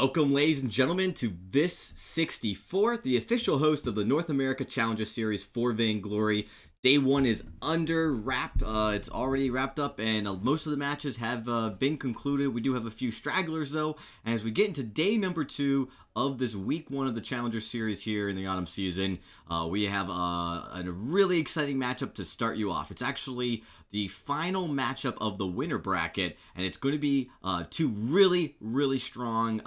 Welcome, ladies and gentlemen, to VIS64, the official host of the North America Challenger Series for Vainglory. Day one is under wrap. It's already wrapped up, and most of the matches have been concluded. We do have a few stragglers, though. And as we get into day number 2 of this week 1 of the Challenger Series here in the autumn season, we have a really exciting matchup to start you off. It's actually the final matchup of the winner bracket, and it's going to be two really strong,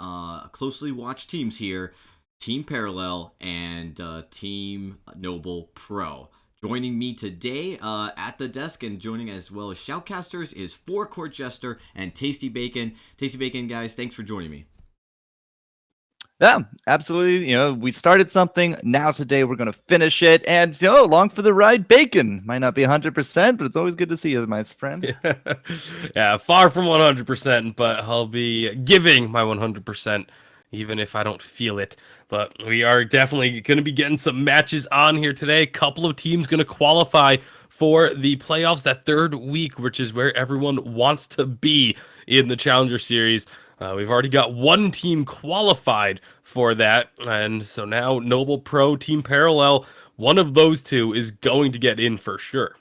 closely watched teams here, Team Parallel and Team Noble Pro. Joining me today at the desk and joining as well as shoutcasters is Forecourt Jester and Tasty Bacon. Tasty Bacon, guys, thanks for joining me. Yeah, absolutely. We started something. Now today we're going to finish it. And, along for the ride, Bacon. Might not be 100%, but it's always good to see you, my friend. Yeah, far from 100%, but I'll be giving my 100%. Even if I don't feel it. But we are definitely going to be getting some matches on here today. A couple of teams going to qualify for the playoffs that third week, which is where everyone wants to be in the Challenger Series. We've already got one team qualified for that. And so now Noble Pro, Team Parallel, one of those two is going to get in for sure.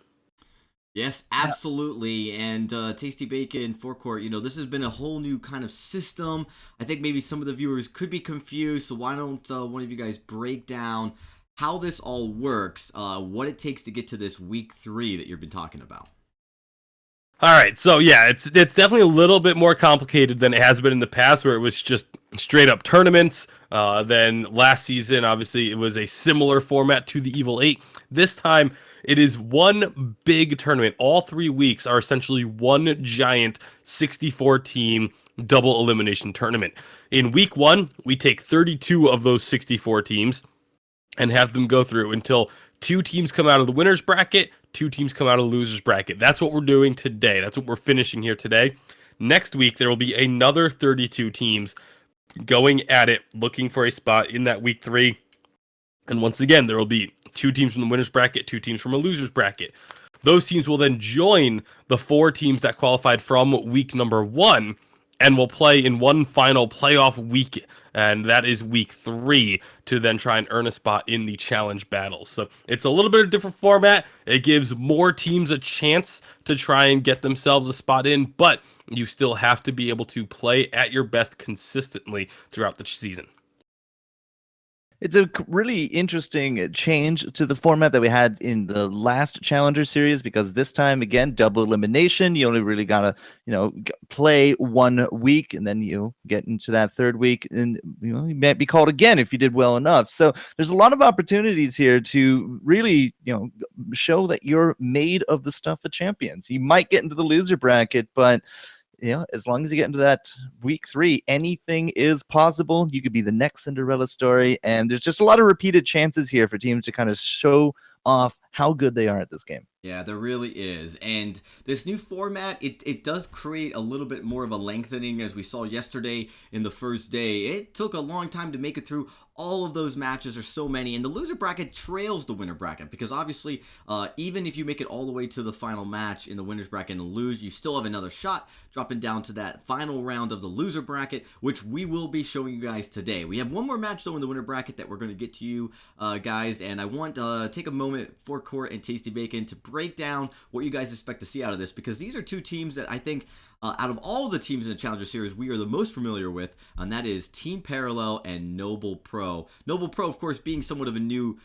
Yes, absolutely. And Tasty Bacon, Forecourt, this has been a whole new kind of system. I think maybe some of the viewers could be confused, so why don't one of you guys break down how this all works, what it takes to get to this week 3 that you've been talking about. All right, so yeah, it's definitely a little bit more complicated than it has been in the past, where it was just straight up tournaments. Then last season, obviously, it was a similar format to the Evil 8. This time, it is one big tournament. All 3 weeks are essentially one giant 64-team double elimination tournament. In week 1, we take 32 of those 64 teams and have them go through until 2 teams come out of the winner's bracket, 2 teams come out of the loser's bracket. That's what we're doing today. That's what we're finishing here today. Next week, there will be another 32 teams going at it, looking for a spot in that week 3. And once again, there will be 2 teams from the winner's bracket, 2 teams from a loser's bracket. Those teams will then join the 4 teams that qualified from week number 1 and will play in one final playoff week, and that is week 3, to then try and earn a spot in the challenge battles. So it's a little bit of a different format. It gives more teams a chance to try and get themselves a spot in, but you still have to be able to play at your best consistently throughout the season. It's a really interesting change to the format that we had in the last Challenger Series, because this time, again, double elimination. You only really got to, play 1 week, and then you get into that third week, and you might be called again if you did well enough. So there's a lot of opportunities here to really, show that you're made of the stuff of champions. You might get into the loser bracket, but as long as you get into that week 3, anything is possible. You could be the next Cinderella story, and there's just a lot of repeated chances here for teams to kind of show off how good they are at this game. Yeah, there really is. And this new format, it does create a little bit more of a lengthening, as we saw yesterday in the first day. It took a long time to make it through all of those matches, or so many, and the loser bracket trails the winner bracket, because obviously, even if you make it all the way to the final match in the winner's bracket and lose, you still have another shot dropping down to that final round of the loser bracket, which we will be showing you guys today. We have one more match, though, in the winner bracket that we're going to get to you guys, and I want to take a moment, Forecourt and Tasty Bacon, to break down what you guys expect to see out of this, because these are 2 teams that I think, out of all the teams in the Challenger Series, we are the most familiar with, and that is Team Parallel and Noble Pro. Noble Pro, of course, being somewhat of a new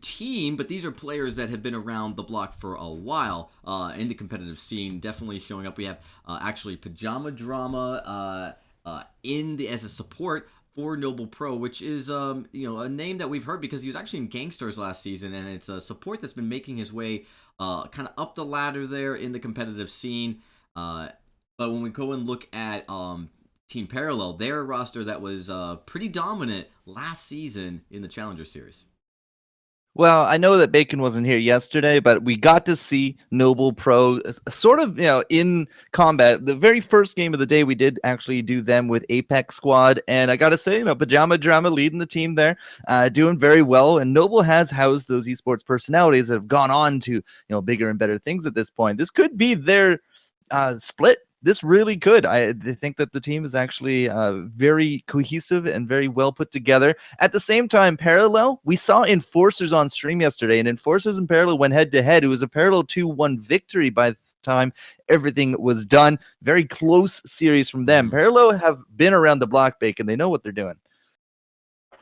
team, but these are players that have been around the block for a while in the competitive scene, definitely showing up. We have actually Pajama Drama as a support for Noble Pro, which is a name that we've heard because he was actually in Gangsters last season, and it's a support that's been making his way kind of up the ladder there in the competitive scene. But when we go and look at Team Parallel, their roster that was pretty dominant last season in the Challenger Series. Well, I know that Bacon wasn't here yesterday, but we got to see Noble Pro sort of, in combat. The very first game of the day, we did actually do them with Apex Squad. And I got to say, Pajama Drama leading the team there, doing very well. And Noble has housed those esports personalities that have gone on to, bigger and better things at this point. This could be their split this really could. I think that the team is actually very cohesive and very well put together. At the same time, Parallel, we saw Enforcers on stream yesterday, and Enforcers and Parallel went head to head. It was a Parallel 2-1 victory by the time everything was done. Very close series from them. Parallel have been around the block, Bacon. They know what they're doing.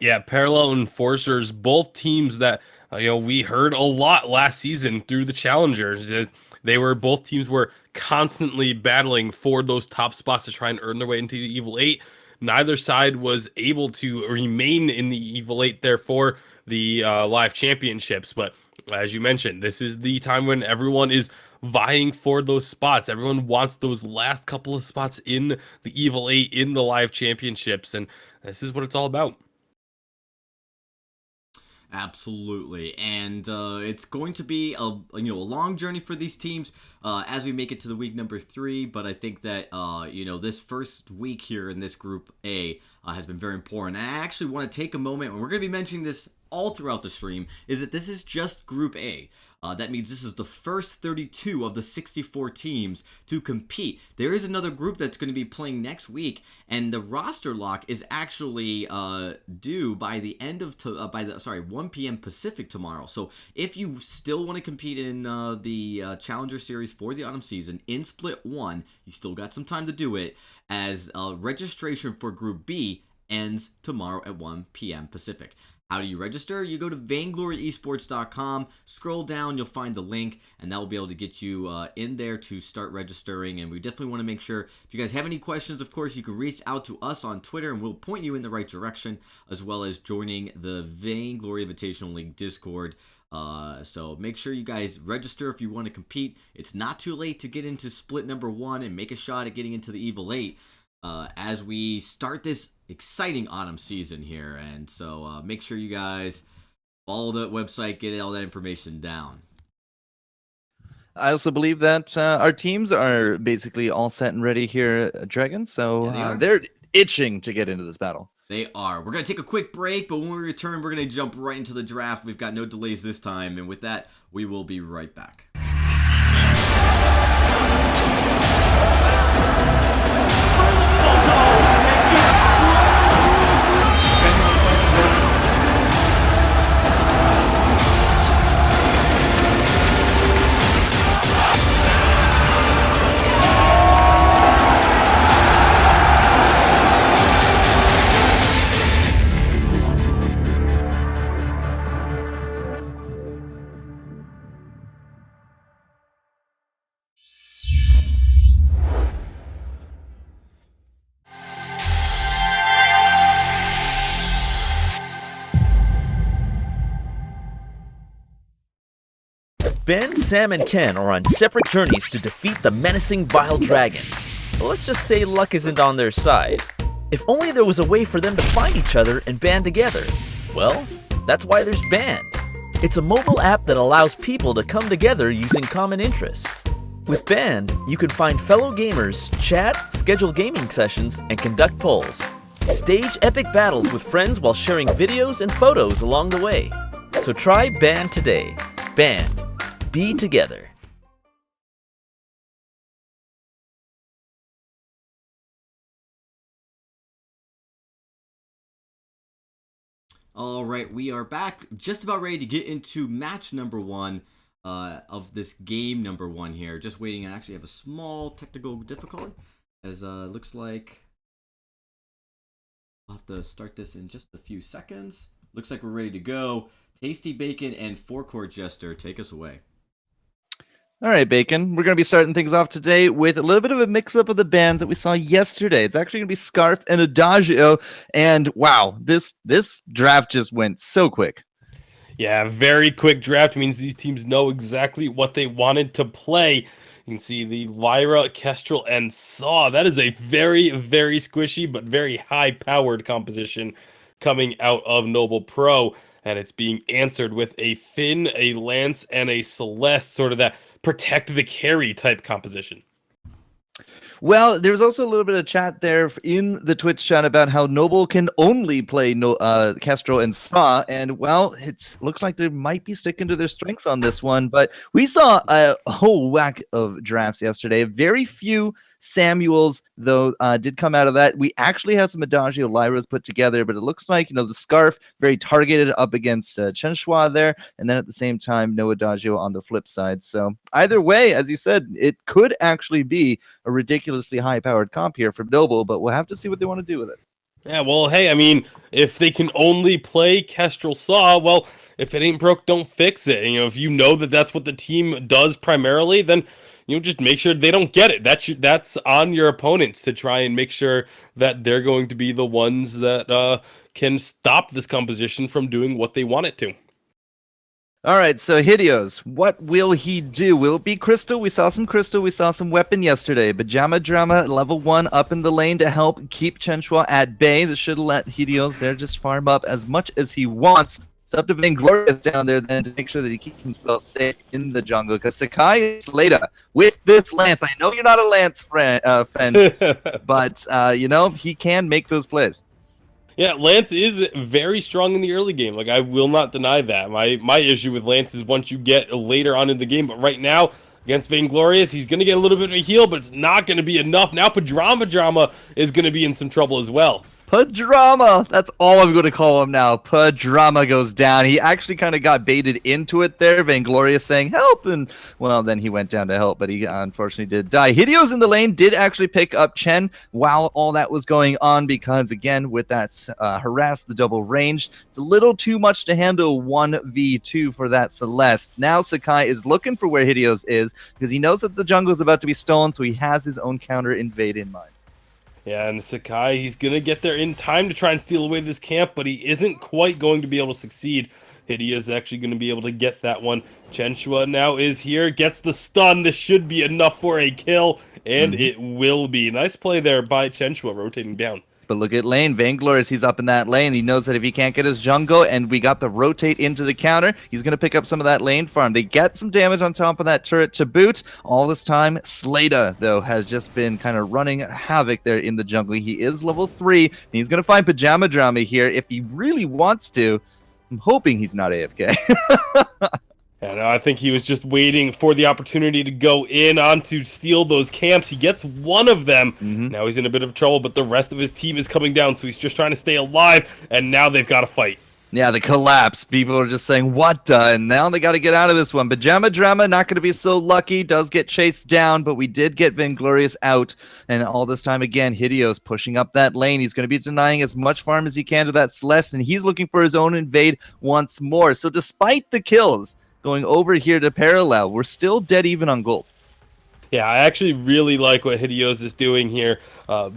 Yeah, Parallel and Enforcers, both teams that we heard a lot last season through the Challengers. They were both teams were constantly battling for those top spots to try and earn their way into the Evil Eight. Neither side was able to remain in the Evil Eight, therefore the live championships. But as you mentioned, this is the time when everyone is vying for those spots. Everyone wants those last couple of spots in the Evil Eight in the live championships, and this is what it's all about. Absolutely, and it's going to be a long journey for these teams as we make it to the week number 3. But I think that this first week here in this Group A has been very important. And I actually want to take a moment, and we're going to be mentioning this all throughout the stream, is that this is just Group A. That means this is the first 32 of the 64 teams to compete. There is another group that's going to be playing next week, and the roster lock is actually due by the end of 1 p.m. Pacific tomorrow. So if you still want to compete in the Challenger Series for the autumn season in Split 1, you still got some time to do it, as registration for Group B ends tomorrow at 1 p.m. Pacific. How do you register? You go to VaingloryEsports.com, scroll down, you'll find the link, and that will be able to get you in there to start registering. And we definitely want to make sure, if you guys have any questions, of course, you can reach out to us on Twitter, and we'll point you in the right direction, as well as joining the Vainglory Invitational League Discord. So make sure you guys register if you want to compete. It's not too late to get into split number 1 and make a shot at getting into the Evil 8 as we start this exciting autumn season here. And so make sure you guys follow the website, get all that information down. I also believe that our teams are basically all set and ready here at Dragons, so they're itching to get into this battle. They are. We're going to take a quick break, but when we return, we're going to jump right into the draft. We've got no delays this time, and with that, we will be right back. Ben, Sam, and Ken are on separate journeys to defeat the menacing Vile Dragon. But let's just say luck isn't on their side. If only there was a way for them to find each other and band together. Well, that's why there's Band. It's a mobile app that allows people to come together using common interests. With Band, you can find fellow gamers, chat, schedule gaming sessions, and conduct polls. Stage epic battles with friends while sharing videos and photos along the way. So try Band today. Band. Be together. All right, we are back, just about ready to get into match number 1 of this game number 1 here. Just waiting. I actually have a small technical difficulty, as looks like I'll have to start this in just a few seconds. Looks like we're ready to go. Tasty Bacon and Forecourt Jester, take us away. All right, Bacon. We're going to be starting things off today with a little bit of a mix-up of the bands that we saw yesterday. It's actually going to be Scarf and Adagio, and wow, this draft just went so quick. Yeah, very quick draft means these teams know exactly what they wanted to play. You can see the Lyra, Kestrel, and Saw. That is a very, very squishy but very high-powered composition coming out of Noble Pro, and it's being answered with a Finn, a Lance, and a Celeste, sort of that protect the carry type composition. Well, there's also a little bit of chat there in the Twitch chat about how Noble can only play Kestrel and Saw, and well, it looks like they might be sticking to their strengths on this one. But we saw a whole whack of drafts yesterday. Very few Samuels, though, did come out of that. We actually had some Adagio Lyras put together, but it looks like, the Scarf very targeted up against Chen Shua there, and then at the same time, no Adagio on the flip side. So either way, as you said, it could actually be a ridiculously high-powered comp here for Noble, but we'll have to see what they want to do with it. Yeah, well, hey, I mean, if they can only play Kestrel Saw, well, if it ain't broke, don't fix it. If you know that that's what the team does primarily, then just make sure they don't get it. That's on your opponents to try and make sure that they're going to be the ones that can stop this composition from doing what they want it to. All right, so Hideos, what will he do? Will it be Crystal? We saw some Crystal. We saw some Weapon yesterday. Pajama Drama, level 1 up in the lane to help keep Chen Shua at bay. This should let Hideos there just farm up as much as he wants. It's up to Vainglorious down there then to make sure that he keeps himself safe in the jungle. Because Sakai is Slater with this Lance. I know you're not a Lance fan, but, he can make those plays. Yeah, Lance is very strong in the early game. Like, I will not deny that. My issue with Lance is once you get later on in the game. But right now, against Vainglorious, he's going to get a little bit of a heal, but it's not going to be enough. Now Pajama Drama is going to be in some trouble as well. Padrama! That's all I'm going to call him now. Padrama goes down. He actually kind of got baited into it there. Vainglorious saying, help! And, well, then he went down to help, but he unfortunately did die. Hideos in the lane did actually pick up Chen while all that was going on because, again, with that harass, the double range, it's a little too much to handle 1v2 for that Celeste. Now Sakai is looking for where Hideos is because he knows that the jungle is about to be stolen, so he has his own counter invade in mind. Yeah, and Sakai, he's going to get there in time to try and steal away this camp, but he isn't quite going to be able to succeed. Hidia is actually going to be able to get that one. Chen Shua now is here, gets the stun. This should be enough for a kill, and it will be. Nice play there by Chen Shua, rotating down. But look at lane. Vainglorious, he's up in that lane. He knows that if he can't get his jungle, and we got the rotate into the counter, he's going to pick up some of that lane farm. They get some damage on top of that turret to boot. All this time, Slater, though, has just been kind of running havoc there in the jungle. He is level 3, and he's going to find Pajama Drama here if he really wants to. I'm hoping he's not AFK. And I think he was just waiting for the opportunity to go in on to steal those camps. He gets one of them. Now he's in a bit of trouble, but the rest of his team is coming down, so he's just trying to stay alive, and now they've got to fight. Yeah, the collapse. People are just saying, what? And now they got to get out of this one. Pajama Drama, not going to be so lucky. Does get chased down, but we did get Vainglorious out. And all this time, again, Hideos pushing up that lane. He's going to be denying as much farm as he can to that Celeste, and he's looking for his own invade once more. So despite the kills going over here to Parallel, we're still dead even on gold. Yeah, I actually really like what Hideos is doing here.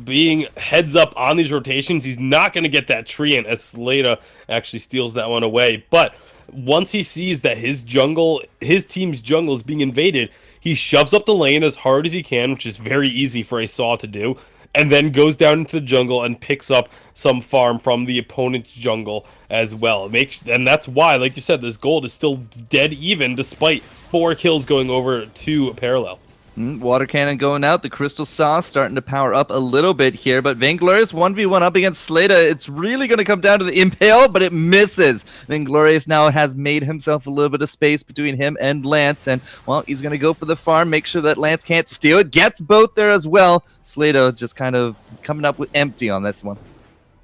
Being heads up on these rotations, he's not going to get that Treant as Slata actually steals that one away. But once he sees that his team's jungle is being invaded, he shoves up the lane as hard as he can, which is very easy for a Saw to do, and then goes down into the jungle and picks up some farm from the opponent's jungle as well. And that's why, like you said, this gold is still dead even despite 4 kills going over to Parallel. Water cannon going out. The crystal saw starting to power up a little bit here, but Vainglorious 1v1 up against Slater. It's really going to come down to the impale, but it misses. Vainglorious now has made himself a little bit of space between him and Lance, and well, he's going to go for the farm, make sure that Lance can't steal it. Gets both there as well. Slater just kind of coming up with empty on this one.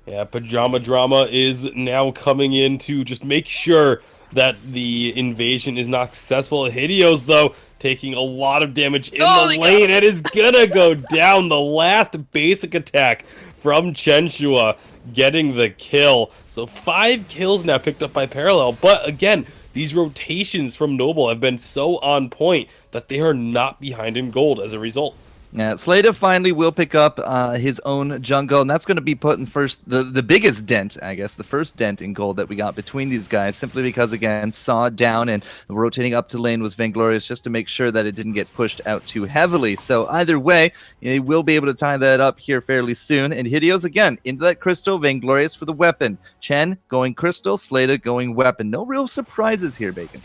Yeah, Pajama Drama is now coming in to just make sure that the invasion is not successful. Hideos, though, taking a lot of damage in the lane. It is gonna go down. The last basic attack from Chen Shua getting the kill. So 5 kills now picked up by Parallel. But again, these rotations from Noble have been so on point that they are not behind in gold as a result. Yeah, Slater finally will pick up his own jungle, and that's going to be putting first the biggest dent, I guess, the first dent in gold that we got between these guys, simply because, again, Saw down and rotating up to lane was Vainglorious just to make sure that it didn't get pushed out too heavily. So either way, he will be able to tie that up here fairly soon. And Hideos, again, into that crystal, Vainglorious for the weapon. Chen going crystal, Slater going weapon. No real surprises here, Bacon.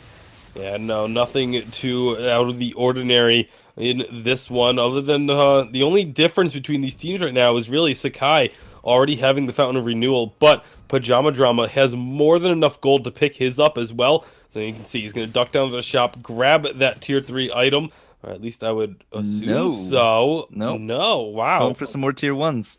Yeah, no, nothing too out of the ordinary in this one, other than the only difference between these teams right now is really Sakai already having the Fountain of Renewal, but Pajama Drama has more than enough gold to pick his up as well. So you can see he's going to duck down to the shop, grab that tier 3 item, or at least I would assume so. No, wow. Going for some more tier 1s.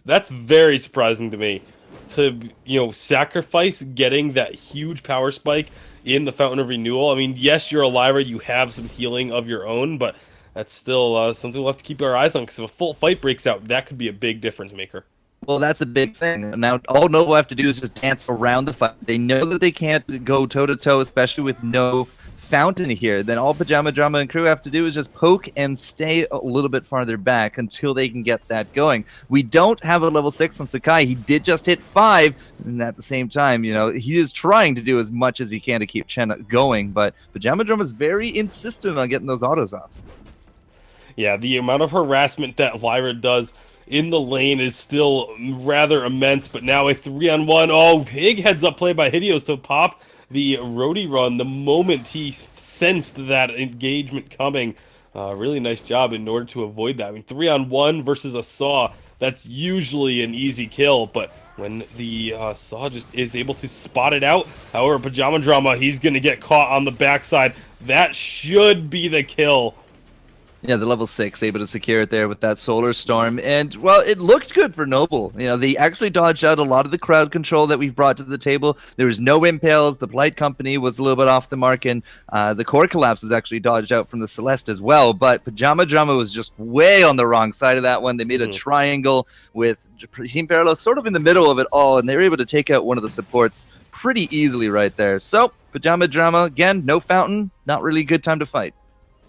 That's very surprising to me, to sacrifice getting that huge power spike in the Fountain of Renewal. I mean, yes, you're a Lyra, you have some healing of your own, but that's still something we'll have to keep our eyes on, because if a full fight breaks out, that could be a big difference maker. Well, that's a big thing. Now, all Noble have to do is just dance around the fight. They know that they can't go toe-to-toe, especially with no Fountain here. Then all Pajama Drama and crew have to do is just poke and stay a little bit farther back until they can get that going. We don't have a level 6 on Sakai. He did just hit 5, and at the same time, he is trying to do as much as he can to keep Chen going, but Pajama Drama is very insistent on getting those autos off. Yeah, the amount of harassment that Lyra does in the lane is still rather immense, but now a 3-on-1. Oh, big heads up play by Hideos to pop the roadie run the moment he sensed that engagement coming. Really nice job in order to avoid that. I mean, 3-on-1 versus a Saw, that's usually an easy kill, but when the Saw just is able to spot it out, however, Pajama Drama, he's going to get caught on the backside. That should be the kill. Yeah, the level 6 able to secure it there with that Solar Storm, and well, it looked good for Noble. They actually dodged out a lot of the crowd control that we've brought to the table. There was no impales. The Polite Company was a little bit off the mark, and the Core Collapse was actually dodged out from the Celeste as well. But Pajama Drama was just way on the wrong side of that one. They made a triangle with Team Parallel sort of in the middle of it all, and they were able to take out one of the supports pretty easily right there. So Pajama Drama again, no Fountain, not really a good time to fight.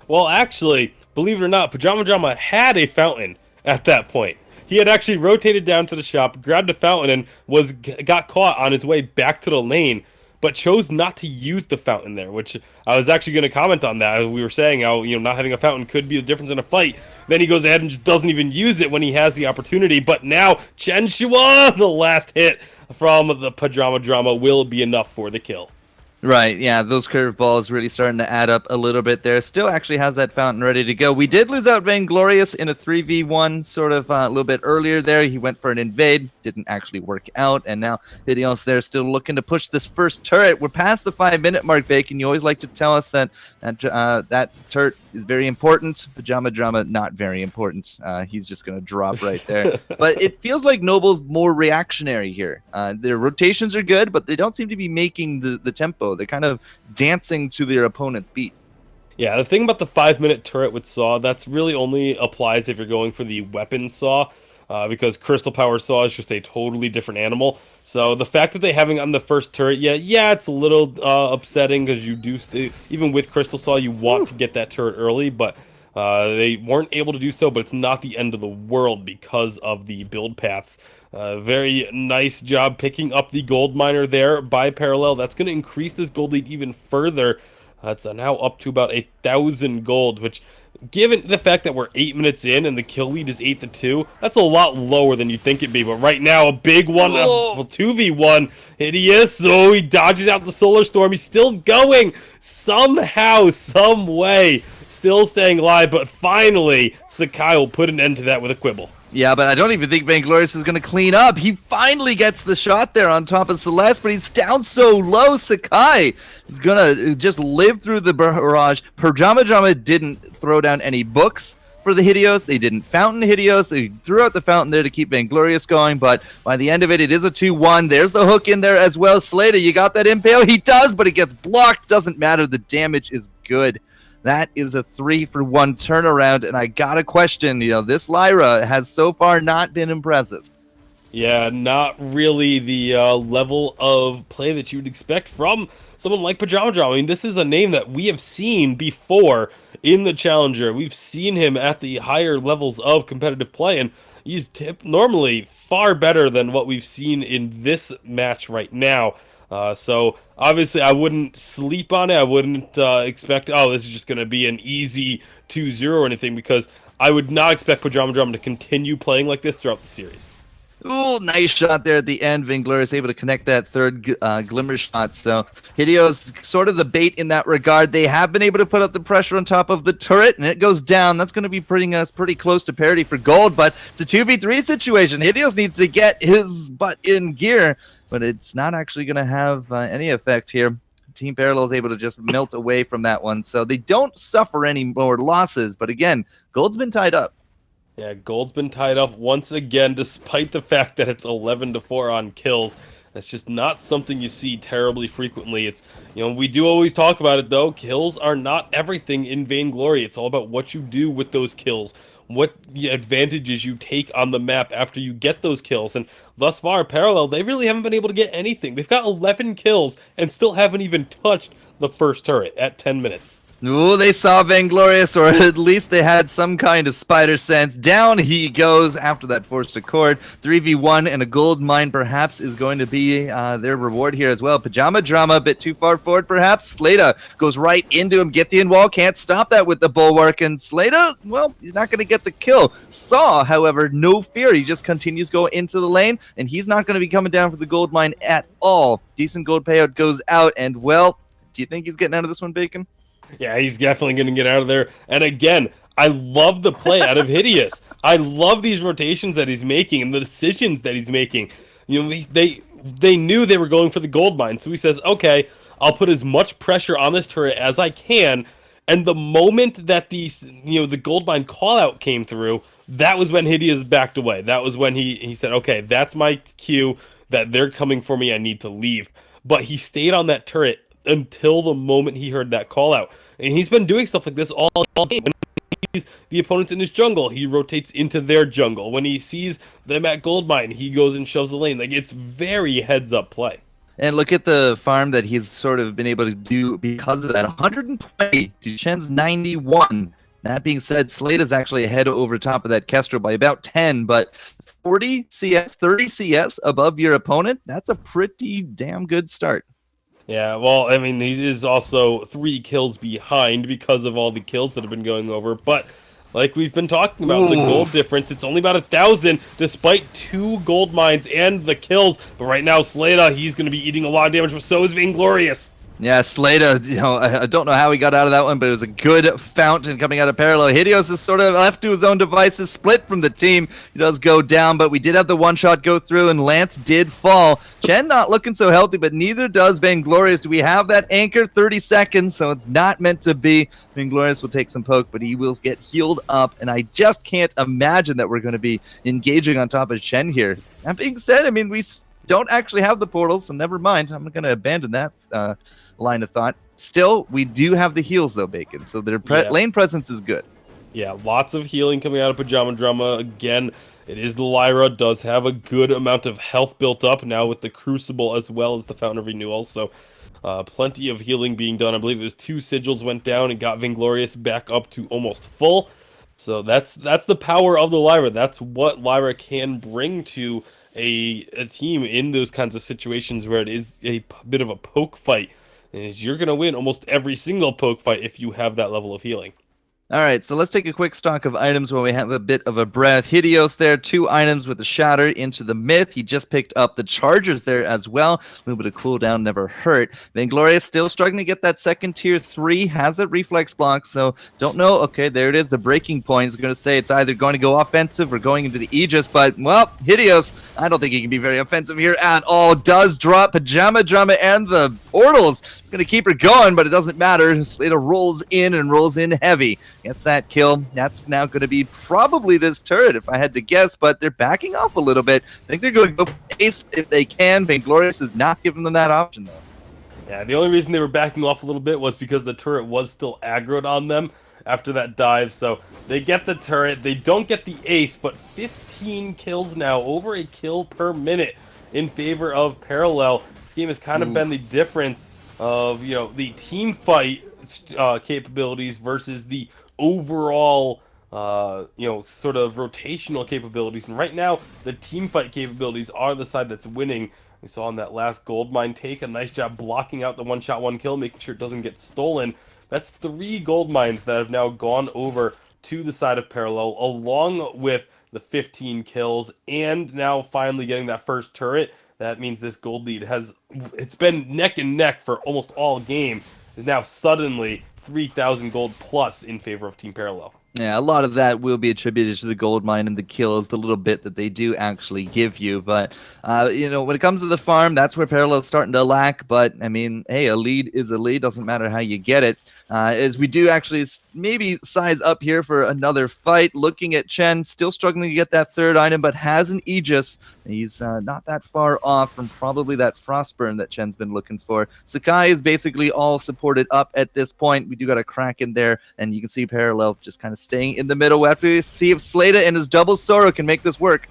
Well, actually, believe it or not, Pajama Drama had a Fountain at that point. He had actually rotated down to the shop, grabbed a Fountain, and got caught on his way back to the lane, but chose not to use the Fountain there, which I was actually going to comment on that. As we were saying how, not having a Fountain could be the difference in a fight. Then he goes ahead and just doesn't even use it when he has the opportunity. But now, Chen Shua, the last hit from the Pajama Drama, will be enough for the kill. Right, yeah, those curveballs really starting to add up a little bit there. Still actually has that Fountain ready to go. We did lose out Vainglorious in a 3v1 sort of a little bit earlier there. He went for an invade, didn't actually work out, and now Hideos there still looking to push this first turret. We're past the 5-minute mark, Bacon. You always like to tell us that that turret is very important. Pajama Drama, not very important. He's just going to drop right there. But it feels like Noble's more reactionary here. Their rotations are good, but they don't seem to be making the tempo. They're kind of dancing to their opponent's beat. Yeah, the thing about the 5-minute turret with Saw, that's really only applies if you're going for the weapon Saw, because Crystal Power Saw is just a totally different animal. So the fact that they haven't on the first turret yet, yeah, it's a little upsetting, because you do even with Crystal Saw, you want to get that turret early, but they weren't able to do so. But it's not the end of the world because of the build paths. Very nice job picking up the gold miner there by Parallel. That's going to increase this gold lead even further. It's now up to about 1,000 gold, which, given the fact that we're 8 minutes in and the kill lead is 8-2, that's a lot lower than you'd think it'd be. But right now, a big one, 2v1. Hideous, he dodges out the Solar Storm. He's still going somehow, some way, still staying alive. But finally, Sakai will put an end to that with a quibble. Yeah, but I don't even think Vainglorious is going to clean up. He finally gets the shot there on top of Celeste, but he's down so low. Sakai is going to just live through the barrage. Pajama Drama didn't throw down any books for the Hideos. They didn't Fountain Hideos. They threw out the Fountain there to keep Vainglorious going, but by the end of it, it is a 2-1. There's the hook in there as well. Slater, you got that impale? He does, but it gets blocked. Doesn't matter. The damage is good. That is a 3-for-1 turnaround, and I got a question. This Lyra has so far not been impressive. Yeah, not really the level of play that you would expect from someone like Pajama Drama. I mean, this is a name that we have seen before in the Challenger. We've seen him at the higher levels of competitive play, and he's normally far better than what we've seen in this match right now. So obviously I wouldn't sleep on it. I wouldn't expect, this is just going to be an easy 2-0 or anything, because I would not expect Pajama Drama to continue playing like this throughout the series. Ooh, nice shot there at the end. Vainglory is able to connect that third glimmer shot. So Hideo's sort of the bait in that regard. They have been able to put up the pressure on top of the turret, and it goes down. That's going to be putting us pretty close to parity for gold, but it's a 2v3 situation. Hideos needs to get his butt in gear, but it's not actually going to have any effect here. Team Parallel is able to just melt away from that one, so they don't suffer any more losses. But again, gold's been tied up. Yeah, gold's been tied up once again, despite the fact that it's 11-4 on kills. That's just not something you see terribly frequently. It's, we do always talk about it though. Kills are not everything in Vainglory. It's all about what you do with those kills, what advantages you take on the map after you get those kills. And thus far, Parallel, they really haven't been able to get anything. They've got 11 kills and still haven't even touched the first turret at 10 minutes. Ooh, they saw Vainglorious, or at least they had some kind of spider sense. Down he goes after that forced accord. 3v1 and a gold mine perhaps is going to be their reward here as well. Pajama Drama a bit too far forward perhaps. Slata goes right into him. Get the in wall. Can't stop that with the bulwark. And Slata, well, he's not going to get the kill. Saw, however, no fear. He just continues going into the lane, and he's not going to be coming down for the gold mine at all. Decent gold payout goes out, and well, do you think he's getting out of this one, Bacon? Yeah, he's definitely going to get out of there. And again, I love the play out of Hideous. I love these rotations that he's making and the decisions that he's making. They knew they were going for the gold mine, so he says, okay, I'll put as much pressure on this turret as I can. And the moment that the gold mine call out came through, that was when Hideous backed away. That was when he said, okay, that's my cue that they're coming for me. I need to leave. But he stayed on that turret until the moment he heard that call out. And he's been doing stuff like this all game. When he sees the opponents in his jungle, he rotates into their jungle. When he sees them at gold mine, he goes and shoves the lane. Like, it's very heads up play. And look at the farm that he's sort of been able to do because of that. 120 to Chen's 91. That being said, Slate is actually ahead over top of that Kestrel by about 10, but 40 CS, 30 CS above your opponent, that's a pretty damn good start. Yeah, well, I mean, he is also 3 kills behind because of all the kills that have been going over. But like we've been talking about, the gold difference, it's only about 1,000 despite 2 gold mines and the kills. But right now, Slata, he's going to be eating a lot of damage, but so is Vainglorious. Yeah, Slata, I don't know how he got out of that one, but it was a good fountain coming out of Parallel. Hideos is sort of left to his own devices, split from the team. He does go down, but we did have the one-shot go through, and Lance did fall. Chen not looking so healthy, but neither does Vainglorious. Do we have that anchor? 30 seconds, so it's not meant to be. Vainglorious will take some poke, but he will get healed up, and I just can't imagine that we're going to be engaging on top of Chen here. That being said, I mean, we don't actually have the portals, so never mind. I'm going to abandon that line of thought. Still, we do have the heals though, Bacon, so their lane presence is good. Yeah, lots of healing coming out of Pajama Drama. Again, it is the Lyra, does have a good amount of health built up now with the Crucible as well as the Fountain of Renewal, so plenty of healing being done. I believe it was 2 sigils went down and got Vainglorious back up to almost full. So that's the power of the Lyra. That's what Lyra can bring to a team in those kinds of situations where it is a bit of a poke fight. Is you're going to win almost every single poke fight if you have that level of healing. All right, so let's take a quick stock of items while we have a bit of a breath. Hideos there, 2 items with the Shatter into the Myth. He just picked up the Chargers there as well. A little bit of cooldown never hurt. Vainglorious still struggling to get that second tier 3, has that reflex block, so don't know. Okay, there it is, the breaking point. Is going to say it's either going to go offensive or going into the Aegis, but, well, Hideos, I don't think he can be very offensive here at all. Does drop Pajama Drama and the portals. It's going to keep her going, but it doesn't matter. Slata rolls in heavy. Gets that kill. That's now going to be probably this turret, if I had to guess, but they're backing off a little bit. I think they're going to go ace if they can. Vainglorious is not giving them that option, though. Yeah, the only reason they were backing off a little bit was because the turret was still aggroed on them after that dive, so they get the turret. They don't get the ace, but 15 kills now, over a kill per minute in favor of Parallel. This game has kind of been the difference of, the team fight capabilities versus the overall, sort of rotational capabilities. And right now, the team fight capabilities are the side that's winning. We saw in that last gold mine take a nice job blocking out the one-shot, one-kill, making sure it doesn't get stolen. That's 3 gold mines that have now gone over to the side of Parallel, along with the 15 kills, and now finally getting that first turret. That means this gold lead it's been neck and neck for almost all game, is now suddenly 3,000 gold plus in favor of Team Parallel. Yeah, a lot of that will be attributed to the gold mine and the kills, the little bit that they do actually give you. But, when it comes to the farm, that's where Parallel's starting to lack. But, I mean, hey, a lead is a lead. Doesn't matter how you get it. As we do actually maybe size up here for another fight. Looking at Chen, still struggling to get that third item, but has an Aegis. He's not that far off from probably that Frostburn that Chen's been looking for. Sakai is basically all supported up at this point. We do got a crack in there, and you can see Parallel just kind of staying in the middle. We have to see if Slada and his double Soro can make this work.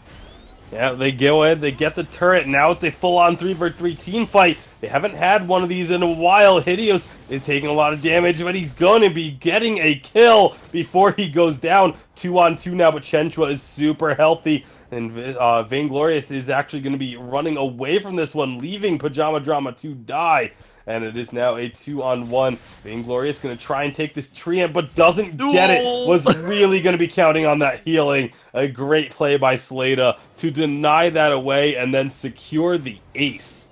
Yeah, they go in, they get the turret. Now it's a full-on 3v3 team fight. They haven't had one of these in a while. Hideos is taking a lot of damage, but he's going to be getting a kill before he goes down. 2-on-2 now, but Chenchua is super healthy. And Vainglorious is actually going to be running away from this one, leaving Pajama Drama to die. And it is now a 2-on-1. Vainglorious going to try and take this Treant, but doesn't get it. Was really going to be counting on that healing. A great play by Slada to deny that away and then secure the ace.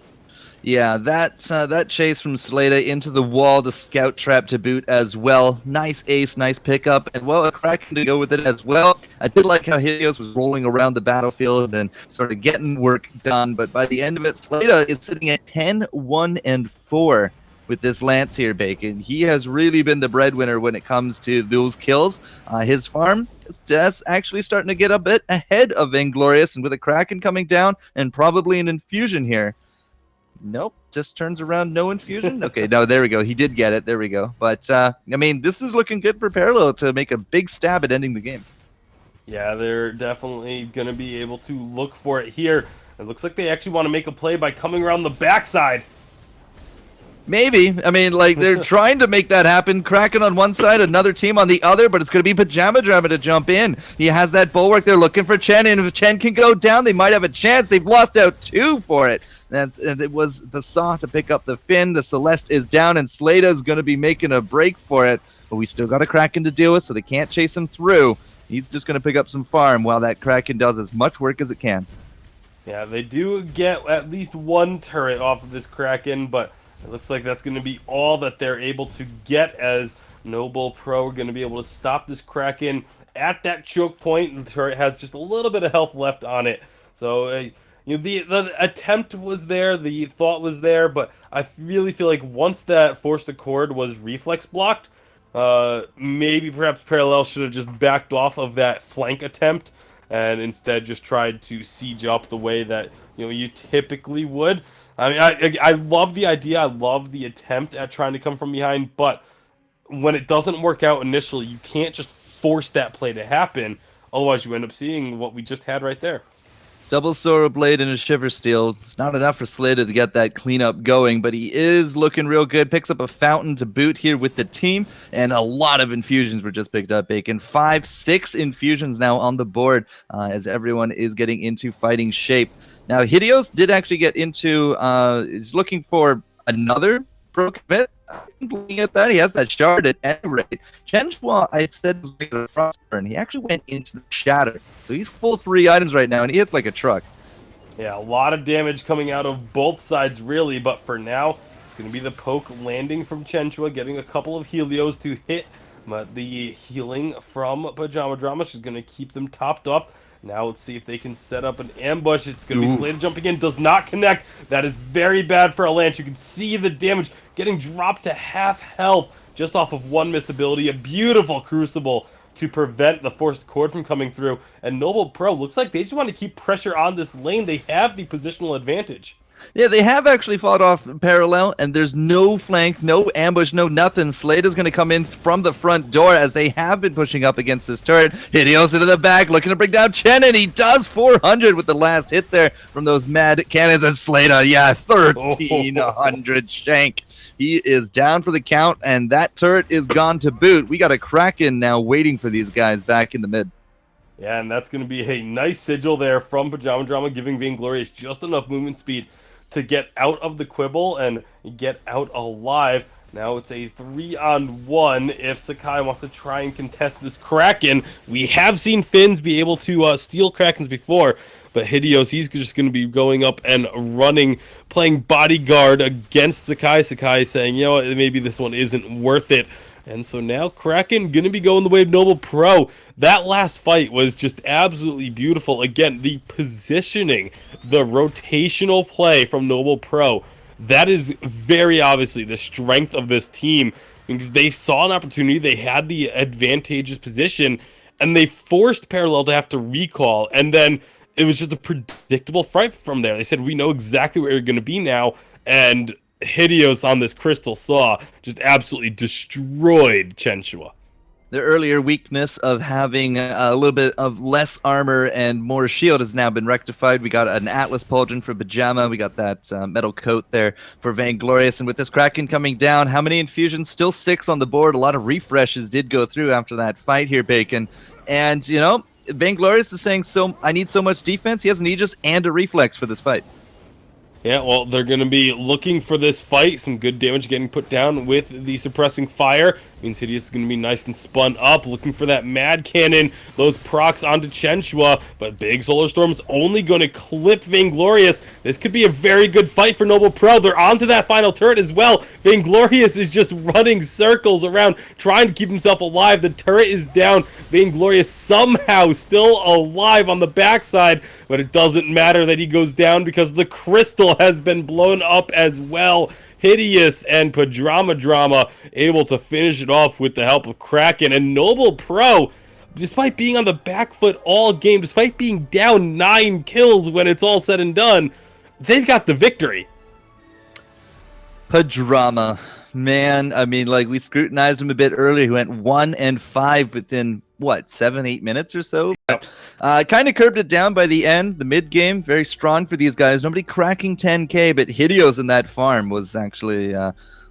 Yeah, that chase from Slada into the wall, the scout trap to boot as well. Nice ace, nice pickup, and well, a Kraken to go with it as well. I did like how Helios was rolling around the battlefield and started getting work done, but by the end of it, Slada is sitting at 10-1-4 with this Lance here, Bacon. He has really been the breadwinner when it comes to those kills. His farm is actually starting to get a bit ahead of Vainglorious, and with a Kraken coming down and probably an infusion here. Nope, just turns around, no infusion. Okay, no, there we go. He did get it. There we go. But, I mean, this is looking good for Parallel to make a big stab at ending the game. Yeah, they're definitely going to be able to look for it here. It looks like they actually want to make a play by coming around the backside. Maybe. I mean, like, they're trying to make that happen. Kraken on one side, another team on the other, but it's going to be Pajama Drama to jump in. He has that bulwark. They're looking for Chen, and if Chen can go down, they might have a chance. They've lost out 2 for it. And it was the Saw to pick up the Finn. The Celeste is down, and Slada is going to be making a break for it. But we still got a Kraken to deal with, so they can't chase him through. He's just going to pick up some farm while that Kraken does as much work as it can. Yeah, they do get at least 1 turret off of this Kraken, but it looks like that's going to be all that they're able to get, as Noble Pro are going to be able to stop this Kraken at that choke point. The turret has just a little bit of health left on it. So, the attempt was there, the thought was there, but I really feel like once that Forced Accord was reflex blocked, maybe perhaps Parallel should have just backed off of that flank attempt and instead just tried to siege up the way that you typically would. I mean, I love the idea, I love the attempt at trying to come from behind, but when it doesn't work out initially, you can't just force that play to happen. Otherwise, you end up seeing what we just had right there. Double Sora Blade and a Shiver Steel. It's not enough for Slada to get that cleanup going, but he is looking real good. Picks up a Fountain to boot here with the team, and a lot of infusions were just picked up, Bacon. 5-6 infusions now on the board as everyone is getting into fighting shape. Now, Hideos did actually get into, is looking for another pro commit. Looking at that, he has that shard at any rate. Chenchua, I said, was making a Frostburn. He actually went into the Shatter. So he's full 3 items right now, and he hits like a truck. Yeah, a lot of damage coming out of both sides, really, but for now, it's going to be the poke landing from Chenchua, getting a couple of Helios to hit, but the healing from Pajama Drama is going to keep them topped up. Now let's see if they can set up an ambush. It's going to be Slada jumping in. Does not connect. That is very bad for a Lance. You can see the damage getting dropped to half health just off of 1 missed ability. A beautiful Crucible to prevent the Forced Accord from coming through. And Noble Pro looks like they just want to keep pressure on this lane. They have the positional advantage. Yeah, they have actually fought off Parallel, and there's no flank, no ambush, no nothing. Slada's going to come in from the front door as they have been pushing up against this turret. Hideos into the back, looking to bring down Chen, and he does 400 with the last hit there from those mad cannons. And Slada, yeah, 1,300 shank. He is down for the count, and that turret is gone to boot. We got a Kraken now waiting for these guys back in the mid. Yeah, and that's going to be a nice sigil there from Pajama Drama, giving Vainglorious just enough movement speed to get out of the quibble and get out alive. Now it's a 3-on-1 if Sakai wants to try and contest this Kraken. We have seen Finns be able to steal Krakens before, but Hideos, he's just going to be going up and running, playing bodyguard against Sakai. Sakai saying, you know what, maybe this one isn't worth it. And so now Kraken going to be going the way of Noble Pro. That last fight was just absolutely beautiful. Again, the positioning, the rotational play from Noble Pro, that is very obviously the strength of this team, because they saw an opportunity, they had the advantageous position, and they forced Parallel to have to recall, and then it was just a predictable fight from there. They said, we know exactly where you're going to be now, and Hideos on this Crystal Saw just absolutely destroyed Chenshua. The earlier weakness of having a little bit of less armor and more shield has now been rectified. We got an Atlas Pauldron for Pajama. We got that metal coat there for Vainglorious. And with this Kraken coming down, how many infusions? Still 6 on the board. A lot of refreshes did go through after that fight here, Bacon. And, you know, Vainglorious is saying, so I need so much defense. He has an Aegis and a reflex for this fight. Yeah, well, they're going to be looking for this fight. Some good damage getting put down with the suppressing fire. Means Hideous is going to be nice and spun up, looking for that Mad Cannon, those procs onto Chenshua. But Big Solar Storm's only going to clip Vainglorious. This could be a very good fight for Noble Pro. They're onto that final turret as well. Vainglorious is just running circles around, trying to keep himself alive. The turret is down. Vainglorious somehow still alive on the backside, but it doesn't matter that he goes down because the crystal has been blown up as well. Hideous and Drama able to finish it off with the help of Kraken. And Noble Pro, despite being on the back foot all game, despite being down 9 kills when it's all said and done, they've got the victory. Padrama, man, I mean, like, we scrutinized him a bit earlier. He went 1-5 within, what, 7-8 minutes or so? But, kind of curbed it down by the end. The mid game, very strong for these guys. Nobody cracking 10K, but Hideos in that farm was actually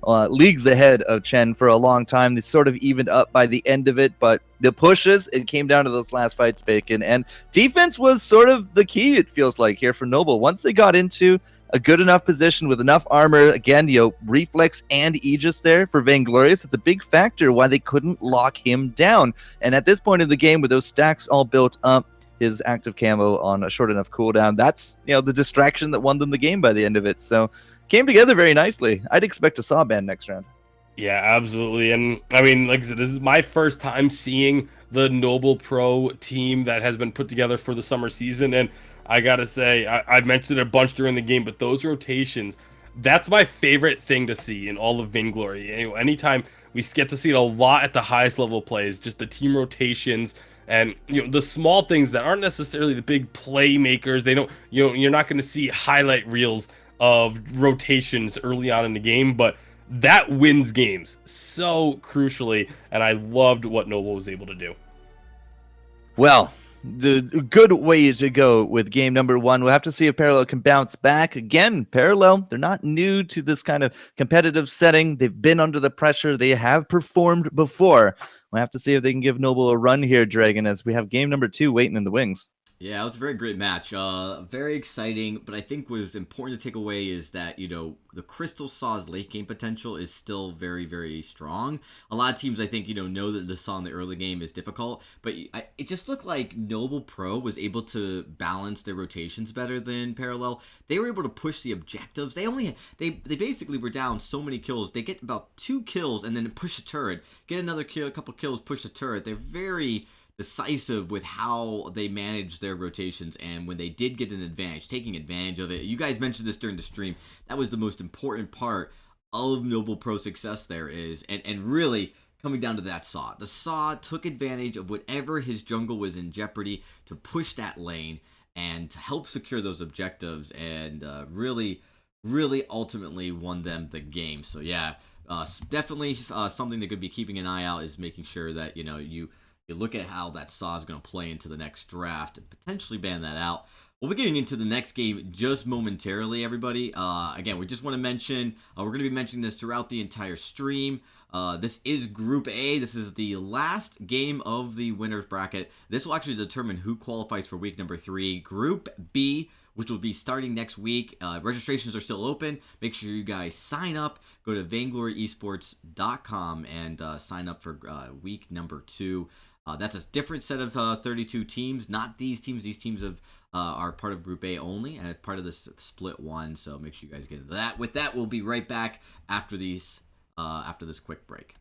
leagues ahead of Chen for a long time. They sort of evened up by the end of it, but the pushes, it came down to those last fights, Bacon. And defense was sort of the key, it feels like, here for Noble. Once they got into a good enough position with enough armor, again, you know, reflex and Aegis there for Vainglorious, it's a big factor why they couldn't lock him down. And at this point in the game, with those stacks all built up, his active camo on a short enough cooldown, that's, you know, the distraction that won them the game by the end of it. So came together very nicely. I'd expect a Saw ban next round. Yeah, absolutely. And I mean, like I said, this is my first time seeing the Noble Pro team that has been put together for the summer season. And I gotta say, I've mentioned it a bunch during the game, but those rotations, that's my favorite thing to see in all of Vainglory. Anytime we get to see it a lot at the highest level plays, just the team rotations and, you know, the small things that aren't necessarily the big playmakers. They don't, you know, you're not going to see highlight reels of rotations early on in the game, but that wins games so crucially, and I loved what Noble was able to do. Well, the good way to go with game number 1. We'll have to see if Parallel can bounce back. Again, Parallel, they're not new to this kind of competitive setting. They've been under the pressure. They have performed before. We'll have to see if they can give Noble a run here, Dragon, as we have game number 2 waiting in the wings. Yeah, it was a very great match. Very exciting, but I think what is important to take away is that, you know, the Crystal Saw's late game potential is still very, very strong. A lot of teams, I think, you know that the Saw in the early game is difficult, but it just looked like Noble Pro was able to balance their rotations better than Parallel. They were able to push the objectives. They basically were down so many kills. They get about 2 kills and then push a turret, get another kill, a couple kills, push a turret. They're very decisive with how they manage their rotations, and when they did get an advantage, taking advantage of it. You guys mentioned this during the stream. That was the most important part of Noble Pro success there is, and really coming down to that Saw. The Saw took advantage of whatever his jungle was in jeopardy to push that lane and to help secure those objectives, and really ultimately won them the game. So yeah, definitely something that could be keeping an eye out is making sure that, you know, you look at how that Saw is going to play into the next draft and potentially ban that out. We'll be getting into the next game just momentarily, everybody. Again, we just want to mention, we're going to be mentioning this throughout the entire stream. This is Group A. This is the last game of the winner's bracket. This will actually determine who qualifies for week number 3. Group B, which will be starting next week. Registrations are still open. Make sure you guys sign up. Go to vaingloryesports.com and sign up for week number 2. That's a different set of 32 teams, not these teams. These teams are part of Group A only and part of this split 1. So make sure you guys get into that. With that, we'll be right back after this quick break.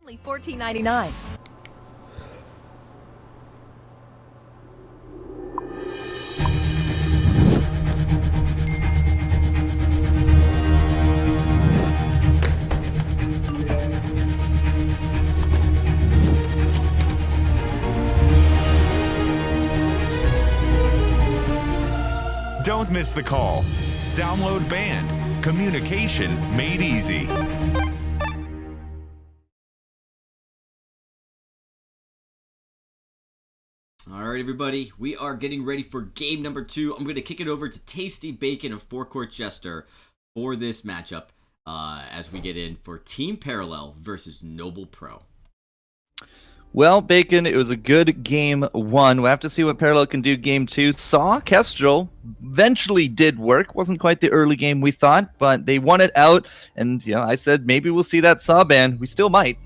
Only $14.99. Don't miss the call. Download Band. Communication made easy. All right, everybody, we are getting ready for game number 2. I'm going to kick it over to Tasty Bacon of Forecourt Jester for this matchup as we get in for Team Parallel versus Noble Pro. Well, Bacon, it was a good game 1. We'll have to see what Parallel can do game 2. Saw Kestrel eventually did work. Wasn't quite the early game we thought, but they won it out. And, I said maybe we'll see that Saw ban. We still might.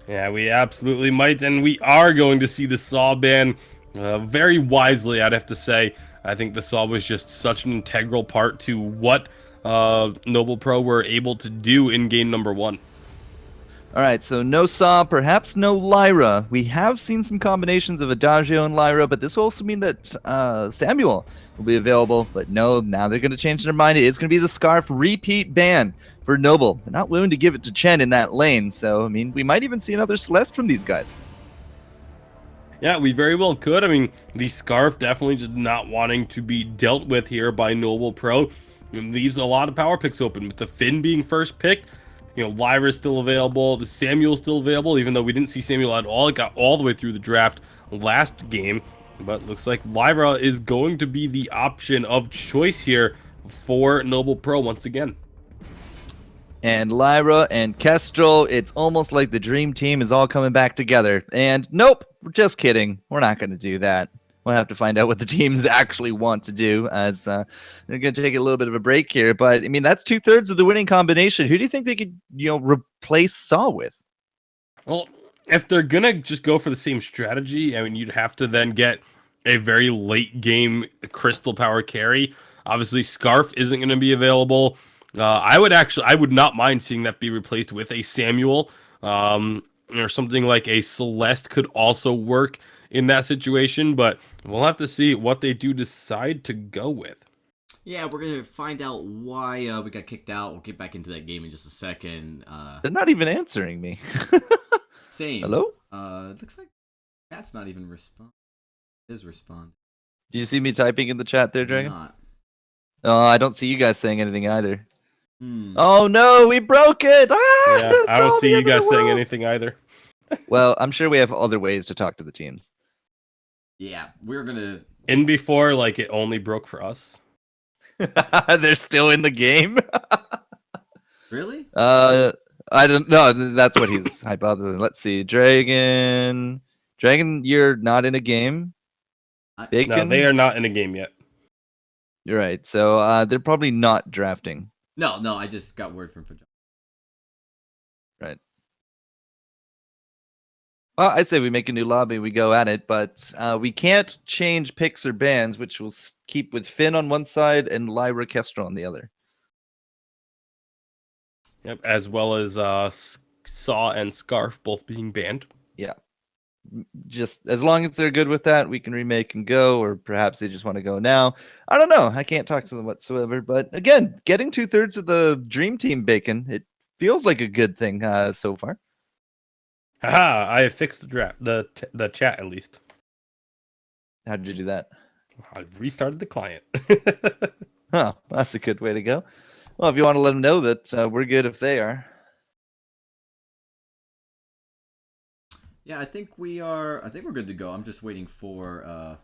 Yeah, we absolutely might, and we are going to see the Saw ban very wisely, I'd have to say. I think the Saw was just such an integral part to what Noble Pro were able to do in game number 1. All right, so no Saw, perhaps no Lyra. We have seen some combinations of Adagio and Lyra, but this will also mean that Samuel will be available. But no, now they're going to change their mind. It is going to be the Scarf repeat ban for Noble. They're not willing to give it to Chen in that lane, so, we might even see another Celeste from these guys. Yeah, we very well could. The Scarf definitely just not wanting to be dealt with here by Noble Pro. It leaves a lot of power picks open, with the Finn being first picked. Lyra's still available. The Samuel's still available, even though we didn't see Samuel at all. It got all the way through the draft last game. But looks like Lyra is going to be the option of choice here for Noble Pro once again. And Lyra and Kestrel, it's almost like the dream team is all coming back together. And nope, we're just kidding. We're not going to do that. We'll have to find out what the teams actually want to do, as they're going to take a little bit of a break here. But, that's 2/3 of the winning combination. Who do you think they could, replace Saw with? Well, if they're going to just go for the same strategy, you'd have to then get a very late game crystal power carry. Obviously, Scarf isn't going to be available. I would not mind seeing that be replaced with a Samuel, or something like a Celeste could also work in that situation, but we'll have to see what they do decide to go with. Yeah, we're going to find out why we got kicked out. We'll get back into that game in just a second. They're not even answering me. Same. Hello? It looks like Matt's not even respond. Is respond. Do you see me typing in the chat there, Dragon? Not. Oh, I don't see you guys saying anything either. Oh no, we broke it! Yeah, I don't see you guys saying anything either. Well, I'm sure we have other ways to talk to the teams. Yeah, we're gonna. In before, it only broke for us. They're still in the game. Really? I don't know. That's what he's hypothesizing. Let's see, Dragon, you're not in a game. No, they are not in a game yet. You're right. So they're probably not drafting. No, I just got word from John. Right. Well, I say we make a new lobby, we go at it, but we can't change picks or bans, which will keep with Finn on one side and Lyra Kestrel on the other. Yep, as well as Saw and Scarf both being banned. Yeah. Just as long as they're good with that, we can remake and go, or perhaps they just want to go now. I don't know. I can't talk to them whatsoever. But again, getting 2/3 of the Dream Team Bacon, it feels like a good thing so far. Haha, I have fixed the draft, the chat at least. How did you do that? I restarted the client. Huh, that's a good way to go. Well, if you want to let them know that we're good if they are. Yeah, I think we are. I think we're good to go. I'm just waiting for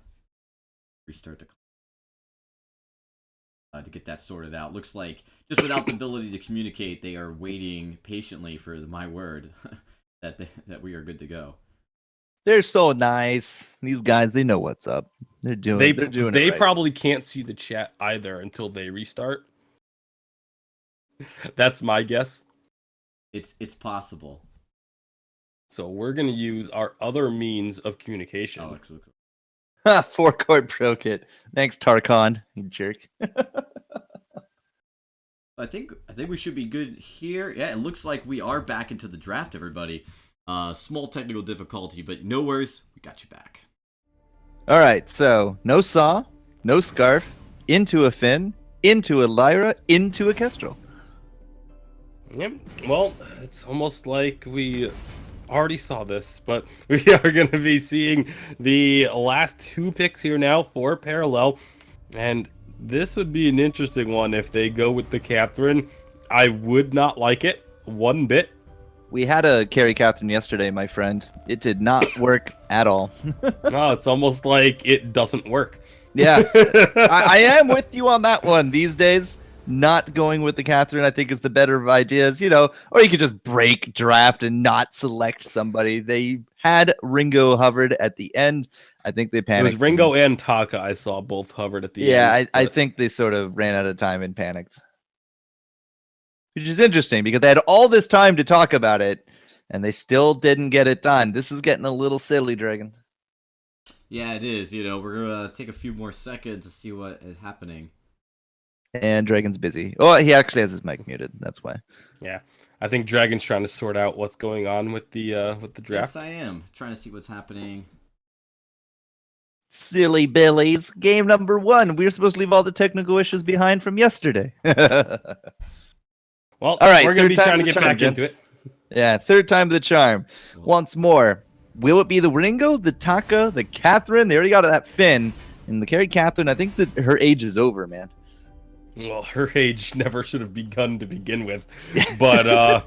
restart to get that sorted out. Looks like just without the ability to communicate, they are waiting patiently for my word that we are good to go. They're so nice. These guys, they know what's up. They're doing They it right. probably can't see the chat either until they restart. That's my guess. It's possible. So we're gonna use our other means of communication. Oh, excellent. Four-court pro kit. Thanks, Tarkon, you jerk. I think we should be good here. Yeah, it looks like we are back into the draft, everybody. Small technical difficulty, but no worries. We got you back. All right, so no saw, no scarf, into a Finn, into a Lyra, into a Kestrel. Yep. Well, it's almost like we already saw this, but we are going to be seeing the last 2 picks here now for Parallel, and this would be an interesting one if they go with the Catherine. I would not like it one bit. We had a carry Catherine yesterday, my friend. It did not work at all. No, it's almost like it doesn't work. Yeah, I am with you on that one. These days, not going with the Catherine, I think, is the better of ideas, or you could just break draft and not select somebody. They had Ringo hovered at the end. I think they panicked. It was Ringo and Taka I saw both hovered at the end. Yeah, I think they sort of ran out of time and panicked. Which is interesting because they had all this time to talk about it, and they still didn't get it done. This is getting a little silly, Dragon. Yeah, it is. We're gonna take a few more seconds to see what is happening. And Dragon's busy. Oh, he actually has his mic muted. That's why. Yeah, I think Dragon's trying to sort out what's going on with the draft. Yes, I am trying to see what's happening. Silly Billies. Game number 1. We were supposed to leave all the technical issues behind from yesterday. Well, all right, we're going to be trying to get back into it. Yeah, third time the charm. Once more. Will it be the Ringo, the Taka, the Catherine? They already got that Finn. And the carry Catherine, I think that her age is over, man. Well, her age never should have begun to begin with. But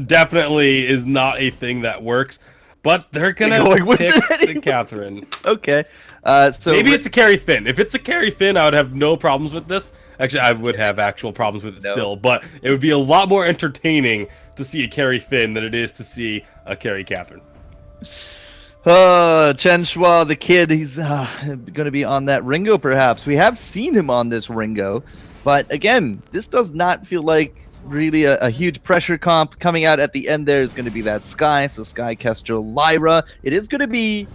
definitely is not a thing that works. But they're going to pick the Catherine. Okay. So maybe it's a carry Finn. If it's a carry Finn, I would have no problems with this. Actually, I would have actual problems with it still, but it would be a lot more entertaining to see a carry Finn than it is to see a carry Catherine. Chen Shua, the kid, he's going to be on that Ringo, perhaps. We have seen him on this Ringo, but again, this does not feel like really a huge pressure comp. Coming out at the end there is going to be that Sky, so Sky, Kestrel, Lyra. It is going to be...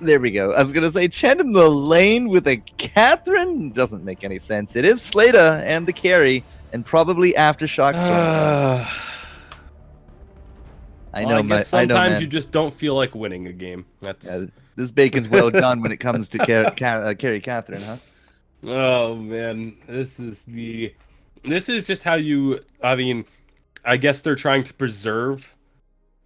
There we go. I was going to say Chen in the lane with a Catherine. Doesn't make any sense. It is Slata and the carry, and probably Aftershock. I know, guess sometimes I know, man. you just don't feel like winning a game. That's this bacon's well done when it comes to carry Catherine, huh? Oh man, this is just how you. I mean, I guess they're trying to preserve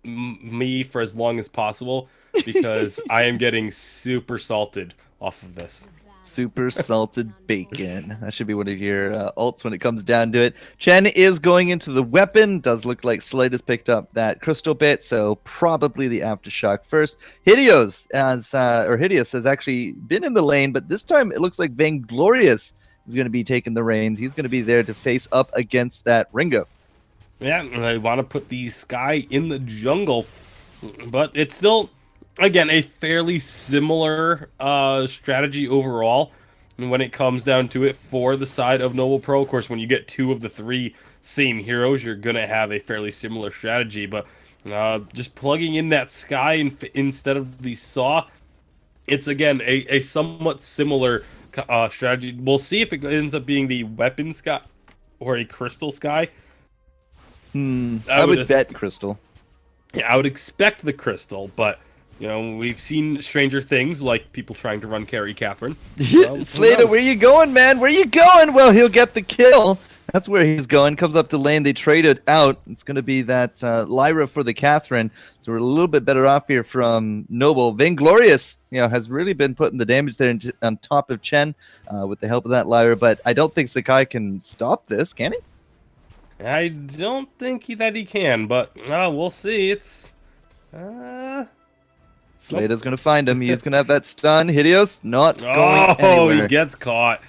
me for as long as possible because I am getting super salted off of this. Super salted bacon. That should be one of your ults when it comes down to it. Chen is going into the weapon. Does look like Slate has picked up that crystal bit, so probably the Aftershock first. Hideous has actually been in the lane, but this time it looks like Vainglorious is going to be taking the reins. He's going to be there to face up against that Ringo. Yeah, and I want to put the Sky in the jungle, but it's still, again, a fairly similar strategy overall when it comes down to it for the side of Noble Pro. Of course, when you get 2 of the 3 same heroes, you're going to have a fairly similar strategy, but just plugging in that Sky instead of the Saw, it's, again, a somewhat similar strategy. We'll see if it ends up being the Weapon Sky or a Crystal Sky. I would bet Crystal. Yeah, I would expect the Crystal, but we've seen stranger things, like people trying to run carry Catherine. Slater, where you going, man? Where you going? Well, he'll get the kill. That's where he's going. Comes up to lane. They trade it out. It's going to be that Lyra for the Catherine. So we're a little bit better off here from Noble. Vainglorious, has really been putting the damage there on top of Chen with the help of that Lyra. But I don't think Sakai can stop this, can he? I don't think that he can, but we'll see. It's Slater's going to find him. He's going to have that stun. Hideos not going anywhere. He gets caught.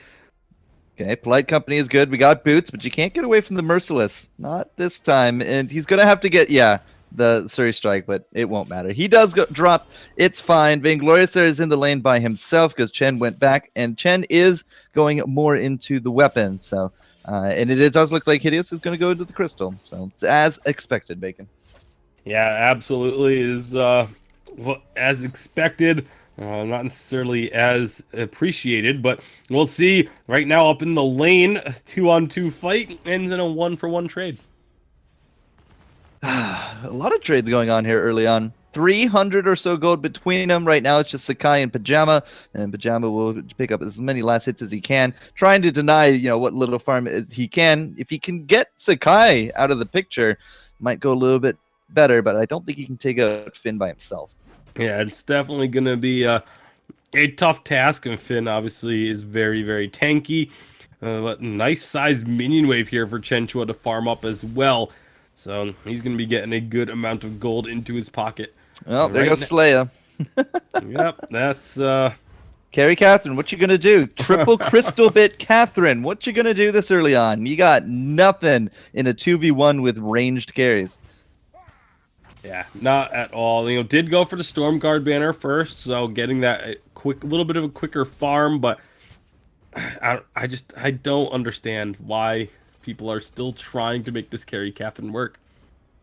Okay, Polite Company is good. We got boots, but you can't get away from the Merciless. Not this time. And he's going to have to get, the Surrey Strike, but it won't matter. He does drop. It's fine. Vainglorious there is in the lane by himself because Chen went back, and Chen is going more into the weapon. So, and it does look like Hideous is going to go into the Crystal. So it's as expected, Bacon. Yeah, absolutely is as expected. Not necessarily as appreciated, but we'll see. Right now, up in the lane, a 2-on-2 fight ends in a 1-for-1 trade. A lot of trades going on here early on. 300 or so gold between them. Right now, it's just Sakai and Pajama, and Pajama will pick up as many last hits as he can, trying to deny, what little farm he can. If he can get Sakai out of the picture, might go a little bit better, but I don't think he can take out Finn by himself. Yeah, it's definitely going to be a tough task, and Finn obviously is very, very tanky. But nice sized minion wave here for Chenchua to farm up as well. So he's going to be getting a good amount of gold into his pocket. Oh, there goes Slayer. Yep, that's... Carry Catherine, what you going to do? Triple Crystal Bit Catherine, what you going to do this early on? You got nothing in a 2v1 with ranged carries. Yeah, not at all. Did go for the Storm Guard banner first, so getting that little bit of a quicker farm, but I don't understand why people are still trying to make this carry Catherine work.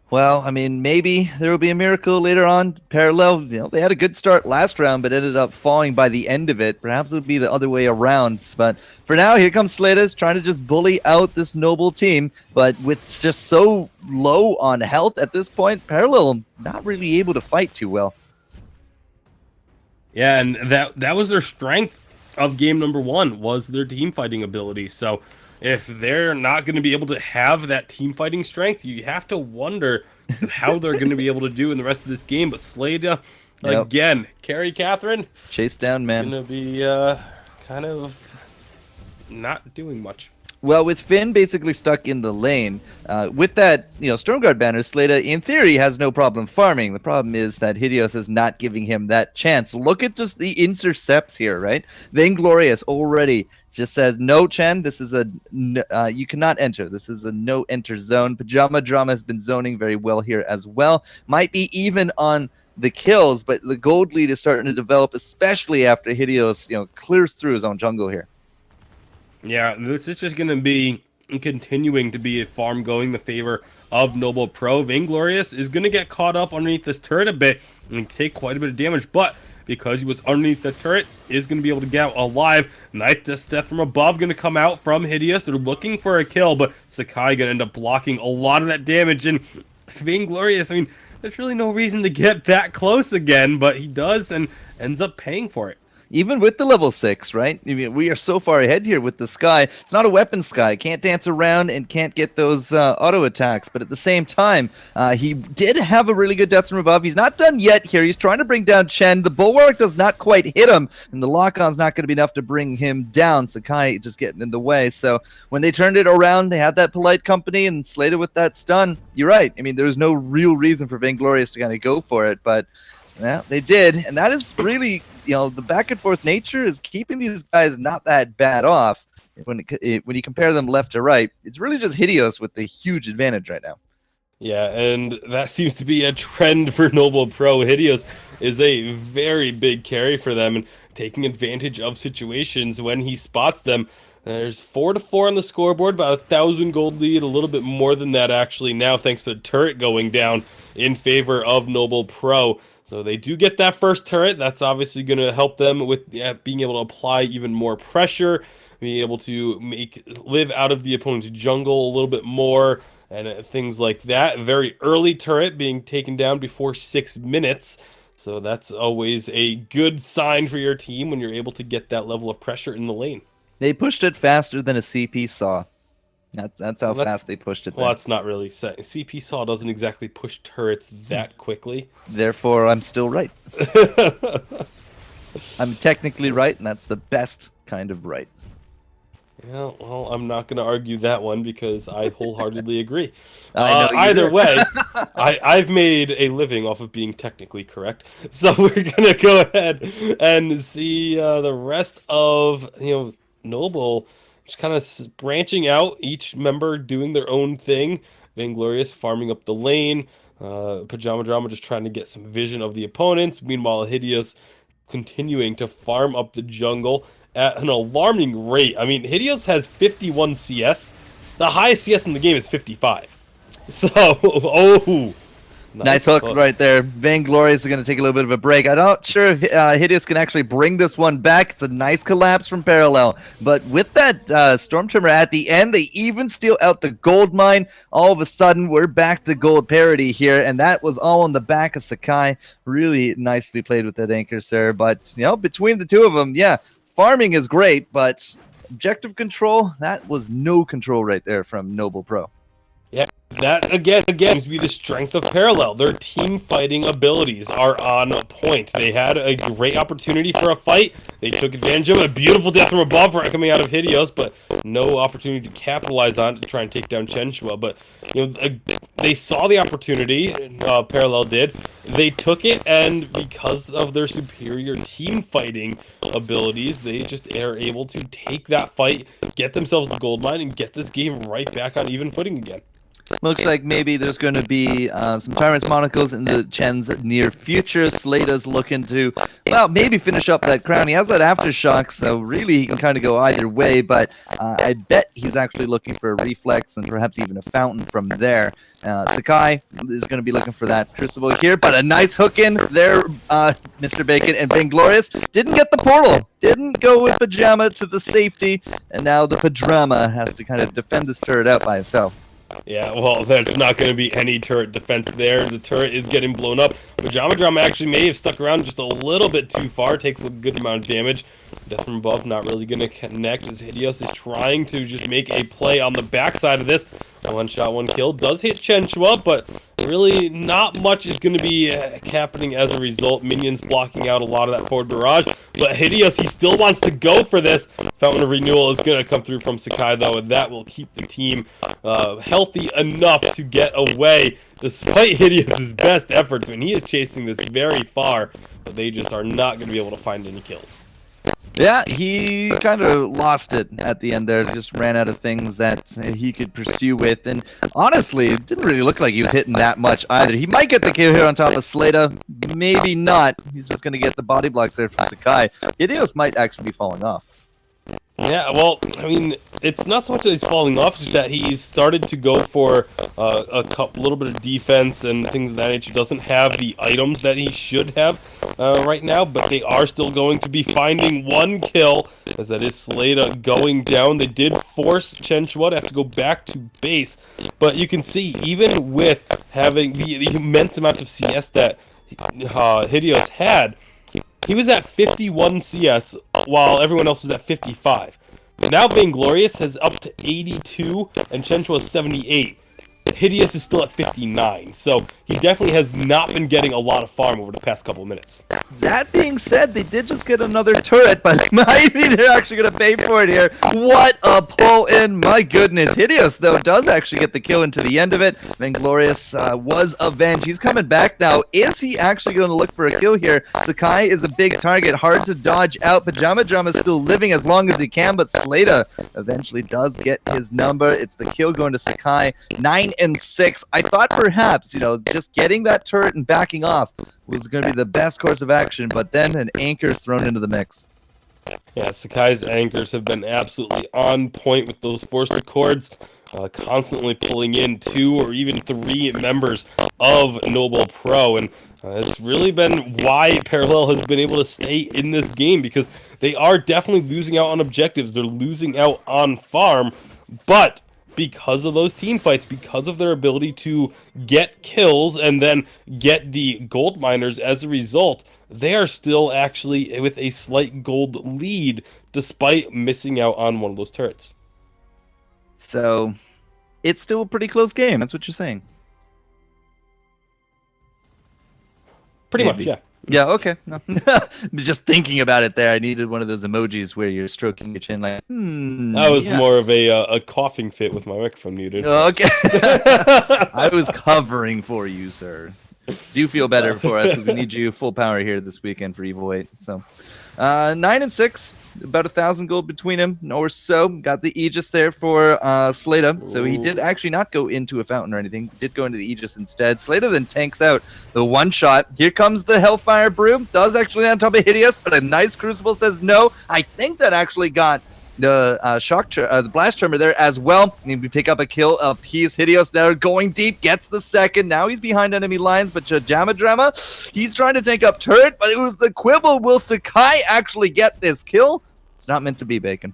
Well, I mean, maybe there will be a miracle later on. Parallel, they had a good start last round, but ended up falling by the end of it. Perhaps it would be the other way around. But for now, here comes Slatus trying to just bully out this Noble team. But with just so low on health at this point, Parallel not really able to fight too well. Yeah, and that was their strength of game number 1, was their team fighting ability. So if they're not going to be able to have that team fighting strength, you have to wonder how they're going to be able to do in the rest of this game. But Slada, again, carry Catherine. Chase down, man. Going to be kind of not doing much. Well, with Finn basically stuck in the lane, with that, Stormguard banner, Slada, in theory, has no problem farming. The problem is that Hideos is not giving him that chance. Look at just the intercepts here, right? Vainglorious already just says, no, Chen, this is you cannot enter. This is a no-enter zone. Pajama Drama has been zoning very well here as well. Might be even on the kills, but the gold lead is starting to develop, especially after Hideos, clears through his own jungle here. Yeah, this is just going to be continuing to be a farm going in the favor of Noble Pro. Vainglorious is going to get caught up underneath this turret a bit and take quite a bit of damage, but because he was underneath the turret, is going to be able to get out alive. Knight Death from above going to come out from Hideous. They're looking for a kill, but Sakai going to end up blocking a lot of that damage. And Vainglorious, I mean, there's really no reason to get that close again, but he does and ends up paying for it. Even with the level 6, right? I mean, we are so far ahead here with the Sky. It's not a weapon Sky. Can't dance around and can't get those auto attacks. But at the same time, he did have a really good death from above. He's not done yet here. He's trying to bring down Chen. The Bulwark does not quite hit him, and the lock-on's not going to be enough to bring him down. Sakai just getting in the way. So when they turned it around, they had that Polite Company and Slated with that stun. You're right. I mean, there was no real reason for Vainglorious to kind of go for it, but yeah, they did. And that is really... the back and forth nature is keeping these guys not that bad off. When you compare them left to right, it's really just Hideos with the huge advantage right now. Yeah, and that seems to be a trend for Noble Pro. Hideos is a very big carry for them and taking advantage of situations when he spots them. There's 4-4 on the scoreboard, about 1,000 gold lead, a little bit more than that actually now, thanks to the turret going down in favor of Noble Pro. So they do get that first turret. That's obviously going to help them with being able to apply even more pressure, being able to live out of the opponent's jungle a little bit more, and things like that. Very early turret being taken down before 6 minutes. So that's always a good sign for your team when you're able to get that level of pressure in the lane. They pushed it faster than a CP saw. That's how fast they pushed it Well, there. that's not really saying. CP Saw doesn't exactly push turrets that quickly. Therefore, I'm still right. I'm technically right, and that's the best kind of right. Yeah, well, I'm not going to argue that one because I wholeheartly agree. I know you Either do. way, I've made a living off of being technically correct. So we're going to go ahead and see the rest of, Noble just kind of branching out, each member doing their own thing. Vainglorious farming up the lane. Pajama Drama just trying to get some vision of the opponents. Meanwhile, Hideous continuing to farm up the jungle at an alarming rate. I mean, Hideous has 51 CS. The highest CS in the game is 55. So, oh. Nice hook right there. Vainglorious is going to take a little bit of a break. I'm not sure if Hideous can actually bring this one back. It's a nice collapse from Parallel. But with that Storm Tremor at the end, they even steal out the gold mine. All of a sudden, we're back to gold parity here. And that was all on the back of Sakai. Really nicely played with that anchor, sir. But, between the two of them, yeah, farming is great. But objective control, that was no control right there from Noble Pro. Yeah, that again seems to be the strength of Parallel. Their team fighting abilities are on point. They had a great opportunity for a fight. They took advantage of it. A beautiful death from above coming out of Hideous, but no opportunity to capitalize on it to try and take down Chenshua. But they saw the opportunity. Parallel did. They took it, and because of their superior team fighting abilities, they just are able to take that fight, get themselves the gold mine, and get this game right back on even footing again. Looks like maybe there's going to be some Tyrant's Monocles in the Chen's near future. Slater's looking to, well, maybe finish up that crown. He has that Aftershock, so really he can kind of go either way, but I bet he's actually looking for a Reflex and perhaps even a Fountain from there. Sakai is going to be looking for that Crucible here, but a nice hook in there, Mr. Bacon, and Vainglorious didn't get the portal. Didn't go with Pajama to the safety, and now the Pajama has to kind of defend this turret out by himself. Yeah, well, there's not going to be any turret defense there. The turret is getting blown up. Pajama Drama actually may have stuck around just a little bit too far. Takes a good amount of damage. Death from above not really going to connect as Hideous is trying to just make a play on the backside of this. One shot, one kill. Does hit Chenshua, but really not much is going to be happening as a result. Minions blocking out a lot of that forward barrage. But Hideous, he still wants to go for this. Fountain of Renewal is going to come through from Sakai, though, and that will keep the team healthy enough to get away, despite Hideous's best efforts. When he is chasing this very far, but they just are not going to be able to find any kills. Yeah, he kind of lost it at the end there. Just ran out of things that he could pursue with. And honestly, it didn't really look like he was hitting that much either. He might get the kill here on top of Slater. Maybe not. He's just going to get the body blocks there from Sakai. Hideous might actually be falling off. Yeah, well, I mean, it's not so much that he's falling off, it's just that he's started to go for a little bit of defense and things of that nature. Doesn't have the items that he should have right now, but they are still going to be finding one kill, as that is Slater going down. They did force Chenshua to have to go back to base, but you can see, even with having the immense amount of CS that Hideous had, he was at 51 CS while everyone else was at 55. Now Vainglorious has up to 82 and Chenshua 78. Hideous is still at 59, so he definitely has not been getting a lot of farm over the past couple of minutes. That being said, they did just get another turret, but maybe they're actually going to pay for it here. What a pull-in, my goodness. Hideous, though, does actually get the kill into the end of it. Vainglorious was avenged. He's coming back now. Is he actually going to look for a kill here? Sakai is a big target, hard to dodge out. Pajama Drama is still living as long as he can, but Slater eventually does get his number. It's the kill going to Sakai, 9 and 6. I thought perhaps, just getting that turret and backing off was going to be the best course of action, but then an anchor is thrown into the mix. Yeah, Sakai's anchors have been absolutely on point with those forced accords, constantly pulling in 2 or even 3 members of Noble Pro, and it's really been why Parallel has been able to stay in this game, because they are definitely losing out on objectives. They're losing out on farm, but because of those team fights, because of their ability to get kills and then get the gold miners as a result, they are still actually with a slight gold lead despite missing out on one of those turrets. So it's still a pretty close game. That's what you're saying. Pretty Maybe. much, yeah. Yeah, okay. No. Just thinking about it there, I needed one of those emojis where you're stroking your chin like, That was yeah. more of a coughing fit with my microphone muted. Okay. I was covering for you, sir. Do feel better for us because we need you full power here this weekend for Evil 8. So, 9-6, about 1,000 gold between him or so. Got the Aegis there for Slata. So he did actually not go into a fountain or anything. Did go into the Aegis instead. Slata then tanks out the one shot. Here comes the Hellfire Brew. Does actually land on top of Hideous, but a nice Crucible says no. I think that actually got the the blast tremor there as well. And we pick up a kill of Piece. Hideous now going deep, gets the second. Now he's behind enemy lines, but Drama, he's trying to take up turret, but it was the quibble. Will Sakai actually get this kill? It's not meant to be, Bacon.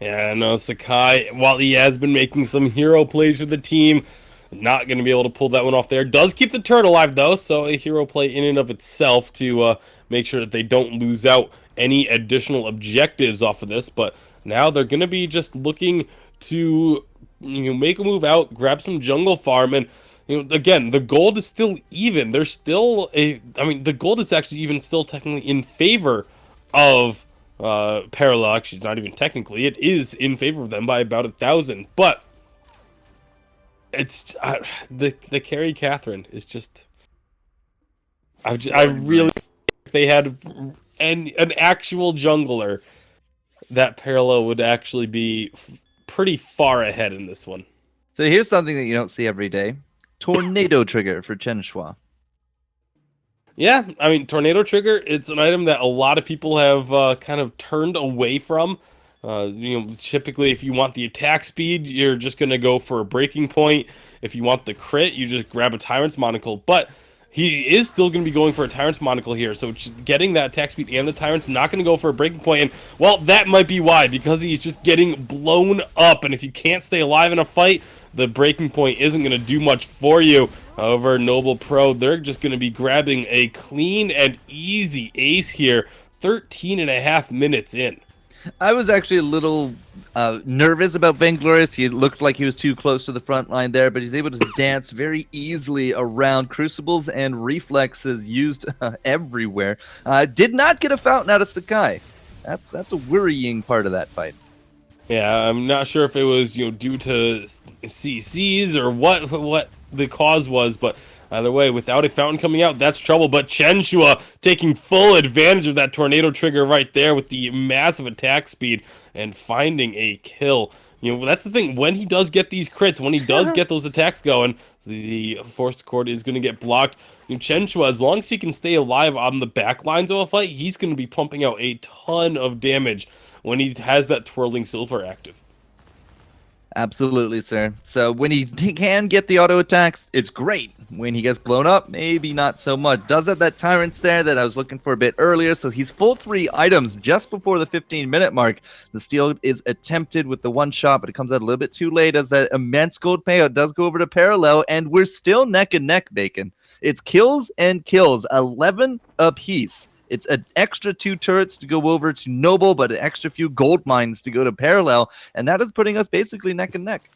Yeah, no, Sakai, while he has been making some hero plays for the team, not going to be able to pull that one off there. Does keep the turret alive, though, so a hero play in and of itself to make sure that they don't lose out any additional objectives off of this, but now they're going to be just looking to make a move out, grab some jungle farm, and again, the gold is still even. There's still the gold is actually even still technically in favor of Parallel. Actually, it's not even technically. It is in favor of them by about 1,000, but it's the carry Catherine is just. I really, if they had an actual jungler, that Parallel would actually be pretty far ahead in this one. So here's something that you don't see every day. Tornado Trigger for Chen Shui. Yeah, I mean, Tornado Trigger, it's an item that a lot of people have kind of turned away from. Typically, if you want the attack speed, you're just going to go for a breaking point. If you want the crit, you just grab a Tyrant's Monocle. But he is still going to be going for a Tyrant's Monocle here, so getting that attack speed and the Tyrant's not going to go for a breaking point, and, well, that might be why, because he's just getting blown up, and if you can't stay alive in a fight, the breaking point isn't going to do much for you. However, Noble Pro, they're just going to be grabbing a clean and easy ace here, 13.5 minutes in. I was actually a little nervous about Vainglory. He looked like he was too close to the front line there, but he's able to dance very easily around. Crucibles and reflexes used everywhere. Did not get a fountain out of Sakai. That's a worrying part of that fight. Yeah, I'm not sure if it was due to CCs or what the cause was, but either way, without a fountain coming out, that's trouble. But Chen Shui taking full advantage of that Tornado Trigger right there with the massive attack speed and finding a kill. That's the thing. When he does get these crits, when he does get those attacks going, the Forced Chord is going to get blocked. Chen Shui, as long as he can stay alive on the back lines of a fight, he's going to be pumping out a ton of damage when he has that Twirling Silver active. Absolutely, sir. So when he can get the auto attacks, it's great. When he gets blown up, maybe not so much. Does have that Tyrant's there that I was looking for a bit earlier, so he's full 3 items just before the 15-minute mark. The steal is attempted with the one shot, but it comes out a little bit too late as that immense gold payout does go over to Parallel, and we're still neck and neck, Bacon. It's kills and kills, 11 apiece. It's an extra 2 turrets to go over to Noble, but an extra few gold mines to go to Parallel, and that is putting us basically neck and neck.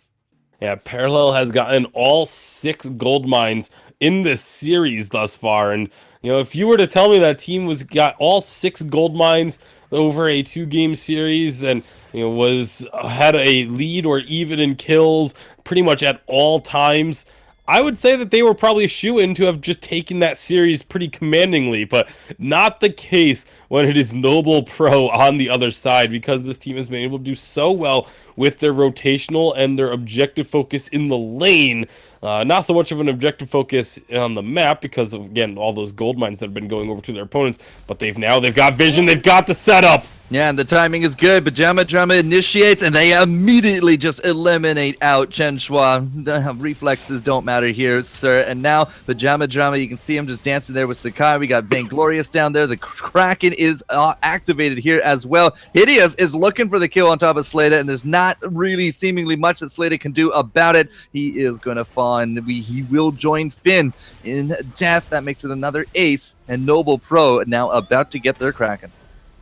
Yeah, Parallel has gotten all 6 gold mines in this series thus far, and if you were to tell me that team got all 6 gold mines over a 2-game series and had a lead or even in kills pretty much at all times, I would say that they were probably a shoo-in to have just taken that series pretty commandingly, but not the case when it is Noble Pro on the other side, because this team has been able to do so well with their rotational and their objective focus in the lane. Not so much of an objective focus on the map because of, again, all those gold mines that have been going over to their opponents, but they've got vision, they've got the setup. Yeah, and the timing is good. Pajama Drama initiates, and they immediately just eliminate out Chen Shui. The reflexes don't matter here, sir. And now, Pajama Drama, you can see him just dancing there with Sakai. We got Vainglorious down there. The Kraken is activated here as well. Hideous is looking for the kill on top of Slata, and there's not really seemingly much that Slata can do about it. He is going to fall, and he will join Finn in death. That makes it another ace, and Noble Pro now about to get their Kraken.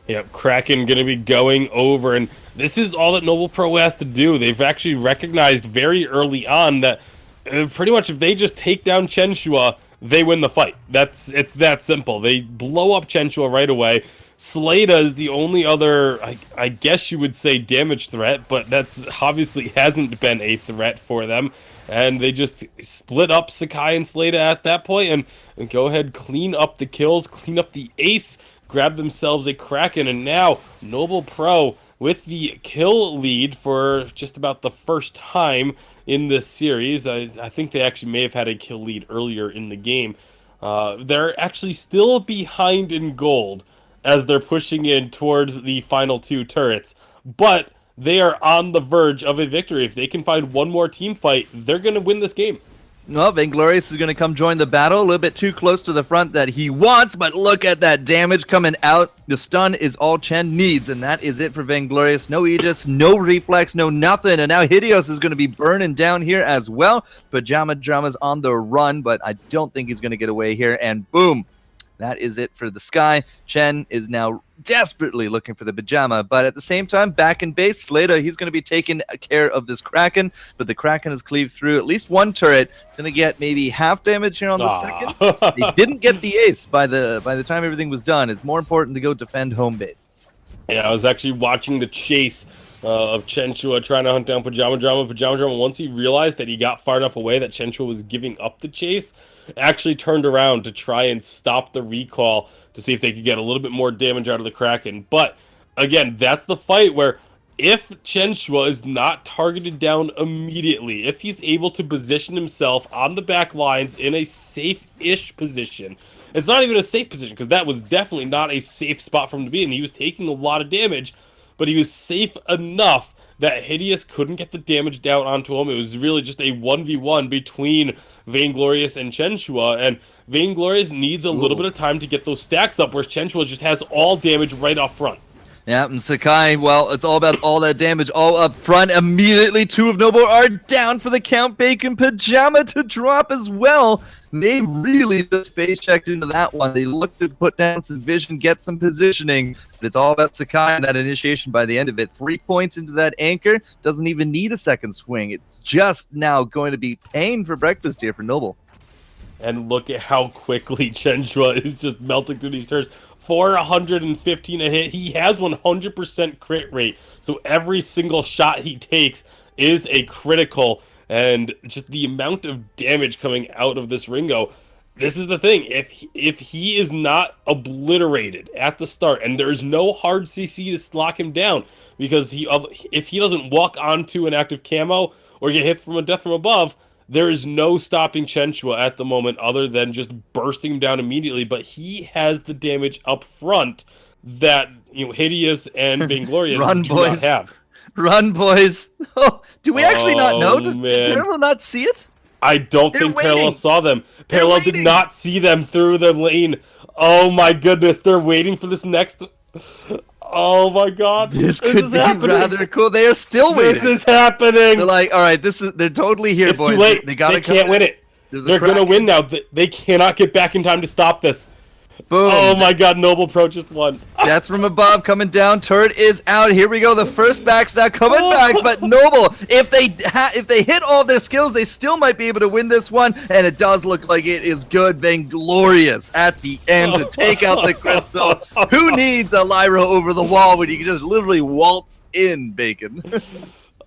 Yep, Kraken going to be going over, and this is all that Noble Pro has to do. They've actually recognized very early on that pretty much if they just take down Chenshua, they win the fight. It's that simple. They blow up Chenshua right away. Slada is the only other, I guess you would say, damage threat, but that's obviously hasn't been a threat for them. And they just split up Sakai and Slada at that point and go ahead, clean up the kills, clean up the ace, grab themselves a Kraken, and now Noble Pro with the kill lead for just about the first time in this series. I think they actually may have had a kill lead earlier in the game. They're actually still behind in gold as they're pushing in towards the final 2 turrets, but they are on the verge of a victory. If they can find one more team fight, they're going to win this game. Well, Vainglorious is going to come join the battle. A little bit too close to the front that he wants, but look at that damage coming out. The stun is all Chen needs, and that is it for Vainglorious. No Aegis, no Reflex, no nothing. And now Hideos is going to be burning down here as well. Pajama Drama's on the run, but I don't think he's going to get away here. And boom, that is it for the Sky. Chen is now desperately looking for the Pajama, but at the same time, back in base, Slada, he's going to be taking care of this Kraken, but the Kraken has cleaved through at least one turret. It's going to get maybe half damage here on the second. They didn't get the ace by the time everything was done. It's more important to go defend home base. Yeah, I was actually watching the chase of Chenshua trying to hunt down Pajama Drama. Pajama Drama, once he realized that he got far enough away that Chenshua was giving up the chase, actually turned around to try and stop the recall to see if they could get a little bit more damage out of the Kraken. But again, that's the fight where if Chenshua is not targeted down immediately, if he's able to position himself on the back lines in a safe-ish position, it's not even a safe position because that was definitely not a safe spot for him to be in. He was taking a lot of damage, but he was safe enough that Hideous couldn't get the damage down onto him. It was really just a 1v1 between Vainglorious and Chenshua, and Vainglorious needs a little bit of time to get those stacks up, whereas Chenshua just has all damage right up front. Yeah, and Sakai, well, it's all about all that damage all up front. Immediately, 2 of Noble are down for the count. Bacon Pajama to drop as well. They really just face-checked into that one. They looked to put down some vision, get some positioning, but it's all about Sakai and that initiation by the end of it. 3 points into that anchor. Doesn't even need a second swing. It's just now going to be pain for breakfast here for Noble. And look at how quickly Chenshua is just melting through these turns. 415 a hit. He has 100% crit rate. So every single shot he takes is a critical. And just the amount of damage coming out of this Ringo. This is the thing. If he is not obliterated at the start, and there's no hard CC to lock him down, because if he doesn't walk onto an active camo or get hit from a death from above, there is no stopping Chenshua at the moment other than just bursting him down immediately, but he has the damage up front that Hideous and Vainglorious do not have. Run, boys. Oh, do we actually not know? Did Parallel not see it? I don't think Parallel saw them. Parallel did not see them through the lane. Oh my goodness, they're waiting for this next... Oh my god. This could be rather cool. They are still waiting. This is happening. They're like, all right, they're totally here, it's boys. Too late. They can't win it. They're going to win now. They cannot get back in time to stop this. Boom. Oh my god, Noble Pro just won. Death from above coming down. Turret is out. Here we go. The first backstab coming back, but Noble, if they hit all their skills, they still might be able to win this one, and it does look like it is good. Vainglorious at the end to take out the crystal. Who needs a Lyra over the wall when you can just literally waltz in, Bacon?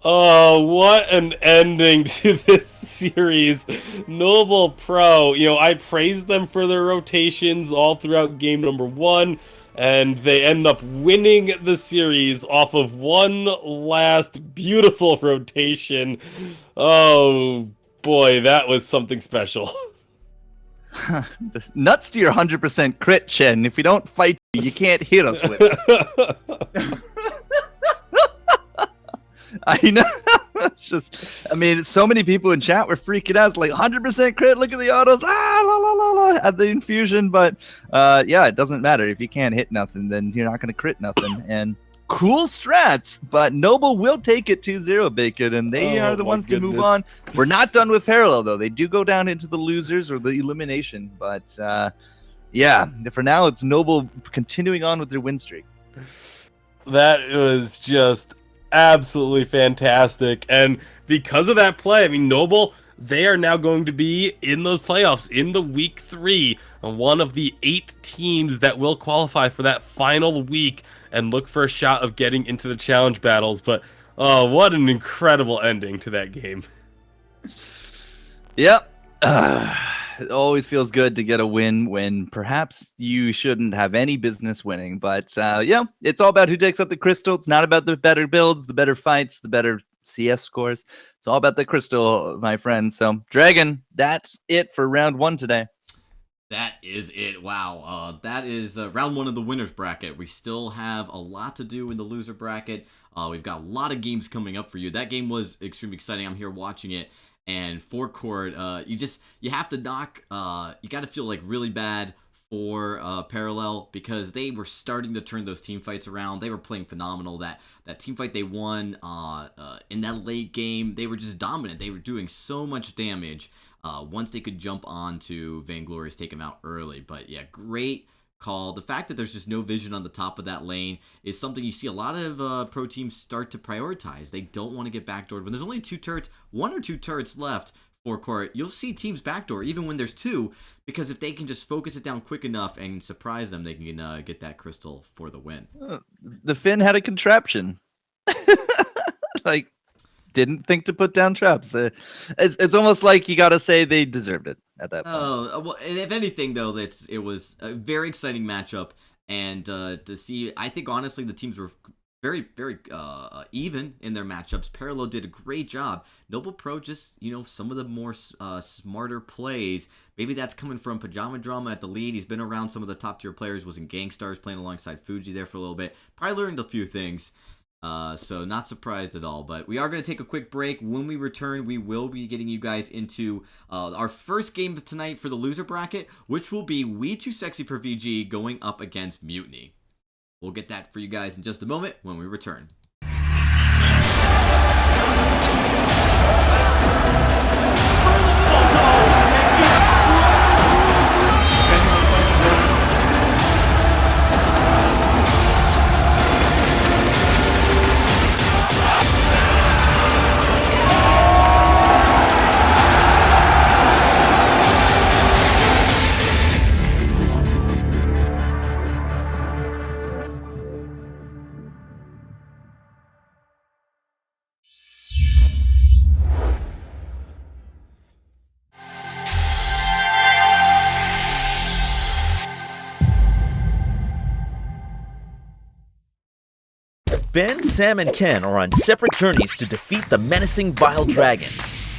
Oh, what an ending to this series. Noble Pro, I praised them for their rotations all throughout game number 1, and they end up winning the series off of one last beautiful rotation. Oh, boy, that was something special. Nuts to your 100% crit, Chen. If we don't fight you can't hit us with it. I know. It's just, so many people in chat were freaking out. It's like 100% crit. Look at the autos. At the infusion. But yeah, it doesn't matter. If you can't hit nothing, then you're not going to crit nothing. And cool strats. But Noble will take it 2-0, Bacon. And they are the ones to move on. We're not done with Parallel, though. They do go down into the losers or the elimination. But yeah, for now, it's Noble continuing on with their win streak. That was just absolutely fantastic. And because of that play, I mean, Noble, they are now going to be in those playoffs in the week 3, one of the 8 teams that will qualify for that final week and look for a shot of getting into the challenge battles. But oh, what an incredible ending to that game. Yep. It always feels good to get a win when perhaps you shouldn't have any business winning. But yeah, it's all about who takes out the crystal. It's not about the better builds, the better fights, the better CS scores. It's all about the crystal, my friends. So, Dragon, that's it for round 1 today. That is it. Wow. That is round 1 of the winner's bracket. We still have a lot to do in the loser bracket. We've got a lot of games coming up for you. That game was extremely exciting. I'm here watching it. And Forecourt, you have to knock, you got to feel like really bad for Parallel, because they were starting to turn those team fights around. They were playing phenomenal. That team fight they won in that late game, they were just dominant. They were doing so much damage once they could jump onto Vainglory, take them out early. But yeah, great call. The fact that there's just no vision on the top of that lane is something you see a lot of pro teams start to prioritize. They don't want to get backdoored. When there's only 2 turrets, 1 or 2 turrets left for Court, you'll see teams backdoor even when there's 2, because if they can just focus it down quick enough and surprise them, they can get that crystal for the win. The Finn had a contraption. Like, didn't think to put down traps. It's almost like you got to say they deserved it at that point. Oh, well, and if anything, though, it was a very exciting matchup. And to see, I think, honestly, the teams were very, very even in their matchups. Parallel did a great job. Noble Pro just, some of the more smarter plays. Maybe that's coming from Pajama Drama at the lead. He's been around some of the top-tier players, was in Gangstars, playing alongside Fuji there for a little bit. Probably learned a few things. So not surprised at all, but we are going to take a quick break. When we return, we will be getting you guys into our first game tonight for the loser bracket, which will be We Too Sexy for VG going up against Mutiny. We'll get that for you guys in just a moment when we return. Ben, Sam, and Ken are on separate journeys to defeat the menacing Vile Dragon.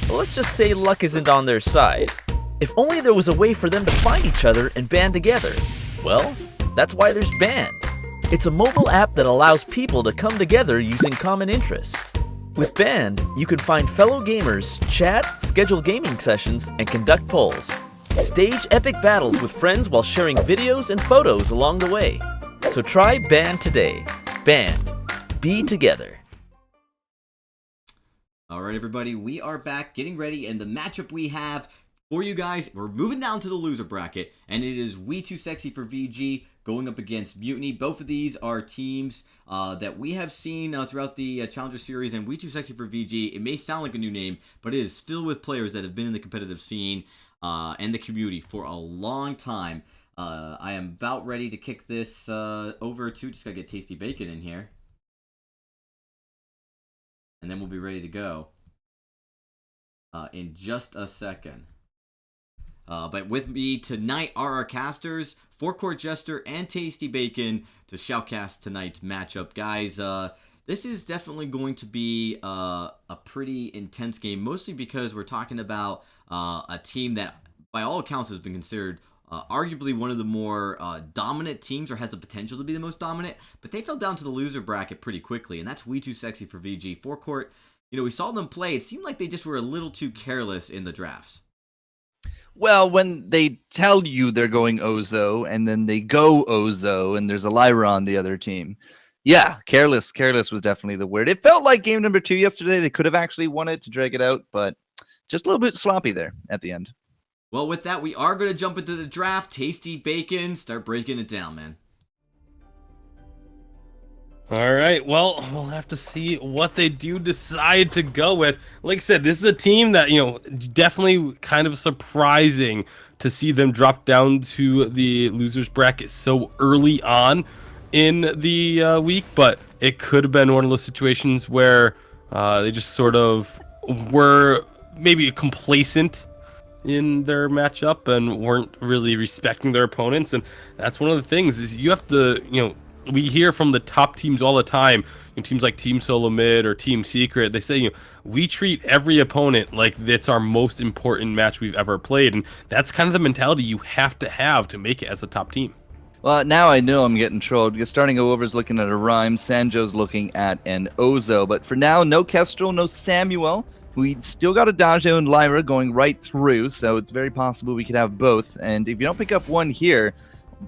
But let's just say luck isn't on their side. If only there was a way for them to find each other and band together. Well, that's why there's Band. It's a mobile app that allows people to come together using common interests. With Band, you can find fellow gamers, chat, schedule gaming sessions, and conduct polls. Stage epic battles with friends while sharing videos and photos along the way. So try Band today. Band. Be together. All right, everybody, we are back getting ready, and the matchup we have for you guys, we're moving down to the loser bracket, and it is We Too Sexy for VG going up against Mutiny. Both of these are teams that we have seen throughout the Challenger Series, and We Too Sexy for VG, it may sound like a new name, but it is filled with players that have been in the competitive scene and the community for a long time. I am about ready to kick this over to, just gotta get Tasty Bacon in here. And then we'll be ready to go in just a second. But with me tonight are our casters, Forecourt Jester and Tasty Bacon, to shoutcast tonight's matchup. Guys, this is definitely going to be a pretty intense game, mostly because we're talking about a team that, by all accounts, has been considered arguably one of the more dominant teams, or has the potential to be the most dominant, but they fell down to the loser bracket pretty quickly, and that's We Too Sexy for VG. Forecourt, we saw them play. It seemed like they just were a little too careless in the drafts. Well, when they tell you they're going Ozo, and then they go Ozo, and there's a Lyra on the other team. Yeah, careless was definitely the word. It felt like game number 2 yesterday. They could have actually won it to drag it out, but just a little bit sloppy there at the end. Well, with that, we are going to jump into the draft. Tasty Bacon, start breaking it down, man. All right, well, we'll have to see what they do decide to go with. Like I said, this is a team that, definitely kind of surprising to see them drop down to the losers bracket so early on in the week, but it could have been one of those situations where they just sort of were maybe complacent in their matchup and weren't really respecting their opponents. And that's one of the things is you have to, we hear from the top teams all the time, teams like Team Solo Mid or Team Secret, they say, we treat every opponent like it's our most important match we've ever played. And that's kind of the mentality you have to make it as a top team. Well, now I know I'm getting trolled because Starting Over's looking at a Rhyme, Sanjo's looking at an Ozo. But for now, no Kestrel, no Samuel. We still got Adagio and Lyra going right through, so it's very possible we could have both. And if you don't pick up one here,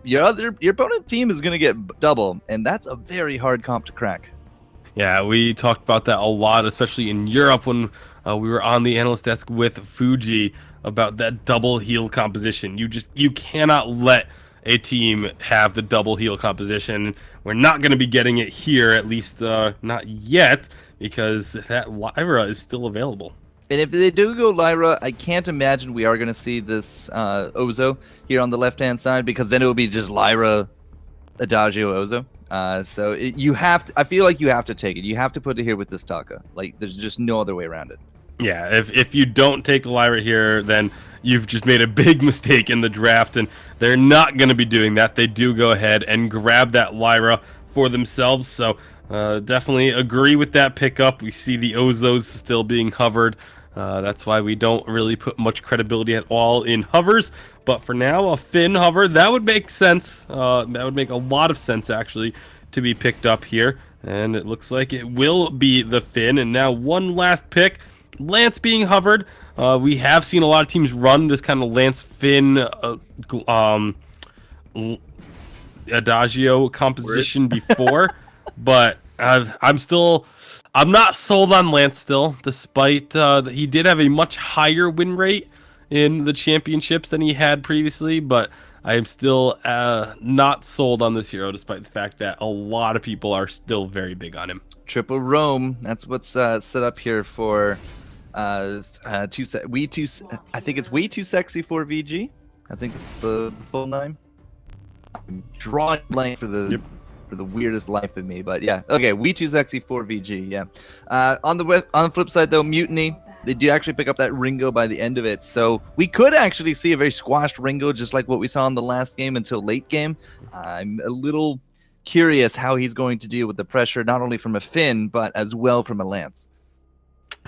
your opponent team is going to get double, and that's a very hard comp to crack. Yeah, we talked about that a lot, especially in Europe when we were on the analyst desk with Fuji about that double heal composition. You cannot let a team have the double heal composition. We're not going to be getting it here, at least not yet, because that Lyra is still available. And if they do go Lyra, I can't imagine we are going to see this Ozo here on the left-hand side, because then it will be just Lyra, Adagio, Ozo. So you have to, I feel like you have to take it. You have to put it here with this Taka. Like, there's just no other way around it. Yeah, if you don't take Lyra here, then you've just made a big mistake in the draft, and they're not going to be doing that. They do go ahead and grab that Lyra for themselves, so definitely agree with that pickup. We see the Ozos still being hovered. That's why we don't really put much credibility at all in hovers, but for now, a Finn hover, that would make sense. That would make a lot of sense, actually, to be picked up here, and it looks like it will be the Finn. And now one last pick, Lance being hovered. We have seen a lot of teams run this kind of Lance Finn Adagio composition before, but I'm not sold on Lance still, despite he did have a much higher win rate in the championships than he had previously, but I am still not sold on this hero, despite the fact that a lot of people are still very big on him. Triple Rome, that's what's set up here for I think it's way too sexy for VG. I think it's the full name. I'm drawing blank for the weirdest life in me, but yeah, okay, we too sexy for VG. Yeah. On the flip side though, Mutiny, they do actually pick up that Ringo by the end of it, so we could actually see a very squashed Ringo, just like what we saw in the last game until late game. I'm a little curious how he's going to deal with the pressure, not only from a Finn but as well from a Lance.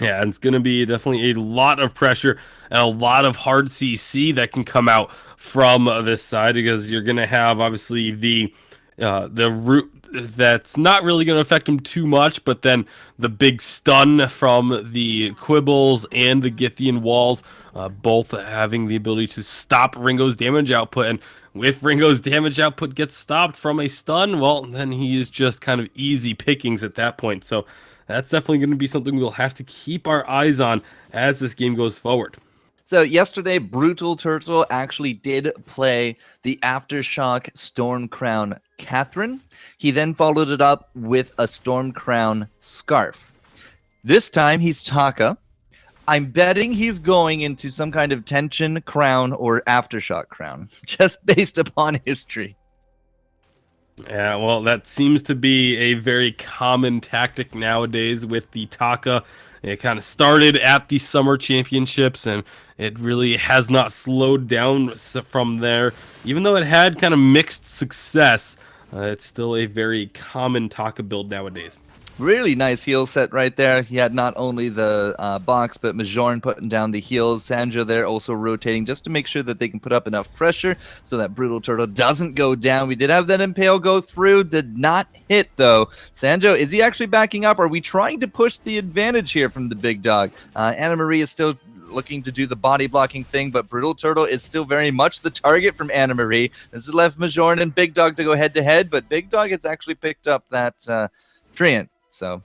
Yeah, it's going to be definitely a lot of pressure and a lot of hard CC that can come out from this side, because you're going to have obviously the root that's not really going to affect him too much, but then the big stun from the Quibbles and the Githian walls, both having the ability to stop Ringo's damage output. And if Ringo's damage output gets stopped from a stun, well, then he is just kind of easy pickings at that point. So that's definitely going to be something we'll have to keep our eyes on as this game goes forward. So yesterday, Brutal Turtle actually did play the Aftershock Storm Crown Catherine. He then followed it up with a Storm Crown Scarf. This time, he's Taka. I'm betting he's going into some kind of Tension Crown or Aftershock Crown, just based upon history. Yeah, well, that seems to be a very common tactic nowadays with the Taka. It kind of started at the Summer Championships, and it really has not slowed down from there. Even though it had kind of mixed success, it's still a very common Taka build nowadays. Really nice heal set right there. He had not only the box, but Majorn putting down the heals. Sanjo there also rotating just to make sure that they can put up enough pressure so that Brutal Turtle doesn't go down. We did have that Impale go through. Did not hit, though. Sanjo, is he actually backing up? Are we trying to push the advantage here from the big dog? Anna Marie is still looking to do the body blocking thing, but Brutal Turtle is still very much the target from Anna Marie. This has left Majorn and Big Dog to go head-to-head, but Big Dog has actually picked up that Treant. So,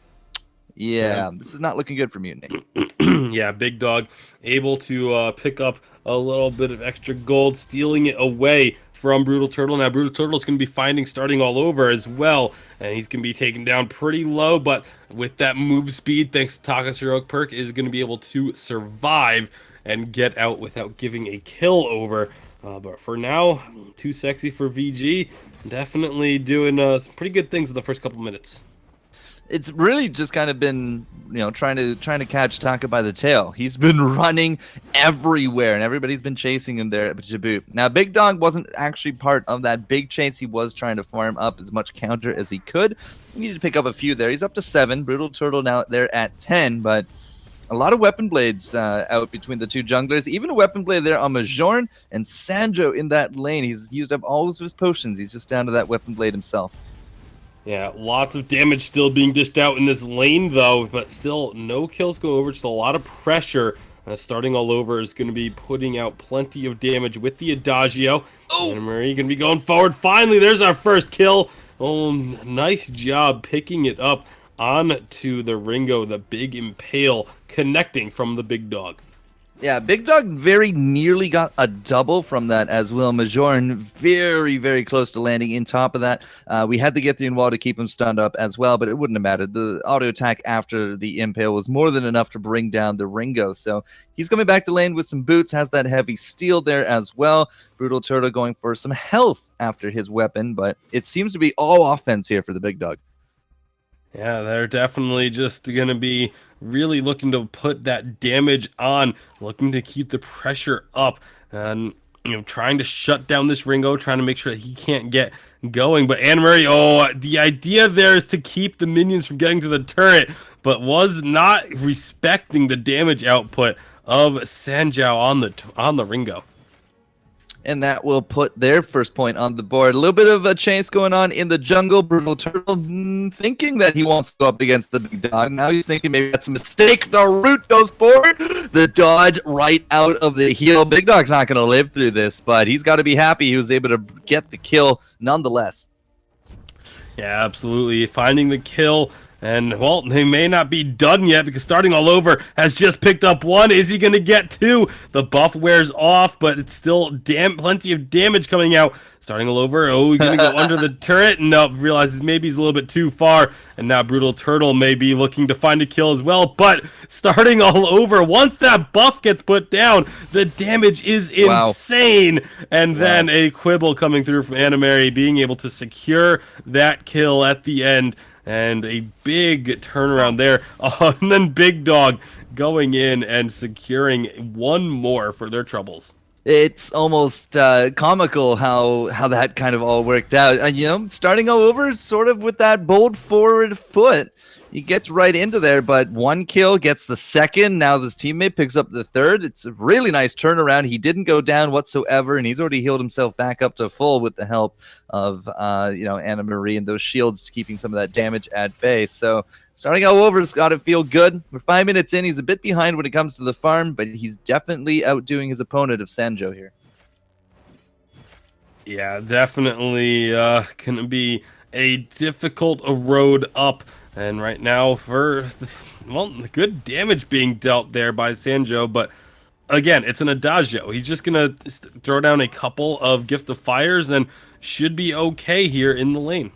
yeah, this is not looking good for Mutiny. Yeah, Big Dog able to pick up a little bit of extra gold, stealing it away from Brutal Turtle. Now Brutal Turtle is going to be finding starting all over as well, and he's going to be taken down pretty low, but with that move speed, thanks to Taka's heroic perk, is going to be able to survive and get out without giving a kill over. But for now, too sexy for VG. Definitely doing some pretty good things in the first couple minutes. It's really just kind of been, trying to catch Taka by the tail. He's been running everywhere, and everybody's been chasing him there at Djibouti. Now, Big Dog wasn't actually part of that big chase. He was trying to farm up as much counter as he could. He needed to pick up a few there. He's up to 7. Brutal Turtle now there at 10, but a lot of weapon blades out between the two junglers. Even a weapon blade there on Majorn, and Sanjo in that lane. He's used up all of his potions. He's just down to that weapon blade himself. Yeah, lots of damage still being dished out in this lane, though, but still no kills going over, just a lot of pressure. Starting all over is going to be putting out plenty of damage with the Adagio. Oh! And Marie going to be going forward. Finally, there's our first kill. Oh, nice job picking it up onto the Ringo, the big Impale, connecting from the Big Dog. Yeah, Big Dog very nearly got a double from that as well. Majorn very, very close to landing in top of that. We had to get the in-wall to keep him stunned up as well, but it wouldn't have mattered. The auto attack after the Impale was more than enough to bring down the Ringo. So he's coming back to lane with some boots, has that heavy steel there as well. Brutal Turtle going for some health after his weapon, but it seems to be all offense here for the Big Dog. Yeah, they're definitely just going to be really looking to put that damage on, looking to keep the pressure up, and trying to shut down this Ringo, trying to make sure that he can't get going. But Anne-Marie, the idea there is to keep the minions from getting to the turret, but was not respecting the damage output of Sanjiao on the Ringo. And that will put their first point on the board. A little bit of a chase going on in the jungle. Brutal Turtle thinking that he wants to go up against the Big Dog. Now he's thinking maybe that's a mistake. The root goes forward. The dodge right out of the heel. Big Dog's not going to live through this, but he's got to be happy he was able to get the kill nonetheless. Yeah, absolutely. Finding the kill. And, well, they may not be done yet because starting all over has just picked up 1. Is he going to get 2? The buff wears off, but it's still plenty of damage coming out. Starting all over. Oh, he's going to go under the turret. Nope, realizes maybe he's a little bit too far. And now Brutal Turtle may be looking to find a kill as well. But starting all over, once that buff gets put down, the damage is insane. And then a quibble coming through from Anna-Mary, being able to secure that kill at the end. And a big turnaround there. And then Big Dog going in and securing 1 more for their troubles. It's almost comical how that kind of all worked out. Starting all over sort of with that bold forward foot. He gets right into there, but 1 kill, gets the second. Now this teammate picks up the third. It's a really nice turnaround. He didn't go down whatsoever, and he's already healed himself back up to full with the help of, Anna-Marie and those shields to keeping some of that damage at bay. So starting all over has got to feel good. We're 5 minutes in. He's a bit behind when it comes to the farm, but he's definitely outdoing his opponent of Sanjo here. Yeah, definitely going to be a difficult road up. And right now, good damage being dealt there by Sanjo, but again, it's an Adagio. He's just going to throw down a couple of Gift of Fires and should be okay here in the lane.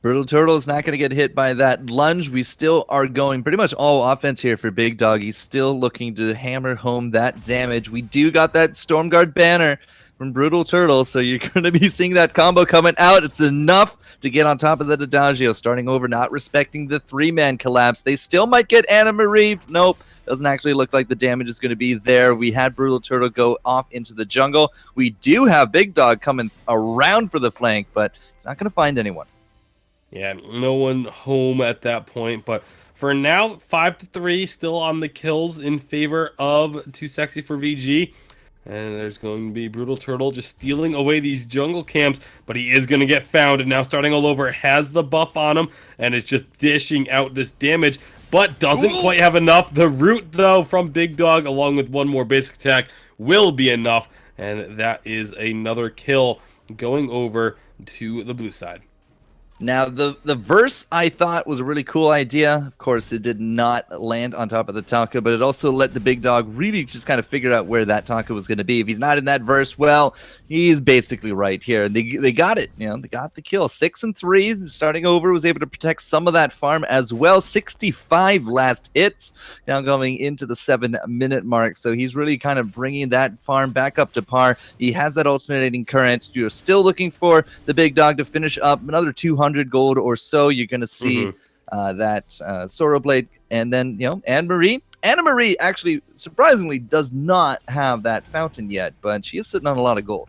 Brutal Turtle is not going to get hit by that lunge. We still are going pretty much all offense here for Big Dog. He's still looking to hammer home that damage. We do got that Stormguard banner from Brutal Turtle, so you're going to be seeing that combo coming out. It's enough to get on top of the Adagio. Starting over, not respecting the 3-man collapse. They still might get Anna-Marie. Nope, doesn't actually look like the damage is going to be there. We had Brutal Turtle go off into the jungle. We do have Big Dog coming around for the flank, but he's not going to find anyone. Yeah, no one home at that point, but for now, 5-3, still on the kills in favor of Too Sexy for VG. And there's going to be Brutal Turtle just stealing away these jungle camps, but he is going to get found, and now starting all over, has the buff on him, and is just dishing out this damage, but doesn't quite have enough. The root, though, from Big Dog, along with 1 more basic attack, will be enough, and that is another kill going over to the blue side. Now, the verse I thought was a really cool idea. Of course, it did not land on top of the Taka, but it also let the big dog really just kind of figure out where that Taka was going to be. If he's not in that verse, well, he's basically right here. And they got it. You know, they got the kill. 6 and 3, starting over, was able to protect some of that farm as well. 65 last hits, now going into the 7-minute mark. So he's really kind of bringing that farm back up to par. He has that alternating current. You're still looking for the big dog to finish up another 200 gold or so. You're going to see that Sorrow Blade, and then Anna Marie actually surprisingly does not have that fountain yet, but she is sitting on a lot of gold.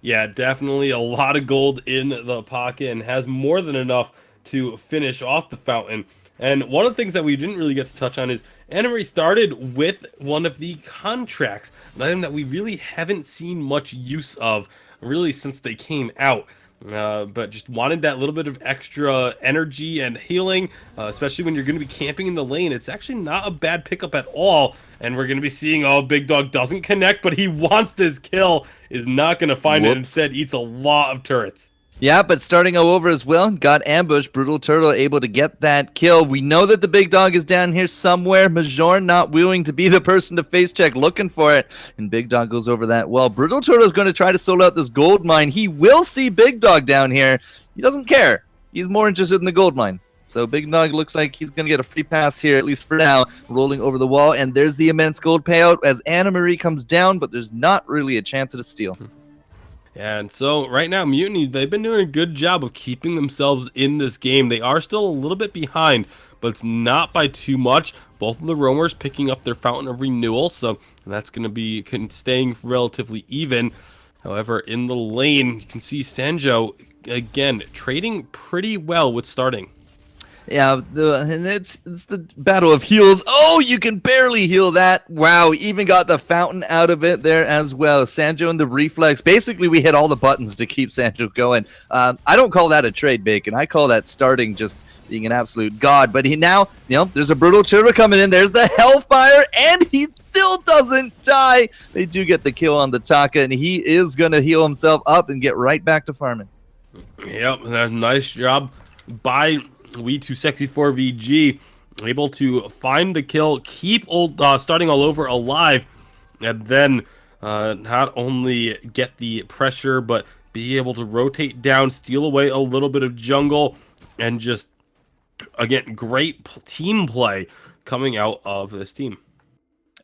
Yeah, definitely a lot of gold in the pocket, and has more than enough to finish off the fountain. And one of the things that we didn't really get to touch on is Anna Marie started with one of the contracts, an item that we really haven't seen much use of really since they came out. But just wanted that little bit of extra energy and healing, especially when you're going to be camping in the lane. It's actually not a bad pickup at all, and we're going to be seeing, Big Dog doesn't connect, but he wants this kill, is not going to find it, instead eats a lot of turrets. Yeah, but starting over as well, got ambushed. Brutal Turtle able to get that kill. We know that the big dog is down here somewhere. Majorn not willing to be the person to face check, looking for it. And Big Dog goes over that well. Brutal Turtle is going to try to solo out this gold mine. He will see Big Dog down here. He doesn't care. He's more interested in the gold mine. So Big Dog looks like he's going to get a free pass here, at least for now, rolling over the wall. And there's the immense gold payout as Anna Marie comes down, but there's not really a chance at a steal. And so right now, Mutiny, they've been doing a good job of keeping themselves in this game. They are still a little bit behind, but it's not by too much. Both of the roamers picking up their Fountain of Renewal, so that's going to be staying relatively even. However, in the lane, you can see Sanjo, again, trading pretty well with starting. Yeah, and it's the battle of heals. Oh, you can barely heal that. Wow, even got the fountain out of it there as well. Sanjo and the reflex. Basically, we hit all the buttons to keep Sanjo going. I don't call that a trade, Bacon. I call that starting just being an absolute god. But he now, there's a brutal turtle coming in. There's the Hellfire, and he still doesn't die. They do get the kill on the Taka, and he is going to heal himself up and get right back to farming. Yep, that's a nice job by VIS64 VG, able to find the kill, keep starting all over alive, and then not only get the pressure, but be able to rotate down, steal away a little bit of jungle, and just, again, great team play coming out of this team.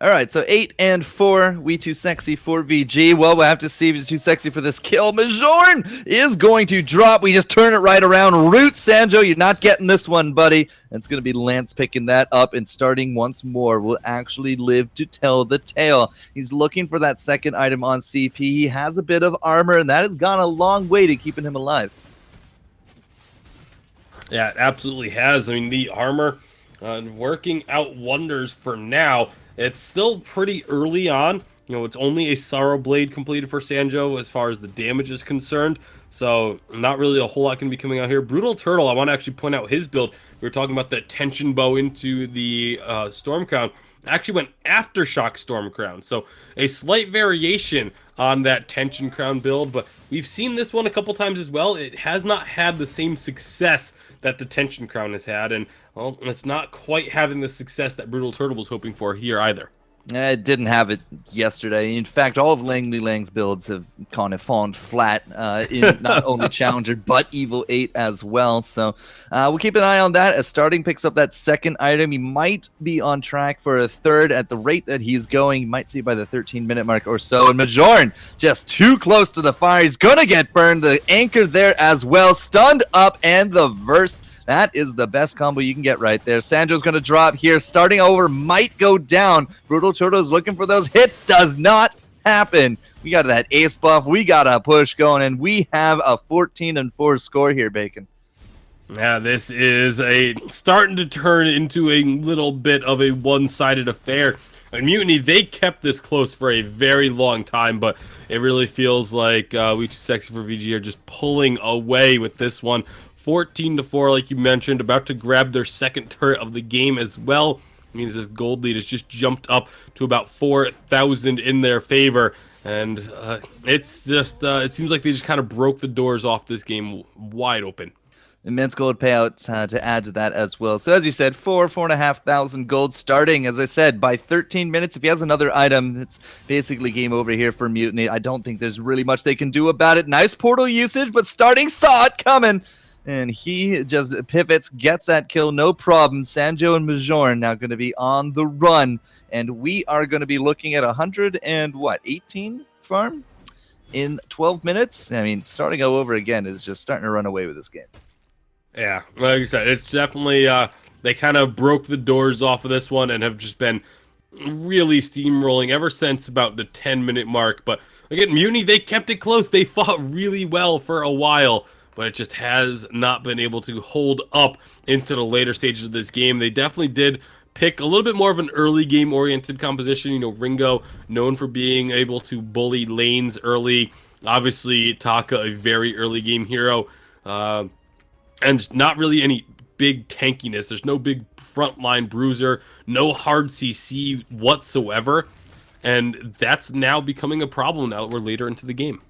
All right, so 8 and 4, we too sexy for VG. Well, we'll have to see if he's too sexy for this kill. Majorn is going to drop. We just turn it right around. Root Sanjo, you're not getting this one, buddy. And it's going to be Lance picking that up and starting once more. Will actually live to tell the tale. He's looking for that second item on CP. He has a bit of armor, and that has gone a long way to keeping him alive. Yeah, it absolutely has. I mean, the armor working out wonders for now. It's still pretty early on. It's only a Sorrow Blade completed for Sanjo as far as the damage is concerned. So not really a whole lot can be coming out here. Brutal Turtle, I want to actually point out his build. We were talking about the Tension Bow into the Storm Crown. Actually went Aftershock Storm Crown. So a slight variation on that Tension Crown build. But we've seen this one a couple times as well. It has not had the same success that the Tension Crown has had, and well, it's not quite having the success that Brutal Turtle was hoping for here either. It didn't have it yesterday. In fact, all of Langley Lang's builds have kind of fallen flat in not only Challenger, but Evil 8 as well. So we'll keep an eye on that. As Starting picks up that second item, he might be on track for a third at the rate that he's going. You might see by the 13-minute mark or so. And Majorn just too close to the fire. He's going to get burned. The anchor there as well. Stunned up, and the verse. That is the best combo you can get right there. Sanjo's going to drop here. Starting over might go down. Brutal Turtle is looking for those hits. Does not happen. We got that ace buff. We got a push going, and we have a 14 and 4 score here, Bacon. Yeah, this is starting to turn into a little bit of a one-sided affair. And Mutiny, they kept this close for a very long time, but it really feels like We Too Sexy for VG are just pulling away with this one. 14-4, like you mentioned, about to grab their second turret of the game as well. It means this gold lead has just jumped up to about 4,000 in their favor. And it's just, it seems like they just kind of broke the doors off this game wide open. Immense gold payouts to add to that as well. So as you said, 4,500 gold starting, as I said, by 13 minutes. If he has another item, it's basically game over here for Mutiny. I don't think there's really much they can do about it. Nice portal usage, but starting saw it coming. And he just pivots, gets that kill, no problem. Sanjo and Majorn now going to be on the run. And we are going to be looking at 18 farm in 12 minutes. I mean, starting all over again is just starting to run away with this game. Yeah, like I said, it's definitely, they kind of broke the doors off of this one and have just been really steamrolling ever since about the 10-minute mark. But again, Mutiny, they kept it close. They fought really well for a while, but it just has not been able to hold up into the later stages of this game. They definitely did pick a little bit more of an early game oriented composition. You know, Ringo known for being able to bully lanes early. Obviously, Taka, a very early game hero. And not really any big tankiness. There's no big frontline bruiser, no hard CC whatsoever. And that's now becoming a problem now that we're later into the game.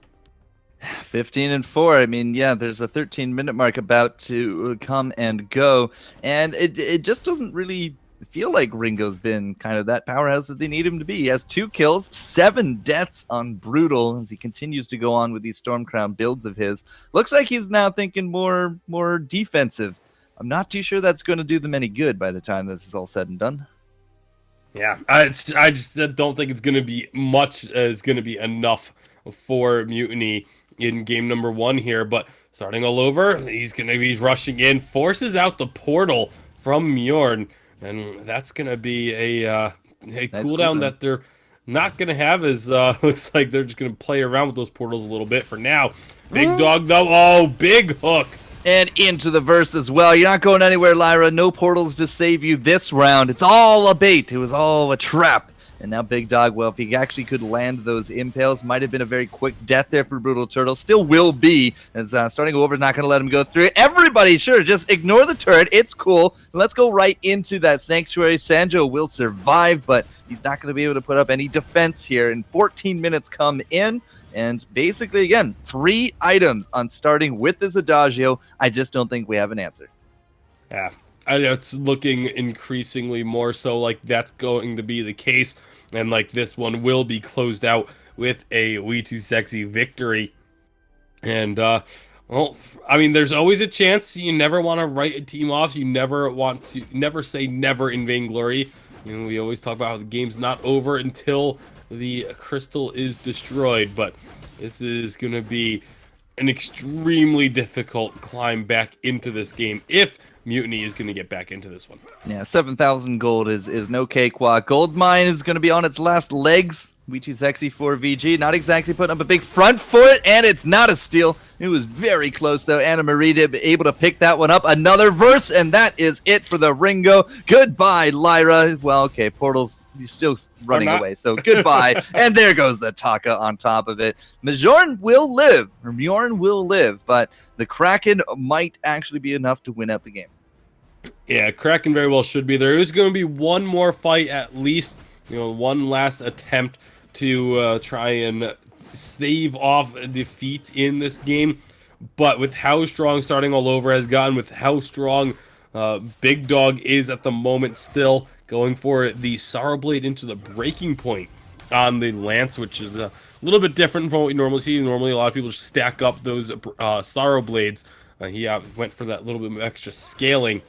15-4. I mean, yeah, there's a 13-minute mark about to come and go. And it just doesn't really feel like Ringo's been kind of that powerhouse that they need him to be. He has 2 kills, 7 deaths on Brutal as he continues to go on with these Stormcrown builds of his. Looks like he's now thinking more defensive. I'm not too sure that's going to do them any good by the time this is all said and done. Yeah, I just don't think it's going to be much, is going to be enough for Mutiny in game number 1 here. But starting all over, he's going to be rushing in, forces out the portal from Mjorn. And that's going to be a cooldown that they're not going to have, as looks like they're just going to play around with those portals a little bit for now. Big Dog, though. Oh, big hook. And into the verse as well. You're not going anywhere, Lyra. No portals to save you this round. It's all a bait. It was all a trap. And now Big Dog, well, if he actually could land those impales, might have been a very quick death there for Brutal Turtle. Still will be, as starting over is not going to let him go through. Everybody, sure, just ignore the turret. It's cool. Let's go right into that Sanctuary. Sanjo will survive, but he's not going to be able to put up any defense here. And 14 minutes come in. And basically, again, 3 items on starting with this Adagio. I just don't think we have an answer. Yeah, it's looking increasingly more so like that's going to be the case. And like this one will be closed out with a We Too Sexy victory. And, well, I mean, there's always a chance. You never want to write a team off. You never say never in Vainglory. You know, we always talk about how the game's not over until the crystal is destroyed. But this is going to be an extremely difficult climb back into this game if Mutiny is going to get back into this one. Yeah, 7,000 gold is no cakewalk. Gold Mine is going to be on its last legs. VIS64 VG, not exactly putting up a big front for it, and it's not a steal. It was very close, though. Anna Marie able to pick that one up. Another verse, and that is it for the Ringo. Goodbye, Lyra. Well, okay, Portal's still running away, so goodbye. And there goes the Taka on top of it. Mjorn will live, but the Kraken might actually be enough to win out the game. Yeah, Kraken very well should be. There is going to be one more fight at least, you know, one last attempt to try and stave off a defeat in this game. But with how strong starting all over has gotten, with how strong Big Dog is at the moment still, going for the Sorrow Blade into the breaking point on the Lance, which is a little bit different from what we normally see. Normally a lot of people just stack up those Sorrow Blades. He went for that little bit of extra scaling.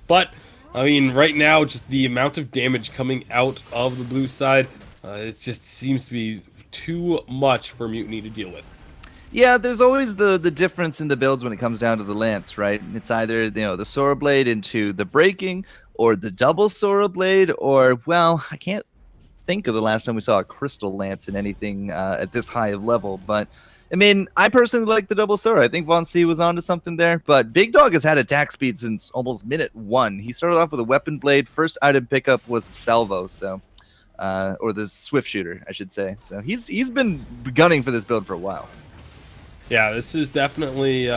But, I mean, right now, just the amount of damage coming out of the blue side, it just seems to be too much for Mutiny to deal with. Yeah, there's always the difference in the builds when it comes down to the Lance, right? It's either, you know, the Sora Blade into the breaking, or the double Sora Blade, or, well, I can't think of the last time we saw a Crystal Lance in anything at this high of level, but I mean, I personally like the double Sora. I think Von C was onto something there, but Big Dog has had attack speed since almost minute 1. He started off with a weapon blade. First item pickup was the salvo, so or the swift shooter, I should say. So he's been gunning for this build for a while. Yeah, this is definitely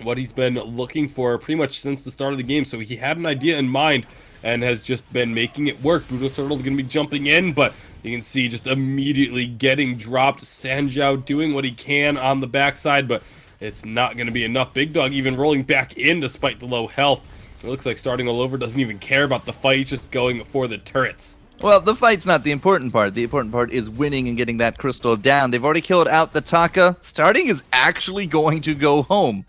what he's been looking for pretty much since the start of the game. So he had an idea in mind and has just been making it work. Brutal Turtle going to be jumping in, but you can see just immediately getting dropped. Sanjiao doing what he can on the backside, but It's not going to be enough. Big Dog even rolling back in despite the low health. It looks like starting all over doesn't even care about the fight. He's just going for the turrets. Well, the fight's not the important part. The important part is winning and getting that crystal down. They've already killed out the Taka. Starting is actually going to go home.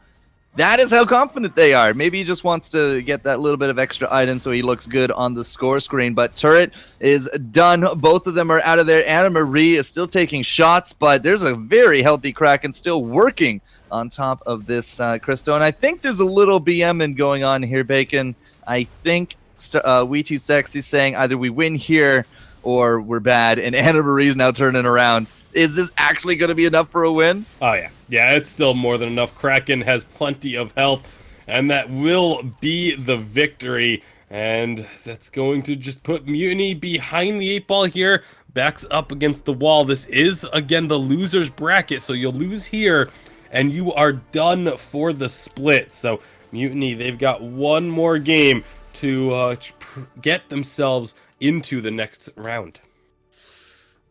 That is how confident they are. Maybe he just wants to get that little bit of extra item so he looks good on the score screen. But turret is done. Both of them are out of there. Anna Marie is still taking shots, but there's a very healthy Kraken still working on top of this crystal. And I think there's a little BMing going on here, Bacon. I think We Too Sexy saying either we win here or we're bad. And Anna Marie's now turning around. Is this actually going to be enough for a win? Oh, yeah. Yeah, it's still more than enough. Kraken has plenty of health, and that will be the victory. And that's going to just put Mutiny behind the 8-ball here, backs up against the wall. This is, again, the loser's bracket, so you'll lose here, and you are done for the split. So Mutiny, they've got one more game to get themselves into the next round.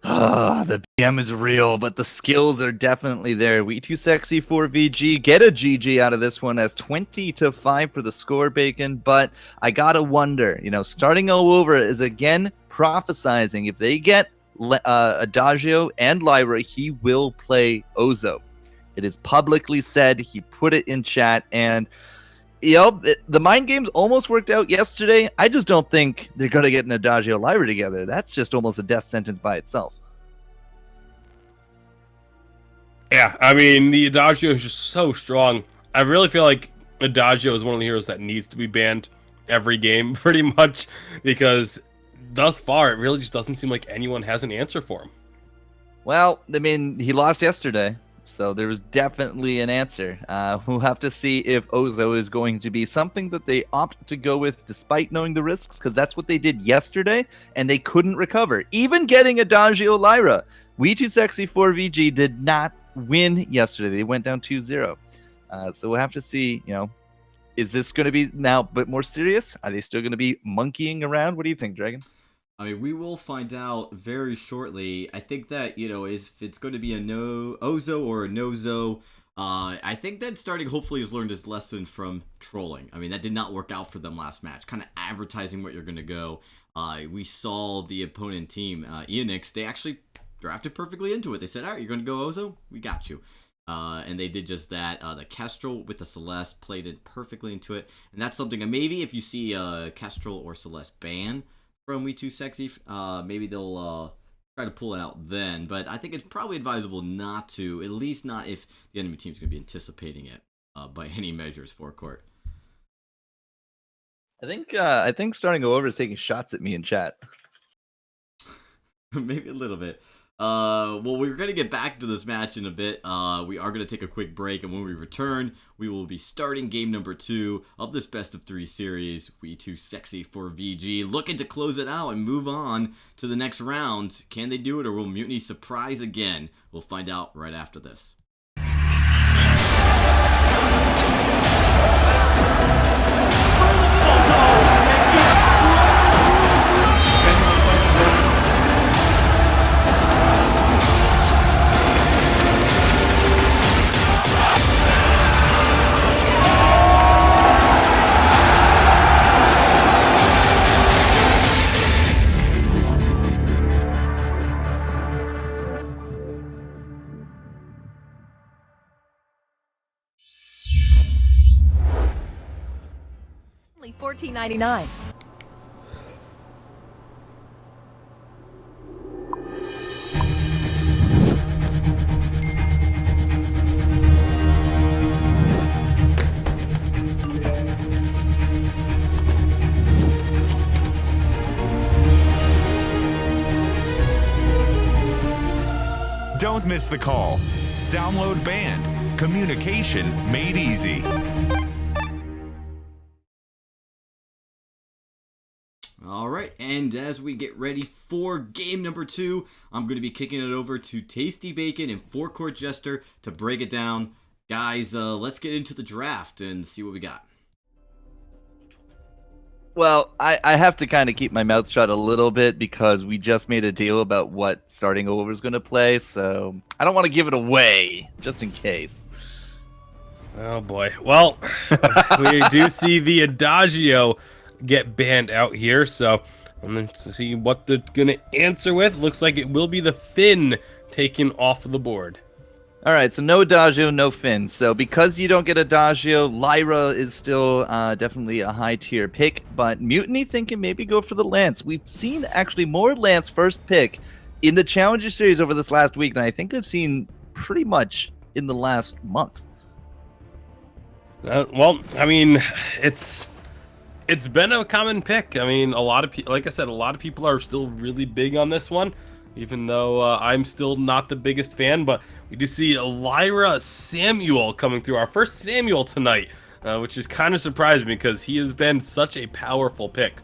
The BM is real, but the skills are definitely there. We Too Sexy for VG. Get a GG out of this one as 20-5 for the score, Bacon. But I gotta wonder, starting all over is again prophesizing. If they get Adagio and Lyra, he will play Ozo. It is publicly said. He put it in chat, and the mind games almost worked out yesterday. I just don't think they're going to get an Adagio Lyra together. That's just almost a death sentence by itself. Yeah, I mean, the Adagio is just so strong. I really feel like Adagio is one of the heroes that needs to be banned every game, pretty much, because thus far, it really just doesn't seem like anyone has an answer for him. Well, I mean, he lost yesterday. So there was definitely an answer. We'll have to see if Ozo is going to be something that they opt to go with despite knowing the risks, because that's what they did yesterday, and they couldn't recover. Even getting Adagio Lyra, We Too Sexy for VG did not win yesterday. They went down 2-0. So we'll have to see, is this going to be now a bit more serious? Are they still going to be monkeying around? What do you think, Dragon? I mean, we will find out very shortly. I think that, if it's going to be a no Ozo or a no-Zo, I think that starting hopefully has learned his lesson from trolling. I mean, that did not work out for them last match. Kind of advertising what you're going to go. We saw the opponent team, Enix, they actually drafted perfectly into it. They said, all right, you're going to go Ozo? We got you. And they did just that. The Kestrel with the Celeste played it perfectly into it. And that's something that maybe if you see Kestrel or Celeste ban from We Too Sexy, maybe they'll try to pull it out then. But I think it's probably advisable not to, at least not if the enemy team's going to be anticipating it by any measures for court. I think starting over is taking shots at me in chat. Maybe a little bit. Well, we're going to get back to this match in a bit. We are going to take a quick break, and when we return, we will be starting game number 2 of this best of 3 series. We Too Sexy for VG, looking to close it out and move on to the next round. Can they do it, or will Mutiny surprise again? We'll find out right after this. Only $14.99. Don't miss the call. Download Band. Communication made easy. All right, and as we get ready for game number 2, I'm going to be kicking it over to Tasty Bacon and Forecourt Jester to break it down. Guys, let's get into the draft and see what we got. Well, I have to kind of keep my mouth shut a little bit because we just made a deal about what starting over is going to play, so I don't want to give it away, just in case. Oh boy. Well, we do see the Adagio get banned out here, so I'm going to see what they're going to answer with. Looks like it will be the Finn taken off the board. All right, so no Adagio, no Finn. So because you don't get Adagio, Lyra is still definitely a high-tier pick, but Mutiny thinking maybe go for the Lance. We've seen actually more Lance first pick in the Challenger Series over this last week than I think I've seen pretty much in the last month. Well, I mean, it's been a common pick. I mean, a lot of like I said, a lot of people are still really big on this one, even though I'm still not the biggest fan. But we do see Lyra Samuel coming through, our first Samuel tonight, which is kind of surprising because he has been such a powerful pick.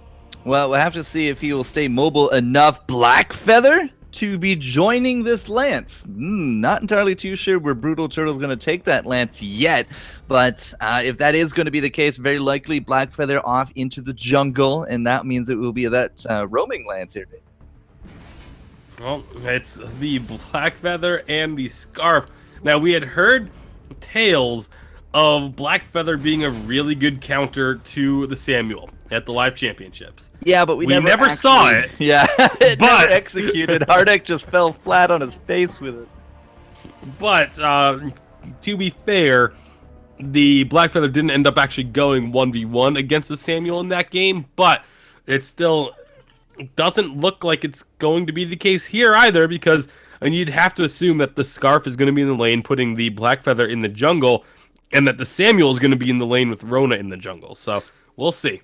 Well, we'll have to see if he will stay mobile enough. Blackfeather to be joining this Lance. Not entirely too sure where Brutal Turtle's going to take that Lance yet, but if that is going to be the case, very likely Blackfeather off into the jungle, and that means it will be that roaming Lance here. Well, it's the Blackfeather and the Scarf. Now, we had heard tales of Blackfeather being a really good counter to the Samuel at the live championships. Yeah, but we never actually saw it. Yeah, it but never executed. Hardek just fell flat on his face with it. But to be fair, the Blackfeather didn't end up actually going 1v1 against the Samuel in that game, but it still doesn't look like it's going to be the case here either, because you'd have to assume that the Scarf is going to be in the lane putting the Blackfeather in the jungle, and that the Samuel is going to be in the lane with Rona in the jungle. So we'll see.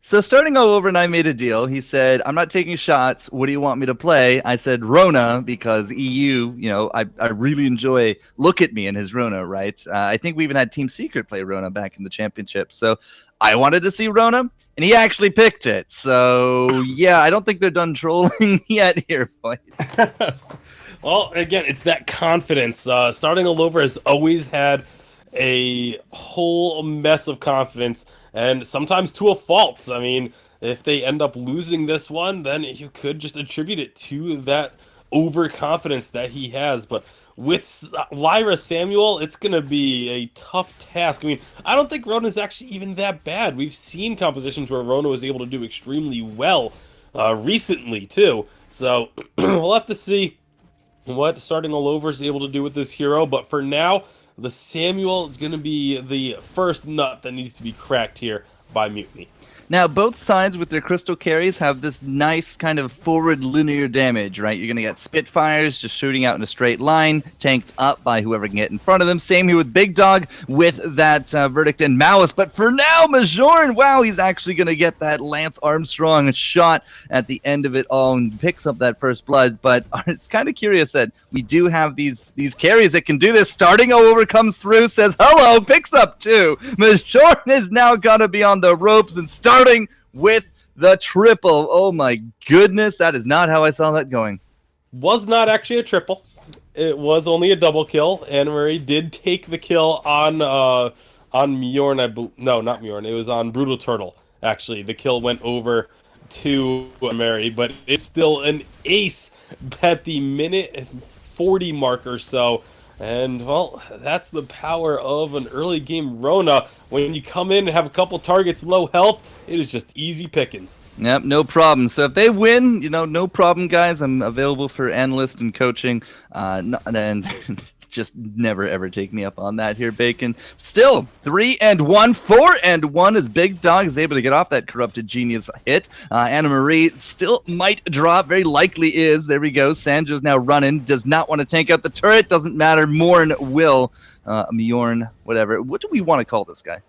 So starting all over, and I made a deal. He said, I'm not taking shots. What do you want me to play? I said Rona, because EU, I really enjoy Look at Me in his Rona, right? I think we even had Team Secret play Rona back in the championship. So I wanted to see Rona, and he actually picked it. So yeah, I don't think they're done trolling yet here, boys. Well, again, it's that confidence. Starting all over has always had a whole mess of confidence, and sometimes to a fault. I mean, if they end up losing this one, then you could just attribute it to that overconfidence that he has. But with Lyra Samuel, it's going to be a tough task. I mean, I don't think Rona's actually even that bad. We've seen compositions where Rona was able to do extremely well recently, too. So we'll have to see what starting all over is able to do with this hero. But for now, the Samuel is going to be the first nut that needs to be cracked here by Mutiny. Now, both sides with their crystal carries have this nice kind of forward linear damage, right? You're going to get Spitfires just shooting out in a straight line, tanked up by whoever can get in front of them. Same here with Big Dog with that Verdict and Malice. But for now, Majorn, wow, he's actually going to get that Lance Armstrong shot at the end of it all and picks up that first blood. But it's kind of curious that we do have these carries that can do this. Starting over comes through, says hello, picks up two. Majorn is now going to be on the ropes and starting with the triple. Oh my goodness, that is not how I saw that going. Was not actually a triple. It was only a double kill. Anna Marie did take the kill on Mjorn. No, not Mjorn. It was on Brutal Turtle. Actually, the kill went over to Mary, but it's still an ace at the minute 40 mark or so. And, well, that's the power of an early game Rona. When you come in and have a couple targets low health, it is just easy pickings. Yep, no problem. So if they win, no problem, guys. I'm available for analyst and coaching. And just never, ever take me up on that here, Bacon. Still, 3-1, 4-1 as Big Dog is able to get off that Corrupted Genius hit. Anna Marie still might drop, very likely is. There we go. Sandra's now running, does not want to tank out the turret, doesn't matter. Morn will. Mjorn, whatever. What do we want to call this guy?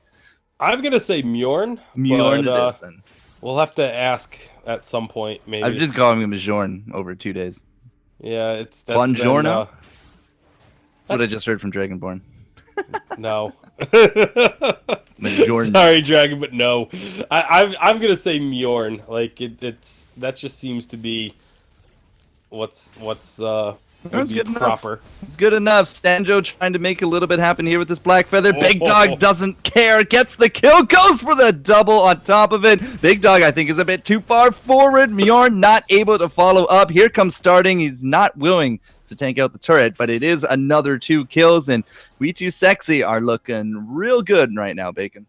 I'm going to say Mjorn. Mjorn but, it is, then. We'll have to ask at some point, maybe. I've just called him Mjorn over 2 days. Yeah, that's Buongiorno? That's what I just heard from Dragonborn. No. Majorn. Sorry, Dragon, but no. I'm gonna say Mjorn. Like that just seems to be what's That's good proper. enough. It's good enough. Sanjo trying to make a little bit happen here with this Black Feather. Big Dog doesn't care. Gets the kill. Goes for the double on top of it. Big Dog, I think, is a bit too far forward. Mjorn not able to follow up. Here comes Starting. He's not willing to tank out the turret, but it is another 2 kills, and VIS64 are looking real good right now, Bacon.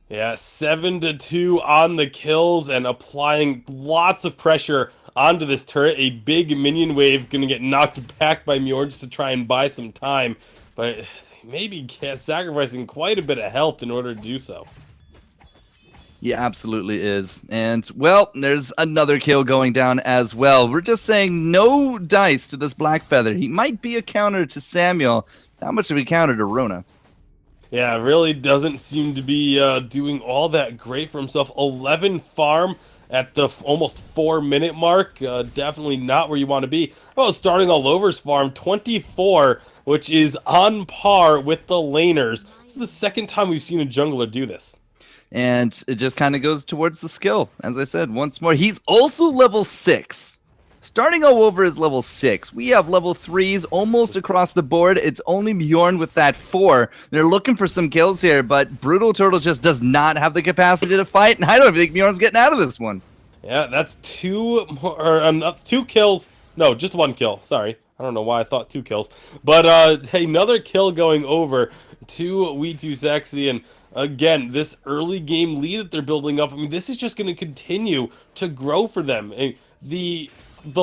Yeah, 7-2 on the kills and applying lots of pressure onto this turret. A big minion wave going to get knocked back by Mjorn just to try and buy some time, but maybe sacrificing quite a bit of health in order to do so. He absolutely is. And, well, there's another kill going down as well. We're just saying no dice to this Black Feather. He might be a counter to Samuel. So how much do we counter to Rona? Yeah, really doesn't seem to be doing all that great for himself. 11 farm at the almost 4-minute mark. Definitely not where you want to be. Oh, starting all over's farm, 24, which is on par with the laners. This is the second time we've seen a jungler do this. And it just kind of goes towards the skill. As I said, once more, he's also level 6. Starting all over is level 6. We have level 3s almost across the board. It's only Mjorn with that 4. They're looking for some kills here, but Brutal Turtle just does not have the capacity to fight, and I don't even think Mjorn's getting out of this one. Yeah, that's 2 kills. No, just 1 kill. Sorry. I don't know why I thought 2 kills. But another kill going over to VIS64, and again, this early game lead that they're building up, I mean, this is just going to continue to grow for them. And the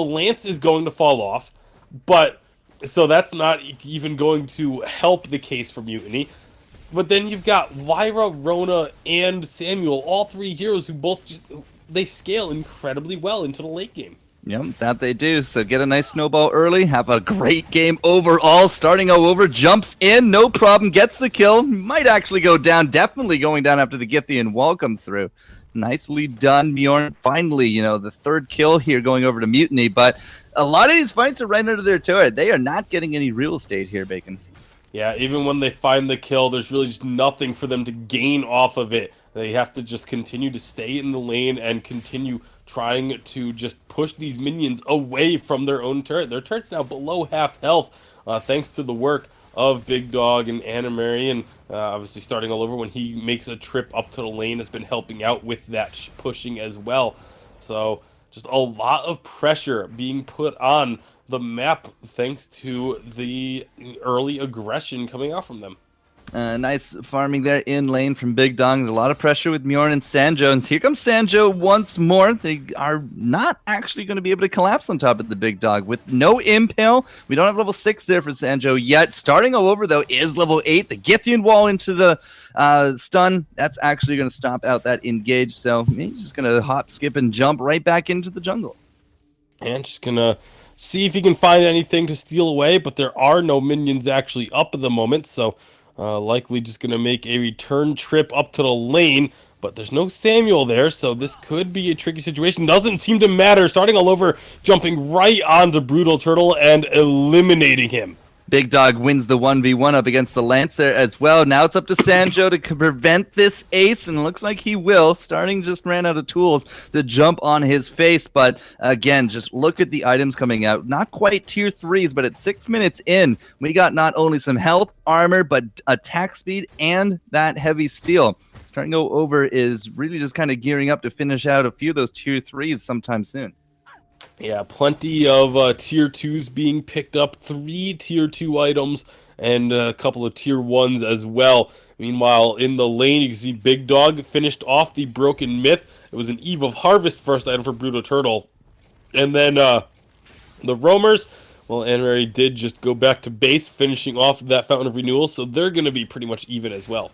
lance is going to fall off, but so that's not even going to help the case for Mutiny. But then you've got Lyra, Rona, and Samuel, all 3 heroes who both they scale incredibly well into the late game. Yep, that they do. So get a nice snowball early. Have a great game overall. Starting all over, jumps in, no problem, gets the kill. Might actually go down. Definitely going down after the Githian wall comes through. Nicely done, Mjorn. Finally, the 3rd kill here going over to Mutiny. But a lot of these fights are right under their turret. They are not getting any real estate here, Bacon. Yeah, even when they find the kill, there's really just nothing for them to gain off of it. They have to just continue to stay in the lane and continue trying to just push these minions away from their own turret. Their turret's now below half health, thanks to the work of Big Dog and Anna Mary, and obviously starting all over when he makes a trip up to the lane has been helping out with that pushing as well. So just a lot of pressure being put on the map thanks to the early aggression coming out from them. Nice farming there in lane from Big Dong. There's a lot of pressure with Mjorn and Sanjo. And here comes Sanjo once more. They are not actually going to be able to collapse on top of the Big Dog with no impale. We don't have level 6 there for Sanjo yet. Starting all over, though, is level 8. The Githian wall into the stun. That's actually going to stop out that engage. So he's just going to hop, skip, and jump right back into the jungle. And just going to see if he can find anything to steal away. But there are no minions actually up at the moment. So likely just going to make a return trip up to the lane, but there's no Samuel there, so this could be a tricky situation. Doesn't seem to matter. Starting all over, jumping right onto Brutal Turtle and eliminating him. Big Dog wins the 1v1 up against the Lance there as well. Now it's up to Sanjo to prevent this ace, and it looks like he will. Starting just ran out of tools to jump on his face, but again, just look at the items coming out. Not quite tier 3s, but at 6 minutes in, we got not only some health, armor, but attack speed and that heavy steel. Starting to go over is really just kind of gearing up to finish out a few of those tier 3s sometime soon. Yeah, plenty of tier 2s being picked up, 3 tier 2 items, and a couple of tier 1s as well. Meanwhile, in the lane, you can see Big Dog finished off the Broken Myth. It was an Eve of Harvest first item for Brutal Turtle. And then the Roamers, well, Anne-Marie did just go back to base, finishing off that Fountain of Renewal, so they're going to be pretty much even as well.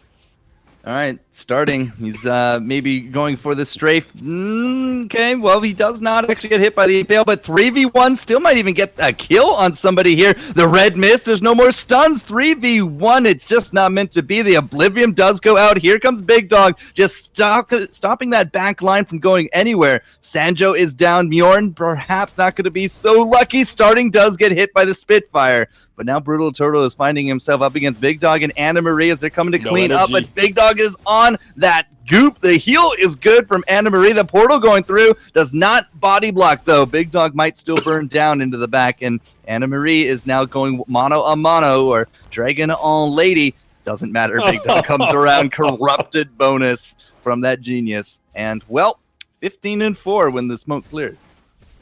All right, starting. He's maybe going for the strafe. Okay, well, he does not actually get hit by the impale, but 3v1 still might even get a kill on somebody here. The red mist, there's no more stuns. 3v1, it's just not meant to be. The Oblivion does go out. Here comes Big Dog, just stopping that back line from going anywhere. Sanjo is down. Mjorn, perhaps not going to be so lucky. Starting does get hit by the Spitfire. But now Brutal Turtle is finding himself up against Big Dog and Anna Marie as they're coming to clean up. But Big Dog is on that Goop, the heal is good from Anna Marie. The portal going through does not body block, though. Big Dog might still burn down into the back, and Anna Marie is now going mono a mono or dragon on lady. Doesn't matter. Big Dog comes around. Corrupted bonus from that genius. And, well, 15-4 when the smoke clears.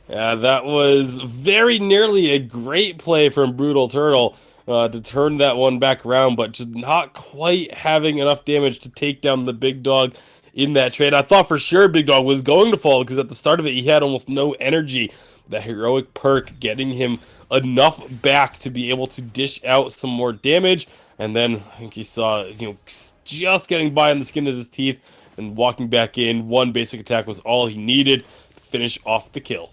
Yeah, that was very nearly a great play from Brutal Turtle to turn that one back around, but just not quite having enough damage to take down the Big Dog in that trade. I thought for sure Big Dog was going to fall because at the start of it, he had almost no energy. The heroic perk getting him enough back to be able to dish out some more damage. And then I think he saw, just getting by on the skin of his teeth and walking back in. One basic attack was all he needed to finish off the kill.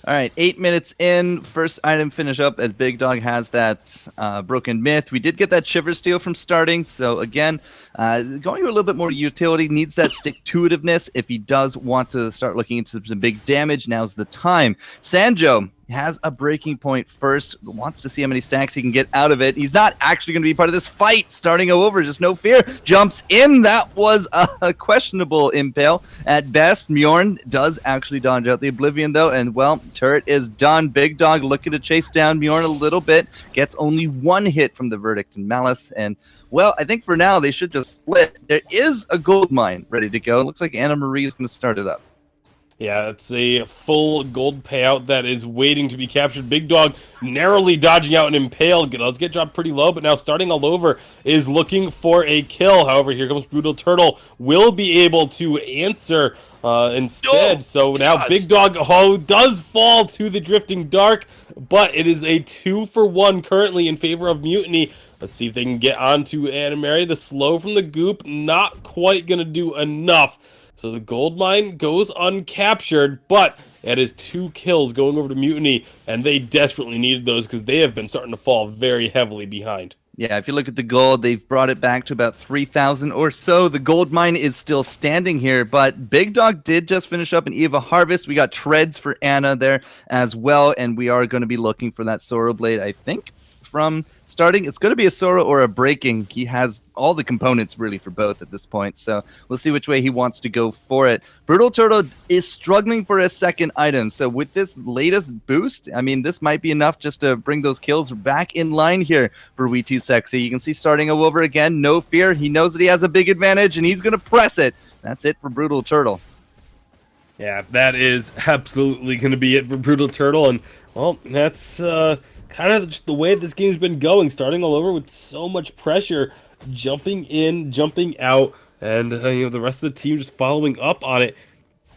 All right, 8 minutes in. First item finish up as Big Dog has that broken myth. We did get that Shiver Steel from starting. So again, going a little bit more utility, needs that stick-to-itiveness if he does want to start looking into some big damage. Now's the time. Sanjo has a breaking point first, wants to see how many stacks he can get out of it. He's not actually going to be part of this fight. Starting over, just no fear. Jumps in. That was a questionable impale at best. Mjorn does actually dodge out the Oblivion, though, and, well, turret is done. Big Dog looking to chase down Mjorn a little bit. Gets only one hit from the Verdict and Malice, and, well, I think for now they should just split. There is a gold mine ready to go. It looks like Anna Marie is going to start it up. Yeah, it's a full gold payout that is waiting to be captured. Big Dog narrowly dodging out an impale. Does get dropped pretty low, but now starting all over is looking for a kill. However, here comes Brutal Turtle. Will be able to answer instead. So now Big Dog does fall to the Drifting Dark, but it is a 2-for-1 currently in favor of Mutiny. Let's see if they can get onto Anna Marie. The slow from the Goop, not quite going to do enough. So the gold mine goes uncaptured, but it is 2 kills going over to Mutiny, and they desperately needed those because they have been starting to fall very heavily behind. Yeah, if you look at the gold, they've brought it back to about 3,000 or so. The gold mine is still standing here, but Big Dog did just finish up an Eva Harvest. We got treads for Anna there as well, and we are going to be looking for that Sorrow Blade, I think, from starting. It's going to be a Sorrow or a Breaking. He has all the components really for both at this point, so we'll see which way he wants to go for it. Brutal Turtle is struggling for a second item, so with this latest boost, I mean, this might be enough just to bring those kills back in line here for We Too Sexy. You can see starting over again, no fear. He knows that he has a big advantage, and he's going to press it. That's it for Brutal Turtle. Yeah, that is absolutely going to be it for Brutal Turtle, and, well, that's kind of just the way this game's been going, starting all over with so much pressure, jumping in, jumping out, and the rest of the team just following up on it.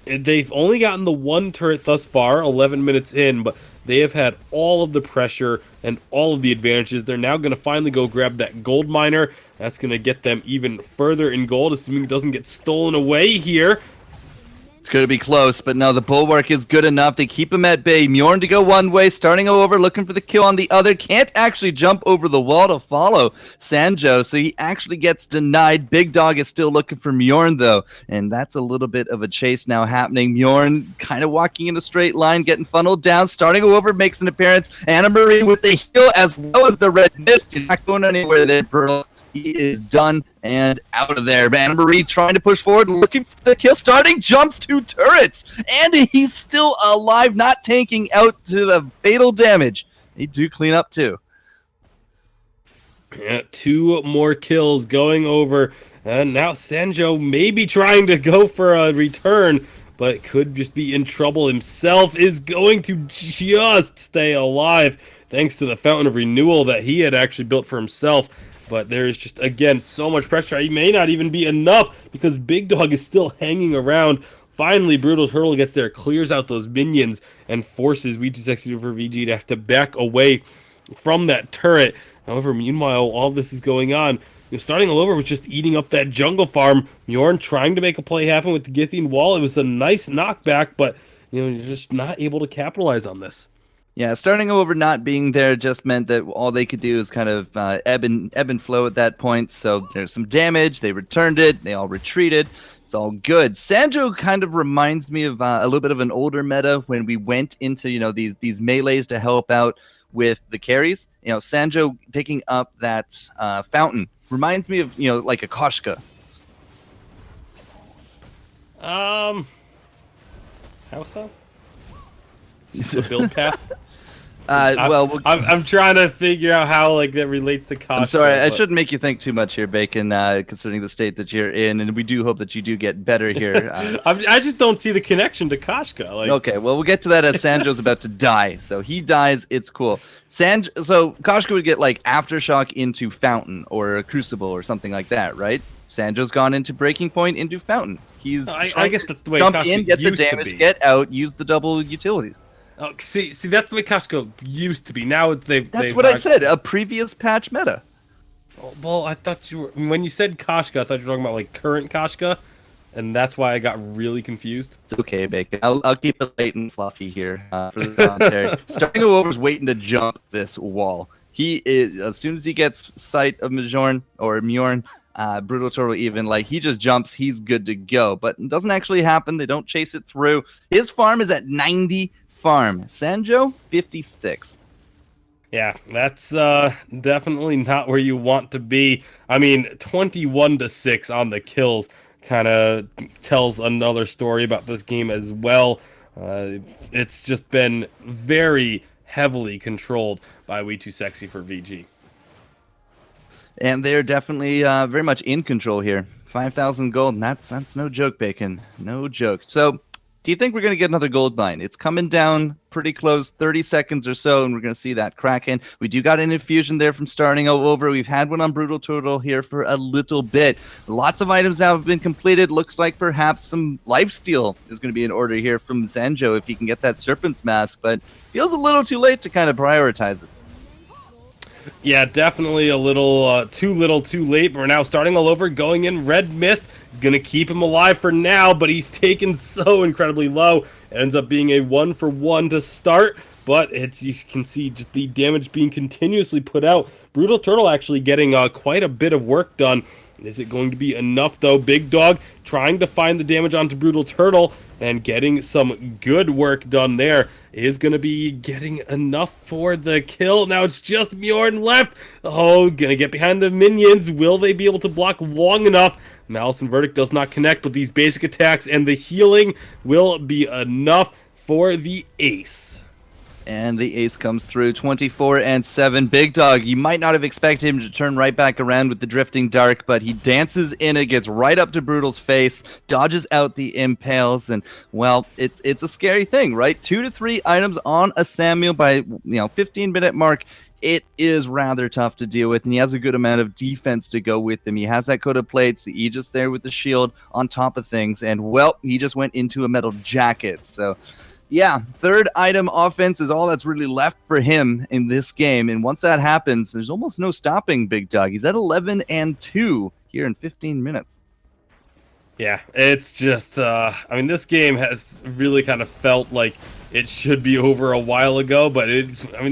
They've only gotten the one turret thus far, 11 minutes in, but they have had all of the pressure and all of the advantages. They're now going to finally go grab that gold miner. That's going to get them even further in gold, assuming it doesn't get stolen away here. It's going to be close, but no, the Bulwark is good enough. They keep him at bay. Mjorn to go one way, starting over, looking for the kill on the other. Can't actually jump over the wall to follow Sanjo, so he actually gets denied. Big Dog is still looking for Mjorn, though, and that's a little bit of a chase now happening. Mjorn kind of walking in a straight line, getting funneled down, starting over, makes an appearance. Anna Marie with the heal as well as the red mist. You're not going anywhere there, Pearl. He is done and out of there. Anna Marie trying to push forward, looking for the kill, starting, jumps 2 turrets, and he's still alive, not tanking out to the fatal damage. They do clean up too. Yeah, 2 more kills going over, and now Sanjo may be trying to go for a return, but could just be in trouble himself, is going to just stay alive, thanks to the Fountain of Renewal that he had actually built for himself. But there's just, again, so much pressure. It may not even be enough because Big Dog is still hanging around. Finally, Brutal Turtle gets there, clears out those minions, and forces We Too Sexy for VG to have to back away from that turret. However, meanwhile, all this is going on. Starting all over was just eating up that jungle farm. Mjorn trying to make a play happen with the Githian wall. It was a nice knockback, but you're just not able to capitalize on this. Yeah, starting over not being there just meant that all they could do is kind of ebb and flow at that point. So there's some damage. They returned it. They all retreated. It's all good. Sanjo kind of reminds me of a little bit of an older meta when we went into these melees to help out with the carries. Sanjo picking up that fountain reminds me of like a Koshka. How so? The build path. I'm trying to figure out how like that relates to Koshka. I'm sorry, I shouldn't make you think too much here, Bacon, considering the state that you're in, and we do hope that you do get better here. I just don't see the connection to Koshka. Like... Okay, well, we'll get to that as Sanjo's about to die. So he dies, it's cool. So Koshka would get like Aftershock into Fountain or a Crucible or something like that, right? Sanjo's gone into Breaking Point into Fountain. He's I guess that's the way jump Koshka in, get the used to damage, be. get out, use the double utilities. Oh, see, that's the way Koshka used to be. Now That's what I said. A previous patch meta. Well, I thought you were when you said Koshka, I thought you were talking about like current Koshka, and that's why I got really confused. It's okay, Bacon. I'll keep it light and fluffy here for the commentary. Starting Over's waiting to jump this wall. He is as soon as he gets sight of Mjorn, Brutal Turtle even, like he just jumps, he's good to go. But it doesn't actually happen. They don't chase it through. His farm is at 90 farm. Sanjo 56. Yeah, that's definitely not where you want to be. I mean, 21-6 on the kills kind of tells another story about this game as well. It's just been very heavily controlled by We Too Sexy for VG. And they're definitely very much in control here. 5,000 gold, and that's no joke, Bacon. No joke. So, do you think we're going to get another gold mine? It's coming down pretty close, 30 seconds or so, and we're going to see that Kraken. We do got an infusion there from starting over. We've had one on Brutal Turtle here for a little bit. Lots of items now have been completed. Looks like perhaps some lifesteal is going to be in order here from Sanjo if he can get that Serpent's Mask, but feels a little too late to kind of prioritize it. Yeah, definitely a little too little too late, but we're now starting all over, going in Red Mist. He's going to keep him alive for now, but he's taken so incredibly low. It ends up being a 1-for-1 to start, but you can see just the damage being continuously put out. Brutal Turtle actually getting quite a bit of work done. Is it going to be enough, though? Big Dog trying to find the damage onto Brutal Turtle and getting some good work done there. Is going to be getting enough for the kill. Now it's just Mjorn left. Oh, going to get behind the minions. Will they be able to block long enough? Malice and Verdict does not connect, but these basic attacks and the healing will be enough for the ace. And the ace comes through, 24-7. Big Dog, you might not have expected him to turn right back around with the Drifting Dark, but he dances in it, gets right up to Brutal's face, dodges out the impales, and, well, it's a scary thing, right? 2 to 3 items on a Samuel by, 15-minute mark. It is rather tough to deal with, and he has a good amount of defense to go with him. He has that coat of plates, the Aegis there with the shield on top of things, and, well, he just went into a metal jacket, so... Yeah, third item offense is all that's really left for him in this game. And once that happens, there's almost no stopping Big Dog. He's at 11-2 here in 15 minutes. Yeah, it's just, this game has really kind of felt like it should be over a while ago, but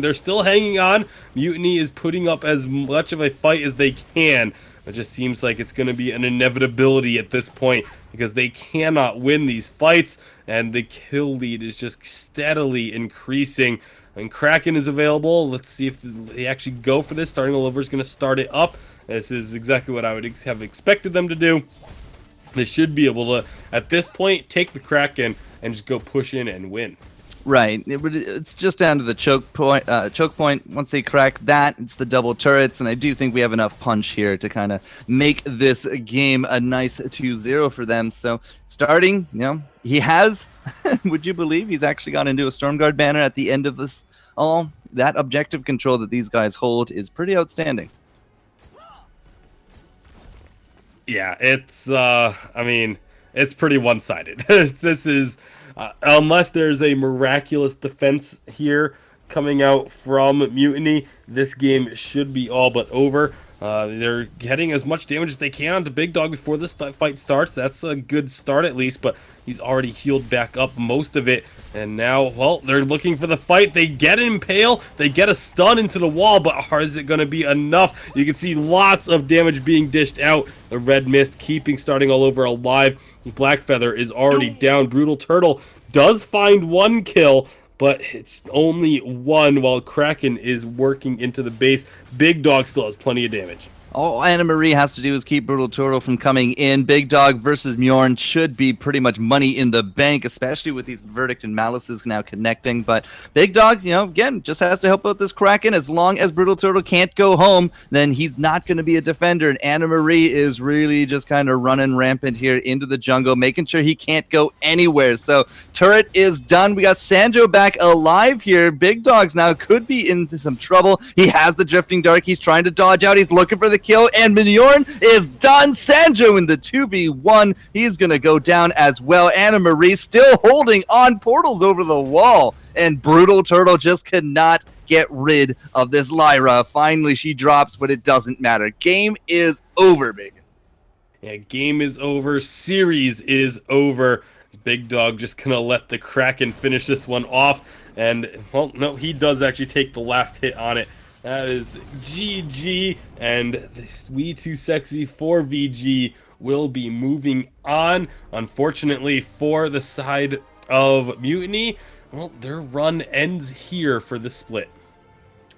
they're still hanging on. Mutiny is putting up as much of a fight as they can. It just seems like it's going to be an inevitability at this point because they cannot win these fights, and the kill lead is just steadily increasing. And Kraken is available. Let's see if they actually go for this. Starting all over is going to start it up. This is exactly what I would have expected them to do. They should be able to, at this point, take the Kraken and just go push in and win. Right. It's just down to the choke point. Once they crack that, it's the double turrets, and I do think we have enough punch here to kind of make this game a nice 2-0 for them. So starting, he has, would you believe, he's actually gone into a Stormguard banner at the end of this. All that objective control that these guys hold is pretty outstanding. Yeah, it's, it's pretty one-sided. This is... unless there's a miraculous defense here coming out from Mutiny, this game should be all but over. They're getting as much damage as they can onto Big Dog before this fight starts. That's a good start at least, but he's already healed back up most of it. And now, well, they're looking for the fight. They get an impale, they get a stun into the wall, but is it going to be enough? You can see lots of damage being dished out. The Red Mist keeping starting all over alive. Blackfeather is already down. Brutal Turtle does find one kill, but it's only one while Kraken is working into the base. Big Dog still has plenty of damage. All Anna Marie has to do is keep Brutal Turtle from coming in. Big Dog versus Mjorn should be pretty much money in the bank, especially with these Verdict and Malices now connecting. But Big Dog, again, just has to help out this Kraken. As long as Brutal Turtle can't go home, then he's not going to be a defender. And Anna Marie is really just kind of running rampant here into the jungle, making sure he can't go anywhere. So turret is done. We got Sanjo back alive here. Big Dogs now could be into some trouble. He has the Drifting Dark. He's trying to dodge out. He's looking for the kill, and Mjorn is done. Sanjo in the 2v1. He's going to go down as well. Anna Marie still holding on. Portals over the wall, and Brutal Turtle just cannot get rid of this Lyra. Finally, she drops, but it doesn't matter. Game is over, Big. Yeah, game is over. Series is over. Big Dog just going to let the Kraken finish this one off. And, well, no, he does actually take the last hit on it. That is GG, and this We2Sexy 4VG will be moving on. Unfortunately for the side of Mutiny, well, their run ends here for the split.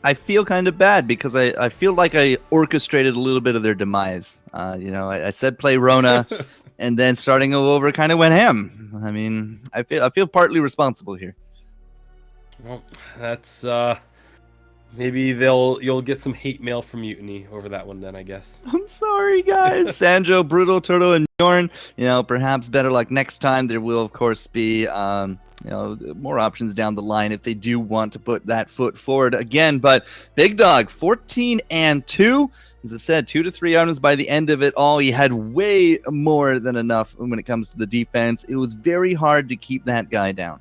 I feel kind of bad because I feel like I orchestrated a little bit of their demise. I said play Rona, and then starting over kind of went ham. I mean, I feel partly responsible here. Well, that's maybe you'll get some hate mail from Mutiny over that one then, I guess. I'm sorry, guys. Sanjo, Brutal Turtle, and Bjorn. Perhaps better luck next time. There will, of course, be more options down the line if they do want to put that foot forward again. But Big Dog, 14-2. As I said, 2 to 3 items by the end of it all. He had way more than enough when it comes to the defense. It was very hard to keep that guy down.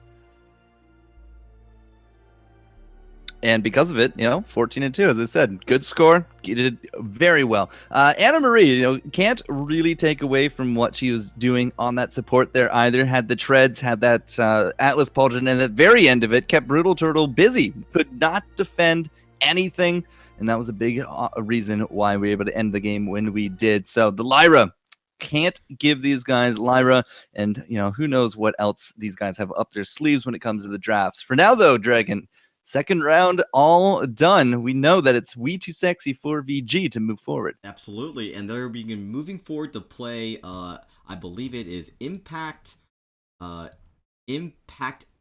And because of it, 14-2, as I said, good score. He did very well. Anna Marie, can't really take away from what she was doing on that support there either. Had the treads, had that Atlas Pauldron, and at the very end of it, kept Brutal Turtle busy. Could not defend anything, and that was a big reason why we were able to end the game when we did. So the Lyra, can't give these guys Lyra, and who knows what else these guys have up their sleeves when it comes to the drafts. For now, though, Dragon, second round all done. We know that it's We2Sexy 4VG to move forward. Absolutely, and they're moving forward to play, I believe it is Impact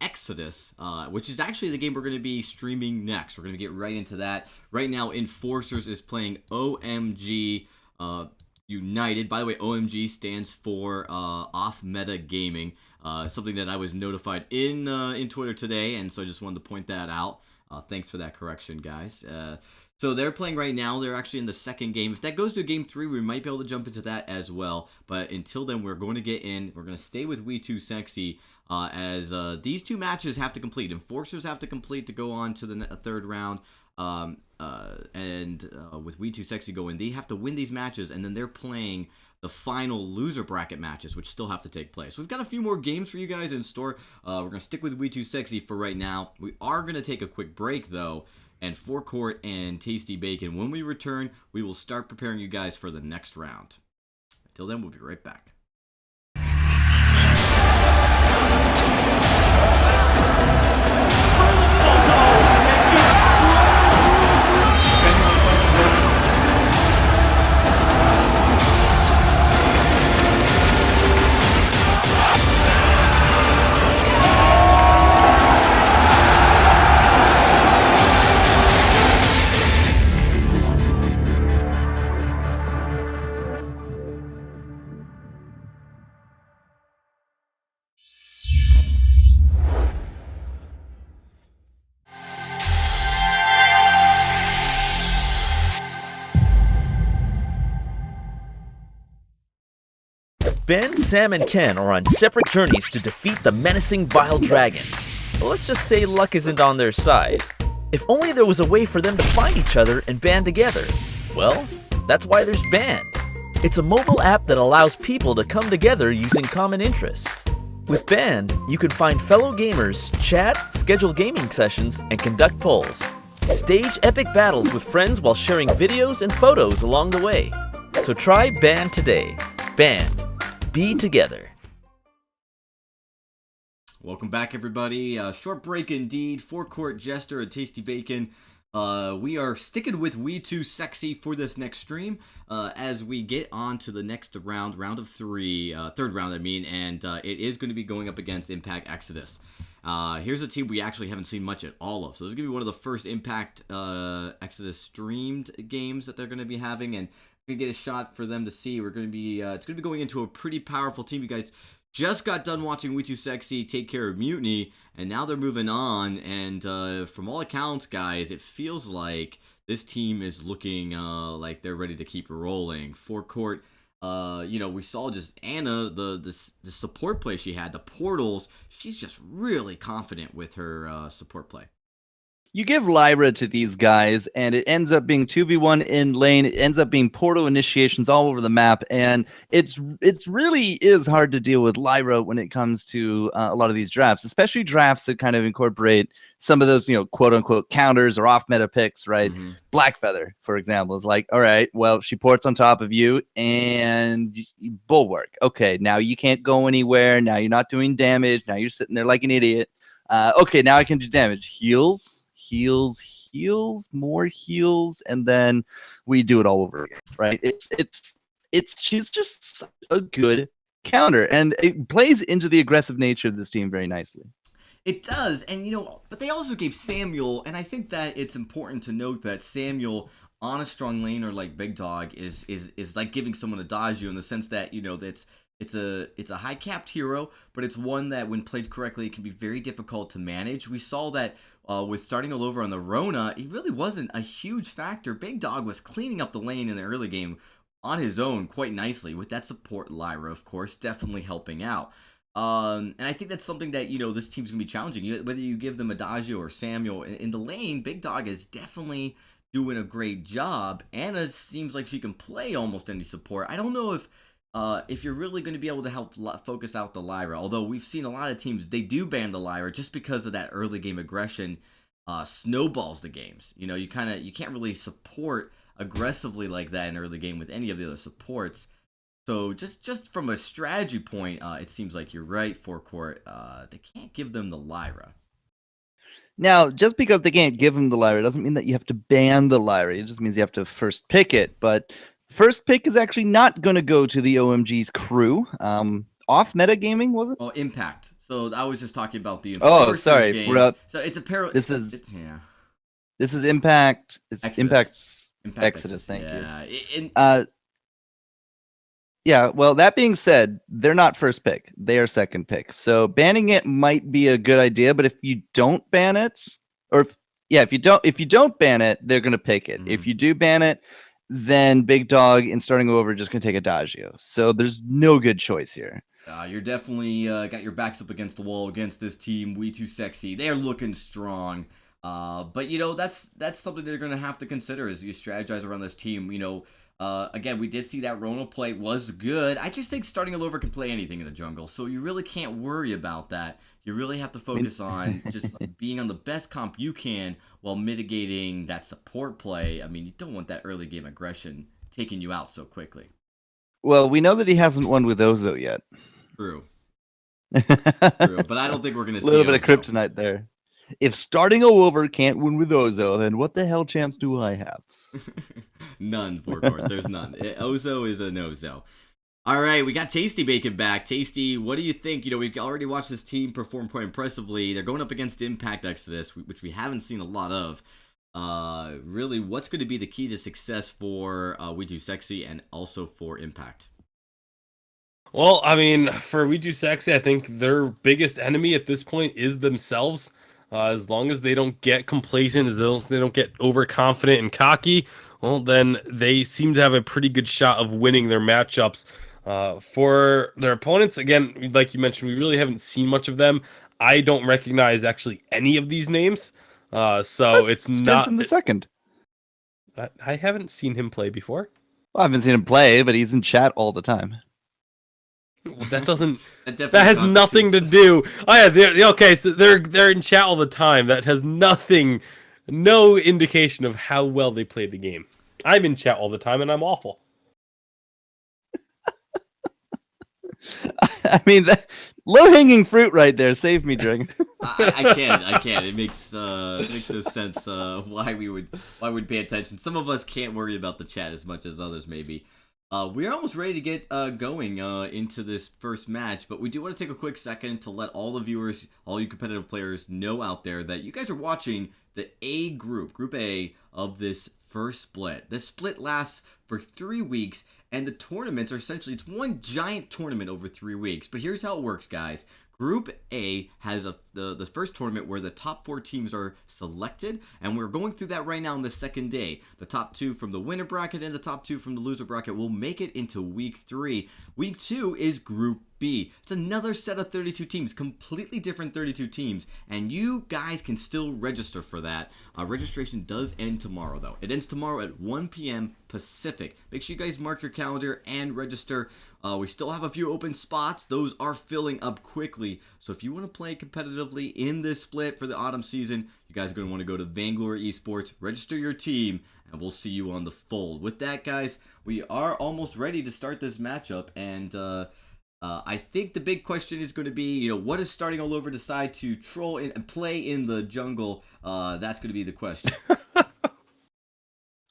Exodus, which is actually the game we're going to be streaming next. We're going to get right into that. Right now, Enforcers is playing OMG United. By the way, OMG stands for Off Meta Gaming. Something that I was notified in Twitter today, and so I just wanted to point that out. Thanks for that correction, guys. So they're playing right now. They're actually in the second game. If that goes to game 3, we might be able to jump into that as well. But until then, we're going to get in. We're going to stay with We2Sexy as these two matches have to complete. Enforcers have to complete to go on to the third round. And with We2Sexy going, they have to win these matches, and then they're playing the final loser bracket matches, which still have to take place. So we've got a few more games for you guys in store. We're going to stick with We2Sexy for right now. We are going to take a quick break, though, and Forecourt and Tasty Bacon. When we return, we will start preparing you guys for the next round. Until then, we'll be right back. Ben, Sam, and Ken are on separate journeys to defeat the menacing Vile Dragon. But let's just say luck isn't on their side. If only there was a way for them to find each other and band together. Well, that's why there's Band. It's a mobile app that allows people to come together using common interests. With Band, you can find fellow gamers, chat, schedule gaming sessions, and conduct polls. Stage epic battles with friends while sharing videos and photos along the way. So try Band today. Band. Be together. Welcome back, everybody. Short break indeed. Forecourt, Jester, and Tasty Bacon We are sticking with VIS64 for this next stream as we get on to the next round of three, third round, I mean, and it is going to be going up against Impact Exodus. Here's a team we actually haven't seen much at all of, so this is going to be one of the first Impact Exodus streamed games that they're going to be having, and we're going to get a shot for them to see. We're going to be, it's going to be going into a pretty powerful team. You guys just got done watching We2Sexy take care of Mutiny, and now they're moving on, and from all accounts, guys, it feels like this team is looking like they're ready to keep rolling. Forecourt, we saw just Anna, the support play she had, the portals, she's just really confident with her support play. You give Lyra to these guys, and it ends up being 2v1 in lane. It ends up being portal initiations all over the map, and it's really is hard to deal with Lyra when it comes to a lot of these drafts, especially drafts that kind of incorporate some of those, quote-unquote counters or off-meta picks, right? Mm-hmm. Blackfeather, for example, is like, all right, well, she ports on top of you, and Bulwark. Okay, now you can't go anywhere. Now you're not doing damage. Now you're sitting there like an idiot. Okay, now I can do damage. Heals, more heals, and then we do it all over again, right? She's just such a good counter, and it plays into the aggressive nature of this team very nicely. It does, and but they also gave Samuel, and I think that it's important to note that Samuel on a strong laner like Big Dog is like giving someone a Dodgeo in the sense that it's a high capped hero, but it's one that when played correctly it can be very difficult to manage. We saw that with starting all over on the Rona, it really wasn't a huge factor. Big Dog was cleaning up the lane in the early game on his own quite nicely with that support. Lyra, of course, definitely helping out. And I think that's something that, this team's going to be challenging. Whether you give them Adagio or Samuel, in the lane, Big Dog is definitely doing a great job. Anna seems like she can play almost any support. I don't know if you're really going to be able to help focus out the Lyra, although we've seen a lot of teams, they do ban the Lyra just because of that early game aggression snowballs the games. You can't really support aggressively like that in early game with any of the other supports. So just from a strategy point, it seems like you're right, Forecourt. They can't give them the Lyra. Now, just because they can't give them the Lyra doesn't mean that you have to ban the Lyra. It just means you have to first pick it, but first pick is actually not going to go to the OMG's crew. Off metagaming, was it? Oh, Impact. So I was just talking about the sorry. game. So it's a pair. This is Impact. It's Exodus. Impact Exodus. Thank you. Yeah. Well, that being said, they're not first pick. They are second pick. So banning it might be a good idea, but if you don't ban it, if you don't ban it, they're going to pick it. Mm-hmm. If you do ban it, then Big Dog in starting over just going to take Adagio. So there's no good choice here. You're definitely got your backs up against the wall against this team. We2Sexy. They're looking strong. But that's something they're going to have to consider as you strategize around this team. Again, we did see that Rona play was good. I just think starting all over can play anything in the jungle, so you really can't worry about that. You really have to focus on just being on the best comp you can while mitigating that support play. I mean, you don't want that early game aggression taking you out so quickly. Well, we know that he hasn't won with Ozo yet. True. But I don't think we're going to see a little bit of kryptonite there. If starting all over can't win with Ozo, then what the hell chance do I have? None, Forecourt. There's none. Ozo is a no-zo. All right, we got Tasty Bacon back. Tasty, what do you think? We've already watched this team perform quite impressively. They're going up against Impact Exodus, which we haven't seen a lot of. Really, what's going to be the key to success for We2Sexy and also for Impact? Well, I mean, for We2Sexy, I think their biggest enemy at this point is themselves. As long as they don't get complacent, as long as they don't get overconfident and cocky, well, then they seem to have a pretty good shot of winning their matchups. For their opponents, again, like you mentioned, we really haven't seen much of them. I don't recognize actually any of these names, so it's not in the second. I haven't seen him play before. Well, I haven't seen him play, but he's in chat all the time. Well, that doesn't. that has nothing to do. Oh yeah, okay. So they're in chat all the time. That has nothing, no indication of how well they played the game. I'm in chat all the time, and I'm awful. I mean, low-hanging fruit right there. Save me, Dragon. I can't. It makes no sense why we'd pay attention. Some of us can't worry about the chat as much as others maybe. We're almost ready to get going into this first match, but we do want to take a quick second to let all the viewers, all you competitive players know out there that you guys are watching the A group, Group A of this first split. This split lasts for 3 weeks, and the tournaments are essentially, it's one giant tournament over 3 weeks. But here's how it works, guys. Group A has the first tournament where the top 4 teams are selected, and we're going through that right now on the second day. The top 2 from the winner bracket and the top 2 from the loser bracket will make it into week 3. Week 2 is Group B. It's another set of 32 teams, completely different 32 teams, and you guys can still register for that. Registration does end tomorrow, though. It ends tomorrow at 1 p.m. Pacific. Make sure you guys mark your calendar and register. We still have a few open spots. Those are filling up quickly. So if you want to play competitively in this split for the autumn season, you guys are going to want to go to Vainglory Esports, register your team, and we'll see you on the fold. With that, guys, we are almost ready to start this matchup, and I think the big question is going to be, what is Starting All Over decide to troll and play in the jungle? That's going to be the question.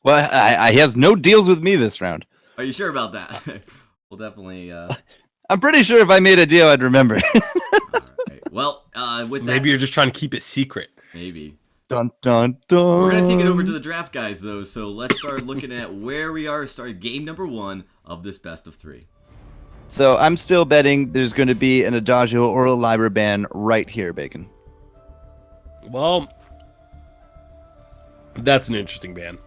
Well, he has no deals with me this round. Are you sure about that? We'll definitely... I'm pretty sure if I made a deal, I'd remember. Right. Well, with that... Maybe you're just trying to keep it secret. Maybe. Dun, dun, dun. We're going to take it over to the draft, guys, though. So let's start looking at where we are. Start game number 1 of this best of 3. So I'm still betting there's going to be an Adagio or a Lyra ban right here, Bacon. Well, that's an interesting ban.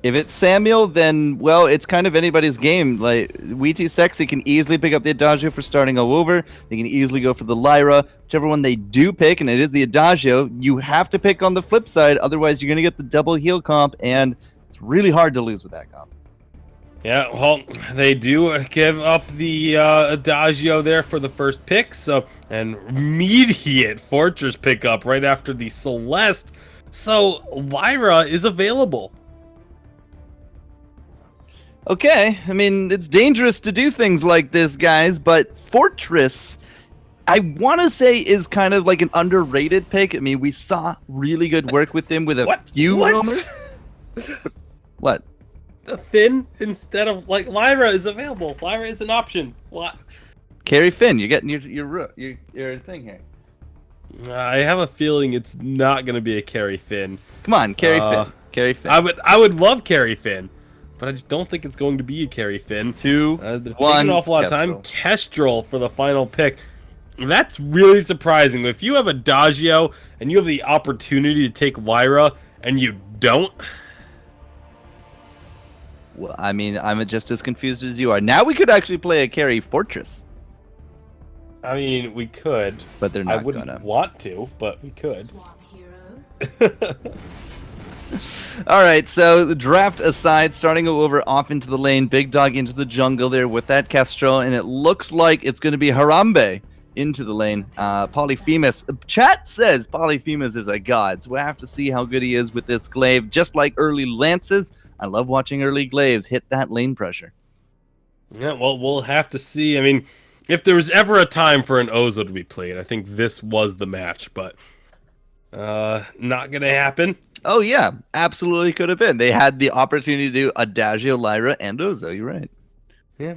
If it's Samuel, then, well, it's kind of anybody's game. Like, We Too Sexy can easily pick up the Adagio for Starting All Over. They can easily go for the Lyra. Whichever one they do pick, and it is the Adagio, you have to pick on the flip side. Otherwise, you're going to get the double heal comp, and it's really hard to lose with that comp. Yeah, well, they do give up the Adagio there for the first pick, so an immediate Fortress pickup right after the Celeste. So Lyra is available. Okay, I mean, it's dangerous to do things like this, guys, but Fortress, I want to say, is kind of like an underrated pick. I mean, we saw really good work with him with a few roamers. What? The Finn instead of, like, Lyra is available. Lyra is an option. What? Carry Finn, you're getting your thing here. I have a feeling it's not going to be a carry Finn. Come on, carry Finn. Carry Finn. I would love carry Finn, but I just don't think it's going to be a carry Finn. They're taking an awful lot of time. Kestrel for the final pick. That's really surprising. If you have Adagio and you have the opportunity to take Lyra and you don't. Well, I mean, I'm just as confused as you are. Now we could actually play a carry Fortress. I mean, we could. But they're not I wouldn't want to, but we could. Swap heroes. All right, so the draft aside, Starting over off into the lane, Big Dog into the jungle there with that Kestrel, and it looks like it's going to be Harambe into the lane. Polyphemus. Chat says Polyphemus is a god, so we'll have to see how good he is with this glaive. Just like early lances, I love watching early glaives hit that lane pressure. Yeah, well, we'll have to see. I mean, if there was ever a time for an Ozo to be played, I think this was the match, but not going to happen. Oh, yeah, absolutely could have been. They had the opportunity to do Adagio, Lyra, and Ozo. You're right. Yeah,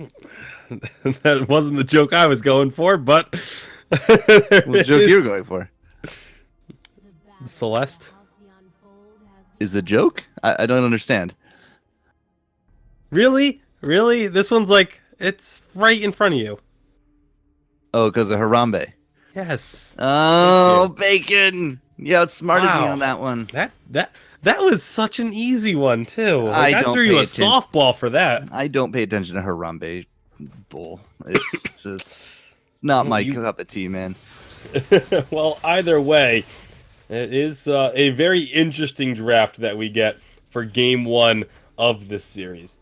that wasn't the joke I was going for, but... What's the joke you were going for? Celeste? Is a joke? I don't understand. Really? Really? This one's like, it's right in front of you. Oh, because of Harambe. Yes. Oh, Bacon! You outsmarted me on that one. That was such an easy one, too. Like, I don't threw you a attention. softball for that. I don't pay attention to Harambe bull. It's just, it's not my cup of tea, man. Well, either way, it is a very interesting draft that we get for game 1 of this series.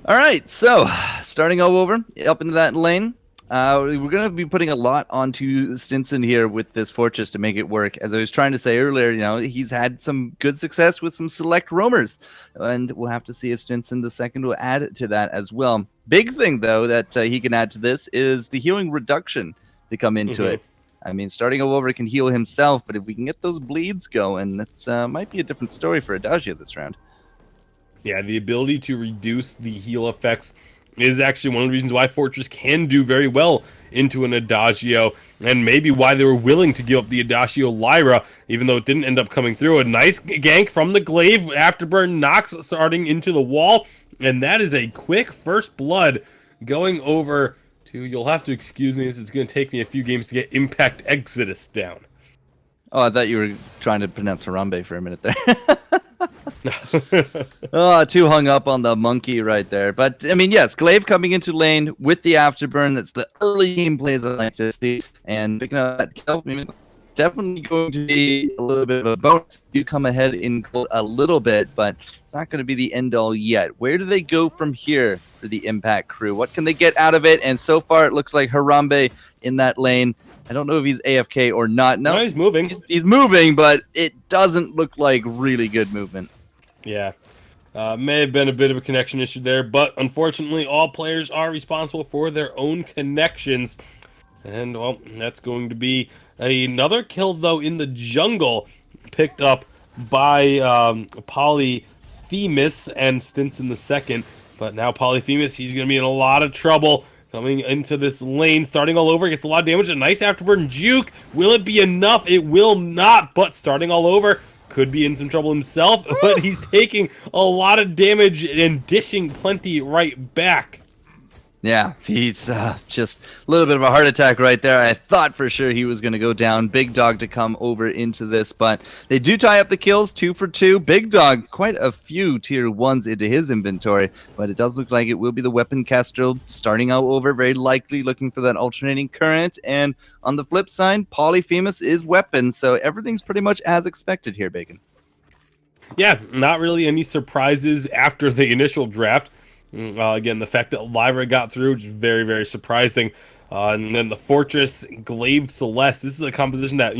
All right, so starting all over up into that lane. We're going to be putting a lot onto Stinson here with this fortress to make it work. As I was trying to say earlier, he's had some good success with some select roamers, and we'll have to see if Stinson the second will add to that as well. Big thing, though, that he can add to this is the healing reduction to come into it. I mean, starting over can heal himself, but if we can get those bleeds going, it's might be a different story for Adagio this round. Yeah, the ability to reduce the heal effects is actually one of the reasons why Fortress can do very well into an Adagio, and maybe why they were willing to give up the Adagio Lyra, even though it didn't end up coming through. A nice gank from the Glaive. Afterburn knocks starting into the wall, and that is a quick first blood going over to, you'll have to excuse me, it's going to take me a few games to get Impact Exodus down. Oh, I thought you were trying to pronounce Harambe for a minute there. Oh, too hung up on the monkey right there. But, I mean, yes, Glaive coming into lane with the Afterburn. That's the early game plays I like to see. And picking up that kill, I mean, it's definitely going to be a little bit of a bonus. You come ahead in gold a little bit, but it's not going to be the end-all yet. Where do they go from here for the Impact crew? What can they get out of it? And so far, it looks like Harambe in that lane. I don't know if he's AFK or not. No, he's moving. He's moving, but it doesn't look like really good movement. Yeah. May have been a bit of a connection issue there, but unfortunately, all players are responsible for their own connections. And, well, that's going to be another kill, though, in the jungle, picked up by Polyphemus and Stinson the second. But now Polyphemus, he's going to be in a lot of trouble. Coming into this lane, starting all over, gets a lot of damage. A nice afterburn juke. Will it be enough? It will not, but starting all over, could be in some trouble himself, but he's taking a lot of damage and dishing plenty right back. Yeah, he's just a little bit of a heart attack right there. I thought for sure he was going to go down. Big Dog to come over into this, but they do tie up the kills, 2 for 2. Big Dog, quite a few tier 1s into his inventory, but it does look like it will be the Weapon Kestrel starting out over, very likely looking for that alternating current. And on the flip side, Polyphemus is weapon, so everything's pretty much as expected here, Bacon. Yeah, not really any surprises after the initial draft. Again, the fact that Lyra got through is very, very surprising. And then the Fortress, Glaive, Celeste. This is a composition that,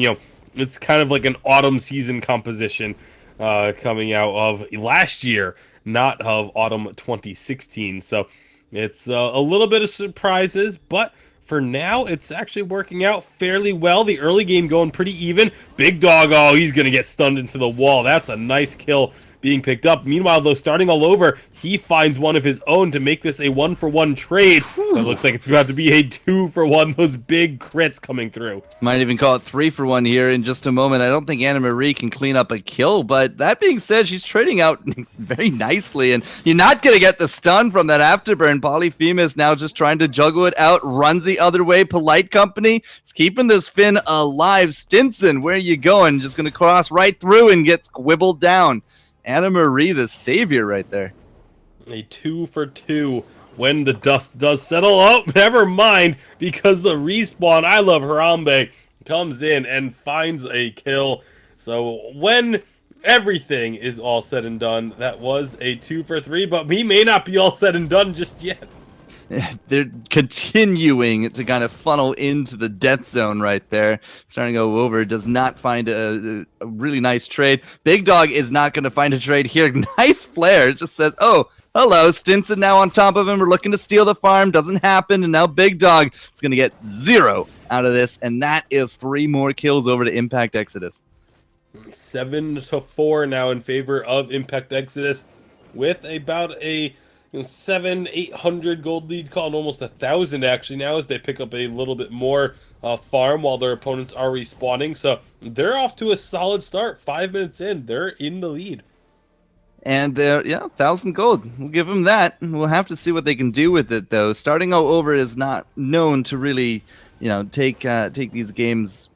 it's kind of like an autumn season composition coming out of last year, not of autumn 2016. So it's a little bit of surprises, but for now, it's actually working out fairly well. The early game going pretty even. Big Dog, oh, he's going to get stunned into the wall. That's a nice kill being picked up. Meanwhile, though, starting all over, he finds one of his own to make this a 1-for-1 trade. It looks like it's about to be a 2-for-1. Those big crits coming through. Might even call it 3-for-1 here in just a moment. I don't think Anna Marie can clean up a kill, but that being said, she's trading out very nicely, and you're not going to get the stun from that afterburn. Polyphemus now just trying to juggle it out, runs the other way. Polite Company, it's keeping this Finn alive. Stinson, where are you going? Just going to cross right through and gets squibbled down. Anna Marie, the savior right there. A 2-for-2 when the dust does settle. Oh, never mind, because the respawn, I love Harambe, comes in and finds a kill. So when everything is all said and done, that was a 2-for-3, but he may not be all said and done just yet. They're continuing to kind of funnel into the death zone right there. Starting to go over, does not find a really nice trade. Big Dog is not going to find a trade here. Nice flare. It just says, oh, hello, Stinson now on top of him. We're looking to steal the farm. Doesn't happen. And now Big Dog is going to get 0 out of this. And that is 3 more kills over to Impact Exodus. 7-4 now in favor of Impact Exodus, with about a 700-800 gold lead, called almost 1,000 actually now, as they pick up a little bit more farm while their opponents are respawning. So they're off to a solid start. 5 minutes in, they're in the lead. And yeah, 1,000 gold. We'll give them that. We'll have to see what they can do with it, though. Starting all over is not known to really, take these games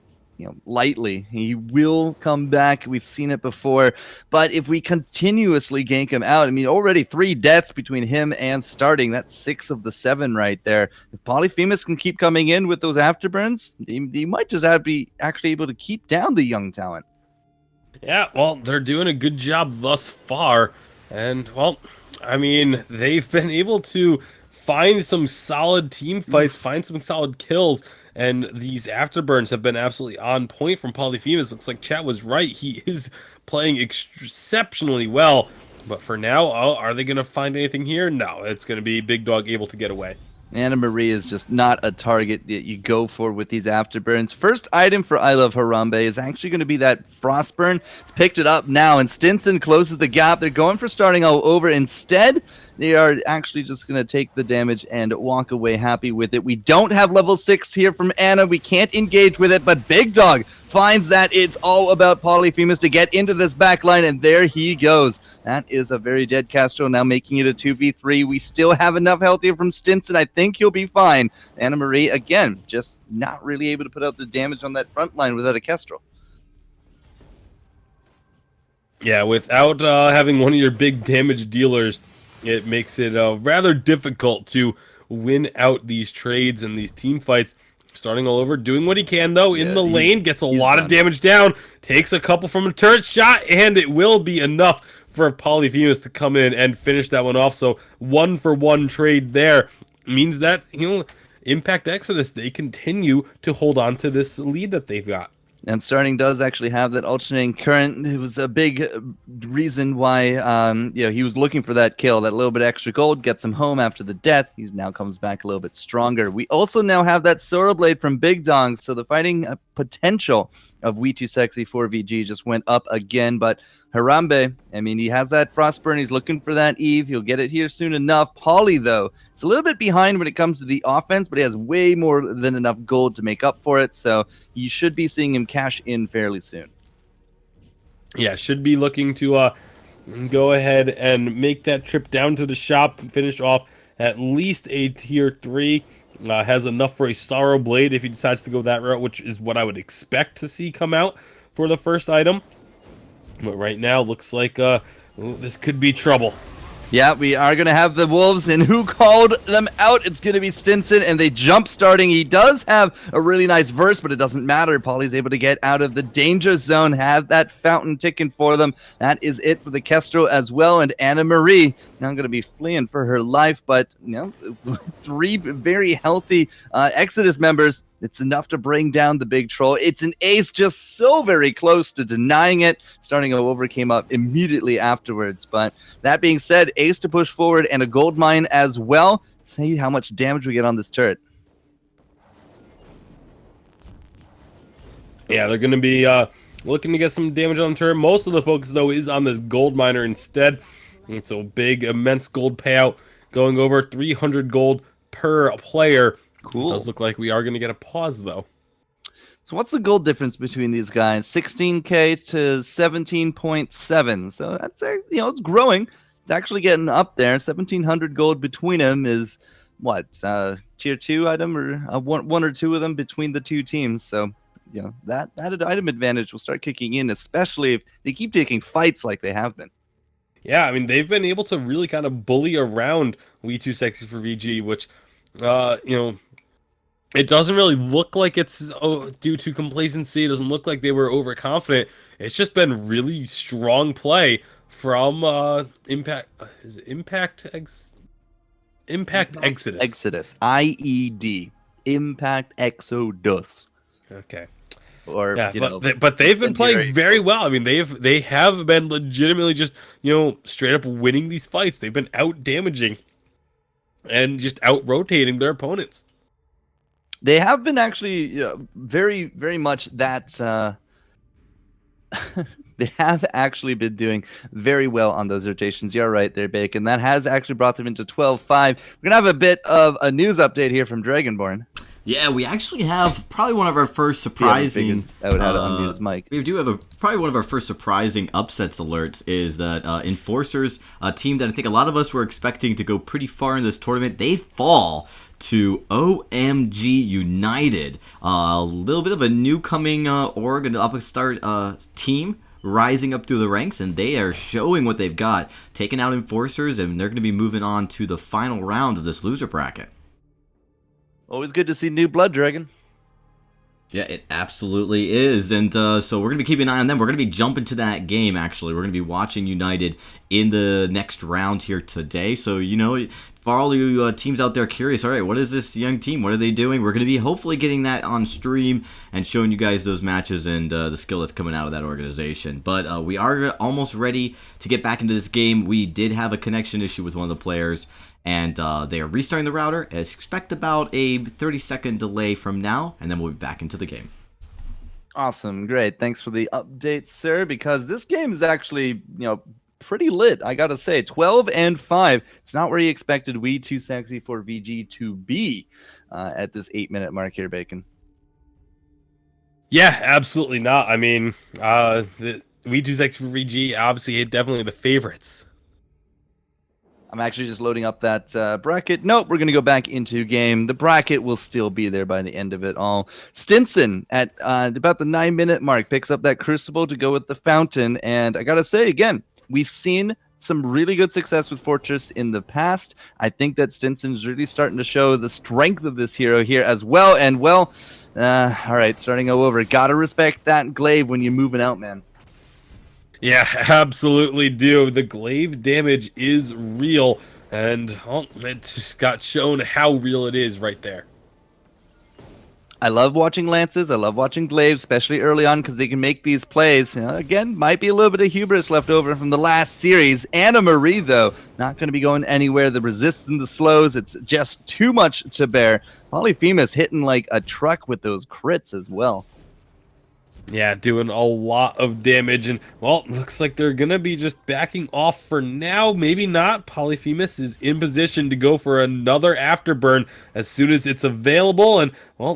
lightly. He will come back. We've seen it before. But if we continuously gank him out, I mean, already 3 deaths between him and starting. That's 6 of the 7 right there. If Polyphemus can keep coming in with those afterburns, he might just be actually able to keep down the young talent. Yeah, well, they're doing a good job thus far. And, well, I mean, they've been able to find some solid team fights, find some solid kills, and these afterburns have been absolutely on point from Polyphemus. Looks like chat was right. He is playing exceptionally well. But for now, are they going to find anything here? No, it's going to be Big Dog able to get away. Anna Marie is just not a target that you go for with these afterburns. First item for I Love Harambe is actually going to be that Frostburn. It's picked it up now, and Stinson closes the gap. They're going for starting all over. Instead, they are actually just going to take the damage and walk away happy with it. We don't have level 6 here from Anna. We can't engage with it, but Big Dog finds that it's all about Polyphemus to get into this back line, and there he goes. That is a very dead Castro, now making it a 2v3. We still have enough health here from Stinson. I think he'll be fine. Anna Marie, again, just not really able to put out the damage on that front line without a Kestrel. Yeah, without having one of your big damage dealers, it makes it rather difficult to win out these trades and these team fights. Starting all over, doing what he can, though, in the lane, gets a lot of damage down, takes a couple from a turret shot, and it will be enough for Polyphemus to come in and finish that one off. So 1-for-1 trade there means that, Impact Exodus, they continue to hold on to this lead that they've got. And Starting does actually have that alternating current. It was a big reason why he was looking for that kill. That little bit extra gold gets him home after the death. He now comes back a little bit stronger. We also now have that Sora Blade from Big Dong, so the fighting potential of We2Sexy 4VG just went up again. But Harambe, I mean, he has that Frostburn. He's looking for that Eve. He'll get it here soon enough. Poly, though, it's a little bit behind when it comes to the offense, but he has way more than enough gold to make up for it. So you should be seeing him cash in fairly soon. Yeah, should be looking to go ahead and make that trip down to the shop and finish off at least a tier 3. Has enough for a Sorrow Blade if he decides to go that route, which is what I would expect to see come out for the first item. But right now, looks like this could be trouble. Yeah, we are going to have the Wolves, and who called them out? It's going to be Stinson, and they jump starting. He does have a really nice verse, but it doesn't matter. Polly's able to get out of the danger zone, have that fountain ticking for them. That is it for the Kestrel as well, and Anna Marie now going to be fleeing for her life, but 3 very healthy Exodus members. It's enough to bring down the big troll. It's an ace just so very close to denying it. Starting over came up immediately afterwards. But that being said, ace to push forward and a gold mine as well. See how much damage we get on this turret. Yeah, they're going to be looking to get some damage on the turret. Most of the focus, though, is on this gold miner instead. And so big, immense gold payout going over 300 gold per player. Cool. It does look like we are going to get a pause, though. So what's the gold difference between these guys? 16k to 17.7. So that's, it's growing. It's actually getting up there. 1700 gold between them is what? Tier 2 item or one or two of them between the two teams. So, that item advantage will start kicking in, especially if they keep taking fights like they have been. Yeah, I mean, they've been able to really kind of bully around We2Sexy for VG, which, it doesn't really look like it's due to complacency. It doesn't look like they were overconfident. It's just been really strong play from Impact. Is it Impact Exodus? Exodus. IED. Impact Exodus. Okay. Or yeah, but they've been playing very well. I mean, they have been legitimately just straight up winning these fights. They've been out damaging and just out rotating their opponents. They have been actually very, very much that. They have actually been doing very well on those rotations. You're right there, Bacon. That has actually brought them into 12-5. We're going to have a bit of a news update here from Dragonborn. Yeah, we actually have probably one of our first surprising. I would have to unmute his mic. We do have probably one of our first surprising upsets alerts is that Enforcers, a team that I think a lot of us were expecting to go pretty far in this tournament, they fall to OMG United. A little bit of a new coming org and upstart team rising up through the ranks, and they are showing what they've got, taking out Enforcers, and they're going to be moving on to the final round of this loser bracket. Always good to see new blood, Dragon. Yeah, it absolutely is. And so we're going to be keeping an eye on them. We're going to be jumping to that game, actually. We're going to be watching United in the next round here today. So, for all you teams out there curious, all right, what is this young team? What are they doing? We're going to be hopefully getting that on stream and showing you guys those matches and the skill that's coming out of that organization. But we are almost ready to get back into this game. We did have a connection issue with one of the players, and they are restarting the router. Expect about a 30-second delay from now, and then we'll be back into the game. Awesome, great. Thanks for the update, sir, because this game is actually, pretty lit, I gotta say. 12-5. It's not where you expected We2Sexy4VG to be at this 8-minute mark here, Bacon. Yeah, absolutely not. I mean, the We2Sexy4VG, obviously, definitely the favorites. I'm actually just loading up that bracket. Nope, we're going to go back into game. The bracket will still be there by the end of it all. Stinson at about the 9-minute mark picks up that Crucible to go with the Fountain. And I got to say, again, we've seen some really good success with Fortress in the past. I think that Stinson's really starting to show the strength of this hero here as well. And, all right, starting over. Got to respect that glaive when you're moving out, man. Yeah, absolutely do. The glaive damage is real, and it just got shown how real it is right there. I love watching Lances. I love watching Glaives, especially early on, because they can make these plays. Again, might be a little bit of hubris left over from the last series. Anna Marie, though, not going to be going anywhere. The resists and the slows, it's just too much to bear. Polyphemus hitting like a truck with those crits as well. Yeah, doing a lot of damage, and, looks like they're going to be just backing off for now. Maybe not. Polyphemus is in position to go for another Afterburn as soon as it's available, and,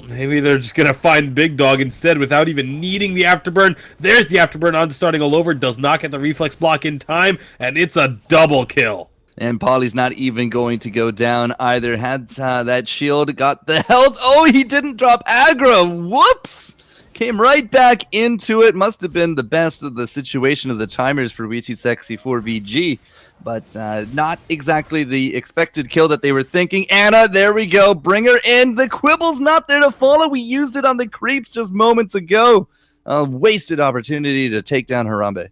maybe they're just going to find Big Dog instead without even needing the Afterburn. There's the Afterburn on starting all over. Does not get the reflex block in time, and it's a double kill. And Polly's not even going to go down either. Had that shield, got the health. Oh, he didn't drop aggro. Whoops! Came right back into it. Must have been the best of the situation of the timers for We2Sexy4VG, but not exactly the expected kill that they were thinking. Anna, there we go. Bring her in. The Quibble's not there to follow. We used it on the creeps just moments ago. A wasted opportunity to take down Harambe.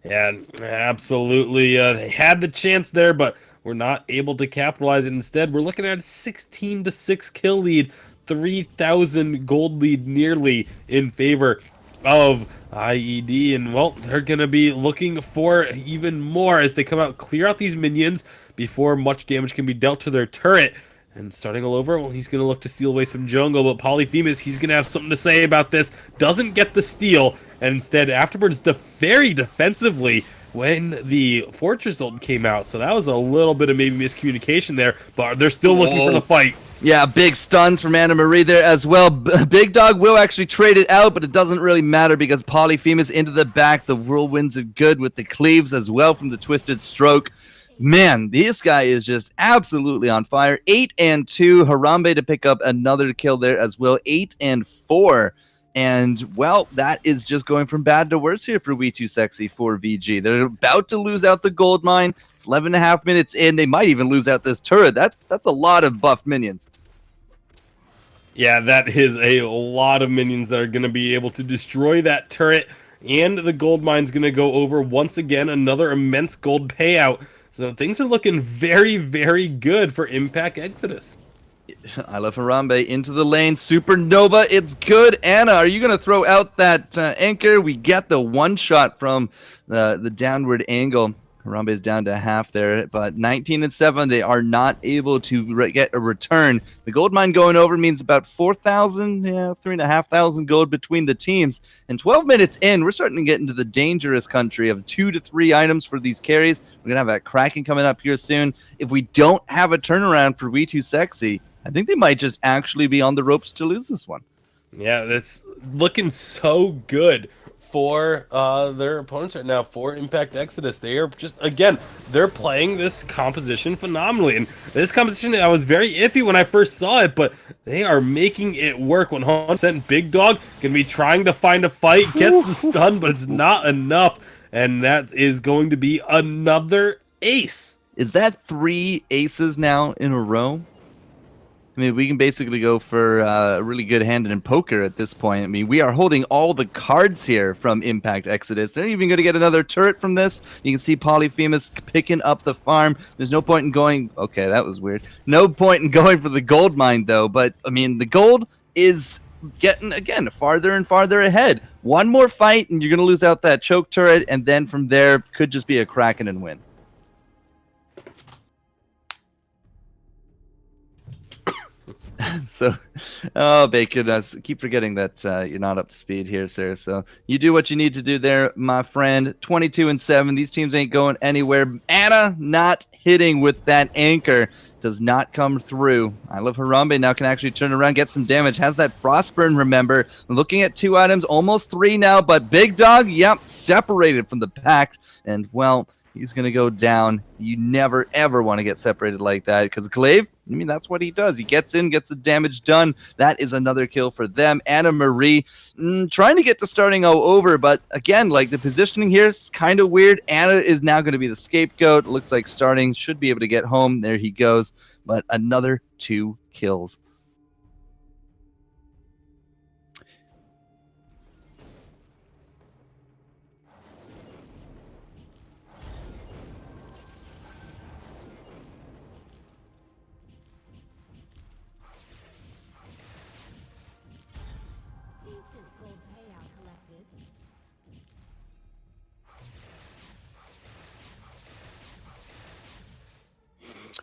Yeah, absolutely. They had the chance there, but we're not able to capitalize it. Instead, we're looking at a 16-6 kill lead. 3,000 gold lead nearly in favor of IED, and they're gonna be looking for even more as they come out, clear out these minions before much damage can be dealt to their turret. And starting all over, he's gonna look to steal away some jungle, but Polyphemus, he's gonna have something to say about this. Doesn't get the steal, and instead Afterbird's very defensively when the Fortress ult came out, so that was a little bit of maybe miscommunication there, but they're still looking for the fight. Yeah, big stuns from Anna Marie there as well. Big Dog will actually trade it out, but it doesn't really matter because Polyphemus into the back. The Whirlwinds are good with the cleaves as well from the Twisted Stroke. Man, this guy is just absolutely on fire. 8-2. Harambe to pick up another kill there as well. 8-4. And, that is just going from bad to worse here for We2Sexy4VG. They're about to lose out the gold mine. It's 11.5 minutes in. They might even lose out this turret. That's a lot of buff minions. Yeah, that is a lot of minions that are going to be able to destroy that turret. And the gold mine's going to go over once again. Another immense gold payout. So things are looking very, very good for Impact Exodus. I love Harambe into the lane. Supernova, it's good. Anna, are you going to throw out that anchor? We get the one shot from the downward angle. Harambe is down to half there, but 19-7, they are not able to get a return. The gold mine going over means about 4,000, 3,500 gold between the teams. And 12 minutes in, we're starting to get into the dangerous country of 2 to 3 items for these carries. We're going to have that Kraken coming up here soon. If we don't have a turnaround for We2Sexy, I think they might just actually be on the ropes to lose this one. Yeah, that's looking so good for their opponents right now, for Impact Exodus. They are just, again, they're playing this composition phenomenally. And this composition, I was very iffy when I first saw it, but they are making it work 100%. Big Dog can be trying to find a fight, gets the stun, but it's not enough. And that is going to be another ace. Is that 3 aces now in a row? I mean, we can basically go for a really good hand in poker at this point. I mean, we are holding all the cards here from Impact Exodus. They're even going to get another turret from this. You can see Polyphemus picking up the farm. There's no point in going... Okay, that was weird. No point in going for the gold mine, though. But, I mean, the gold is getting, again, farther and farther ahead. One more fight, and you're going to lose out that choke turret. And then from there, could just be a Kraken and win. So, oh, Bacon, I keep forgetting that you're not up to speed here, sir. So you do what you need to do there, my friend. 22-7. These teams ain't going anywhere. Anna not hitting with that anchor. Does not come through. I love Harambe now can actually turn around, get some damage. Has that Frostburn, remember. Looking at 2 items, almost 3 now. But Big Dog, yep, separated from the pack. And, well, he's going to go down. You never, ever want to get separated like that because Glaive, I mean, that's what he does. He gets in, gets the damage done. That is another kill for them. Anna Marie trying to get to starting over, but again, like the positioning here is kind of weird. Anna is now going to be the scapegoat. Looks like starting should be able to get home. There he goes. But another 2 kills. Decent gold payout collected.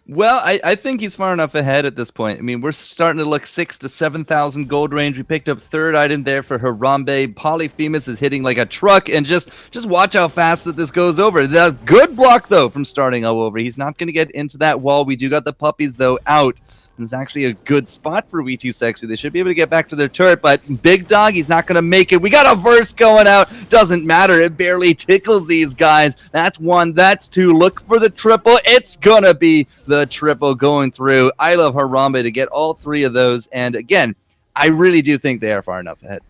Well, I think he's far enough ahead at this point. I mean, we're starting to look 6,000 to 7,000 gold range. We picked up 3rd item there for Harambe. Polyphemus is hitting like a truck, and just watch how fast that this goes over. The good block, though, from starting over. He's not going to get into that wall. We do got the puppies, though, out. And it's actually a good spot for We2Sexy. They should be able to get back to their turret, but Big Dog, he's not going to make it. We got a verse going out. Doesn't matter. It barely tickles these guys. That's 1. That's 2. Look for the triple. It's going to be the triple going through. I love Harambe to get all 3 of those. And again, I really do think they are far enough ahead.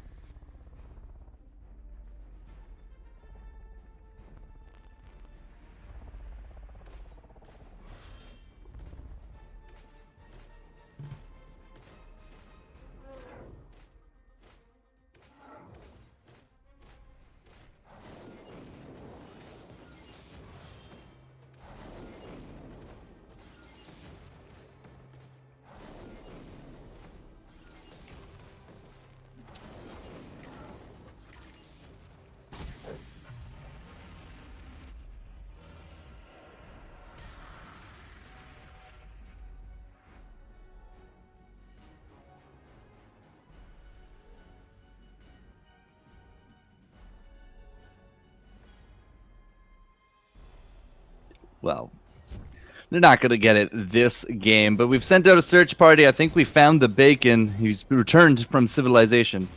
Well, they're not going to get it this game, but we've sent out a search party. I think we found the Bacon. He's returned from civilization.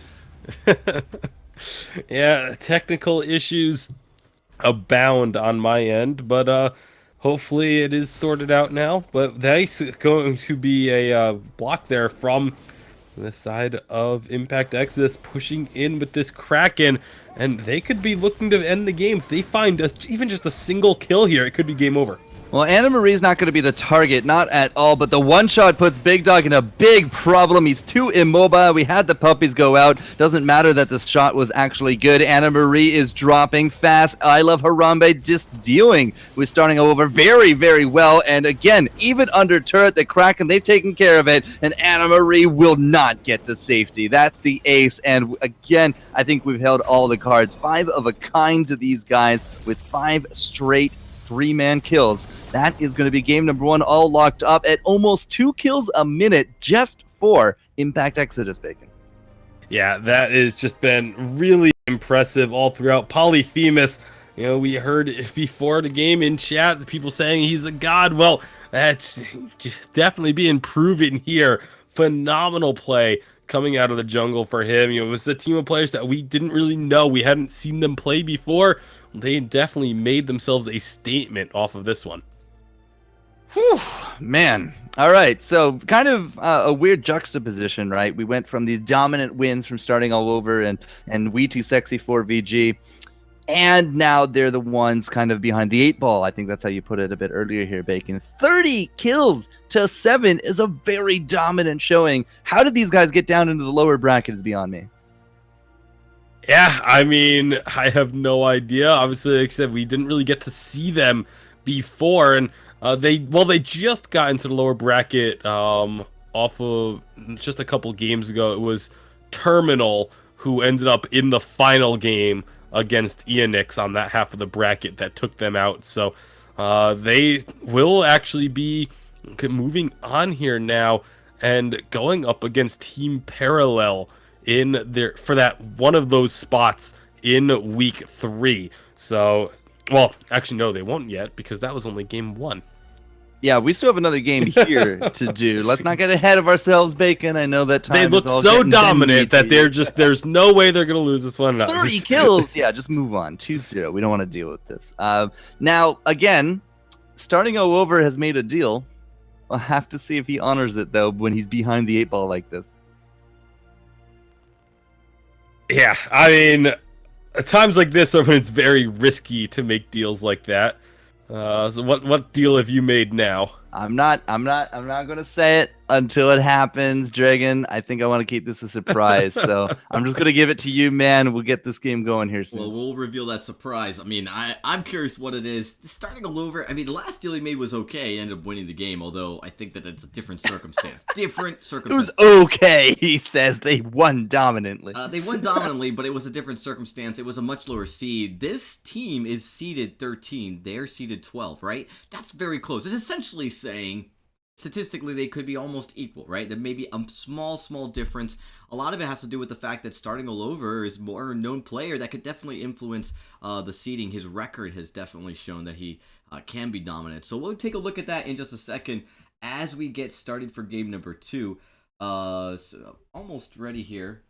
Yeah, technical issues abound on my end, but hopefully it is sorted out now. But that's going to be a block there from the side of Impact Exodus, pushing in with this Kraken, and they could be looking to end the game. If they find even just a single kill here, it could be game over. Well, Anna Marie's not going to be the target, not at all, but the one shot puts Big Dog in a big problem. He's too immobile. We had the puppies go out. Doesn't matter that the shot was actually good. Anna Marie is dropping fast. I love Harambe just dealing with starting over very, very well. And again, even under turret, the Kraken, they've taken care of it, and Anna Marie will not get to safety. That's the ace. And again, I think we've held all the cards. 5 of a kind to these guys with 5 straight 3-man kills. That is going to be game number 1, all locked up at almost 2 kills a minute just for Impact Exodus, Bacon. Yeah, that has just been really impressive all throughout. Polyphemus, you know, we heard before the game in chat, people saying he's a god. Well, that's definitely being proven here. Phenomenal play coming out of the jungle for him. You know, it was a team of players that we didn't really know. We hadn't seen them play before. They definitely made themselves a statement off of this one. Whew, man. All right, so kind of a weird juxtaposition, right? We went from these dominant wins from starting all over and We2Sexy 4VG. And now they're the ones kind of behind the 8 ball. I think that's how you put it a bit earlier here, Bacon. 30 kills to 7 is a very dominant showing. How did these guys get down into the lower bracket is beyond me. Yeah, I mean, I have no idea. Obviously, like I said, we didn't really get to see them before, and they just got into the lower bracket off of just a couple games ago. It was Terminal who ended up in the final game against Ionix on that half of the bracket that took them out. So they will actually be moving on here now and going up against Team Parallel in there for that one of those spots in week 3. So, well, actually no, they won't yet because that was only game 1. Yeah, we still have another game here to do. Let's not get ahead of ourselves, Bacon. I know that time they look so dominant that there's no way they're going to lose this one. No, 30 kills. Yeah, just move on. 2-0. We don't want to deal with this. Now, again, starting over has made a deal. I'll have to see if he honors it, though, when he's behind the 8 ball like this. Yeah, I mean, at times like this are when it's very risky to make deals like that. So what deal have you made now? I'm not gonna say it until it happens, Dragon. I think I want to keep this a surprise, so I'm just gonna give it to you, man. We'll get this game going here soon. Well, we'll reveal that surprise. I mean, I'm curious what it is. Starting all over, I mean, the last deal he made was okay. He ended up winning the game, although I think that it's a different circumstance. Different circumstance. It was okay, he says. They won dominantly. They won dominantly, but it was a different circumstance. It was a much lower seed. This team is seeded 13. They're seeded 12, right? That's very close. It's essentially saying statistically they could be almost equal, right? There may be a small difference. A lot of it has to do with the fact that starting all over is more known player that could definitely influence the seeding. His record has definitely shown that he can be dominant. So we'll take a look at that in just a second as we get started for game number 2. So almost ready here.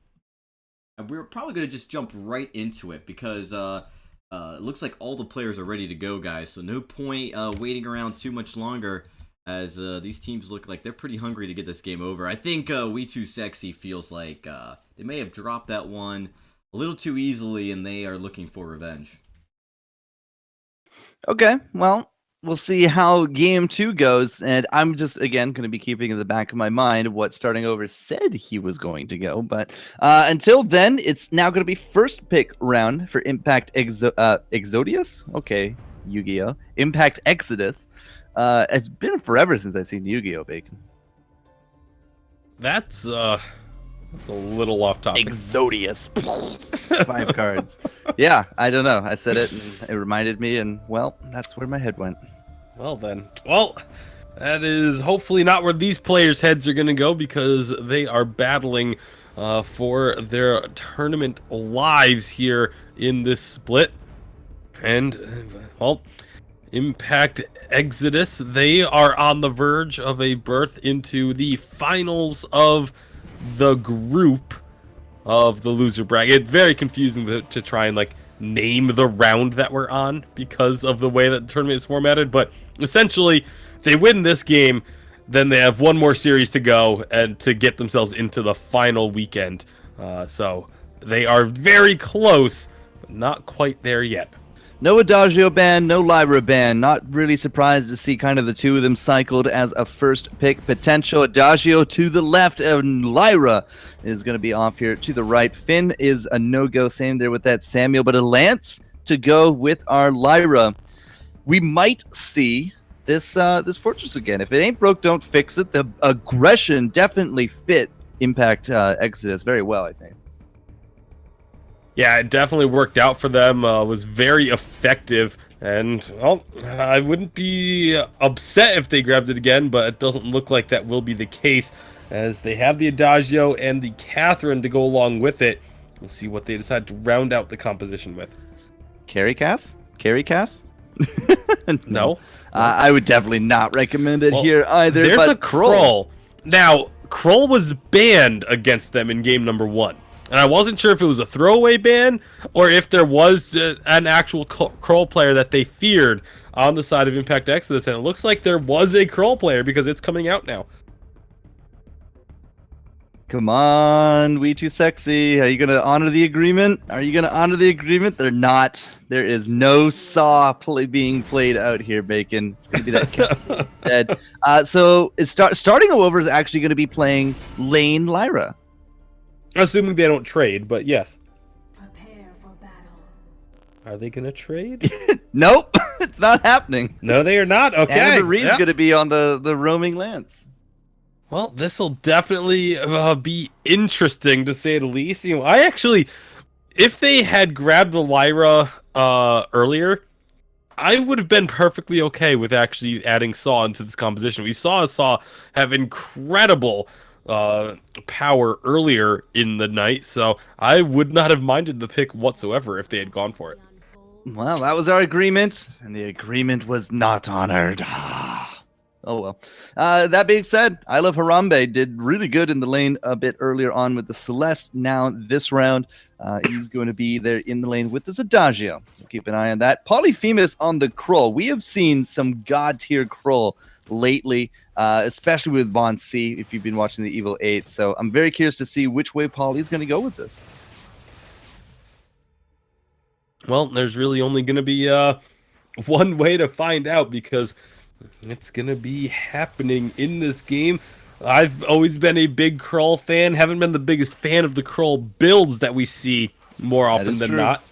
And we're probably going to just jump right into it because it looks like all the players are ready to go, guys. So no point waiting around too much longer as these teams look like they're pretty hungry to get this game over. I think We Too Sexy feels like they may have dropped that one a little too easily and they are looking for revenge. Okay, well, we'll see how game 2 goes, and I'm just, again, going to be keeping in the back of my mind what starting over said he was going to go, but until then, it's now going to be first pick round for Impact Exodus? Okay, Yu-Gi-Oh! Impact Exodus. It's been forever since I've seen Yu-Gi-Oh! Bacon. That's a little off topic. Exodus. 5 cards. Yeah, I don't know. I said it and it reminded me, and well, that's where my head went. Well then. Well, that is hopefully not where these players' heads are going to go because they are battling for their tournament lives here in this split. And, well, Impact Exodus, they are on the verge of a berth into the finals of the group of the loser bracket. It's very confusing to try and like name the round that we're on because of the way that the tournament is formatted, but essentially they win this game, then they have one more series to go and to get themselves into the final weekend. So they are very close, but not quite there yet. No Adagio ban, no Lyra ban. Not really surprised to see kind of the two of them cycled as a first pick potential. Adagio to the left, and Lyra is going to be off here to the right. Finn is a no-go, same there with that Samuel, but a Lance to go with our Lyra. We might see this Fortress again. If it ain't broke, don't fix it. The aggression definitely fit Impact Exodus very well, I think. Yeah, it definitely worked out for them. Was very effective, and well, I wouldn't be upset if they grabbed it again, but it doesn't look like that will be the case, as they have the Adagio and the Catherine to go along with it. We'll see what they decide to round out the composition with. Carry calf? No. I would definitely not recommend it here either. There's but a Krull. Now, Krull was banned against them in game number 1. And I wasn't sure if it was a throwaway ban or if there was an actual Krull player that they feared on the side of Impact Exodus. And it looks like there was a Krull player because it's coming out now. Come on, we too sexy. Are you gonna honor the agreement? Are you gonna honor the agreement? They're not. There is no saw being played out here, Bacon. It's gonna be that Kelly instead. So it's starting over is actually gonna be playing Lane Lyra. Assuming they don't trade, but yes. Prepare for battle. Are they gonna trade? Nope, it's not happening. No, they are not. Okay. Anna Marie's yeah. gonna be on the roaming lance. Well, this will definitely be interesting to say the least. You know, I actually, if they had grabbed the Lyra earlier, I would have been perfectly okay with actually adding Saw into this composition. We saw Saw have incredible power earlier in the night, so I would not have minded the pick whatsoever if they had gone for it. Well, that was our agreement, and the agreement was not honored. Oh well. That being said, I Love Harambe did really good in the lane a bit earlier on with the Celeste. Now this round, he's going to be there in the lane with the Adagio. So keep an eye on that. Polyphemus on the Krull. We have seen some god tier Krull lately, especially with Von C. If you've been watching the Evil 8, so I'm very curious to see which way Poly's going to go with this. Well, there's really only going to be one way to find out, because it's going to be happening in this game. I've always been a big Krull fan. Haven't been the biggest fan of the Krull builds that we see more often than not.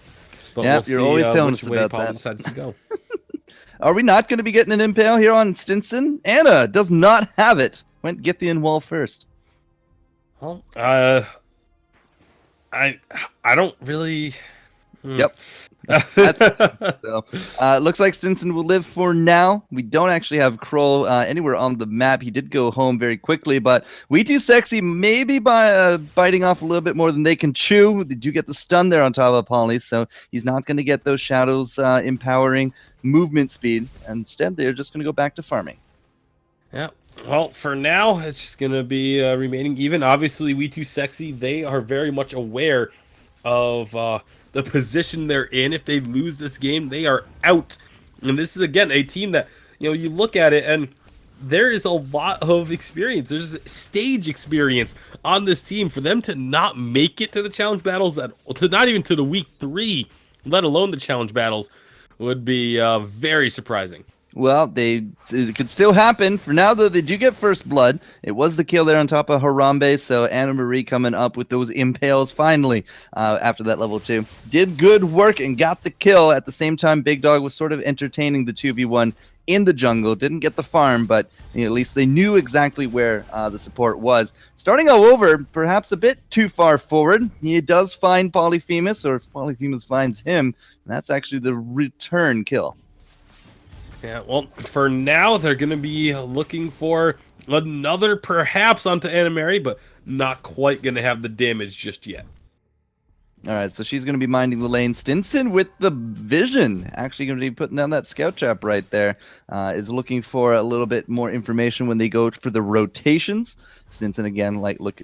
But yeah, we'll you're see, always telling which us way about Paul that. decides to go. Are we not going to be getting an impale here on Stinson? Anna does not have it. Went get the in-wall first. Well, I don't really... Yep. So, looks like Stinson will live for now. We don't actually have Krull anywhere on the map. He did go home very quickly, but We Too Sexy maybe by biting off a little bit more than they can chew. They do get the stun there on top of Polly, so he's not going to get those shadows empowering movement speed. Instead, they're just going to go back to farming. Yeah. Well, for now, it's just going to be remaining even. Obviously, We Too Sexy, they are very much aware of the position they're in. If they lose this game, they are out. And this is, again, a team that, you know, you look at it and there is a lot of experience. There's stage experience on this team. For them to not make it to the challenge battles, to not even to the week 3, let alone the challenge battles, would be very surprising. Well, it could still happen. For now, though, they do get first blood. It was the kill there on top of Harambe, so Anna Marie coming up with those impales finally after that level 2. Did good work and got the kill. At the same time, Big Dog was sort of entertaining the 2v1 in the jungle. Didn't get the farm, but at least they knew exactly where the support was. Starting all over, perhaps a bit too far forward. He does find Polyphemus, or Polyphemus finds him, and that's actually the return kill. Yeah, well, for now, they're going to be looking for another perhaps onto Anna Mary, but not quite going to have the damage just yet. All right, so she's going to be minding the lane. Stinson with the vision, actually going to be putting down that scout trap right there. Is looking for a little bit more information when they go for the rotations. Stinson again,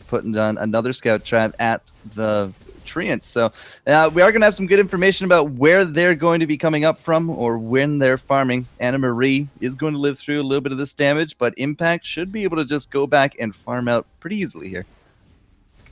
putting down another scout trap at the Treant. So we are going to have some good information about where they're going to be coming up from or when they're farming. Anna Marie is going to live through a little bit of this damage, but Impact should be able to just go back and farm out pretty easily here.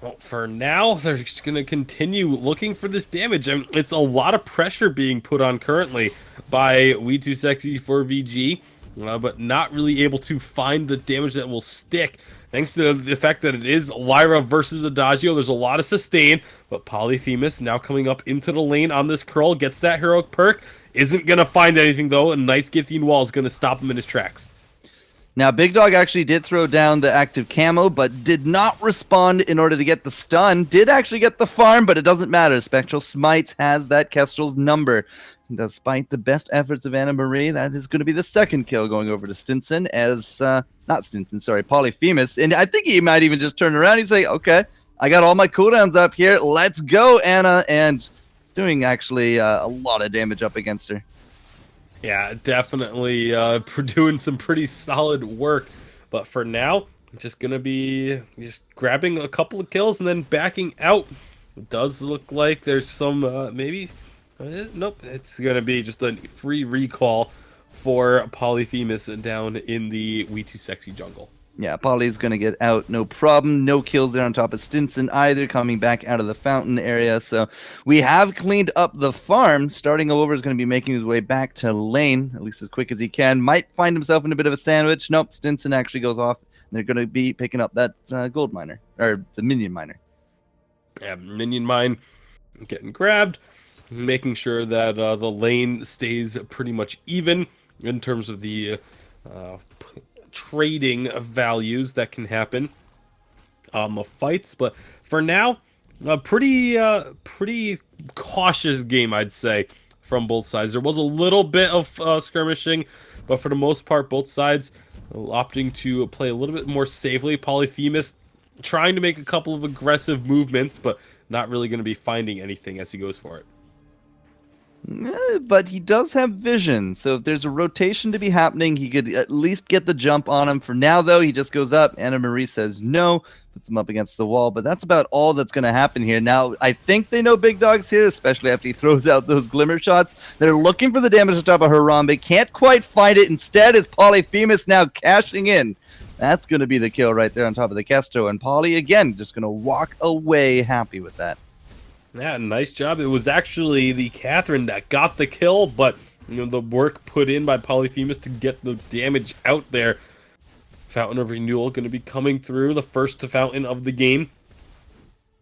Well, for now, they're just going to continue looking for this damage. I mean, it's a lot of pressure being put on currently by We Too Sexy for VG, but not really able to find the damage that will stick. Thanks to the fact that it is Lyra versus Adagio, there's a lot of sustain, but Polyphemus now coming up into the lane on this Krull, gets that heroic perk, isn't going to find anything though. A nice Githian wall is going to stop him in his tracks. Now, Big Dog actually did throw down the active camo, but did not respond in order to get the stun. Did actually get the farm, but it doesn't matter. Spectral Smite has that Kestrel's number. Despite the best efforts of Anna Marie, that is going to be the second kill going over to Stinson Polyphemus. And I think he might even just turn around. He's like, okay, I got all my cooldowns up here. Let's go, Anna. And it's doing actually a lot of damage up against her. Yeah, definitely doing some pretty solid work. But for now, just going to be just grabbing a couple of kills and then backing out. It does look like there's some maybe... nope, it's going to be just a free recall for Polyphemus down in the We Too Sexy jungle. Yeah, Polly's going to get out, no problem. No kills there on top of Stinson either, coming back out of the fountain area. So we have cleaned up the farm. Starting over is going to be making his way back to lane, at least as quick as he can. Might find himself in a bit of a sandwich. Nope, Stinson actually goes off. And they're going to be picking up that gold miner, or the minion miner. Yeah, minion mine getting grabbed, making sure that the lane stays pretty much even in terms of the trading values that can happen on the fights. But for now, a pretty cautious game, I'd say, from both sides. There was a little bit of skirmishing, but for the most part, both sides opting to play a little bit more safely. Polyphemus trying to make a couple of aggressive movements, but not really going to be finding anything as he goes for it. But he does have vision, so if there's a rotation to be happening, he could at least get the jump on him. For now, though, he just goes up. Anna Marie says no, puts him up against the wall, but that's about all that's going to happen here. Now, I think they know Big Dog's here, especially after he throws out those glimmer shots. They're looking for the damage on top of Harambe, can't quite find it. Instead, is Polyphemus now cashing in. That's going to be the kill right there on top of the Kesto, and Poly, again, just going to walk away happy with that. Yeah, nice job. It was actually the Catherine that got the kill, but the work put in by Polyphemus to get the damage out there. Fountain of Renewal going to be coming through, the first fountain of the game.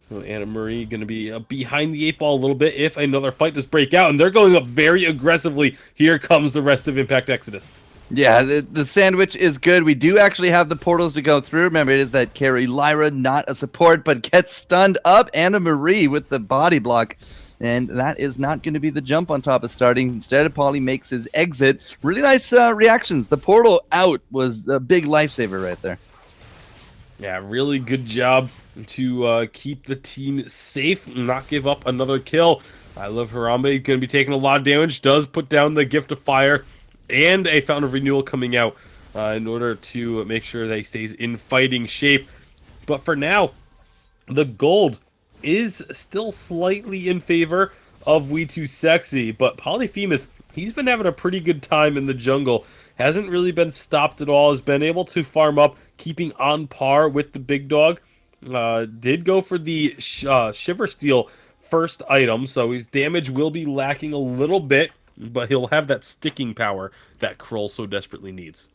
So Anna Marie going to be behind the 8 ball a little bit if another fight does break out, and they're going up very aggressively. Here comes the rest of Impact Exodus. Yeah, the sandwich is good. We do actually have the portals to go through. Remember, it is that carry Lyra, not a support, but gets stunned up. Anna Marie with the body block. And that is not going to be the jump on top of starting. Instead, Paulie makes his exit. Really nice reactions. The portal out was a big lifesaver right there. Yeah, really good job to keep the team safe and not give up another kill. I love Harambe. Going to be taking a lot of damage. Does put down the Gift of Fire and a Fountain of Renewal coming out in order to make sure that he stays in fighting shape. But for now, the gold is still slightly in favor of We2Sexy, but Polyphemus, he's been having a pretty good time in the jungle. Hasn't really been stopped at all, has been able to farm up, keeping on par with the big dog. Did go for the Shiver Steel first item, so his damage will be lacking a little bit, but he'll have that sticking power that Krull so desperately needs.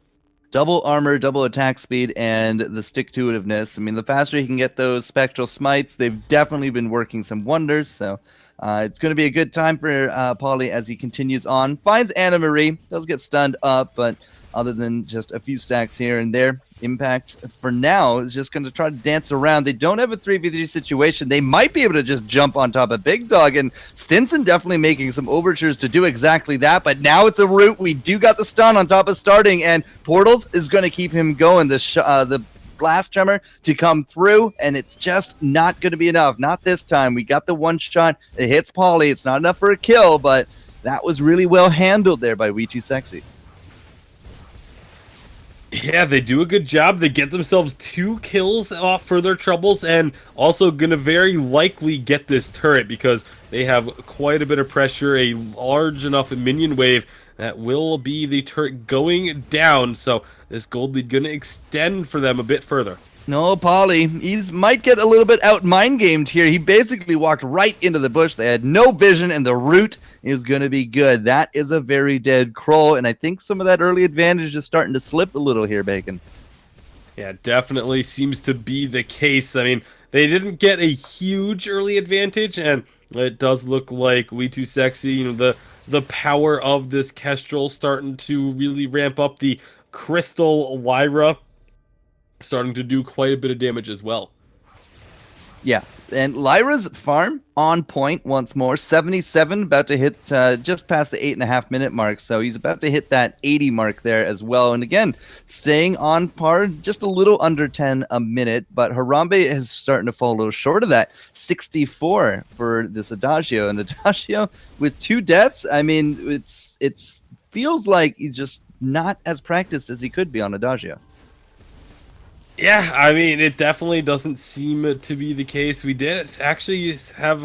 Double armor, double attack speed, and the stick-to-itiveness. I mean, the faster he can get those spectral smites, they've definitely been working some wonders. So it's going to be a good time for Polly as he continues on. Finds Anna Marie, does get stunned up, but other than just a few stacks here and there, Impact for now is just going to try to dance around. They don't have a 3v3 situation. They might be able to just jump on top of Big Dog, and Stinson definitely making some overtures to do exactly that, but now it's a route. We do got the stun on top of starting, and Portals is going to keep him going. The blast tremor to come through, and it's just not going to be enough. Not this time. We got the one shot. It hits Polly. It's not enough for a kill, but that was really well handled there by We2Sexy. Yeah, they do a good job. They get themselves 2 kills off for their troubles, and also going to very likely get this turret because they have quite a bit of pressure, a large enough minion wave that will be the turret going down. So this gold lead going to extend for them a bit further. No, Polly, he might get a little bit out mind gamed here. He basically walked right into the bush. They had no vision, and the route is going to be good. That is a very dead Krull, and I think some of that early advantage is starting to slip a little here, Bacon. Yeah, definitely seems to be the case. I mean, they didn't get a huge early advantage, and it does look like We2Sexy, the power of this Kestrel starting to really ramp up. The Crystal Lyra starting to do quite a bit of damage as well. Yeah, and Lyra's farm on point once more. 77, about to hit just past the 8.5 minute mark, so he's about to hit that 80 mark there as well. And again, staying on par, just a little under 10 a minute, but Harambe is starting to fall a little short of that. 64 for this Adagio, and Adagio with 2 deaths. I mean, it's feels like he's just not as practiced as he could be on Adagio. Yeah, I mean, it definitely doesn't seem to be the case. We did actually have,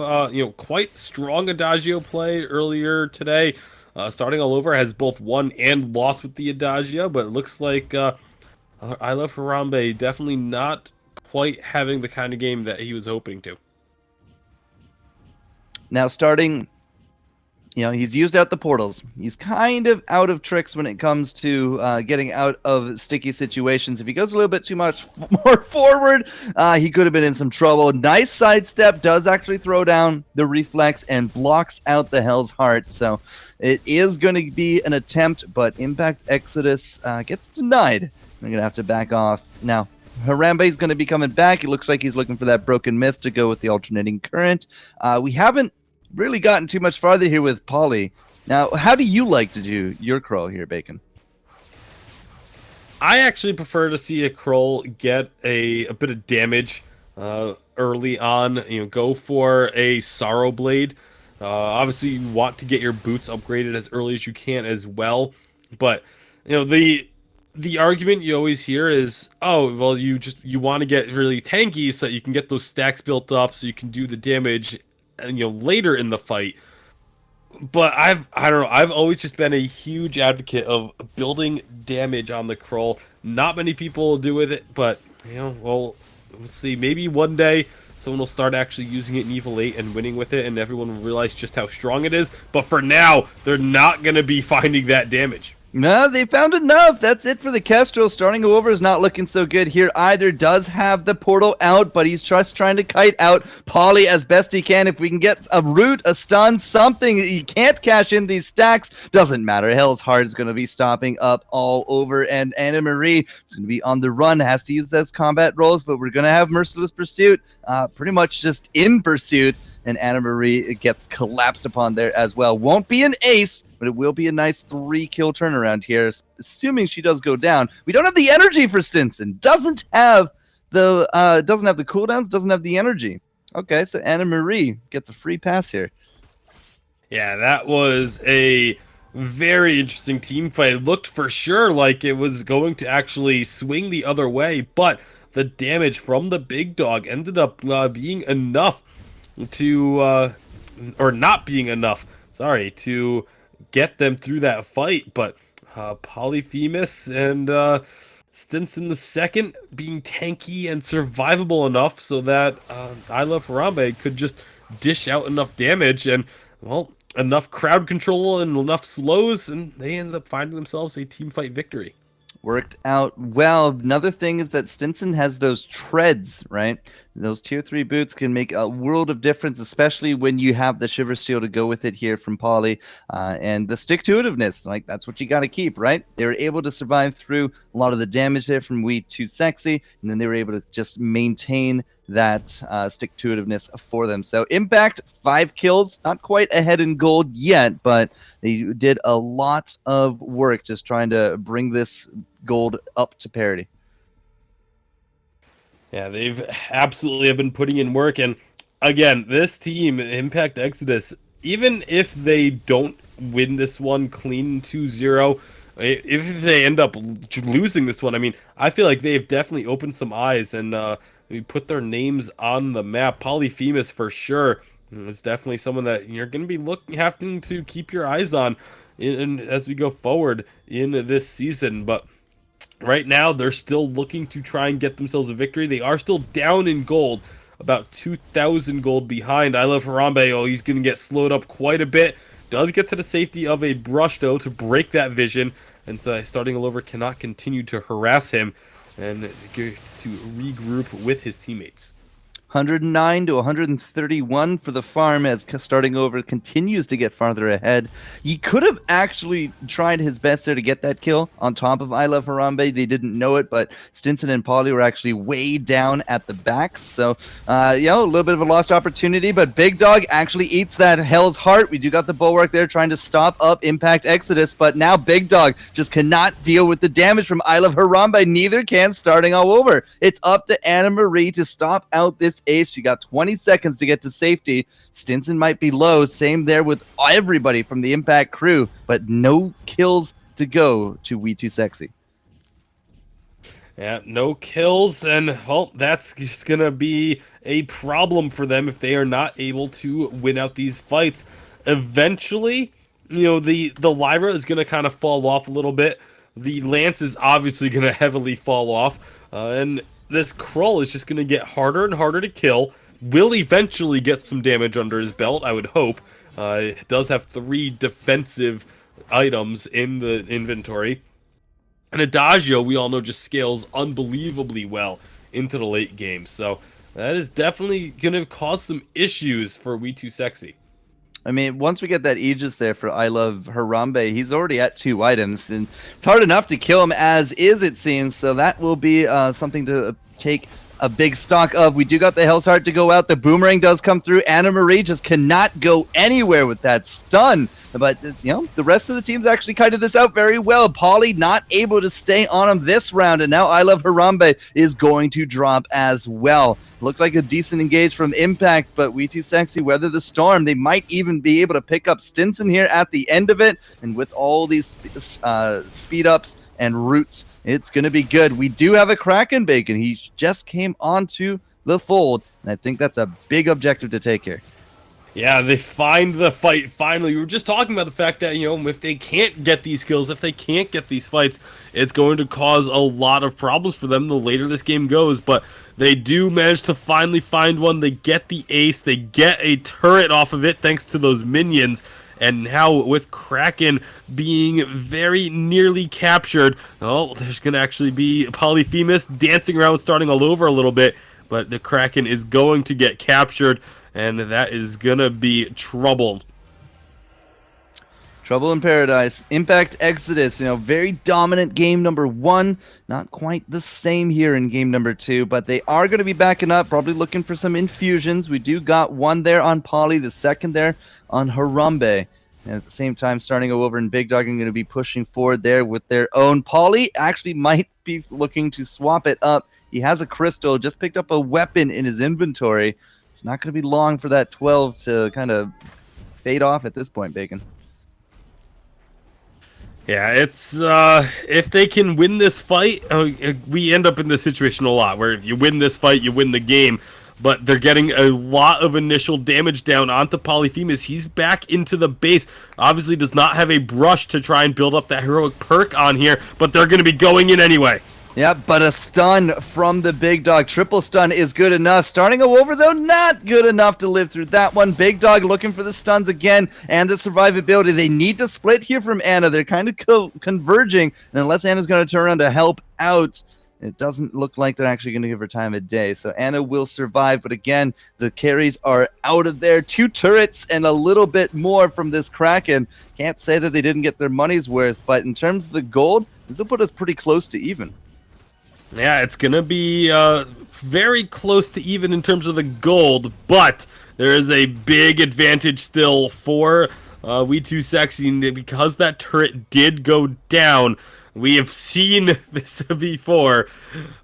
quite strong Adagio play earlier today. Starting all over has both won and lost with the Adagio, but it looks like I love Harambe definitely not quite having the kind of game that he was hoping to. Now starting, he's used out the portals. He's kind of out of tricks when it comes to getting out of sticky situations. If he goes a little bit too much more forward, he could have been in some trouble. Nice sidestep, does actually throw down the reflex and blocks out the Hell's Heart. So it is going to be an attempt, but Impact Exodus gets denied. I'm going to have to back off. Now, Harambe is going to be coming back. It looks like he's looking for that broken myth to go with the alternating current. We haven't really gotten too much farther here with Polly. Now, how do you like to do your Kroll here, Bacon? I actually prefer to see a Kroll get a bit of damage early on. Go for a Sorrow Blade. Obviously, you want to get your boots upgraded as early as you can as well. But the argument you always hear is, oh, well, you want to get really tanky so that you can get those stacks built up so you can do the damage later in the fight. But I don't know, I've always just been a huge advocate of building damage on the Kroll. Not many people do with it, but we'll see. Maybe one day someone will start actually using it in Evil 8 and winning with it, and everyone will realize just how strong it is. But for now, they're not going to be finding that damage. No, they found enough. That's it for the Kestrel. Starting over is not looking so good here either. Does have the portal out, but he's just trying to kite out Polly as best he can. If we can get a root, a stun, something, he can't cash in these stacks. Doesn't matter. Hell's Heart is going to be stopping up all over, and Anna Marie is going to be on the run. Has to use those combat rolls, but we're going to have Merciless Pursuit, pretty much just in pursuit, and Anna Marie gets collapsed upon there as well. Won't be an ace, but it will be a nice 3-kill turnaround here, assuming she does go down. We don't have the energy for Stinson. Doesn't have the cooldowns, doesn't have the energy. Okay, so Anna Marie gets a free pass here. Yeah, that was a very interesting team fight. It looked for sure like it was going to actually swing the other way, but the damage from the big dog ended up being enough to, or not being enough, sorry, to get them through that fight. But Polyphemus and Stinson the second being tanky and survivable enough so that I Love Harambe could just dish out enough damage and, well, enough crowd control and enough slows, and they ended up finding themselves a team fight victory. Worked out well. Another thing is that Stinson has those treads, right? Those tier 3 boots can make a world of difference, especially when you have the Shiver Steel to go with it here from Polly. And the stick-to-itiveness, like, that's what you got to keep, right? They were able to survive through a lot of the damage there from We2Sexy, and then they were able to just maintain that stick-to-itiveness for them. So Impact, 5 kills, not quite ahead in gold yet, but they did a lot of work just trying to bring this gold up to parity. Yeah, they've absolutely have been putting in work. And again, this team, Impact Exodus, even if they don't win this one clean 2-0, if they end up losing this one, I mean, I feel like they've definitely opened some eyes and put their names on the map. Polyphemus, for sure, is definitely someone that you're going to be having to keep your eyes on as we go forward in this season. But right now, they're still looking to try and get themselves a victory. They are still down in gold, about 2,000 gold behind. I Love Harambe. Oh, he's going to get slowed up quite a bit. Does get to the safety of a brush, though, to break that vision. And so starting all over cannot continue to harass him and to regroup with his teammates. 109 to 131 for the farm as starting over continues to get farther ahead. He could have actually tried his best there to get that kill on top of I Love Harambe. They didn't know it, but Stinson and Polly were actually way down at the backs. So, a little bit of a lost opportunity, but Big Dog actually eats that Hell's Heart. We do got the bulwark there trying to stop up Impact Exodus, but now Big Dog just cannot deal with the damage from I Love Harambe. Neither can starting all over. It's up to Anna Marie to stop out this ace. She got 20 seconds to get to safety. Stinson might be low. Same there with everybody from the Impact crew, but no kills to go to We2Sexy. Yeah, no kills, and, well, that's just going to be a problem for them if they are not able to win out these fights. Eventually, the Lyra is going to kind of fall off a little bit. the lance is obviously going to heavily fall off, and this Krull is just going to get harder and harder to kill. Will eventually get some damage under his belt, I would hope. It does have 3 defensive items in the inventory. And Adagio, we all know, just scales unbelievably well into the late game. So that is definitely going to cause some issues for We Too Sexy. I mean, once we get that Aegis there for I Love Harambe, he's already at 2 items, and it's hard enough to kill him as is, it seems, so that will be something to take a big stock of. We do got the Hell's Heart to go out. The Boomerang does come through. Anna Marie just cannot go anywhere with that stun. But, you know, the rest of the teams actually kited this out very well. Polly not able to stay on him this round, and now I Love Harambe is going to drop as well. Looked like a decent engage from Impact, but We Too Sexy weather the storm. They might even be able to pick up Stinson here at the end of it, and with all these speed ups and roots, it's going to be good. We do have a Kraken Bacon. He just came onto the fold, and I think that's a big objective to take here. Yeah, they find the fight finally. We were just talking about the fact that, you know, if they can't get these kills, if they can't get these fights, it's going to cause a lot of problems for them the later this game goes. But they do manage to finally find one. They get the ace. They get a turret off of it thanks to those minions. And now with Kraken being very nearly captured, oh, there's going to actually be Polyphemus dancing around, starting all over a little bit. But the Kraken is going to get captured, and that is going to be trouble. Trouble in Paradise. Impact Exodus, you know, very dominant game number 1. Not quite the same here in game number 2, but they are going to be backing up, probably looking for some infusions. We do got one there on Poly, the second there on Harambe. And at the same time, starting over in Big Dog and going to be pushing forward there with their own. Poly actually might be looking to swap it up. He has a crystal, just picked up a weapon in his inventory. It's not going to be long for that 12 to kind of fade off at this point, Bacon. Yeah, it's if they can win this fight, we end up in this situation a lot where if you win this fight, you win the game. But they're getting a lot of initial damage down onto Polyphemus. He's back into the base. Obviously does not have a brush to try and build up that heroic perk on here, but they're going to be going in anyway. Yeah, but a stun from the Big Dog. Triple stun is good enough. Starting over, though, not good enough to live through that one. Big Dog looking for the stuns again and the survivability. They need to split here from Anna. They're kind of converging, and unless Anna's going to turn around to help out, it doesn't look like they're actually going to give her time of day. So Anna will survive, but again, the carries are out of there. 2 turrets and a little bit more from this Kraken. Can't say that they didn't get their money's worth, but in terms of the gold, this will put us pretty close to even. Yeah, it's going to be very close to even in terms of the gold, but there is a big advantage still for We Too Sexy because that turret did go down. We have seen this before,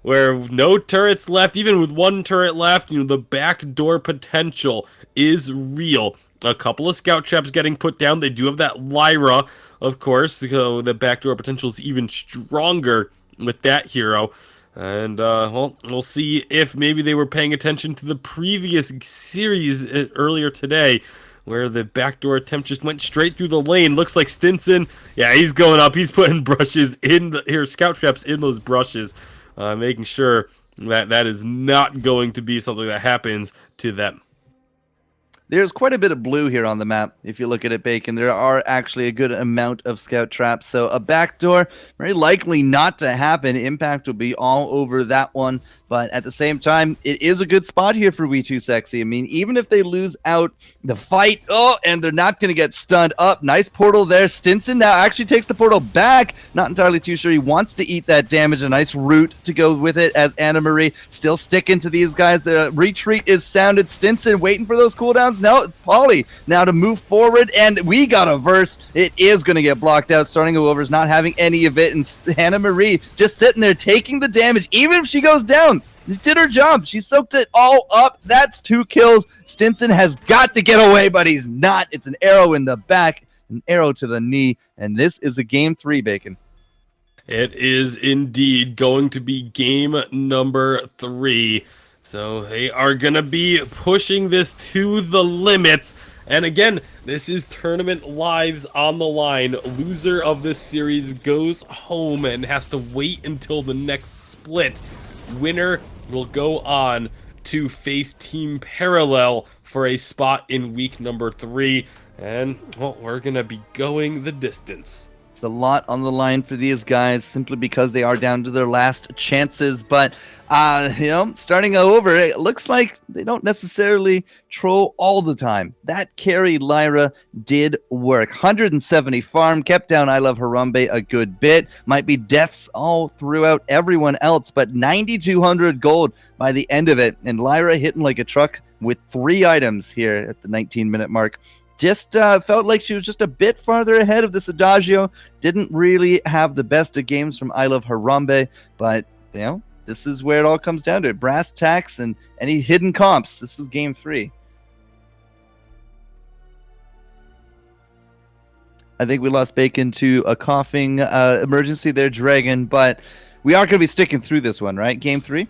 where no turrets left, even with 1 turret left, you know, the backdoor potential is real. A couple of scout traps getting put down. They do have that Lyra, of course, so the backdoor potential is even stronger with that hero. And, well, we'll see if maybe they were paying attention to the previous series earlier today, where the backdoor attempt just went straight through the lane. Looks like Stinson, yeah, he's going up. He's putting brushes in scout traps in those brushes, making sure that that is not going to be something that happens to them. There's quite a bit of blue here on the map. If you look at it, Bacon, there are actually a good amount of scout traps. So a backdoor, very likely not to happen. Impact will be all over that one. But at the same time, it is a good spot here for We Too Sexy. I mean, even if they lose out the fight, and they're not going to get stunned up. Nice portal there. Stinson now actually takes the portal back. Not entirely too sure he wants to eat that damage. A nice root to go with it as Anna Marie still sticking to these guys. The retreat is sounded. Stinson waiting for those cooldowns. No, it's Polly now to move forward, and we got a verse. It is going to get blocked out. Starting over is not having any of it, and Anna Marie just sitting there taking the damage. Even if she goes down, she did her job. She soaked it all up. That's 2 kills. Stinson has got to get away, but he's not. It's an arrow in the back, an arrow to the knee, and this is a game 3, Bacon. It is indeed going to be game number 3. So they are going to be pushing this to the limits. And again, this is tournament lives on the line. Loser of this series goes home and has to wait until the next split. Winner will go on to face Team Parallel for a spot in week number 3. And, well, we're going to be going the distance. It's a lot on the line for these guys simply because they are down to their last chances. But, starting over, it looks like they don't necessarily troll all the time. That carry Lyra did work. 170 farm, kept down I Love Harambe a good bit. Might be deaths all throughout everyone else, but 9,200 gold by the end of it. And Lyra hitting like a truck with 3 items here at the 19-minute mark. Just felt like she was just a bit farther ahead of this Adagio. Didn't really have the best of games from I Love Harambe, but, this is where it all comes down to it. Brass tacks and any hidden comps. This is game 3. I think we lost Bacon to a coughing emergency there, Dragon, but we are going to be sticking through this one, right? Game 3?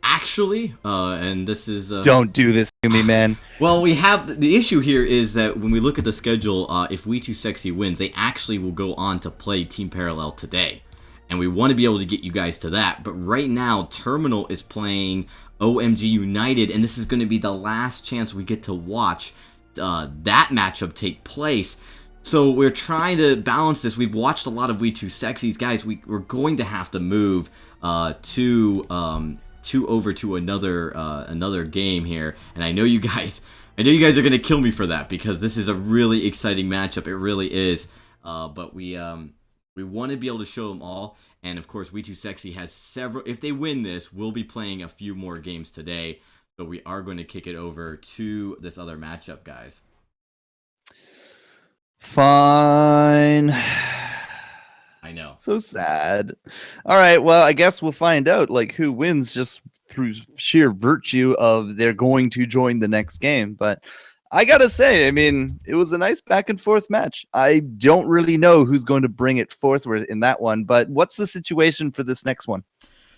Actually, and this is... Don't do this to me, man. Well, we have... The issue here is that when we look at the schedule, if We2Sexy wins, they actually will go on to play Team Parallel today. And we want to be able to get you guys to that. But right now, Terminal is playing OMG United, and this is going to be the last chance we get to watch that matchup take place. So we're trying to balance this. We've watched a lot of We2Sexys. Guys, we're going to have to move over to another game here, and I know you guys are gonna kill me for that because this is a really exciting matchup. It really is. But we want to be able to show them all, and of course, We2Sexy has several. If they win this, we'll be playing a few more games today. So we are going to kick it over to this other matchup, guys. Fine. I know. So sad. All right, well, I guess we'll find out who wins just through sheer virtue of they're going to join the next game. But I gotta say, it was a nice back and forth match. I don't really know who's going to bring it forthward in that one, but what's the situation for this next one?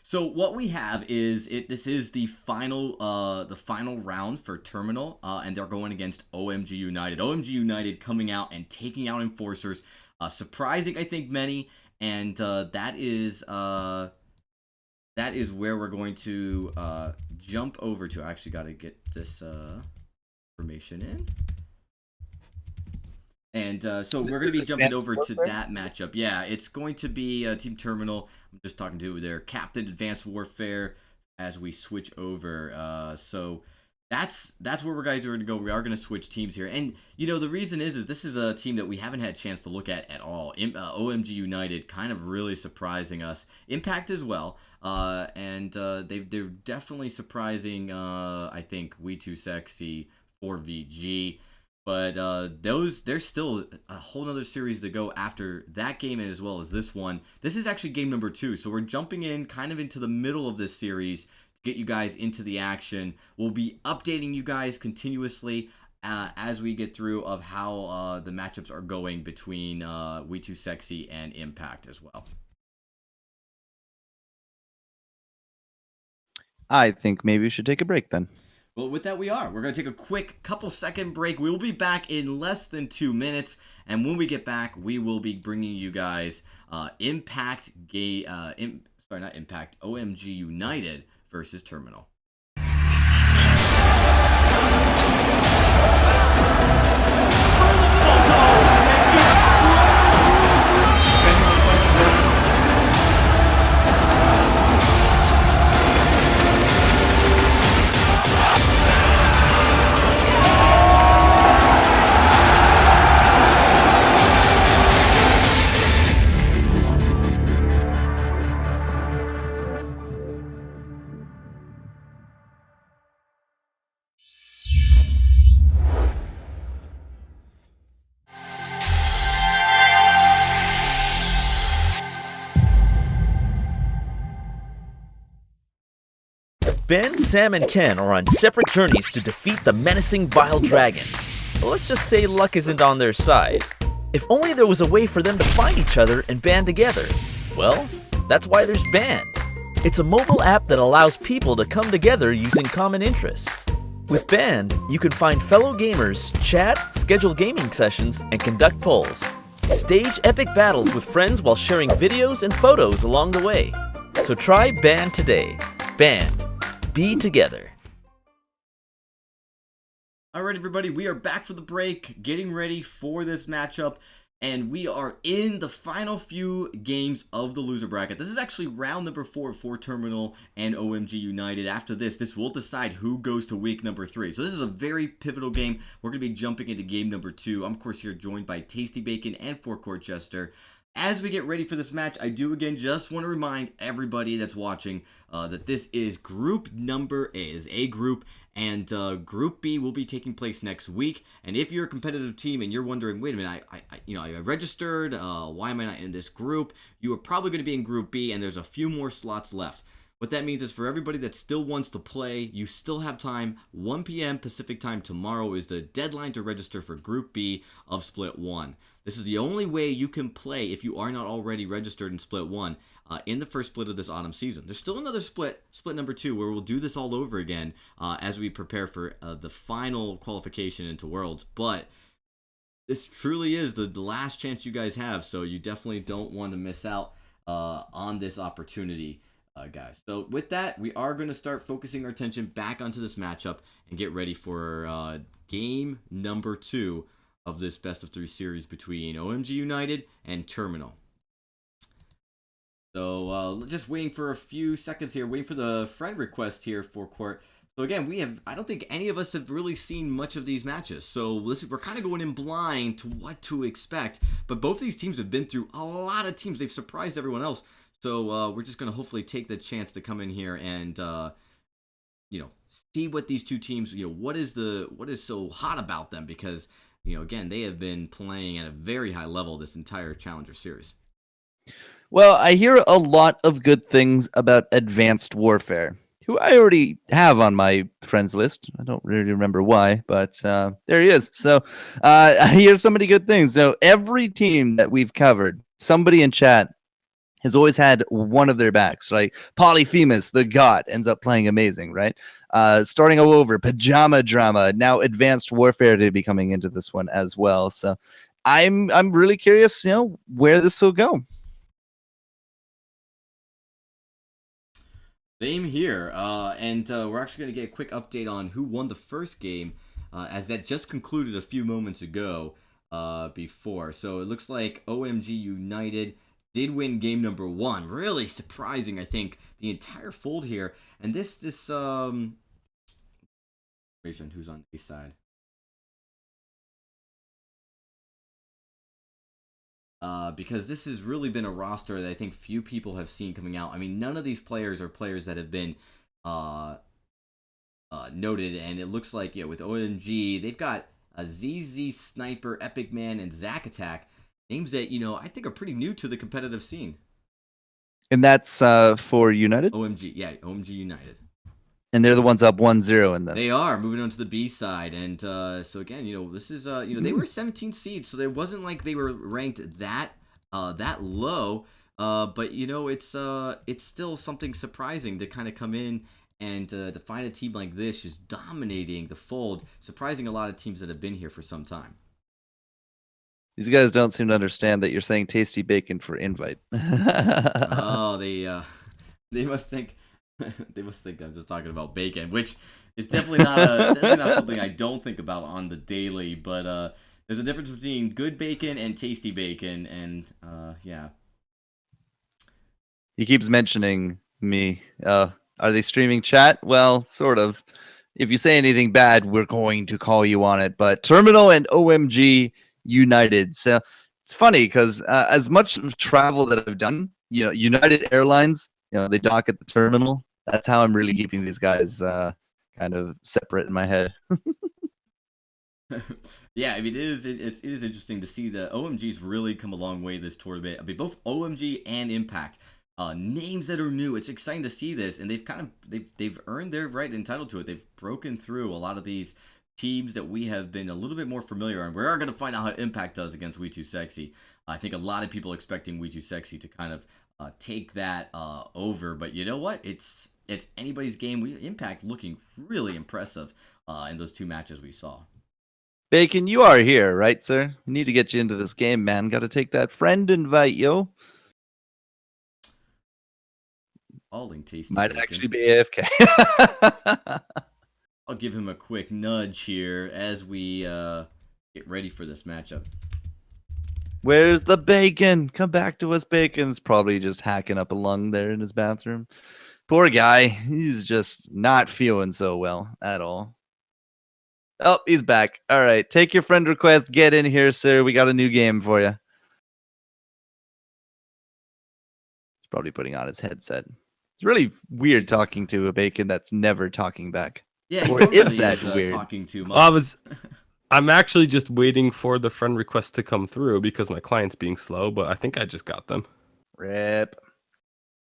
So what we have is this is the final round for Terminal, and they're going against OMG United. OMG United coming out and taking out Enforcers. Surprising, I think, many, and that is where we're going to jump over to. I actually got to get this information in, and so we're going to be jumping over to that matchup. Yeah, it's going to be Team Terminal. I'm just talking to their captain, Advanced Warfare, as we switch over. So. That's where we're guys are going to go. We are going to switch teams here. And, the reason is this is a team that we haven't had a chance to look at all. OMG United kind of really surprising us. Impact as well. And they're definitely surprising, I think, We2Sexy, 4VG. But there's still a whole nother series to go after that game as well as this one. This is actually game number 2. So we're jumping in kind of into the middle of this series. Get you guys into the action. We'll be updating you guys continuously as we get through of how the matchups are going between We2Sexy and Impact as well. I think maybe we should take a break then. Well, with that, we are. We're going to take a quick couple-second break. We will be back in less than 2 minutes. And when we get back, we will be bringing you guys OMG United versus Terminal. Ben, Sam, and Ken are on separate journeys to defeat the menacing Vile Dragon. But let's just say luck isn't on their side. If only there was a way for them to find each other and band together. Well, that's why there's Band. It's a mobile app that allows people to come together using common interests. With Band, you can find fellow gamers, chat, schedule gaming sessions, and conduct polls. Stage epic battles with friends while sharing videos and photos along the way. So try Band today. Band. Be together. All right, everybody, we are back for the break, getting ready for this matchup, and we are in the final few games of the loser bracket. This is actually round number 4 for Terminal and OMG United. After this will decide who goes to week number 3. So this is a very pivotal game. We're going to be jumping into game number 2. I'm, of course, here joined by Tasty Bacon and Forecourt Jester. As we get ready for this match, I do again just want to remind everybody that's watching that this is group number A group, and Group B will be taking place next week. And if you're a competitive team and you're wondering, wait a minute, I registered, why am I not in this group? You are probably going to be in Group B, and there's a few more slots left. What that means is for everybody that still wants to play, you still have time. 1 p.m. Pacific time tomorrow is the deadline to register for Group B of Split 1. This is the only way you can play if you are not already registered in Split 1 in the first split of this autumn season. There's still another split number 2, where we'll do this all over again as we prepare for the final qualification into Worlds. But this truly is the last chance you guys have, so you definitely don't want to miss out on this opportunity, guys. So with that, we are going to start focusing our attention back onto this matchup and get ready for game number 2 of this best of 3 series between OMG United and Terminal. So just waiting for a few seconds here, waiting for the friend request here for Court. So again, I don't think any of us have really seen much of these matches. So we're kind of going in blind to what to expect. But both of these teams have been through a lot of teams. They've surprised everyone else. So we're just going to hopefully take the chance to come in here and see what these two teams, what is so hot about them, because again, they have been playing at a very high level this entire Challenger series. Well, I hear a lot of good things about Advanced Warfare, who I already have on my friends list. I don't really remember why, but there he is. So I hear so many good things. So every team that we've covered, somebody in chat has always had one of their backs. Like Polyphemus, the god, ends up playing amazing, right? Starting all over, Pajama Drama, now Advanced Warfare to be coming into this one as well. So I'm really curious, where this will go. Same here, and we're actually going to get a quick update on who won the first game, as that just concluded a few moments ago before. So it looks like OMG United did win game number 1. Really surprising, I think, the entire fold here. And this who's on the side? Because this has really been a roster that I think few people have seen coming out. I mean, none of these players are players that have been noted, and it looks like, with OMG, they've got a ZZ Sniper, Epic Man, and Zack Attack, names that, I think are pretty new to the competitive scene. And that's for United? OMG, yeah, OMG United. And they're the ones up 1-0 in this. They are moving on to the B side, and so again, this is they were 17 seeds, so it wasn't like they were ranked that low, but it's still something surprising to kind of come in and to find a team like this just dominating the fold, surprising a lot of teams that have been here for some time. These guys don't seem to understand that you're saying Tasty Bacon for invite. Oh, they must think. They must think I'm just talking about bacon, which is definitely not something I don't think about on the daily. But there's a difference between good bacon and tasty bacon, and yeah. He keeps mentioning me. Are they streaming chat? Well, sort of. If you say anything bad, we're going to call you on it. But Terminal and OMG United. So it's funny because as much travel that I've done, United Airlines, they dock at the terminal. That's how I'm really keeping these guys kind of separate in my head. Yeah, I mean, it is interesting to see that OMG's really come a long way this tournament. I mean, both OMG and Impact, names that are new. It's exciting to see this, and they've earned their right, entitled to it. They've broken through a lot of these teams that we have been a little bit more familiar on. We are going to find out how Impact does against We Too Sexy. I think a lot of people expecting We Too Sexy to kind of take that over, but you know what? It's anybody's game. Impact looking really impressive in those 2 matches we saw. Bacon, you are here, right, sir? We need to get you into this game, man. Got to take that friend invite, yo. Falling tasty Might bacon. actually be AFK. I'll give him a quick nudge here as we get ready for this matchup. Where's the bacon? Come back to us, Bacon's probably just hacking up a lung there in his bathroom. Poor guy. He's just not feeling so well at all. Oh, he's back. All right. Take your friend request. Get in here, sir. We got a new game for you. He's probably putting on his headset. It's really weird talking to a Bacon that's never talking back. Yeah, Or is that weird? Talking too much. I'm actually just waiting for the friend request to come through because my client's being slow, but I think I just got them. Rip.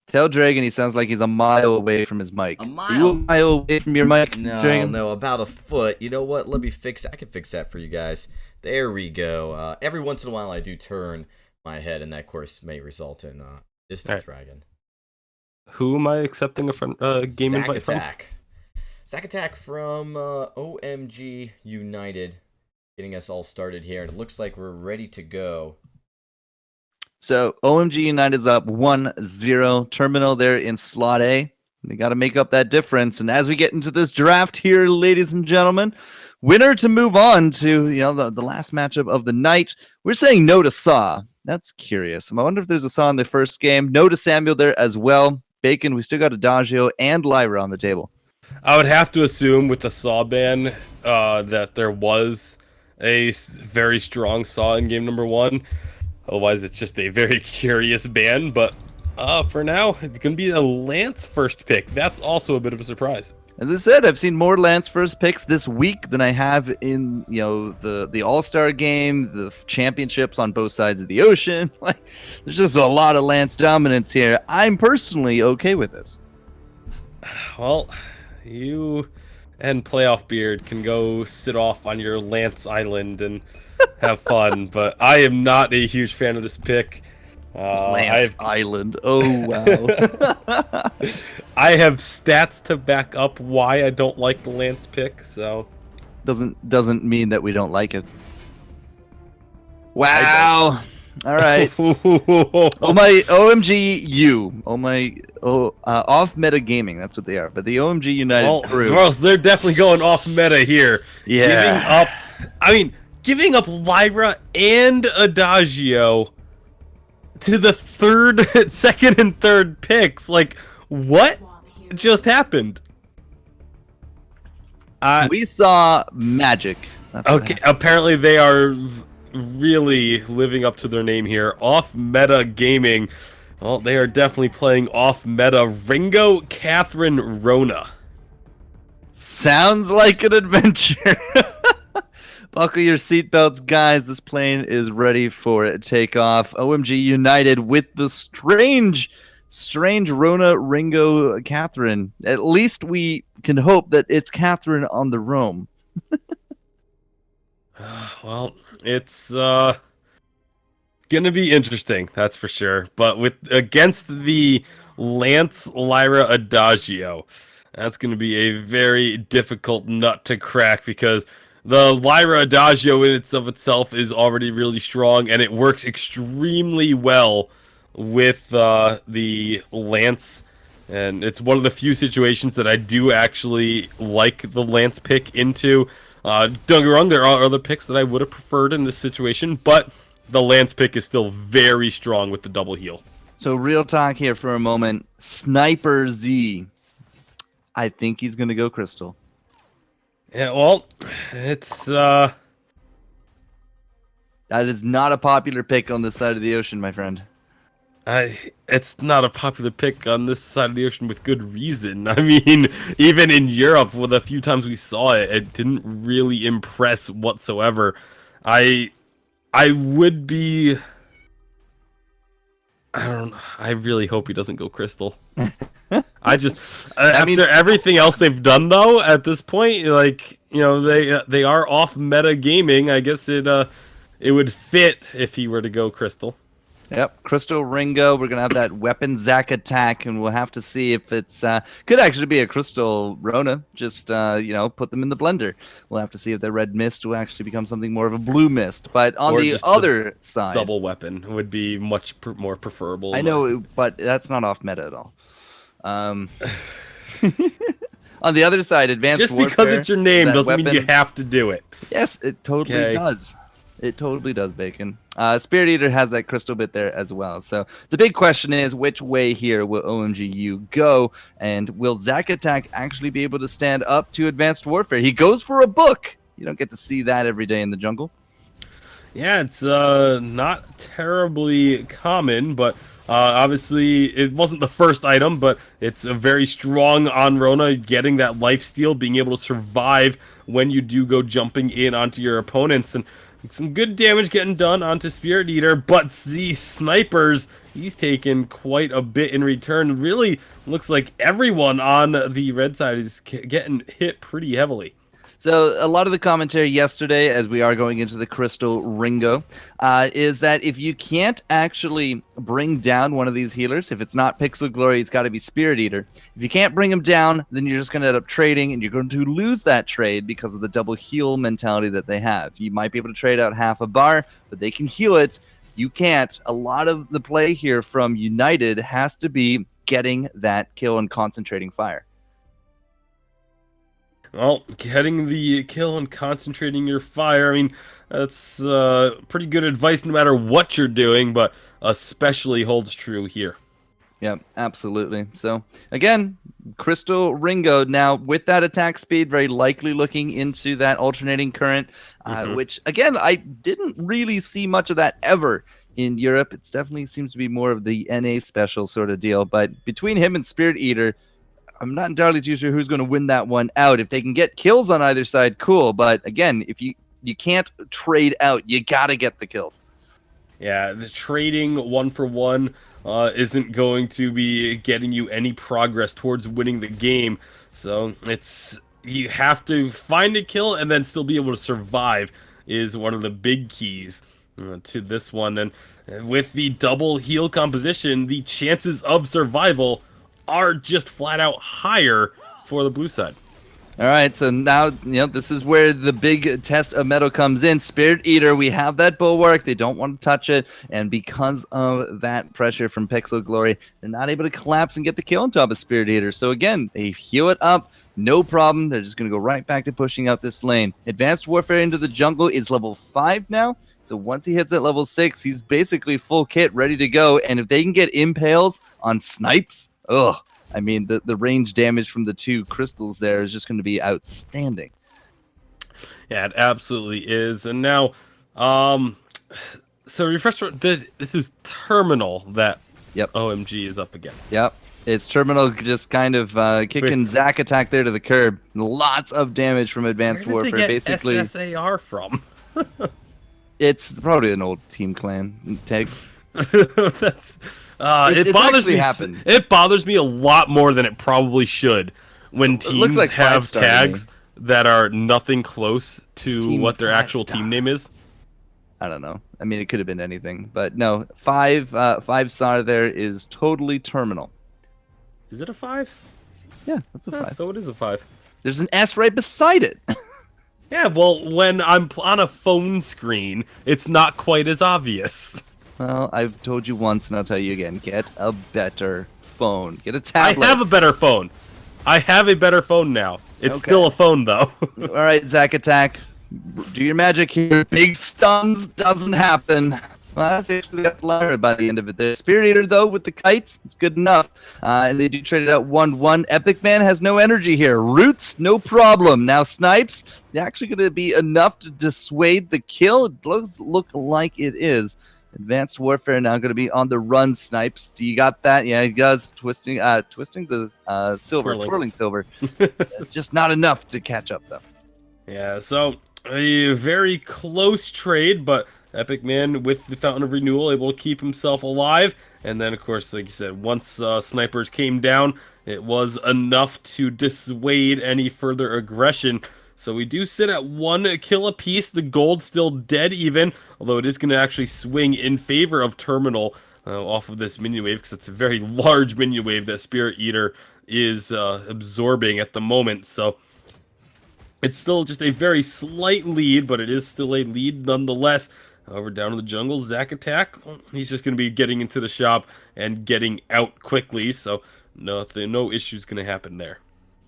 Tell Dragon he sounds like he's a mile away from his mic. A mile? Are you a mile away from your mic, Dragon? No, about a foot. You know what? Let me fix. I can fix that for you guys. There we go. Every once in a while, I do turn my head, and that, of course, may result in distant dragon. Who am I accepting a friend game invite from? Zack Attack from OMG United, getting us all started here. And it looks like we're ready to go. So OMG United's up 1-0. Terminal there in slot A. They got to make up that difference. And as we get into this draft here, ladies and gentlemen, winner to move on to the last matchup of the night. We're saying no to Saw. That's curious. I wonder if there's a Saw in the first game. No to Samuel there as well. Bacon, we still got Adagio and Lyra on the table. I would have to assume with the Saw ban that there was a very strong Saw in game number 1. Otherwise, it's just a very curious ban. But for now, it's going to be a Lance first pick. That's also a bit of a surprise. As I said, I've seen more Lance first picks this week than I have in the All-Star game, the championships on both sides of the ocean. Like, there's just a lot of Lance dominance here. I'm personally okay with this. Well, you and Playoff Beard can go sit off on your Lance Island and have fun, but I am not a huge fan of this pick. Lance Island. Oh, wow. I have stats to back up why I don't like the Lance pick, so... Doesn't mean that we don't like it. Wow. All right. Oh my OMG U. Off meta gaming. That's what they are. But the OMG United crew. Well, they're definitely going off meta here. Yeah. Giving up Lyra and Adagio to the second and third picks. Like, what just happened? We saw magic. That's okay, apparently they are really living up to their name here. Off meta gaming. Well, they are definitely playing off meta Ringo, Catherine, Rona. Sounds like an adventure. Buckle your seatbelts, guys. This plane is ready for takeoff. OMG United with the strange Rona, Ringo, Catherine. At least we can hope that it's Catherine on the roam. Well, it's gonna be interesting, that's for sure. But against the Lance Lyra Adagio, that's gonna be a very difficult nut to crack because the Lyra Adagio in itself is already really strong, and it works extremely well with the Lance. And it's one of the few situations that I do actually like the Lance pick into. Don't get me wrong, there are other picks that I would have preferred in this situation, but the Lance pick is still very strong with the double heal. So real talk here for a moment. Sniper Z. I think he's going to go Crystal. Yeah, well, it's... That is not a popular pick on this side of the ocean, my friend. It's not a popular pick on this side of the ocean with good reason. I mean, even in Europe, with a few times we saw it, it didn't really impress whatsoever. I would be... I don't know. I really hope he doesn't go Crystal. After everything else they've done, though, at this point, like, they are off meta gaming. I guess it would fit if he were to go Crystal. Yep, Crystal Ringo. We're gonna have that weapon Zack attack, and we'll have to see if it's could actually be a Crystal Rona. Just put them in the blender. We'll have to see if the red mist will actually become something more of a blue mist. But on Or the just other side, Double weapon would be much more preferable. I know, but that's not off meta at all. On the other side, advanced just warfare, because it's your name that doesn't mean you weapon- have to do it. Yes, it totally does. It totally does, Bacon. Spirit Eater has that crystal bit there as well. So the big question is, which way here will OMGU go? And will Zack Attack actually be able to stand up to Advanced Warfare? He goes for a book. You don't get to see that every day in the jungle. Yeah, it's not terribly common, but obviously it wasn't the first item, but it's a very strong on Rona, getting that lifesteal, being able to survive when you do go jumping in onto your opponents, and some good damage getting done onto Spirit Eater, but the snipers, he's taken quite a bit in return. Really looks like everyone on the red side is getting hit pretty heavily. So a lot of the commentary yesterday, as we are going into the Crystal Ringo, is that if you can't actually bring down one of these healers, if it's not Pixel Glory, it's got to be Spirit Eater. If you can't bring him down, then you're just going to end up trading, and you're going to lose that trade because of the double heal mentality that they have. You might be able to trade out half a bar, but they can heal it. You can't. A lot of the play here from United has to be getting that kill and concentrating fire. Well, getting the kill and concentrating your fire, I mean, that's pretty good advice no matter what you're doing, but especially holds true here. Yeah, absolutely. So, again, Crystal Ringo now with that attack speed, very likely looking into that alternating current, which, again, I didn't really see much of that ever in Europe. It definitely seems to be more of the NA special sort of deal, but between him and Spirit Eater, I'm not entirely too sure who's going to win that one out. If they can get kills on either side, cool. But again, if you can't trade out, you got to get the kills. Yeah, the trading one for one isn't going to be getting you any progress towards winning the game. So you have to find a kill and then still be able to survive is one of the big keys to this one. And with the double heal composition, the chances of survival are just flat out higher for the blue side. All right, so now this is where the big test of metal comes in. Spirit Eater, we have that bulwark. They don't want to touch it, and because of that pressure from Pixel Glory, they're not able to collapse and get the kill on top of Spirit Eater. So again, they heal it up, no problem. They're just going to go right back to pushing out this lane. Advanced Warfare into the jungle is level 5 now. So once he hits that level 6, he's basically full kit, ready to go. And if they can get impales on snipes, I mean, the range damage from the two crystals there is just going to be outstanding. Yeah, it absolutely is. And now, so refresh. This is Terminal that OMG is up against. Yep. It's Terminal just kind of kicking Zack Attack there to the curb. Lots of damage from Advanced Where did Warfare. they get Basically, SSAR from? It's probably an old Team Clan tag. That's it bothers me. It bothers me a lot more than it probably should when teams like have tags that are nothing close to what their actual team name is. I don't know. I mean, it could have been anything, but no. 5-star there is totally Terminal. Is it a 5? Yeah, that's a 5. So it is a 5. There's an S right beside it. Yeah, well, when I'm on a phone screen, it's not quite as obvious. Well, I've told you once, and I'll tell you again. Get a better phone. Get a tablet. I have a better phone. I have a better phone now. It's still a phone, though. All right, Zack Attack. Do your magic here. Big stuns doesn't happen. Well, that's actually got Lara by the end of it there. Spirit Eater, though, with the kites, it's good enough. And they do trade it out 1-1. Epic Man has no energy here. Roots, no problem. Now Snipes, it's actually going to be enough to dissuade the kill. It does look like it is. Advanced Warfare now going to be on the run. Snipes, do you got that? Yeah, he does. Twisting the silver, twirling silver. It's just not enough to catch up, though. Yeah, so a very close trade, but Epic Man with the Fountain of Renewal able to keep himself alive. And then, of course, like you said, once snipers came down, it was enough to dissuade any further aggression. So we do sit at 1 kill apiece. The gold still dead even, although it is going to actually swing in favor of Terminal off of this minion wave, because it's a very large minion wave that Spirit Eater is absorbing at the moment. So it's still just a very slight lead, but it is still a lead nonetheless. Over down in the jungle, Zack Attack, he's just going to be getting into the shop and getting out quickly, so no issues going to happen there.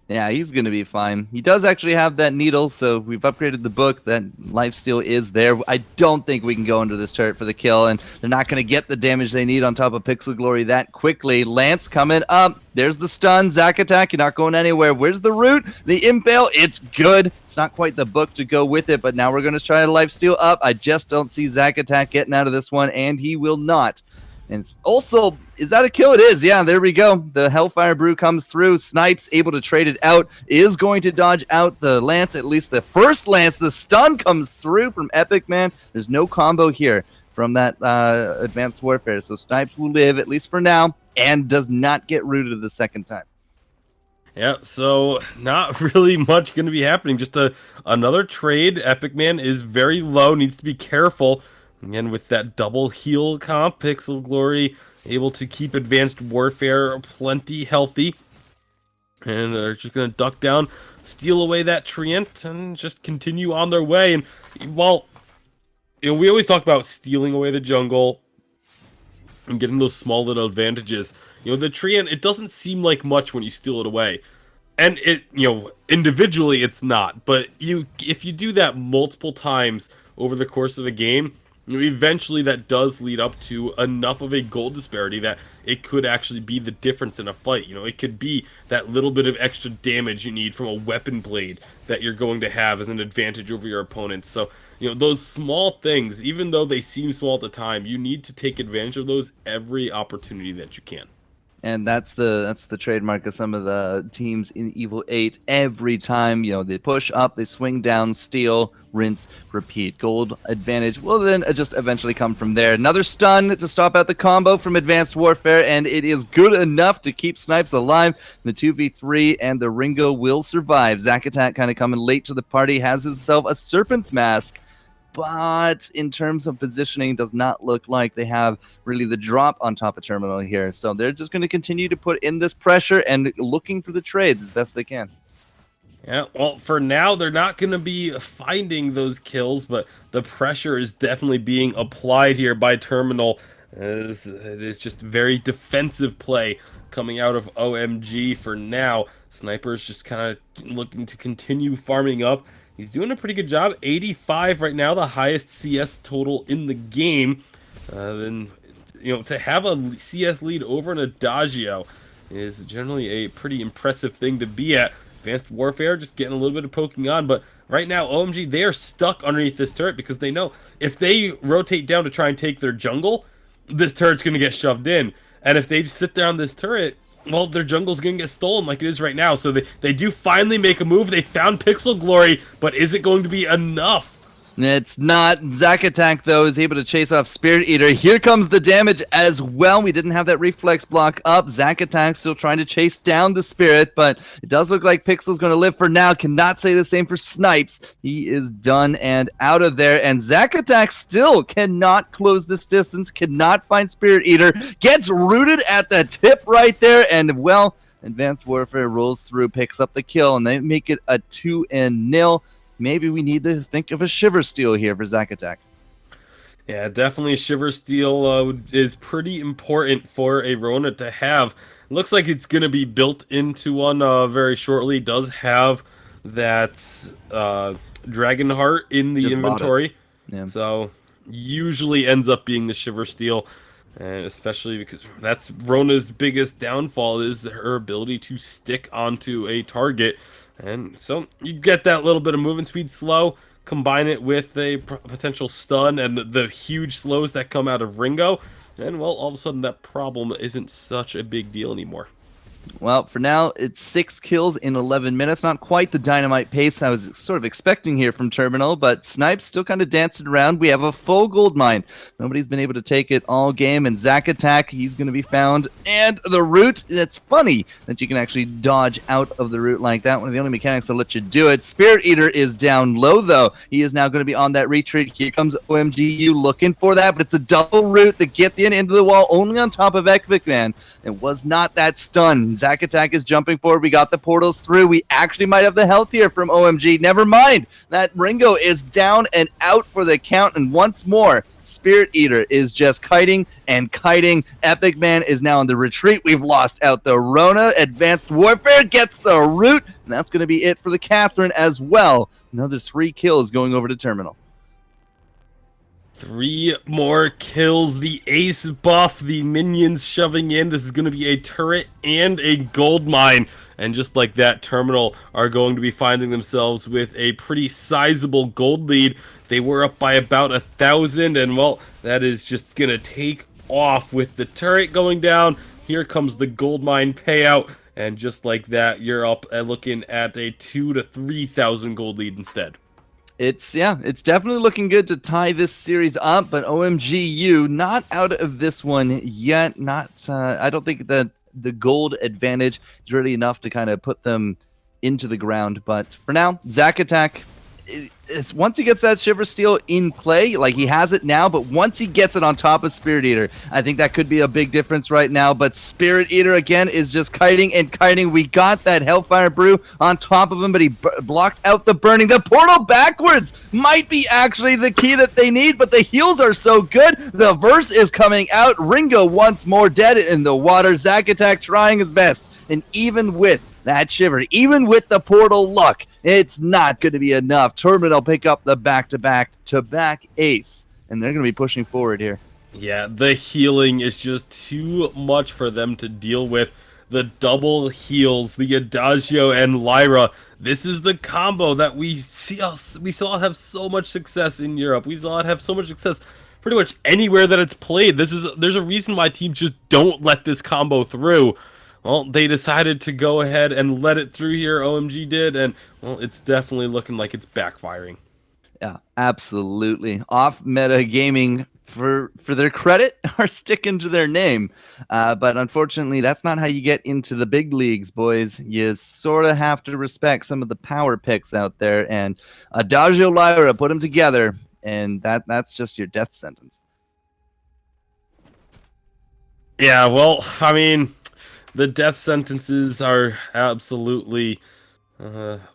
Yeah, he's going to be fine. He does actually have that needle, so we've upgraded the book. That lifesteal is there. I don't think we can go into this turret for the kill, and they're not going to get the damage they need on top of Pixel Glory that quickly. Lance coming up. There's the stun. Zack Attack, you're not going anywhere. Where's the root? The impale, it's good. It's not quite the book to go with it, but now we're going to try to lifesteal up. I just don't see Zack Attack getting out of this one, and he will not. And also, is that a kill? It is. Yeah, there we go. The Hellfire Brew comes through. Snipes able to trade it out. Is going to dodge out the Lance, at least the first Lance. The stun comes through from Epic Man. There's no combo here from that Advanced Warfare. So Snipes will live, at least for now, and does not get rooted the second time. Yeah, so not really much going to be happening. Just another trade. Epic Man is very low, needs to be careful. Again, with that double heal comp, Pixel Glory able to keep Advanced Warfare plenty healthy. And they're just going to duck down, steal away that Treant, and just continue on their way. And while we always talk about stealing away the jungle and getting those small little advantages, the Treant, it doesn't seem like much when you steal it away. And it, individually it's not. But if you do that multiple times over the course of a game, eventually that does lead up to enough of a gold disparity that it could actually be the difference in a fight. It could be that little bit of extra damage you need from a weapon blade that you're going to have as an advantage over your opponents. So, those small things, even though they seem small at the time, you need to take advantage of those every opportunity that you can. And that's the trademark of some of the teams in Evil 8. Every time, they push up, they swing down, steal, rinse, repeat. Gold advantage will then just eventually come from there. Another stun to stop out the combo from Advanced Warfare, and it is good enough to keep Snipes alive. The 2v3 and the Ringo will survive. Zack Attack kind of coming late to the party, has himself a Serpent's Mask. But in terms of positioning, does not look like they have really the drop on top of Terminal here. So they're just going to continue to put in this pressure and looking for the trades as best they can. Yeah, well, for now, they're not going to be finding those kills, but the pressure is definitely being applied here by Terminal. As it is just very defensive play coming out of OMG for now. Sniper's just kind of looking to continue farming up. He's doing a pretty good job. 85 right now, the highest CS total in the game. Then, to have a CS lead over an Adagio is generally a pretty impressive thing to be at. Advanced Warfare just getting a little bit of poking on, but right now, OMG, they are stuck underneath this turret because they know if they rotate down to try and take their jungle, this turret's going to get shoved in. And if they just sit there on this turret, well, their jungle's going to get stolen like it is right now. So they do finally make a move. They found Pixel Glory, but is it going to be enough? It's not. Zack Attack, though, is able to chase off Spirit Eater. Here comes the damage as well. We didn't have that reflex block up. Zack Attack still trying to chase down the Spirit, but it does look like Pixel's going to live for now. Cannot say the same for Snipes. He is done and out of there, and Zack Attack still cannot close this distance, cannot find Spirit Eater. Gets rooted at the tip right there, and, well, Advanced Warfare rolls through, picks up the kill, and they make it a 2-0. Maybe we need to think of a Shiver Steel here for Zack Attack. Yeah, definitely Shiver Steel is pretty important for a Rona to have. Looks like it's going to be built into one very shortly. Does have that Dragon Heart in the Just inventory. Yeah. So usually ends up being the Shiver Steel. And especially because that's Rona's biggest downfall is her ability to stick onto a target. And so you get that little bit of movement speed slow, combine it with a potential stun and the huge slows that come out of Ringo, and, well, all of a sudden that problem isn't such a big deal anymore. Well, for now, it's 6 kills in 11 minutes. Not quite the dynamite pace I was sort of expecting here from Terminal, but Snipes still kind of dancing around. We have a full gold mine. Nobody's been able to take it all game, and Zack Attack, he's going to be found. And the root, it's funny that you can actually dodge out of the root like that. One of the only mechanics that'll let you do it. Spirit Eater is down low, though. He is now going to be on that retreat. Here comes OMGU looking for that, but it's a double root that gets you into the wall, only on top of Epic Man. It was not that stun. Zack Attack is jumping forward. We got the portals through. We actually might have the health here from OMG. Never mind. That Ringo is down and out for the count. And once more, Spirit Eater is just kiting and kiting. Epic Man is now in the retreat. We've lost out the Rona. Advanced Warfare gets the root. And that's going to be it for the Catherine as well. Another 3 kills going over to Terminal. 3 more kills. The ace buff, the minions shoving in. This is going to be a turret and a gold mine. And just like that, Terminal are going to be finding themselves with a pretty sizable gold lead. They were up by about 1,000, and well, that is just going to take off with the turret going down. Here comes the gold mine payout, and just like that, you're up looking at a 2,000 to 3,000 gold lead instead. It's definitely looking good to tie this series up, but OMGU not out of this one yet. I don't think that the gold advantage is really enough to kind of put them into the ground. But for now, Zack Attack, it's once he gets that Shiver Steel in play, like he has it now, but once he gets it on top of Spirit Eater, I think that could be a big difference right now. But Spirit Eater, again, is just kiting and kiting. We got that Hellfire Brew on top of him, but he blocked out the burning. The portal backwards might be actually the key that they need, but the heals are so good. The verse is coming out. Ringo once more dead in the water. Zack Attack trying his best, and even with that Shiver, even with the portal luck, it's not going to be enough. Terminal pick up the back-to-back ace, and they're going to be pushing forward here. Yeah, the healing is just too much for them to deal with. The double heals, the Adagio and Lyra. This is the combo that we saw have so much success in Europe. We saw it have so much success pretty much anywhere that it's played. There's a reason why teams just don't let this combo through. Well, they decided to go ahead and let it through here. OMG did, and well, it's definitely looking like it's backfiring. Yeah, absolutely. Off-meta gaming, for their credit, are sticking to their name. But unfortunately, that's not how you get into the big leagues, boys. You sort of have to respect some of the power picks out there. And Adagio Lyra, put them together, and that's just your death sentence. Yeah, well, I mean, the death sentences are absolutely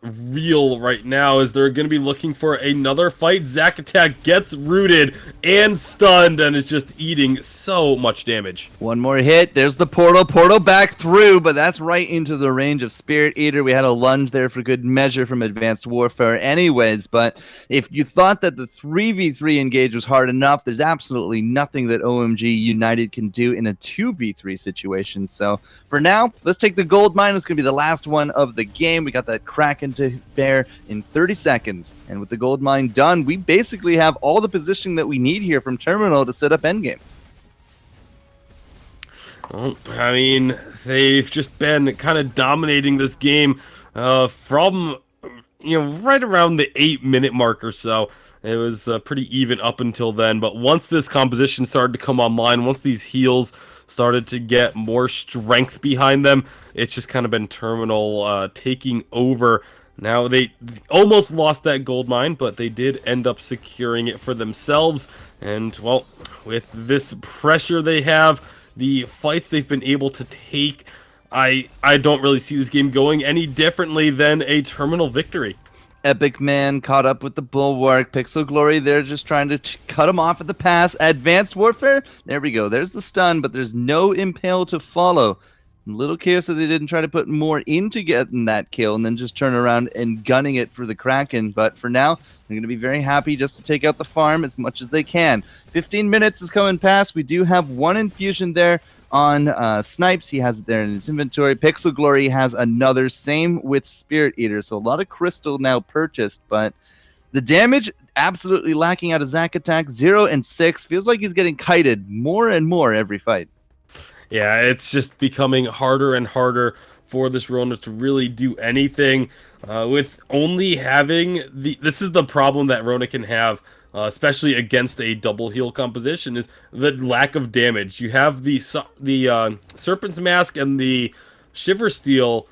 real right now, as they're going to be looking for another fight. Zack Attack gets rooted and stunned and is just eating so much damage. One more hit. There's the portal back through, but that's right into the range of Spirit Eater. We had a lunge there for good measure from Advanced Warfare anyways, but if you thought that the 3v3 engage was hard enough, there's absolutely nothing that OMG United can do in a 2v3 situation. So for now, let's take the gold mine. It's going to be the last one of the game. We got that Kraken to bear in 30 seconds. And with the gold mine done, we basically have all the positioning that we need here from Terminal to set up endgame. Well, I mean, they've just been kind of dominating this game from, right around the 8-minute mark or so. It was pretty even up until then. But once this composition started to come online, once these heals started to get more strength behind them, it's just kind of been Terminal taking over. Now, they almost lost that gold mine, but they did end up securing it for themselves. And, well, with this pressure they have, the fights they've been able to take, I don't really see this game going any differently than a Terminal victory. Epic Man caught up with the Bulwark. Pixel Glory, they're just trying to cut him off at the pass. Advanced Warfare, there we go. There's the stun, but there's no impale to follow. I'm a little curious that they didn't try to put more into getting that kill and then just turn around and gunning it for the Kraken. But for now, they're going to be very happy just to take out the farm as much as they can. 15 minutes is coming past. We do have one infusion there on Snipes. He has it there in his inventory. Pixel Glory has another, same with Spirit Eater. So a lot of crystal now purchased, but the damage absolutely lacking out of Zack Attack. 0 and 6. Feels like he's getting kited more and more every fight. Yeah, it's just becoming harder and harder for this Rona to really do anything. With only having this is the problem that Rona can have, especially against a double heal composition, is the lack of damage. You have the Serpent's Mask and the Shiver Steel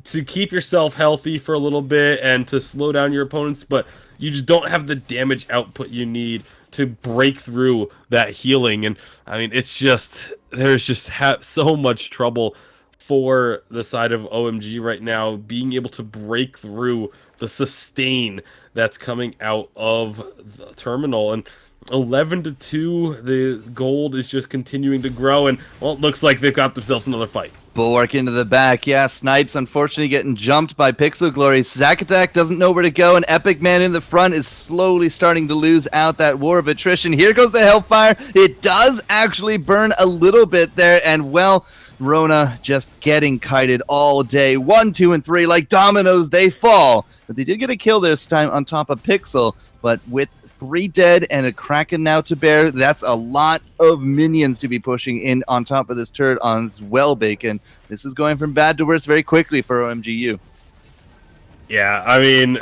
to keep yourself healthy for a little bit and to slow down your opponents, but you just don't have the damage output you need to break through that healing. And I mean, it's just there's just so much trouble for the side of OMG right now being able to break through the sustain that's coming out of the terminal. And 11-2, the gold is just continuing to grow, and well, it looks like they've got themselves another fight. Bulwark into the back. Yeah, Snipes unfortunately getting jumped by Pixel Glory. Zack Attack doesn't know where to go, and Epic Man in the front is slowly starting to lose out that war of attrition. Here goes the Hellfire. It does actually burn a little bit there, and well, Rona just getting kited all day. 1, 2, and 3, like dominoes, they fall. But they did get a kill this time on top of Pixel, but with 3 dead and a Kraken now to bear, that's a lot of minions to be pushing in on top of this turret as well, Bacon. This is going from bad to worse very quickly for OMGU. Yeah, I mean,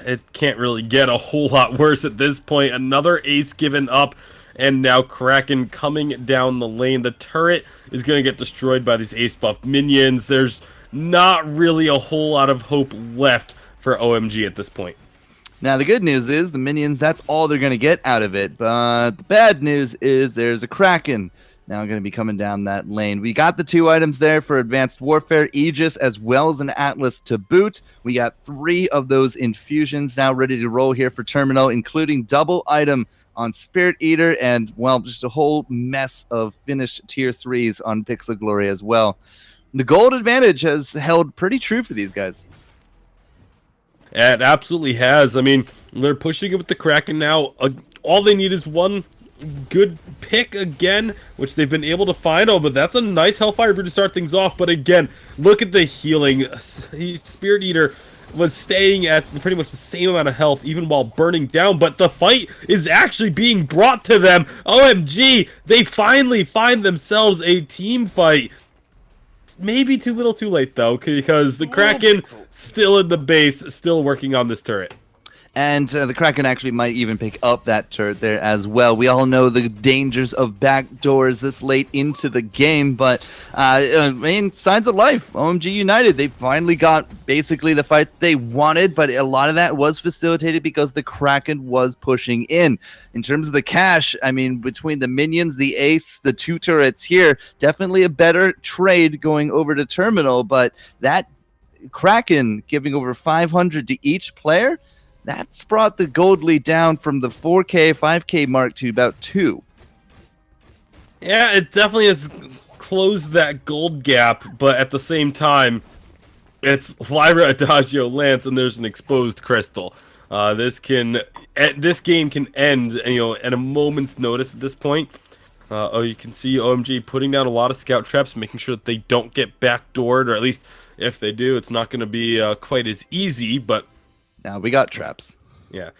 it can't really get a whole lot worse at this point. Another ace given up, and now Kraken coming down the lane. The turret is going to get destroyed by these ace buff minions. There's not really a whole lot of hope left for OMG at this point. Now, the good news is the minions, that's all they're going to get out of it. But the bad news is there's a Kraken now going to be coming down that lane. We got the 2 items there for Advanced Warfare, Aegis, as well as an Atlas to boot. We got 3 of those infusions now ready to roll here for Terminal, including double item on Spirit Eater and, well, just a whole mess of finished tier 3s on Pixel Glory as well. The gold advantage has held pretty true for these guys. It absolutely has. I mean, they're pushing it with the Kraken now. All they need is one good pick again, which they've been able to find. Oh, but that's a nice Hellfire Brew to start things off. But again, look at the healing. Spirit Eater was staying at pretty much the same amount of health even while burning down, but the fight is actually being brought to them. OMG, they finally find themselves a team fight. Maybe too little too late, though, because the Kraken still in the base, still working on this turret. And the Kraken actually might even pick up that turret there as well. We all know the dangers of backdoors this late into the game, but I mean, signs of life. OMG United, they finally got basically the fight they wanted, but a lot of that was facilitated because the Kraken was pushing in. In terms of the cash, I mean, between the minions, the ace, the 2 turrets here, definitely a better trade going over to Terminal, but that Kraken giving over 500 to each player, that's brought the gold lead down from the 4K, 5K mark to about 2. Yeah, it definitely has closed that gold gap, but at the same time, it's Lyra, Adagio, Lance, and there's an exposed crystal. This game can end, at a moment's notice at this point. You can see OMG putting down a lot of scout traps, making sure that they don't get backdoored, or at least if they do, it's not going to be quite as easy, but now we got traps. Yeah.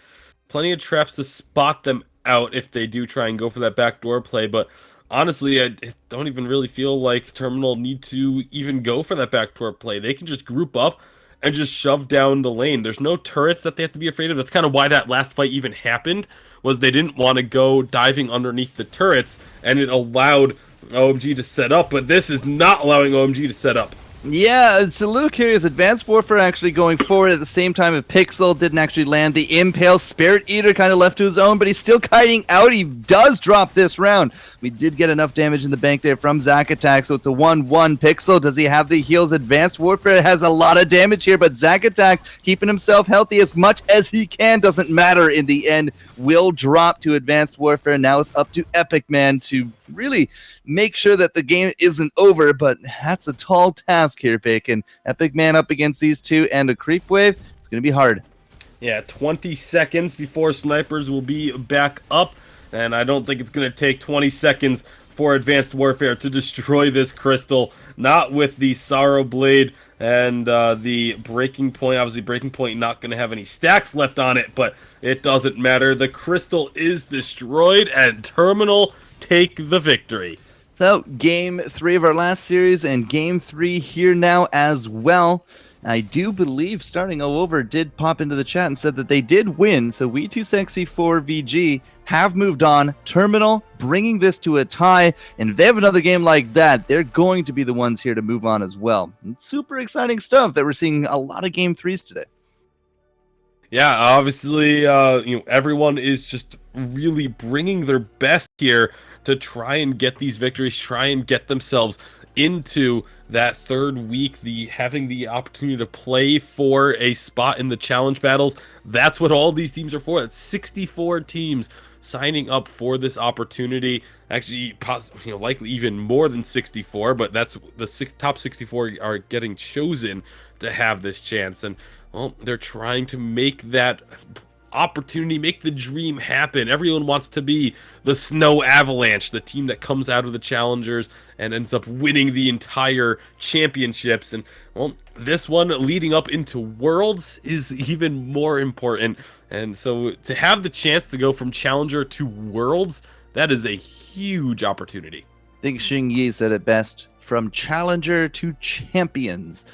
Plenty of traps to spot them out if they do try and go for that backdoor play, but honestly, I don't even really feel like Terminal need to even go for that backdoor play. They can just group up and just shove down the lane. There's no turrets that they have to be afraid of. That's kind of why that last fight even happened, was they didn't want to go diving underneath the turrets, and it allowed OMG to set up, but this is not allowing OMG to set up. Yeah, it's a little curious. Advanced Warfare actually going forward at the same time if Pixel didn't actually land. The Impale Spirit Eater kind of left to his own, but he's still kiting out. He does drop this round. We did get enough damage in the bank there from Zack Attack, so it's a 1-1. Pixel, does he have the heals? Advanced Warfare has a lot of damage here, but Zack Attack keeping himself healthy as much as he can. Doesn't matter in the end. Will drop to Advanced Warfare. Now it's up to Epic Man to really make sure that the game isn't over, but that's a tall task here, Bacon. Epic Man up against these two and a creep wave. It's going to be hard. Yeah, 20 seconds before snipers will be back up, and I don't think it's going to take 20 seconds for Advanced Warfare to destroy this crystal. Not with the Sorrow Blade and the Breaking Point. Obviously, Breaking Point not going to have any stacks left on it, but it doesn't matter. The crystal is destroyed, and Terminal take the victory. So, game 3 of our last series, and game 3 here now as well. I do believe Starting All Over did pop into the chat and said that they did win. So, We2Sexy4 VG have moved on. Terminal bringing this to a tie. And if they have another game like that, they're going to be the ones here to move on as well. And super exciting stuff that we're seeing a lot of game 3s today. Yeah, obviously, everyone is just really bringing their best here to try and get these victories, try and get themselves into that third week, having the opportunity to play for a spot in the challenge battles. That's what all these teams are for. It's 64 teams signing up for this opportunity. Actually, likely even more than 64, but that's the top 64 are getting chosen to have this chance. And well, they're trying to make that opportunity, make the dream happen. Everyone wants to be the Snow Avalanche, the team that comes out of the challengers and ends up winning the entire championships. And well, this one leading up into Worlds is even more important. And so to have the chance to go from challenger to Worlds, that is a huge opportunity. I think Xing Yi said it best: from challenger to champions.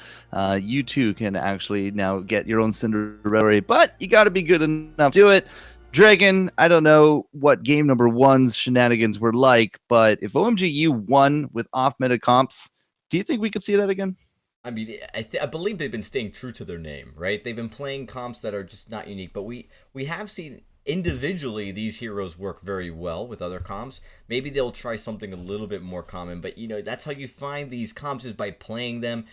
You too can actually now get your own Cinderella, but you got to be good enough to do it. Dragon, I don't know what game number 1's shenanigans were like, but if OMGU won with off-meta comps, do you think we could see that again? I mean, I believe they've been staying true to their name, right? They've been playing comps that are just not unique, but we have seen individually these heroes work very well with other comps. Maybe they'll try something a little bit more common, but that's how you find these comps, is by playing them.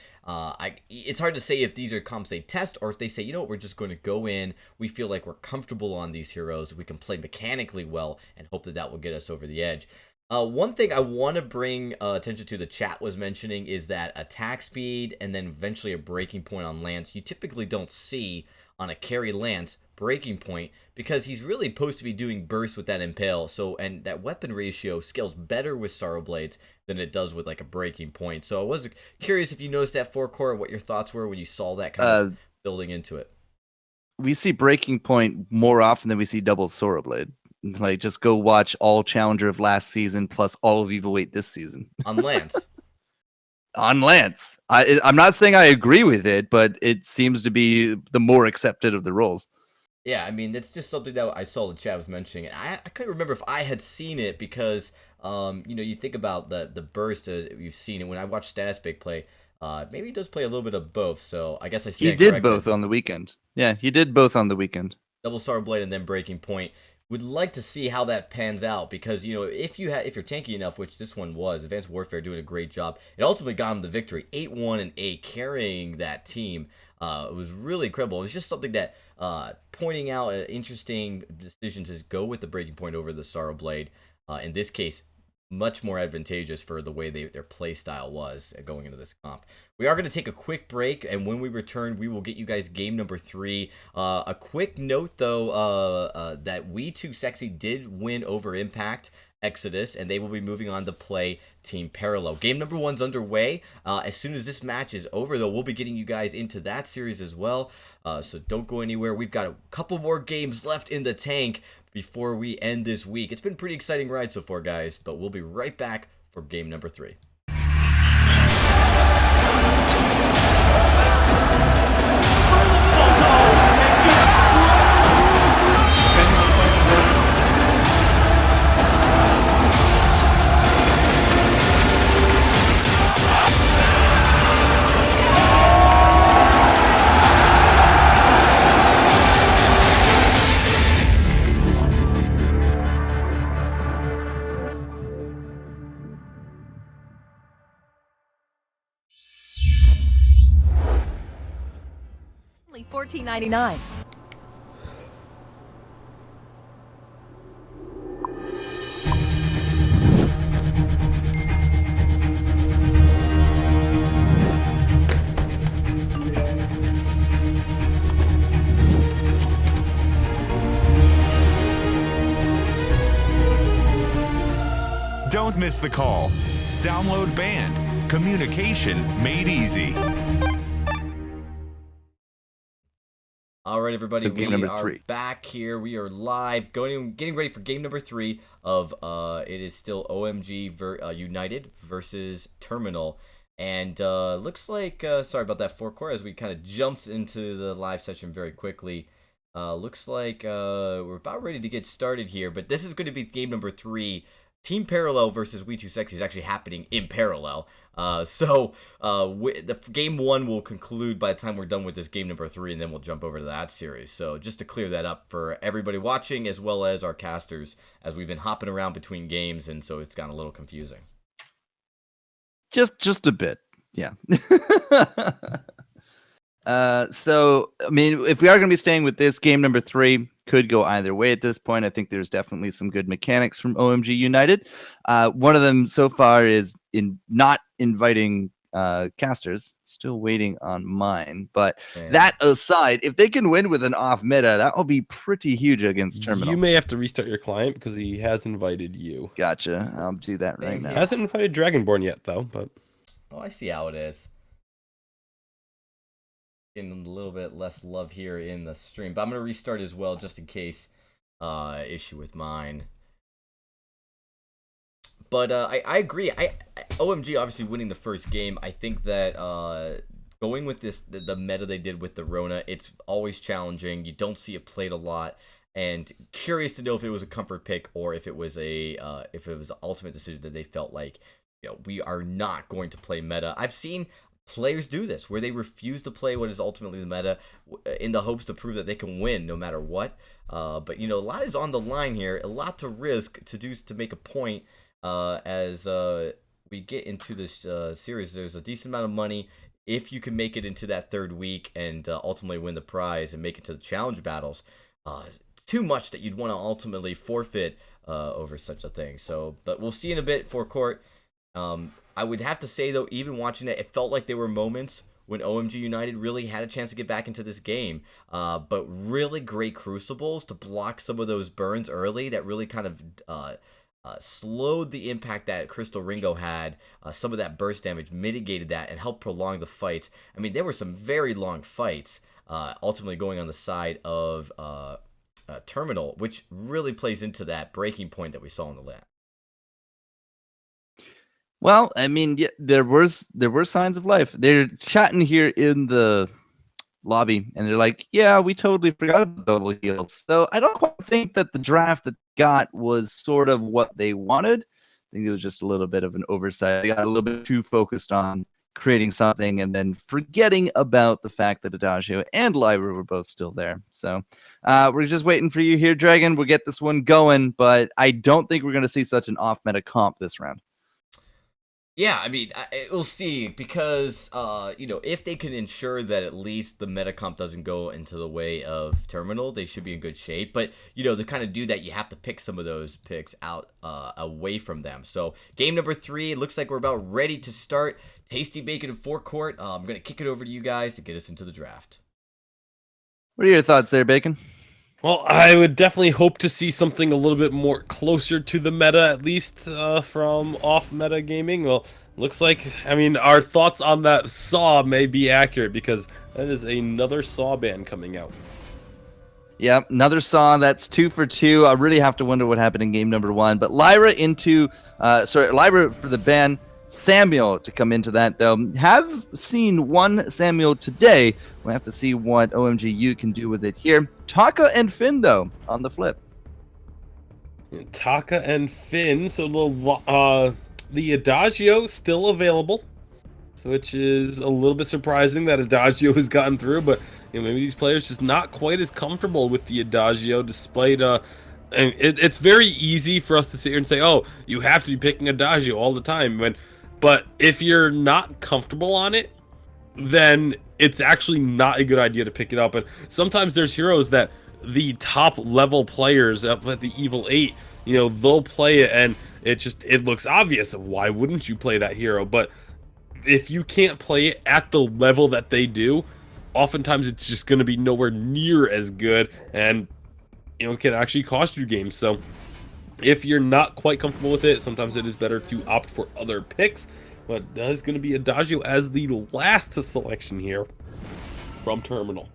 It's hard to say if these are comps they test, or if they say, we're just going to go in, we feel like we're comfortable on these heroes, we can play mechanically well, and hope that will get us over the edge. One thing I want to bring attention to, the chat was mentioning, is that attack speed and then eventually a breaking point on Lance. You typically don't see on a carry Lance breaking point, because he's really supposed to be doing burst with that impale. So, and that weapon ratio scales better with Sorrow Blades than it does with like a breaking point. So I was curious if you noticed that forecourt, what your thoughts were when you saw that kind of building into it. We see breaking point more often than we see double Sorrow Blade. Like, just go watch all Challenger of last season plus all of Evil 8 this season. On Lance. On Lance. I'm not saying I agree with it, but it seems to be the more accepted of the roles. Yeah, I mean, it's just something that I saw the chat was mentioning. I couldn't remember if I had seen it, because, you think about the burst, you've seen it. When I watched Statisbig play, maybe he does play a little bit of both, so I guess I stand He did corrected. both on the weekend. Yeah, he did both on the weekend. Double Sorrow Blade and then breaking point. Would like to see how that pans out, because if you're tanky enough, which this one was, Advanced Warfare doing a great job. It ultimately got him the victory, 8-1 and 8, carrying that team. It was really incredible. It was just something that pointing out an interesting decision to go with the breaking point over the Sorrow Blade. In this case, much more advantageous for the way their play style was going into this comp. We are going to take a quick break, and when we return, we will get you guys game number 3. A quick note, though, that We2Sexy did win over Impact Exodus, and they will be moving on to play Team Parallel. Game number 1's underway. As soon as this match is over, though, we'll be getting you guys into that series as well. So don't go anywhere. We've got a couple more games left in the tank before we end this week. It's been a pretty exciting ride so far, guys, but we'll be right back for game number 3. Only $14.99. Don't miss the call. Download Band. Communication made easy. All right, everybody, So game we number are 3. back here. We are live, getting ready for game number 3 of it is still OMG United versus Terminal, and looks like sorry about that forecourt as we kind of jumped into the live session very quickly. Looks like we're about ready to get started here, but this is going to be game number 3. Team Parallel versus We Too Sexy is actually happening in parallel. The game 1 will conclude by the time we're done with this game number 3, and then we'll jump over to that series. So just to clear that up for everybody watching as well as our casters, as we've been hopping around between games, and so it's gotten a little confusing. Just a bit, yeah. So I mean, if we are going to be staying with this, game number 3 could go either way at this point. I think there's definitely some good mechanics from OMG United. One of them so far is in not inviting casters. Still waiting on mine. But that aside, if they can win with an off meta, that will be pretty huge against Terminal. You may have to restart your client because he has invited you. Gotcha. I'll do that right now. He hasn't invited Dragonborn yet, though. But oh, I see how it is. Getting a little bit less love here in the stream, but I'm going to restart as well just in case issue with mine. But I agree. OMG obviously winning the first game. I think that going with the meta they did with the Rona, it's always challenging. You don't see it played a lot, and curious to know if it was a comfort pick or if it was an ultimate decision that they felt like, we are not going to play meta. I've seen players do this where they refuse to play what is ultimately the meta in the hopes to prove that they can win no matter what. But a lot is on the line here, a lot to risk to make a point. As we get into this series, there's a decent amount of money if you can make it into that third week and ultimately win the prize and make it to the challenge battles. Too much that you'd want to ultimately forfeit over such a thing. So, but we'll see in a bit for court. I would have to say, though, even watching it felt like there were moments when OMG United really had a chance to get back into this game. But really great crucibles to block some of those burns early that really kind of slowed the impact that Crystal Ringo had. Some of that burst damage mitigated that and helped prolong the fight. I mean, there were some very long fights, ultimately going on the side of Terminal, which really plays into that breaking point that we saw in the lab. Well, I mean, yeah, there were signs of life. They're chatting here in the lobby, and they're like, "Yeah, we totally forgot about double heals." So I don't quite think that the draft that got was sort of what they wanted. I think it was just a little bit of an oversight. They got a little bit too focused on creating something and then forgetting about the fact that Adagio and Lyra were both still there. So we're just waiting for you here, Dragon. We'll get this one going, but I don't think we're going to see such an off-meta comp this round. Yeah, I mean, we'll see, because, if they can ensure that at least the meta comp doesn't go into the way of Terminal, they should be in good shape. But, to kind of do that, you have to pick some of those picks out away from them. So, game number 3, it looks like we're about ready to start. Tasty Bacon and Forecourt. I'm going to kick it over to you guys to get us into the draft. What are your thoughts there, Bacon? Well, I would definitely hope to see something a little bit more closer to the meta, at least from off-meta gaming. Well, looks like, our thoughts on that Saw may be accurate, because that is another Saw ban coming out. Yep, another Saw. That's 2 for 2. I really have to wonder what happened in game number 1. But Lyra for the ban. Samuel to come into that, though. Have seen one Samuel today. We'll have to see what OMGU can do with it here. Taka and Finn, though, on the flip. Taka and Finn, so the Adagio still available, which is a little bit surprising that Adagio has gotten through, but maybe these players just not quite as comfortable with the Adagio, despite it's very easy for us to sit here and say, oh, you have to be picking Adagio all the time, but if you're not comfortable on it, then it's actually not a good idea to pick it up. And sometimes there's heroes that the top level players up at the Evil 8, they'll play it and it looks obvious of why wouldn't you play that hero. But if you can't play it at the level that they do, oftentimes it's just going to be nowhere near as good, and it can actually cost you games. So if you're not quite comfortable with it, sometimes it is better to opt for other picks. But that is going to be Adagio as the last selection here from Terminal.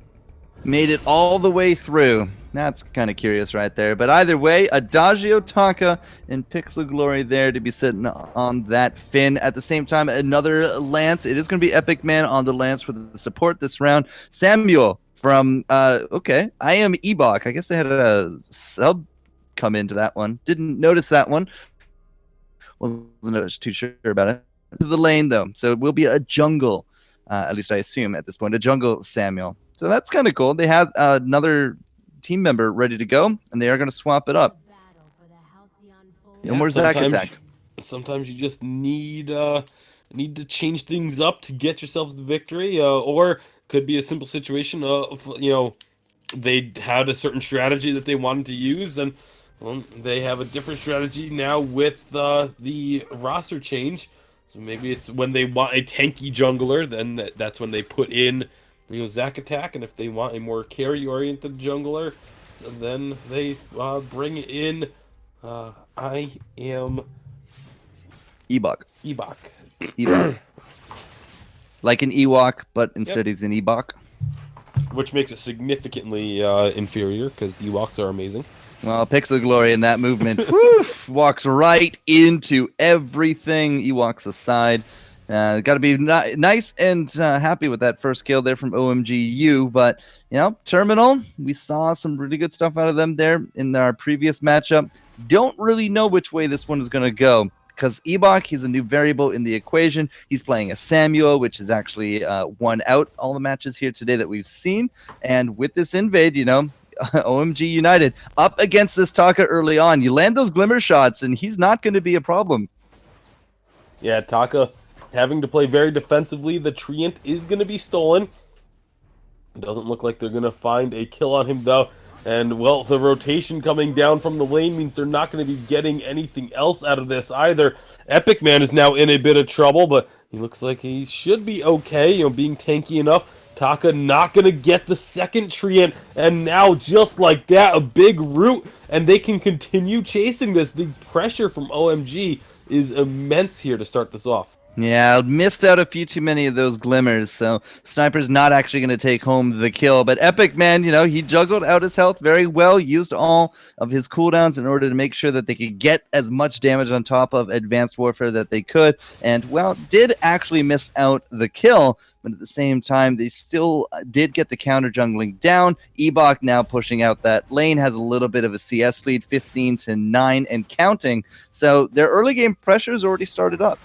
Made it all the way through. That's kind of curious right there. But either way, Adagio, Taka, and Pixel Glory there to be sitting on that Finn. At the same time, another Lance. It is going to be Epic Man on the Lance for the support this round. Samuel from, okay, I am Ebok. I guess they had a sub come into that one. Didn't notice that one. Wasn't too sure about it. To the lane, though. So it will be a jungle, at least I assume at this point, a jungle Samuel. So that's kind of cool. They have another team member ready to go, and they are going to swap it up. No more Zack attack. Sometimes you just need to change things up to get yourself the victory, or could be a simple situation of, they had a certain strategy that they wanted to use, and well, they have a different strategy now with the roster change. So maybe it's when they want a tanky jungler, then that's when they put in Zack attack, and if they want a more carry-oriented jungler, so then they bring in I am Ebok. Ebok. Like an Ewok, but instead he's an Ebok. Which makes it significantly inferior, because Ewoks are amazing. Well, Pixel Glory in that movement walks right into everything. Ewoks aside. Got to be nice and happy with that first kill there from OMGU. But, Terminal, we saw some really good stuff out of them there in our previous matchup. Don't really know which way this one is going to go, because Ebok, he's a new variable in the equation. He's playing a Samuel, which is actually won out all the matches here today that we've seen. And with this invade, OMG United up against this Taka early on. You land those glimmer shots, and he's not going to be a problem. Yeah, Taka having to play very defensively. The Treant is going to be stolen. It doesn't look like they're going to find a kill on him, though. And, well, the rotation coming down from the lane means they're not going to be getting anything else out of this either. Epic Man is now in a bit of trouble, but he looks like he should be okay, being tanky enough. Taka not going to get the second Treant, and now, just like that, a big root, and they can continue chasing this. The pressure from OMG is immense here to start this off. Yeah, missed out a few too many of those glimmers, so Sniper's not actually going to take home the kill. But Epic Man, he juggled out his health very well, used all of his cooldowns in order to make sure that they could get as much damage on top of Advanced Warfare that they could, and, well, did actually miss out the kill, but at the same time, they still did get the counter jungling down. Ebok now pushing out that lane, has a little bit of a CS lead, 15-9 and counting, so their early game pressure has already started up.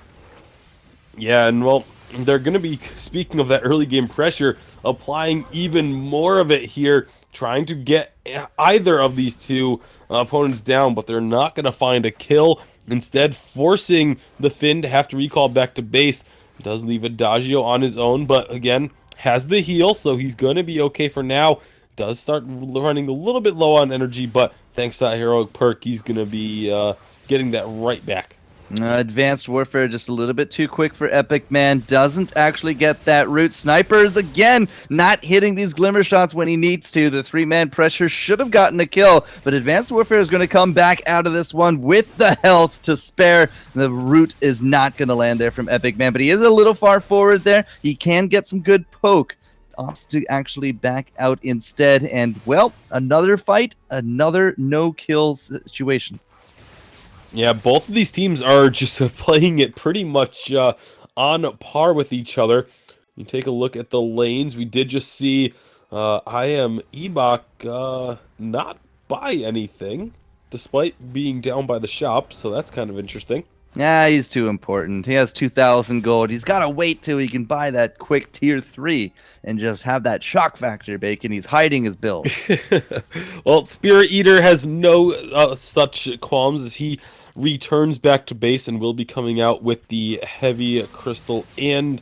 Yeah, and well, they're going to be, speaking of that early game pressure, applying even more of it here, trying to get either of these two opponents down, but they're not going to find a kill. Instead, forcing the Finn to have to recall back to base. Does leave Adagio on his own, but again, has the heal, so he's going to be okay for now. Does start running a little bit low on energy, but thanks to that heroic perk, he's going to be getting that right back. Advanced Warfare just a little bit too quick for Epic Man. Doesn't actually get that root. Snipers, again, not hitting these glimmer shots when he needs to. The three-man pressure should have gotten a kill, but Advanced Warfare is going to come back out of this one with the health to spare. The root is not going to land there from Epic Man, but he is a little far forward there. He can get some good poke. Opts to actually back out instead, and, well, another fight, another no-kill situation. Yeah, both of these teams are just playing it pretty much on par with each other. You take a look at the lanes. We did just see I am Ebok not buy anything, despite being down by the shop, so that's kind of interesting. Yeah, he's too important. He has 2,000 gold. He's got to wait till he can buy that quick tier 3 and just have that shock factor, Bacon. He's hiding his build. Well, Spirit Eater has no such qualms as he returns back to base and will be coming out with the heavy crystal and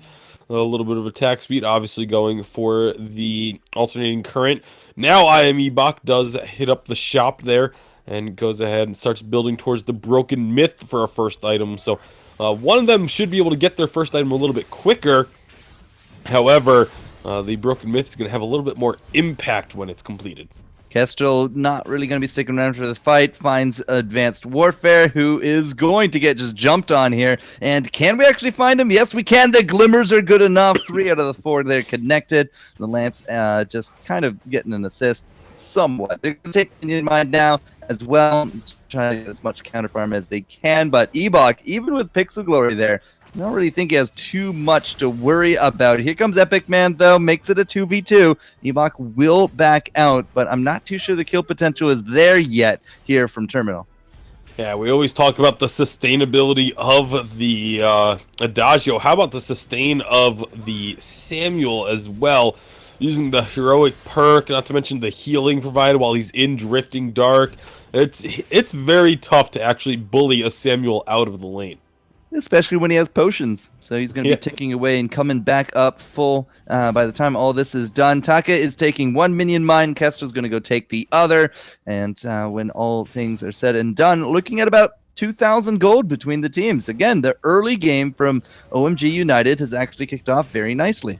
a little bit of attack speed, obviously going for the alternating current. Now I am Ebok does hit up the shop there and goes ahead and starts building towards the broken myth for a first item. So one of them should be able to get their first item a little bit quicker. However, the broken myth is going to have a little bit more impact when it's completed. Kestrel not really going to be sticking around for the fight, finds Advanced Warfare, who is going to get just jumped on here. And can we actually find him? Yes, we can. The glimmers are good enough. 3 out of the 4 they're connected. The Lance just kind of getting an assist somewhat. They're going to take in mind now as well, trying to get as much counter farm as they can. But Ebok, even with Pixel Glory there, I don't really think he has too much to worry about. Here comes Epic Man, though, makes it a 2v2. Ebok will back out, but I'm not too sure the kill potential is there yet here from Terminal. Yeah, we always talk about the sustainability of the Adagio. How about the sustain of the Samuel as well? Using the heroic perk, not to mention the healing provided while he's in Drifting Dark. It's very tough to actually bully a Samuel out of the lane. Especially when he has potions. So he's going to be ticking away and coming back up full by the time all this is done. Taka is taking one minion mine. Kestrel's going to go take the other. And when all things are said and done, looking at about 2,000 gold between the teams. Again, the early game from OMG United has actually kicked off very nicely.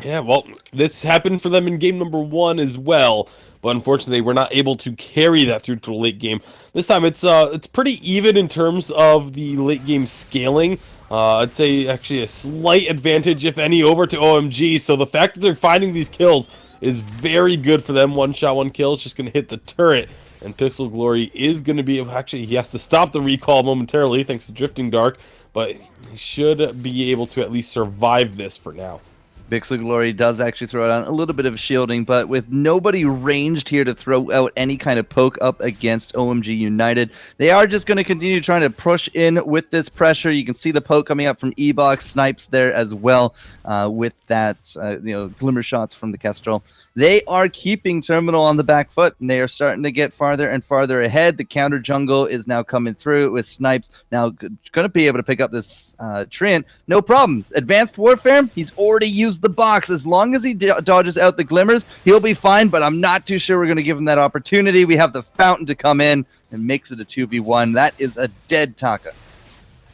Yeah, well, this happened for them in game number 1 as well. But unfortunately, we're not able to carry that through to the late game. This time, it's pretty even in terms of the late game scaling. I'd say actually a slight advantage, if any, over to OMG. So the fact that they're finding these kills is very good for them. One shot, one kill is just going to hit the turret. And Pixel Glory is going to be... Actually, he has to stop the recall momentarily thanks to Drifting Dark. But he should be able to at least survive this for now. Pixel Glory does actually throw out a little bit of shielding, but with nobody ranged here to throw out any kind of poke up against OMG United, they are just going to continue trying to push in with this pressure. You can see the poke coming up from Ebox, snipes there as well with that, glimmer shots from the Kestrel. They are keeping Terminal on the back foot, and they are starting to get farther and farther ahead. The counter jungle is now coming through with snipes. Now going to be able to pick up this Treant. No problem. Advanced Warfare, he's already used the box. As long as he dodges out the glimmers, he'll be fine, but I'm not too sure we're going to give him that opportunity. We have the Fountain to come in and makes it a 2v1. That is a dead Taka.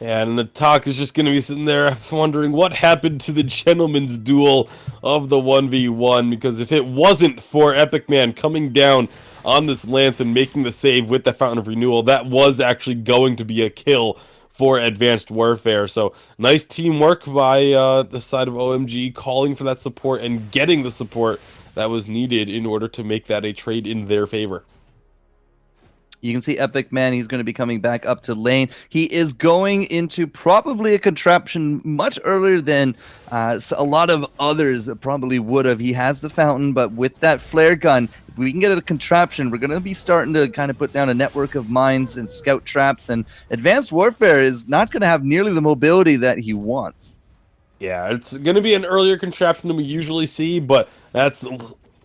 And the talk is just going to be sitting there wondering what happened to the gentleman's duel of the 1v1, because if it wasn't for Epic Man coming down on this Lance and making the save with the Fountain of Renewal, that was actually going to be a kill for Advanced Warfare. So nice teamwork by the side of OMG, calling for that support and getting the support that was needed in order to make that a trade in their favor. You can see Epic Man, he's going to be coming back up to lane. He is going into probably a contraption much earlier than a lot of others probably would have. He has the Fountain, but with that flare gun, if we can get a contraption, we're going to be starting to kind of put down a network of mines and scout traps, and Advanced Warfare is not going to have nearly the mobility that he wants. Yeah, it's going to be an earlier contraption than we usually see, but that's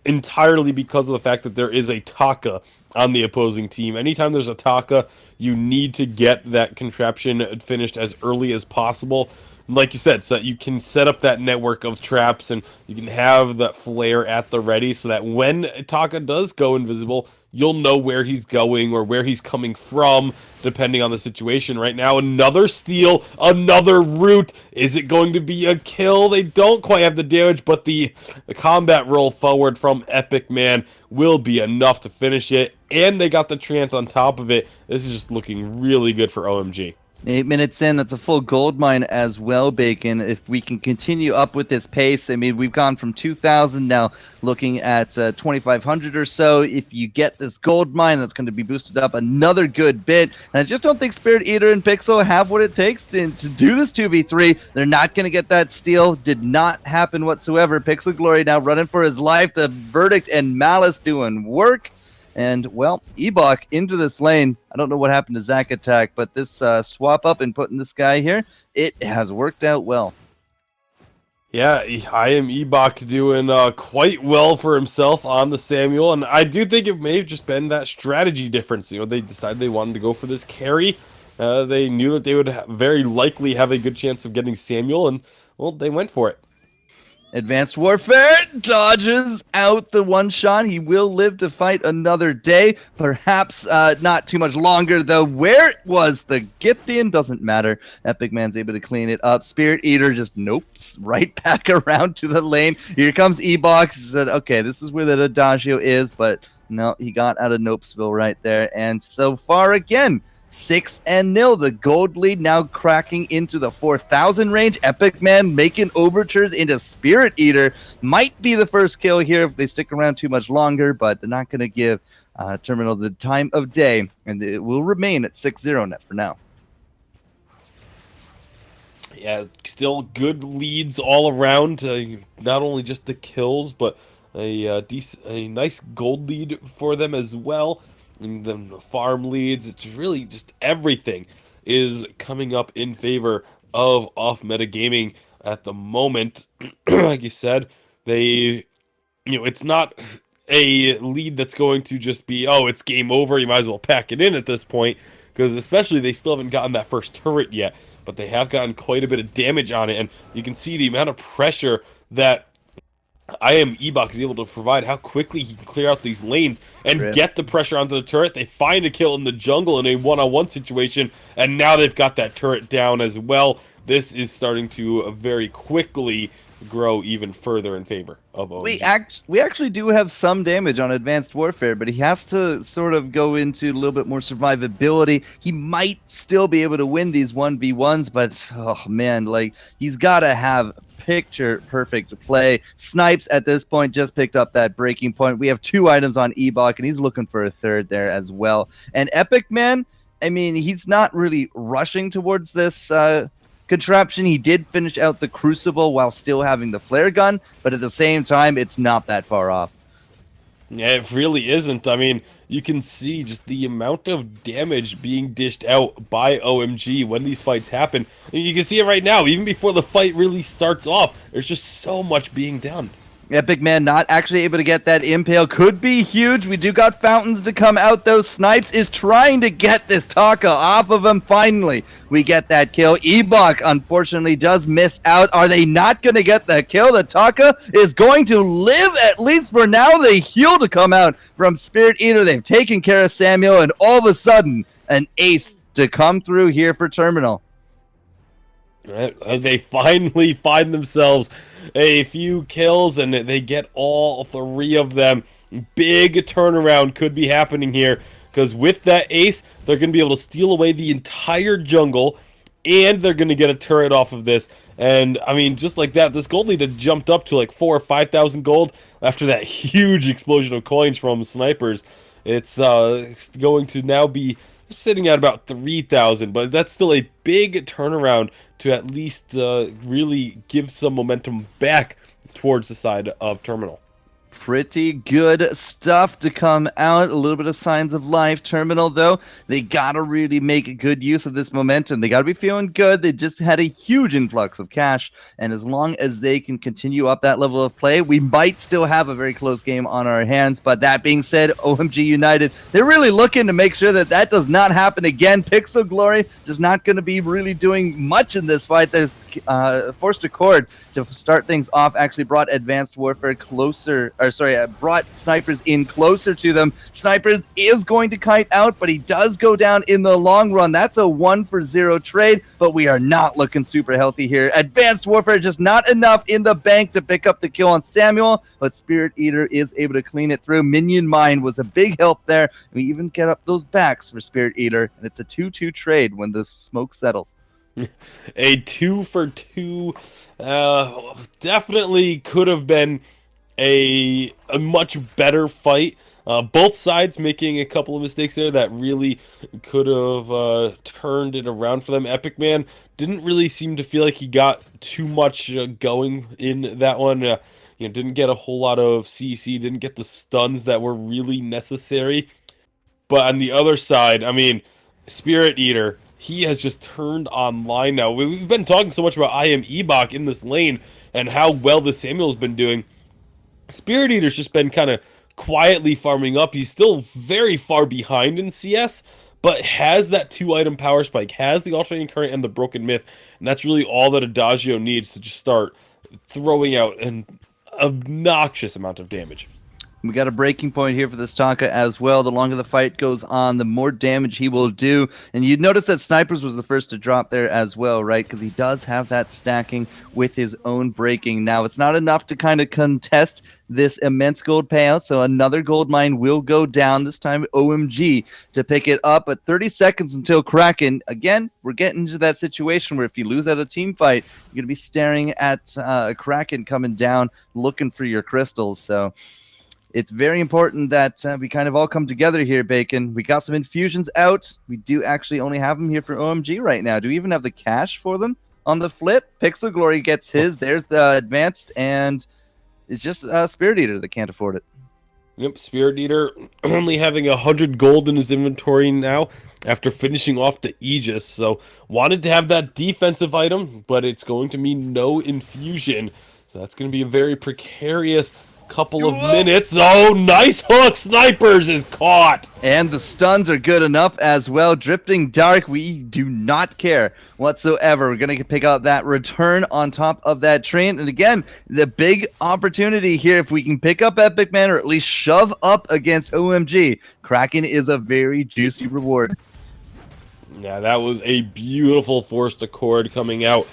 entirely because of the fact that there is a Taka on the opposing team. Anytime there's a Taka, you need to get that contraption finished as early as possible. Like you said, so that you can set up that network of traps and you can have that flare at the ready so that when Taka does go invisible, you'll know where he's going or where he's coming from, depending on the situation. Right now, another steal, another root. Is it going to be a kill? They don't quite have the damage, but the combat roll forward from Epic Man will be enough to finish it. And they got the Treant on top of it. This is just looking really good for OMG. 8 minutes in, that's a full gold mine as well, Bacon. If we can continue up with this pace, I mean, we've gone from 2,000 now looking at 2,500 or so. If you get this gold mine, that's going to be boosted up another good bit. And I just don't think Spirit Eater and Pixel have what it takes to do this 2v3. They're not going to get that steal. Did not happen whatsoever. Pixel Glory now running for his life. The Verdict and Malice doing work. And, well, Ebok into this lane. I don't know what happened to Zack Attack, but this swap up and putting this guy here, it has worked out well. Yeah, I am Ebok doing quite well for himself on the Samuel, and I do think it may have just been that strategy difference. You know, they decided they wanted to go for this carry. They knew that they would very likely have a good chance of getting Samuel, and, well, they went for it. Advanced Warfare dodges out the one shot. He will live to fight another day. Perhaps not too much longer, though. Where was the Githian? Doesn't matter. Epic Man's able to clean it up. Spirit Eater just nopes right back around to the lane. Here comes Ebox. He said, okay, this is where the Adagio is, but no, he got out of Nopesville right there. And so far, again, 6-0. The gold lead now cracking into the 4,000 range. Epic Man making overtures into Spirit Eater. Might be the first kill here if they stick around too much longer, but they're not going to give Terminal the time of day, and it will remain at 6-0 net for now. Yeah, still good leads all around. Not only just the kills, but a nice gold lead for them as well. And then the farm leads, it's really just everything is coming up in favor of off-meta gaming at the moment. Like you said, it's not a lead that's going to just be, oh, it's game over, you might as well pack it in at this point, because especially they still haven't gotten that first turret yet, but they have gotten quite a bit of damage on it, and you can see the amount of pressure that Ebok is able to provide, how quickly he can clear out these lanes and get the pressure onto the turret. They find a kill in the jungle in a one-on-one situation, and now they've got that turret down as well. This is starting to very quickly grow even further in favor of OMG. We actually do have some damage on Advanced Warfare, but he has to sort of go into a little bit more survivability. He might still be able to win these 1v1s, but oh man, like he's got to have picture perfect play. Snipes at this point just picked up that breaking point. We have 2 items on Ebok, and he's looking for a third there as well. And Epic Man, I mean, he's not really rushing towards this contraption. He did finish out the Crucible while still having the flare gun, but at the same time, it's not that far off. Yeah, it really isn't. I mean, you can see just the amount of damage being dished out by OMG when these fights happen. And you can see it right now, even before the fight really starts off. There's just so much being done. Epic Man not actually able to get that impale. Could be huge. We do got fountains to come out, though. Snipes is trying to get this Taka off of him. Finally, we get that kill. Ebok, unfortunately, does miss out. Are they not going to get that kill? The Taka is going to live, at least for now. The heal to come out from Spirit Eater. They've taken care of Samuel, and all of a sudden, an ace to come through here for Terminal. They finally find themselves a few kills, and they get all 3 of them. Big turnaround could be happening here, because with that ace, they're going to be able to steal away the entire jungle, and they're going to get a turret off of this. And, I mean, just like that, this gold lead had jumped up to like 4,000 or 5,000 gold after that huge explosion of coins from snipers. It's going to now be sitting at about 3,000, but that's still a big turnaround to at least really give some momentum back towards the side of Terminal. Pretty good stuff to come out. A little bit of signs of life. Terminal, though, they got to really make good use of this momentum. They got to be feeling good. They just had a huge influx of cash, and as long as they can continue up that level of play, we might still have a very close game on our hands. But that being said, OMG United, they're really looking to make sure that that does not happen again. Pixel Glory just not going to be really doing much in this fight. They've forced Accord to start things off, actually brought Advanced Warfare closer, brought Snipers in closer to them. Snipers is going to kite out, but he does go down in the long run. That's a 1-for-0 trade, but we are not looking super healthy here. Advanced Warfare just not enough in the bank to pick up the kill on Samuel, but Spirit Eater is able to clean it through. Minion Mine was a big help there. We even get up those backs for Spirit Eater, and it's a 2-2 trade when the smoke settles. A 2-for-2 definitely could have been a much better fight. Both sides making a couple of mistakes there that really could have turned it around for them. Epic Man didn't really seem to feel like he got too much going in that one. Didn't get a whole lot of CC, didn't get the stuns that were really necessary. But on the other side, I mean, Spirit Eater, he has just turned online now. We've been talking so much about Ebok in this lane and how well the Samuel's been doing. Spirit Eater's just been kind of quietly farming up. He's still very far behind in CS, but has that 2-item power spike, has the alternating current and the broken myth, and that's really all that Adagio needs to just start throwing out an obnoxious amount of damage. We got a breaking point here for this Taka as well. The longer the fight goes on, the more damage he will do. And you'd notice that Snipers was the first to drop there as well, right? Because he does have that stacking with his own breaking. Now, it's not enough to kind of contest this immense gold payout, so another gold mine will go down, this time OMG to pick it up. But 30 seconds until Kraken. Again, we're getting into that situation where if you lose at a team fight, you're going to be staring at Kraken coming down looking for your crystals. So it's very important that we kind of all come together here, Bacon. We got some infusions out. We do actually only have them here for OMG right now. Do we even have the cash for them? On the flip, Pixel Glory gets his. There's the advanced, and it's just Spirit Eater that can't afford it. Yep, Spirit Eater only having 100 gold in his inventory now after finishing off the Aegis. So wanted to have that defensive item, but it's going to mean no infusion. So that's going to be a very precarious couple of minutes. Oh, nice hook. Snipers is caught. And the stuns are good enough as well. Drifting Dark, we do not care whatsoever. We're going to pick up that return on top of that train. And again, the big opportunity here, if we can pick up Epic Man or at least shove up against OMG, Kraken is a very juicy reward. Yeah, that was a beautiful forced accord coming out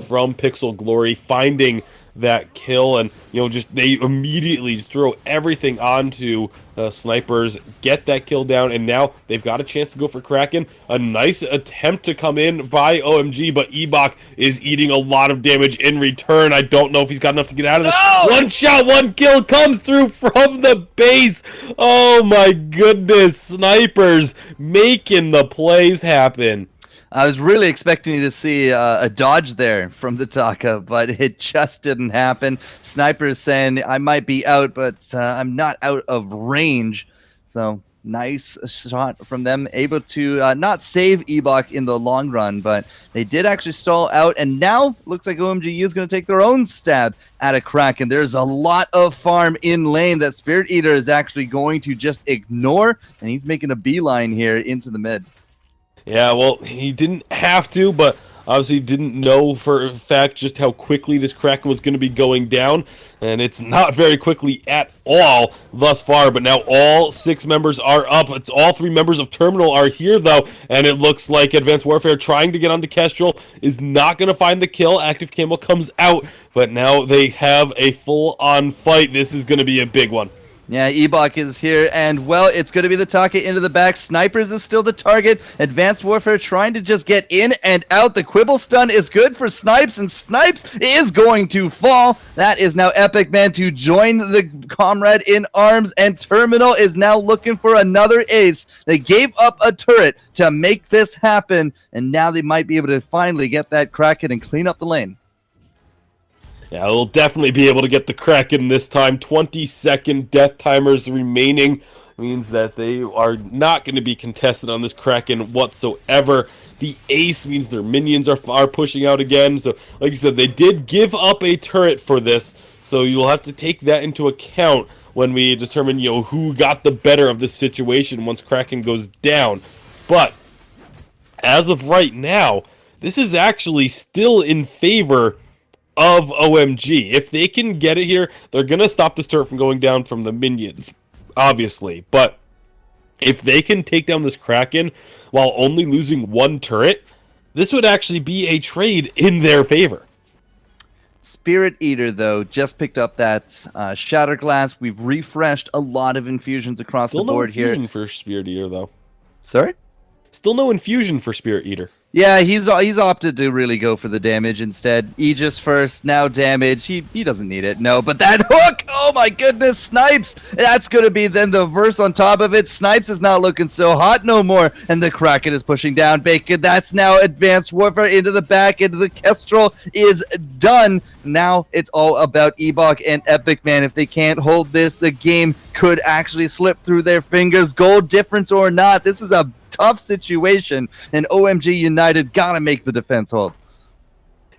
from Pixel Glory, finding that kill, and just they immediately throw everything onto Snipers, get that kill down, and now they've got a chance to go for Kraken. A nice attempt to come in by OMG, but Ebok is eating a lot of damage in return. I don't know if he's got enough to get out of this. No! One shot, one kill comes through from the base. Oh my goodness, Snipers making the plays happen. I was really expecting to see a dodge there from the Taka, but it just didn't happen. Sniper is saying, I might be out, but I'm not out of range. So nice shot from them. Able to not save Ebok in the long run, but they did actually stall out. And now looks like OMGU is going to take their own stab at a Kraken. There's a lot of farm in lane that Spirit Eater is actually going to just ignore. And he's making a beeline here into the mid. Yeah, well, he didn't have to, but obviously didn't know for a fact just how quickly this Kraken was going to be going down, and it's not very quickly at all thus far, but now all 6 members are up. It's all 3 members of Terminal are here, though, and it looks like Advanced Warfare trying to get onto Kestrel is not going to find the kill. Active Camo comes out, but now they have a full-on fight. This is going to be a big one. Yeah, Ebok is here, and well, it's going to be the Taka into the back. Snipers is still the target. Advanced Warfare trying to just get in and out. The Quibble stun is good for Snipes, and Snipes is going to fall. That is now Epic Man to join the comrade in arms, and Terminal is now looking for another ace. They gave up a turret to make this happen, and now they might be able to finally get that Kraken and clean up the lane. Yeah, we'll definitely be able to get the Kraken this time. 20-second death timers remaining means that they are not going to be contested on this Kraken whatsoever. The ace means their minions are pushing out again. So, like I said, they did give up a turret for this. So you'll have to take that into account when we determine, who got the better of this situation once Kraken goes down. But as of right now, this is actually still in favor of OMG. If they can get it here, they're going to stop this turret from going down from the minions, obviously. But if they can take down this Kraken while only losing 1 turret, this would actually be a trade in their favor. Spirit Eater, though, just picked up that Shatter Glass. We've refreshed a lot of infusions across the board here. Still no infusion for Spirit Eater, though. Sorry? Still no infusion for Spirit Eater. Yeah, he's opted to really go for the damage instead. Aegis first, now damage. He doesn't need it, no. But that hook, oh my goodness, Snipes. That's going to be then the verse on top of it. Snipes is not looking so hot no more. And the Kraken is pushing down Bacon. That's now Advanced Warfare into the back, into the Kestrel is done. Now it's all about Ebok and Epic Man. If they can't hold this, the game could actually slip through their fingers. Goal difference or not, this is a tough situation, and OMG United gotta make the defense hold.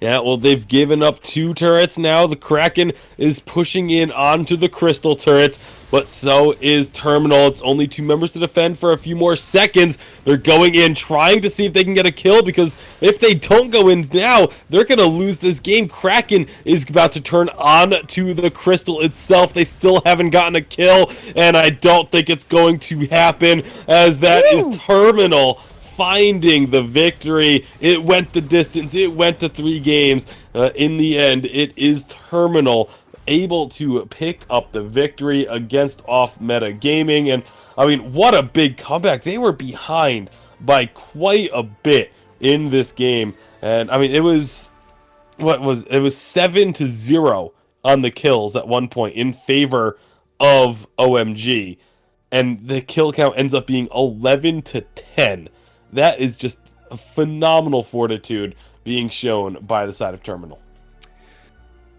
Yeah, well, they've given up 2 turrets now. The Kraken is pushing in onto the Crystal turrets, but so is Terminal. It's only 2 members to defend for a few more seconds. They're going in, trying to see if they can get a kill, because if they don't go in now, they're going to lose this game. Kraken is about to turn on to the Crystal itself. They still haven't gotten a kill, and I don't think it's going to happen, as that is Terminal finding the victory. It went the distance. It went to 3 games. In the end, it is Terminal able to pick up the victory against Off Meta Gaming. And I mean, what a big comeback. They were behind by quite a bit in this game. And I mean, it was 7-0 on the kills at one point in favor of OMG. And the kill count ends up being 11-10. That is just a phenomenal fortitude being shown by the side of Terminal.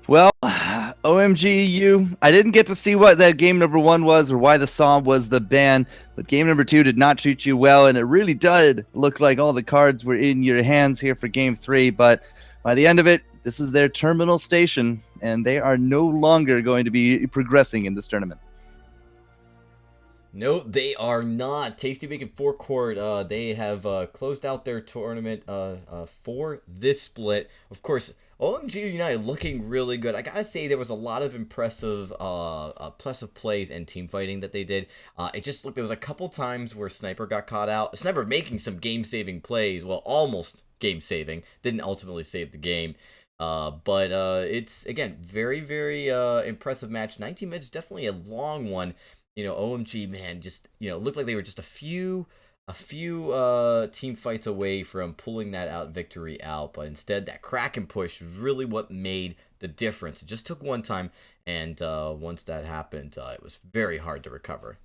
Well, OMG, I didn't get to see what that game number 1 was or why the song was the ban, but game number 2 did not treat you well, and it really did look like all the cards were in your hands here for game 3, but by the end of it, this is their terminal station, and they are no longer going to be progressing in this tournament. No, they are not. Tasty Bacon Forecourt, they have closed out their tournament for this split. Of course, OMG United looking really good. I gotta say, there was a lot of impressive plays and team fighting that they did. It just looked, there was a couple times where Sniper got caught out. Sniper making some game-saving plays, well, almost game-saving. Didn't ultimately save the game. But it's, again, very, very impressive match. 19 minutes, definitely a long one. You know, OMG, man, just, you know, looked like they were just a few team fights away from pulling that victory out, but instead that Kraken push was really what made the difference. It just took one time, and once that happened, it was very hard to recover.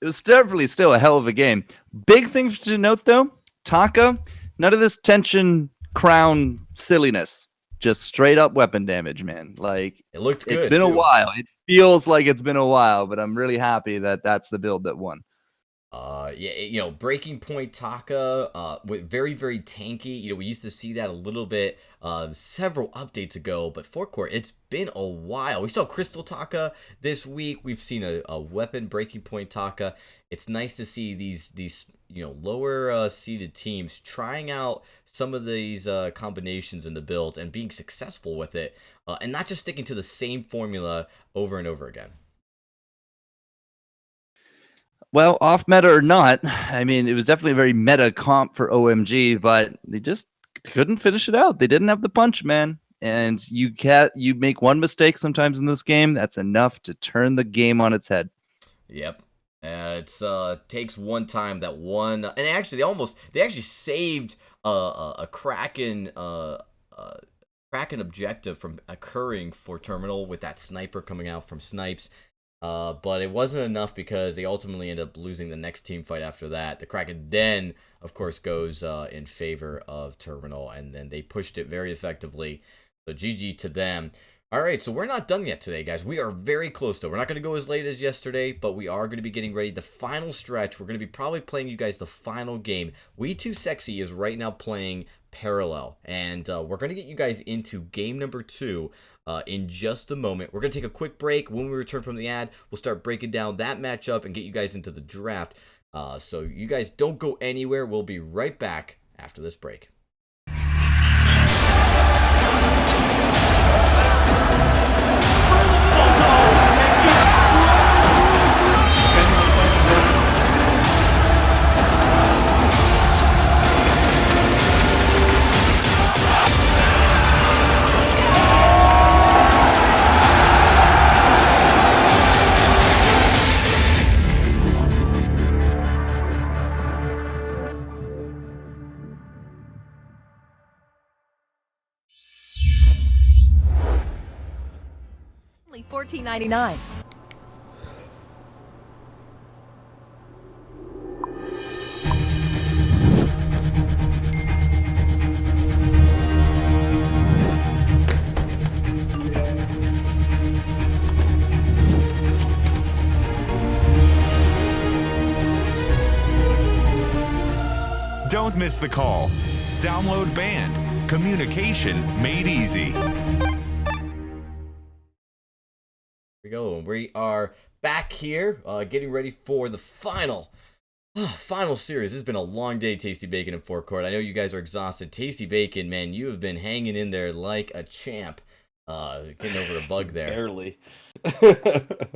It was definitely still a hell of a game. Big thing to note, though, Taka, none of this tension crown silliness. Just straight up weapon damage, man. Like, it looked good. It's been a while. It feels like it's been a while, but I'm really happy that that's the build that won. Yeah, you know, Breaking Point Taka, very, very tanky. You know, we used to see that a little bit several updates ago, but Forecourt, it's been a while. We saw Crystal Taka this week. We've seen a weapon Breaking Point Taka. It's nice to see these you know, lower seeded teams trying out some of these combinations in the build and being successful with it, and not just sticking to the same formula over and over again. Well, off meta or not, I mean, it was definitely a very meta comp for OMG, but they just couldn't finish it out. They didn't have the punch, man. And you make one mistake sometimes in this game, that's enough to turn the game on its head. Yep. It's takes one time, that one, and actually they actually saved a Kraken objective from occurring for Terminal with that sniper coming out from Snipes. But it wasn't enough because they ultimately end up losing the next team fight after that. The Kraken then, of course, goes in favor of Terminal, and then they pushed it very effectively. So GG to them. All right, so we're not done yet today, guys. We are very close, though. We're not going to go as late as yesterday, but we are going to be getting ready. The final stretch, we're going to be probably playing you guys the final game. We Too Sexy is right now playing Parallel, and we're going to get you guys into game number 2 in just a moment. We're going to take a quick break. When we return from the ad, we'll start breaking down that matchup and get you guys into the draft. So you guys don't go anywhere. We'll be right back after this break. Only $14.99. Don't miss the call. Download Band. Communication made easy. We go. We are back here, getting ready for the final series. This has been a long day, Tasty Bacon and Forecourt. I know you guys are exhausted. Tasty Bacon, man, you have been hanging in there like a champ. Getting over a bug there. Barely.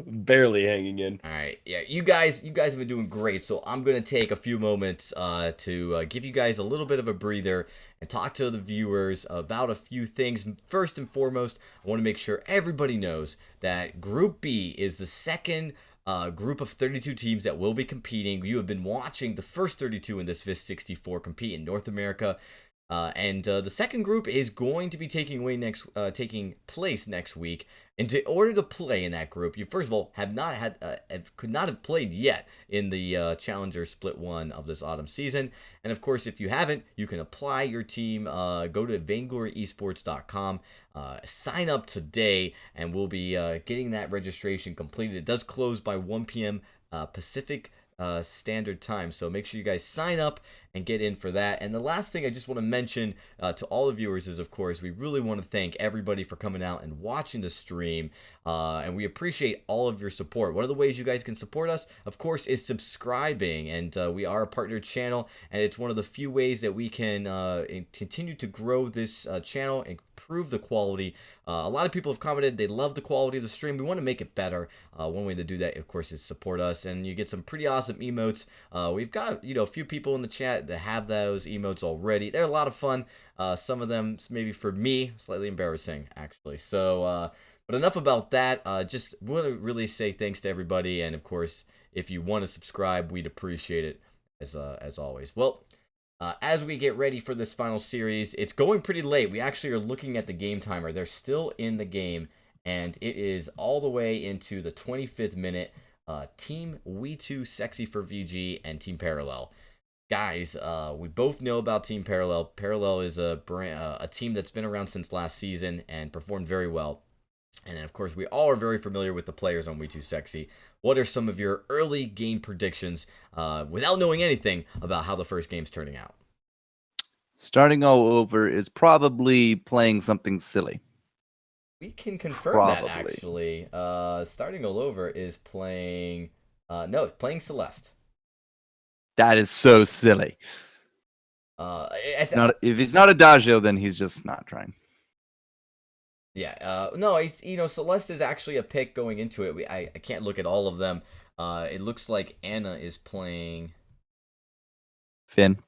Barely hanging in. All right, yeah, you guys have been doing great. So I'm gonna take a few moments to give you guys a little bit of a breather and talk to the viewers about a few things. First and foremost, I want to make sure everybody knows that Group B is the second group of 32 teams that will be competing. You have been watching the first 32 in this VIS64 compete in North America. And the second group is going to be taking place next week. And in order to play in that group, you first of all could not have played yet in the Challenger Split 1 of this autumn season. And of course, if you haven't, you can apply your team. Go to VaingloryEsports.com, sign up today, and we'll be getting that registration completed. It does close by 1 p.m. Pacific Standard Time, so make sure you guys sign up and get in for that. And the last thing I just want to mention to all the viewers is, of course, we really want to thank everybody for coming out and watching the stream, and we appreciate all of your support. One of the ways you guys can support us, of course, is subscribing, and we are a partner channel, and it's one of the few ways that we can continue to grow this channel and improve the quality. A lot of people have commented they love the quality of the stream. We want to make it better. One way to do that, of course, is support us, and you get some pretty awesome emotes. We've got a few people in the chat that have those emotes already. They're a lot of fun. Some of them, maybe for me, slightly embarrassing, actually. So, but enough about that. Just want to really say thanks to everybody, and of course, if you want to subscribe, we'd appreciate it as always. Well, as we get ready for this final series, it's going pretty late. We actually are looking at the game timer. They're still in the game, and it is all the way into the 25th minute. Team We2Sexy for VG and Team Parallel. Guys, we both know about Team Parallel. Parallel is a team that's been around since last season and performed very well. And then, of course, we all are very familiar with the players on We2Sexy. What are some of your early game predictions without knowing anything about how the first game's turning out? Starting all over is probably playing something silly. We can confirm that, actually. Starting all over is playing... playing Celeste. That is so silly. It's not, if he's not Adagio, then he's just not trying. Yeah, no, it's Celeste is actually a pick going into it. I can't look at all of them. It looks like Anna is playing Finn.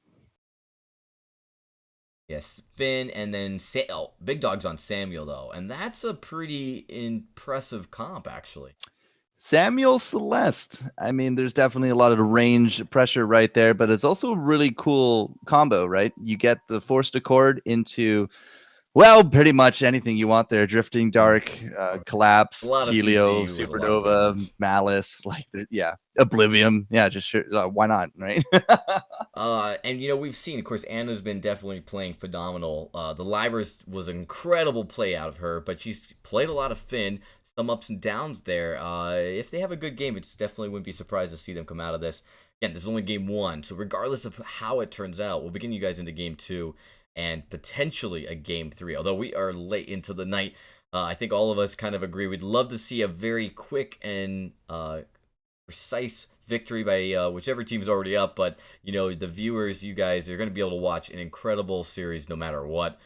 Yes, Finn, and then Big Dog's on Samuel though, and that's a pretty impressive comp actually. Samuel Celeste. I mean, there's definitely a lot of range pressure right there, but it's also a really cool combo, right? You get the forced accord into, well, pretty much anything you want there. Drifting Dark, Collapse, Helio, Supernova, Malice, Oblivion. Yeah, just sure. Why not, right? And we've seen, of course, Anna's been definitely playing phenomenal. The Libers was an incredible play out of her, but she's played a lot of Finn. Some ups and downs there. If they have a good game, it's definitely wouldn't be surprised to see them come out of this. Again, this is only game 1, so regardless of how it turns out, we'll begin you guys into game 2 and potentially a game 3. Although we are late into the night, I think all of us kind of agree we'd love to see a very quick and precise victory by whichever team's already up. But the viewers, you guys are going to be able to watch an incredible series no matter what.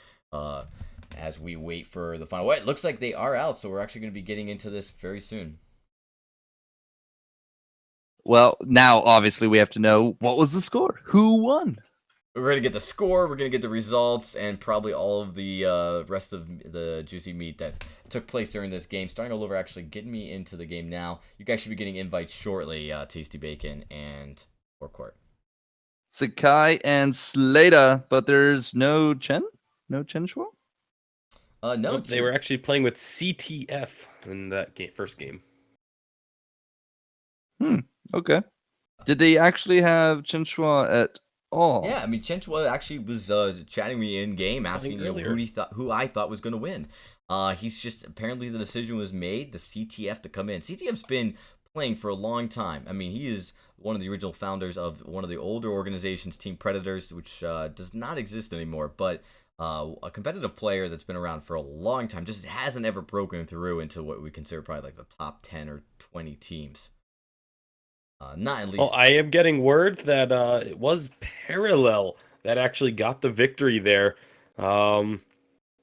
As we wait for the final. Well, it looks like they are out, so we're actually going to be getting into this very soon. Well, now obviously we have to know what was the score. Who won? We're going to get the score, we're going to get the results, and probably all of the rest of the juicy meat that took place during this game. Starting all over, actually getting me into the game now. You guys should be getting invites shortly, Tasty Bacon and Forecourt. Sakai and Slater, but there's no Chen? No Chen Shuo? No, they were actually playing with CTF in that first game. Okay. Did they actually have Chen Shuo at all? Yeah, I mean, Chen Shuo actually was chatting me in game, asking who I thought was going to win. He's just apparently the decision was made, the CTF to come in. CTF's been playing for a long time. I mean, he is one of the original founders of one of the older organizations, Team Predators, which does not exist anymore, but a competitive player that's been around for a long time, just hasn't ever broken through into what we consider probably like the top 10 or 20 teams. Not at least. Well, I am getting word that it was Parallel that actually got the victory there.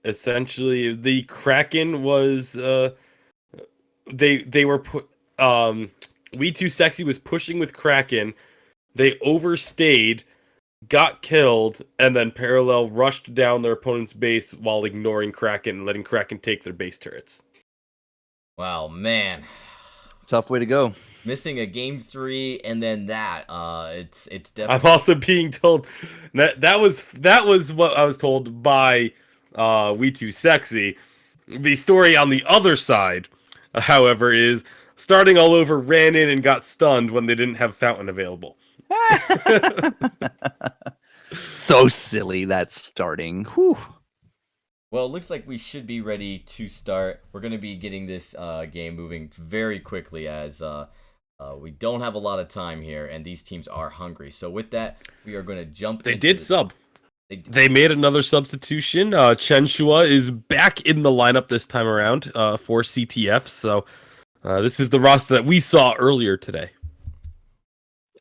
Essentially, the Kraken was they were put. We Too Sexy was pushing with Kraken. They overstayed, got killed, and then Parallel rushed down their opponent's base while ignoring Kraken and letting Kraken take their base turrets. Wow, man. Tough way to go. Missing a game 3 and then that. It's definitely. I'm also being told that was what I was told by We Too Sexy. The story on the other side, however, is Starting All Over ran in and got stunned when they didn't have Fountain available. So silly, that's starting. Whew. Well, it looks like we should be ready to start. We're going to be getting this game moving very quickly as we don't have a lot of time here, and these teams are hungry. So with that, we are going to jump They into did this. sub. They made another substitution. Chen Shua is back in the lineup this time around for CTF. So this is the roster that we saw earlier today.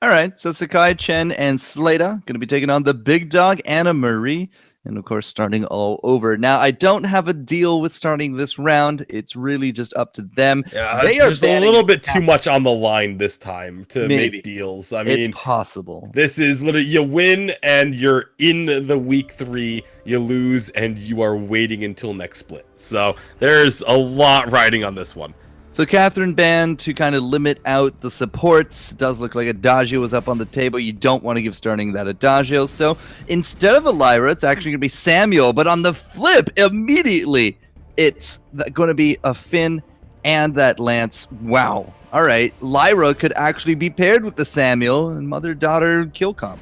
All right, so Sakai, Chen, and Slata going to be taking on the big dog, Anna Marie, and of course, starting all over. Now, I don't have a deal with starting this round. It's really just up to them. Yeah, They are there's a banning little bit Cat- too much on the line this time to Maybe. make deals. I mean, it's possible. this is literally you win and you're in the week 3, you lose and you are waiting until next split. So there's a lot riding on this one. So Catherine banned to kind of limit out the supports. It does look like Adagio was up on the table. You don't want to give starting that Adagio. So instead of a Lyra, it's actually going to be Samuel. But on the flip, immediately, it's going to be a Finn and that Lance. Wow. All right. Lyra could actually be paired with the Samuel and mother-daughter kill comp.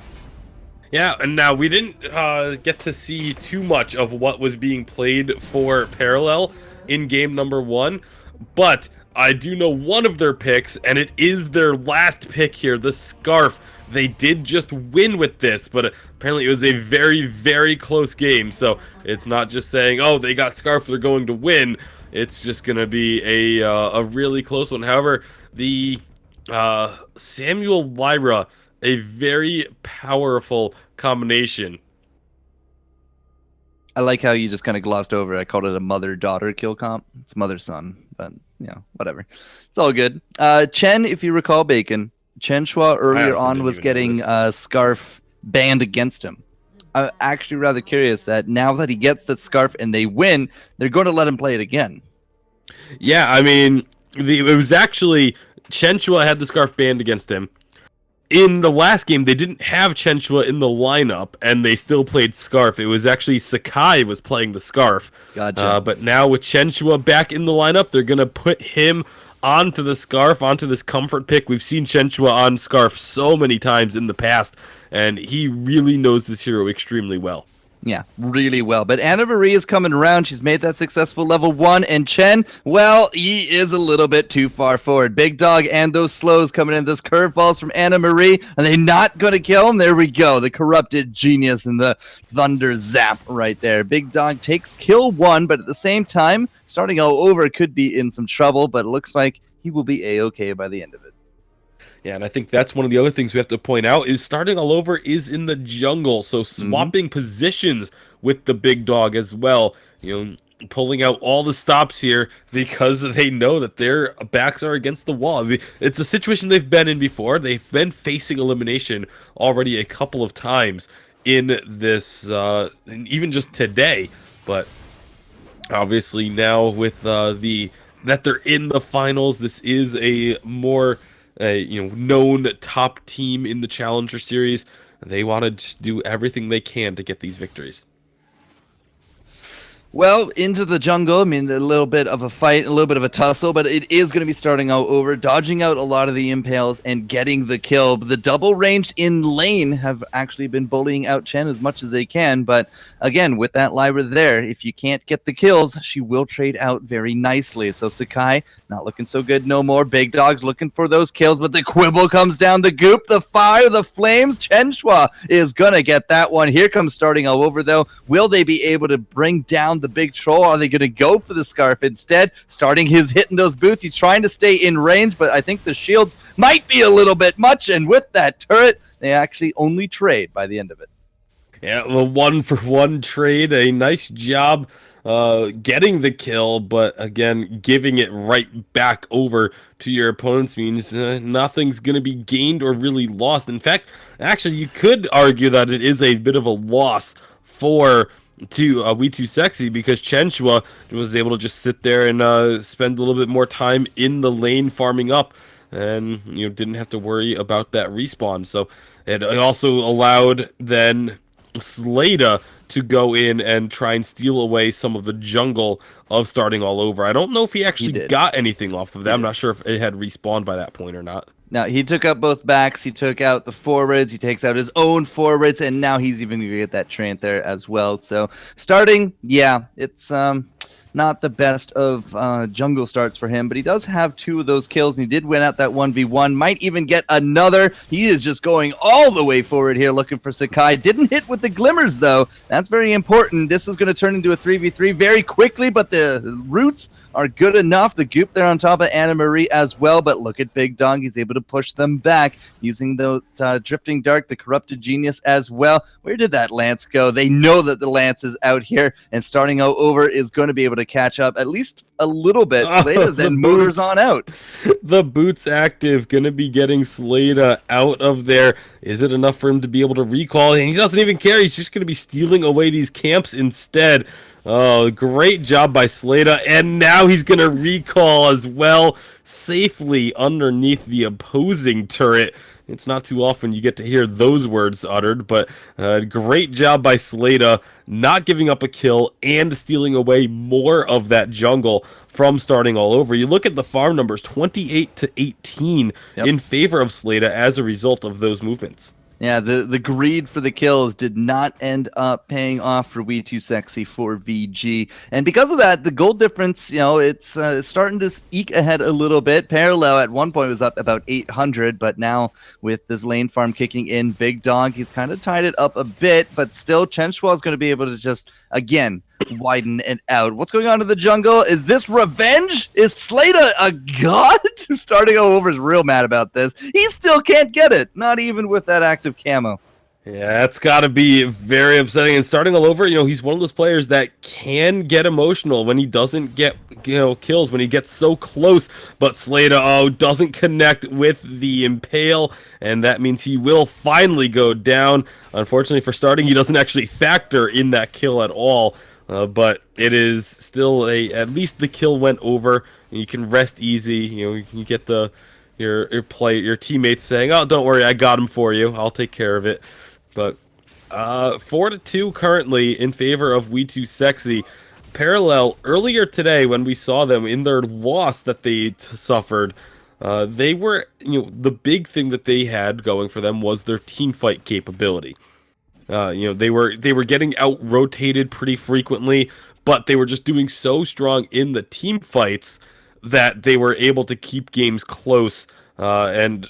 Yeah, and now we didn't get to see too much of what was being played for Parallel in game number 1, but I do know one of their picks, and it is their last pick here, the Scarf. They did just win with this, but apparently it was a very, very close game, so it's not just saying, oh, they got Scarf, they're going to win. It's just going to be a really close one. However, the Samuel Lyra, a very powerful combination. I like how you just kind of glossed over. I called it a mother-daughter kill comp. It's mother-son, but whatever. It's all good. Chen, if you recall, Bacon, Chen Shua earlier honestly on didn't was even know getting Scarf banned against him. I'm actually rather curious that now that he gets the Scarf and they win, they're going to let him play it again. Yeah, I mean, it was actually Chen Shua had the Scarf banned against him. In the last game, they didn't have Chen Shua in the lineup, and they still played Scarf. It was actually Sakai was playing the Scarf. Gotcha. But now with Chen Shua back in the lineup, they're going to put him onto the Scarf, onto this comfort pick. We've seen Chen Shua on Scarf so many times in the past, and he really knows this hero extremely well. Yeah, really well. But Anna Marie is coming around. She's made that successful level 1. And Chen, well, he is a little bit too far forward. Big Dog and those slows coming in. Those curveballs from Anna Marie. Are they not going to kill him? There we go. The corrupted genius and the thunder zap right there. Big Dog takes kill 1, but at the same time, starting all over could be in some trouble. But it looks like he will be A-okay by the end of it. Yeah, and I think that's one of the other things we have to point out is starting all over is in the jungle, so swapping positions with the big dog as well. You know, pulling out all the stops here because they know that their backs are against the wall. It's a situation they've been in before. They've been facing elimination already a couple of times in this, even just today. But obviously now with that they're in the finals, this is a more known top team in the Challenger Series. They want to do everything they can to get these victories. Well, into the jungle. I mean, a little bit of a fight, a little bit of a tussle, but it is going to be starting out over, dodging out a lot of the impales and getting the kill. The double ranged in lane have actually been bullying out Chen as much as they can, but again, with that Lyra there, if you can't get the kills, she will trade out very nicely. So Sakai not looking so good no more. Big Dog's looking for those kills, but the quibble comes down, the goop, the fire, the flames. Chen Shua is going to get that one. Here comes starting all over, though. Will they be able to bring down the big troll? Are they going to go for the scarf instead? Starting his hitting those boots. He's trying to stay in range, but I think the shields might be a little bit much. And with that turret, they actually only trade by the end of it. Yeah, well, 1-for-1 trade. A nice job getting the kill, but again, giving it right back over to your opponents means nothing's going to be gained or really lost. In fact, actually, you could argue that it is a bit of a loss for We2Sexy, because Chen Shua was able to just sit there and spend a little bit more time in the lane farming up, and didn't have to worry about that respawn. So it also allowed then Slada to go in and try and steal away some of the jungle of starting all over. I don't know if he actually got anything off of that. I'm not sure if it had respawned by that point or not. Now, he took out both backs, he took out the forwards, he takes out his own forwards, and now he's even going to get that Trant there as well. So, starting, yeah, it's not the best of jungle starts for him, but he does have 2 of those kills, and he did win out that 1v1, might even get another. He is just going all the way forward here, looking for Sakai. Didn't hit with the glimmers, though. That's very important. This is going to turn into a 3v3 very quickly, but the roots are good enough. The goop there on top of Anna Marie as well, but look at Big Dog. He's able to push them back using the Drifting Dark, the Corrupted Genius as well. Where did that Lance go? They know that the Lance is out here, and starting out over is going to be able to catch up at least a little bit. Slada then motors on out. The boots active, going to be getting Slada out of there. Is it enough for him to be able to recall? And he doesn't even care. He's just going to be stealing away these camps instead. Oh, great job by Slada, and now he's going to recall as well, safely underneath the opposing turret. It's not too often you get to hear those words uttered, but great job by Slada, not giving up a kill and stealing away more of that jungle from starting all over. You look at the farm numbers, 28-18 in favor of Slada as a result of those movements. Yeah, the greed for the kills did not end up paying off for We2Sexy for VG. And because of that, the gold difference, it's starting to eke ahead a little bit. Parallel at one point was up about 800, but now with this lane farm kicking in, Big Dog, he's kind of tied it up a bit, but still Chen Shua is going to be able to just, again, widen it out. What's going on in the jungle? Is this revenge? Is Slada a god? Starting over is real mad about this. He still can't get it, not even with that active camo. Yeah, that's got to be very upsetting. And starting all over, he's one of those players that can get emotional when he doesn't get kills, when he gets so close. But Slada, doesn't connect with the impale, and that means he will finally go down. Unfortunately for starting, he doesn't actually factor in that kill at all. But it is still at least the kill went over, and you can rest easy. You get your teammates saying, "Oh, don't worry, I got him for you. I'll take care of it." But 4-2 currently in favor of We2Sexy. Parallel earlier today when we saw them in their loss that they suffered, they were the big thing that they had going for them was their team fight capability. They were getting out-rotated pretty frequently, but they were just doing so strong in the team fights that they were able to keep games close and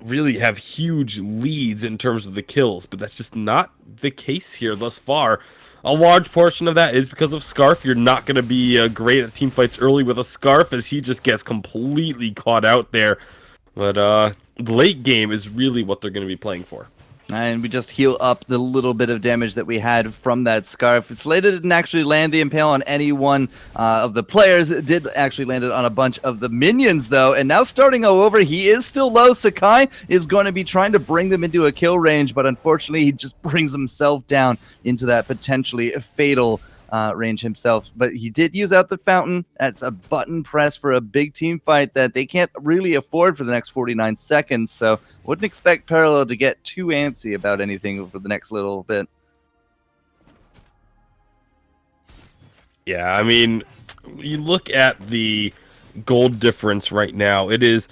really have huge leads in terms of the kills. But that's just not the case here thus far. A large portion of that is because of Scarf. You're not going to be great at team fights early with a Scarf, as he just gets completely caught out there. But late game is really what they're going to be playing for. And we just heal up the little bit of damage that we had from that Scarf. Slada didn't actually land the Impale on any one of the players. It did actually land it on a bunch of the minions, though. And now starting all over, he is still low. Sakai is going to be trying to bring them into a kill range, but unfortunately, he just brings himself down into that potentially fatal range himself. But he did use out the fountain. That's a button press for a big team fight that they can't really afford for the next 49 seconds. So wouldn't expect Parallel to get too antsy about anything for the next little bit. Yeah, I mean, you look at the gold difference right now, it is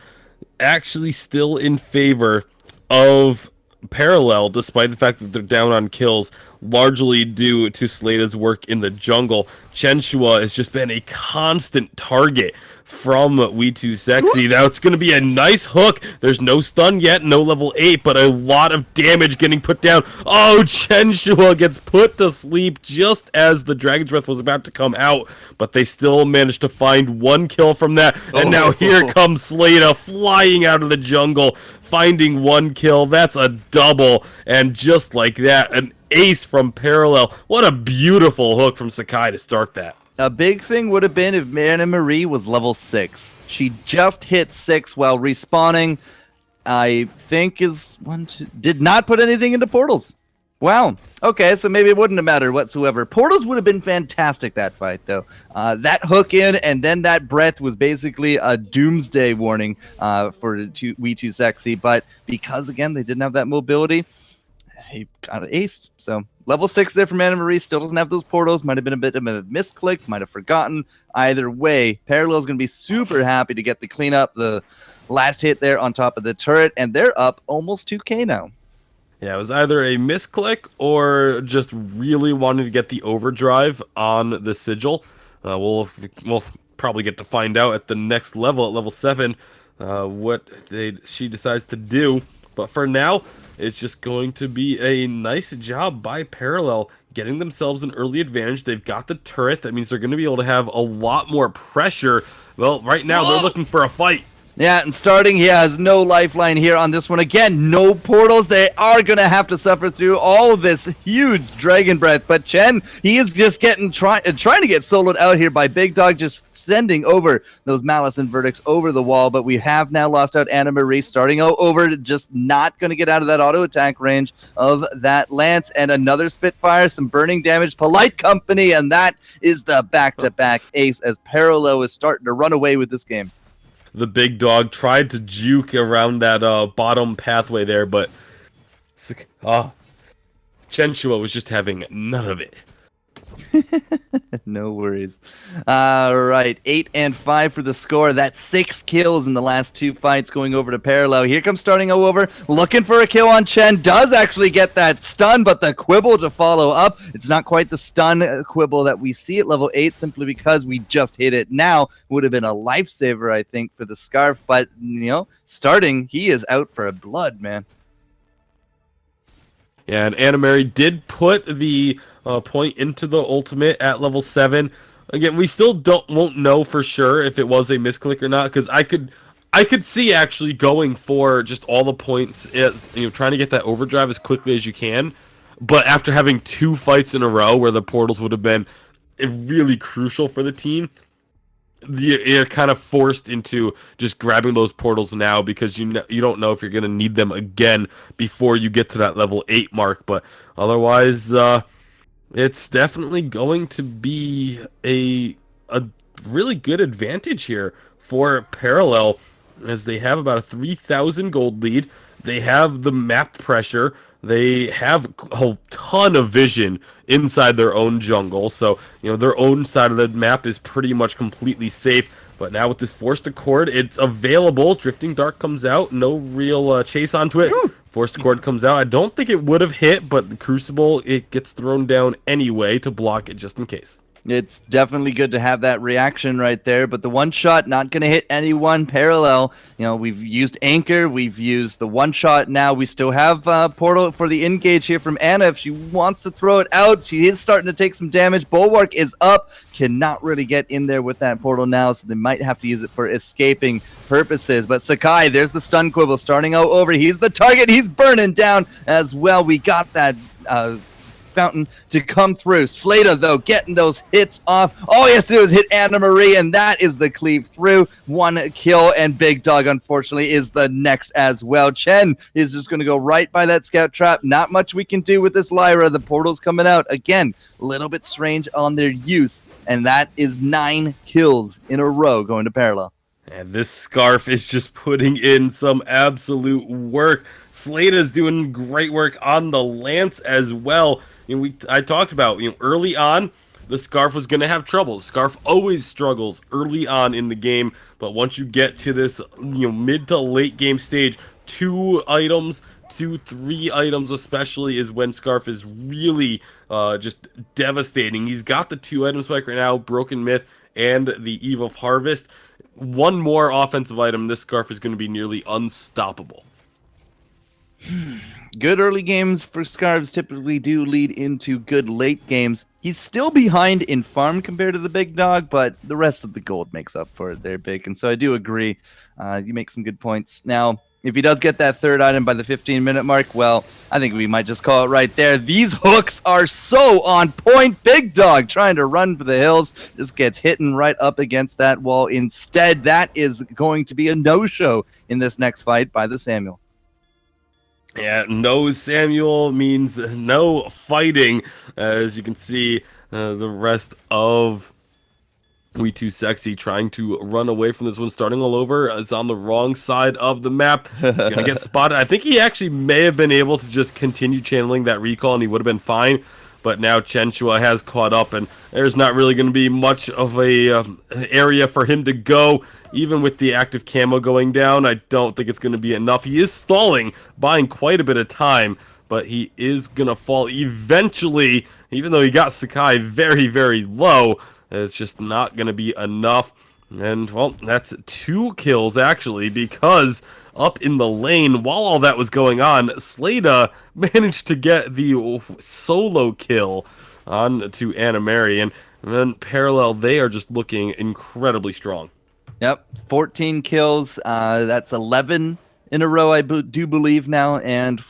actually still in favor of Parallel, despite the fact that they're down on kills, largely due to Slade's work in the jungle. Chenshua has just been a constant target from We2Sexy. Now it's going to be a nice hook. There's no stun yet, no level 8, but a lot of damage getting put down. Oh, Chenshua gets put to sleep just as the Dragon's Breath was about to come out, but they still managed to find 1 kill from that. And now here comes Slade flying out of the jungle, finding 1 kill. That's a double, and just like that, an ace from Parallel. What a beautiful hook from Sakai to start that. A big thing would have been if Anna Marie was level 6. She just hit 6 while respawning. I think did not put anything into portals. Wow. Okay, so maybe it wouldn't have mattered whatsoever. Portals would have been fantastic that fight, though. That hook in and then that breath was basically a doomsday warning for We2Sexy. But because, again, they didn't have that mobility, he got aced. So level 6 there from Anna Marie. Still doesn't have those portals. Might have been a bit of a misclick. Might have forgotten. Either way, Parallel's going to be super happy to get the cleanup. The last hit there on top of the turret. And they're up almost 2K now. Yeah, it was either a misclick or just really wanting to get the overdrive on the sigil. We'll probably get to find out at the next level, at level 7, what she decides to do. But for now, it's just going to be a nice job by Parallel getting themselves an early advantage. They've got the turret. That means they're going to be able to have a lot more pressure. Well, right now they're looking for a fight. Yeah, and starting, he has no lifeline here on this one. Again, no portals. They are going to have to suffer through all of this huge Dragon Breath. But Chen, he is just trying to get soloed out here by Big Dog, just sending over those Malice and Verdicts over the wall. But we have now lost out Anna Marie, starting out over, just not going to get out of that auto attack range of that Lance. And another Spitfire, some burning damage, polite company, and that is the back-to-back ace as Parallel is starting to run away with this game. The Big Dog tried to juke around that bottom pathway there, but Chenshua was just having none of it. No worries. All right, 8 and 5 for the score. That's 6 kills in the last 2 fights going over to Parallel. Here comes starting over, looking for a kill on Chen. Does actually get that stun, but the quibble to follow up. It's not quite the stun quibble that we see at level 8, simply because we just hit it now. Would have been a lifesaver, I think, for the Scarf. But, starting, he is out for blood, man. Yeah, and Anna Mary did put the point into the ultimate at level 7. Again, we still won't know for sure if it was a misclick or not, because I could see actually going for just all the points, trying to get that overdrive as quickly as you can. But after having 2 fights in a row where the portals would have been really crucial for the team, you're kind of forced into just grabbing those portals now, because you don't know if you're going to need them again before you get to that level 8 mark. But otherwise, it's definitely going to be a really good advantage here for Parallel, as they have about a 3,000 gold lead. They have the map pressure. They have a ton of vision inside their own jungle, so their own side of the map is pretty much completely safe. But now with this Forced Accord, it's available. Drifting Dark comes out, no real chase onto it. Forced Accord comes out. I don't think it would have hit, but the Crucible, it gets thrown down anyway to block it just in case. It's definitely good to have that reaction right there, but the one shot not going to hit anyone. Parallel, we've used Anchor, we've used the one shot. Now we still have Portal for the engage here from Anna. If she wants to throw it out, she is starting to take some damage. Bulwark is up, cannot really get in there with that portal now, so they might have to use it for escaping purposes. But Sakai, there's the stun quibble starting out over. He's the target, he's burning down as well. We got that fountain to come through. Slater, though, getting those hits off. All he has to do is hit Anna Marie, and that is the cleave through. 1 kill, and Big Dog, unfortunately, is the next as well. Chen is just going to go right by that scout trap. Not much we can do with this Lyra. The portal's coming out. Again, a little bit strange on their use, and that is 9 kills in a row going to Parallel. And this Scarf is just putting in some absolute work. Slater's doing great work on the Lance as well. I talked about, early on, the Scarf was going to have trouble. Scarf always struggles early on in the game, but once you get to this mid to late game stage, 2 items, 2-3 items especially, is when Scarf is really just devastating. He's got the 2 item spike right now, Broken Myth and the Eve of Harvest. One more offensive item, this Scarf is going to be nearly unstoppable. Good early games for Scarves typically do lead into good late games. He's still behind in farm compared to the big dog, but the rest of the gold makes up for it there, Big. And so I do agree. You make some good points. Now, if he does get that 3rd item by the 15-minute mark, well, I think we might just call it right there. These hooks are so on point. Big dog trying to run for the hills just gets hitting right up against that wall. Instead, that is going to be a no-show in this next fight by the Samuel. Yeah, no Samuel means no fighting. As you can see, the rest of We2Sexy trying to run away from this one, starting all over. Is on the wrong side of the map. Gonna get spotted. I think he actually may have been able to just continue channeling that recall and he would have been fine. But now Chenshua has caught up, and there's not really going to be much of a area for him to go. Even with the active camo going down, I don't think it's going to be enough. He is stalling, buying quite a bit of time, but he is going to fall eventually, even though he got Sakai very, very low. It's just not going to be enough. And, well, that's 2 kills, actually, because up in the lane, while all that was going on, Slada managed to get the solo kill on to Anamari. And then Parallel, they are just looking incredibly strong. Yep, 14 kills. That's 11 in a row, I do believe now. And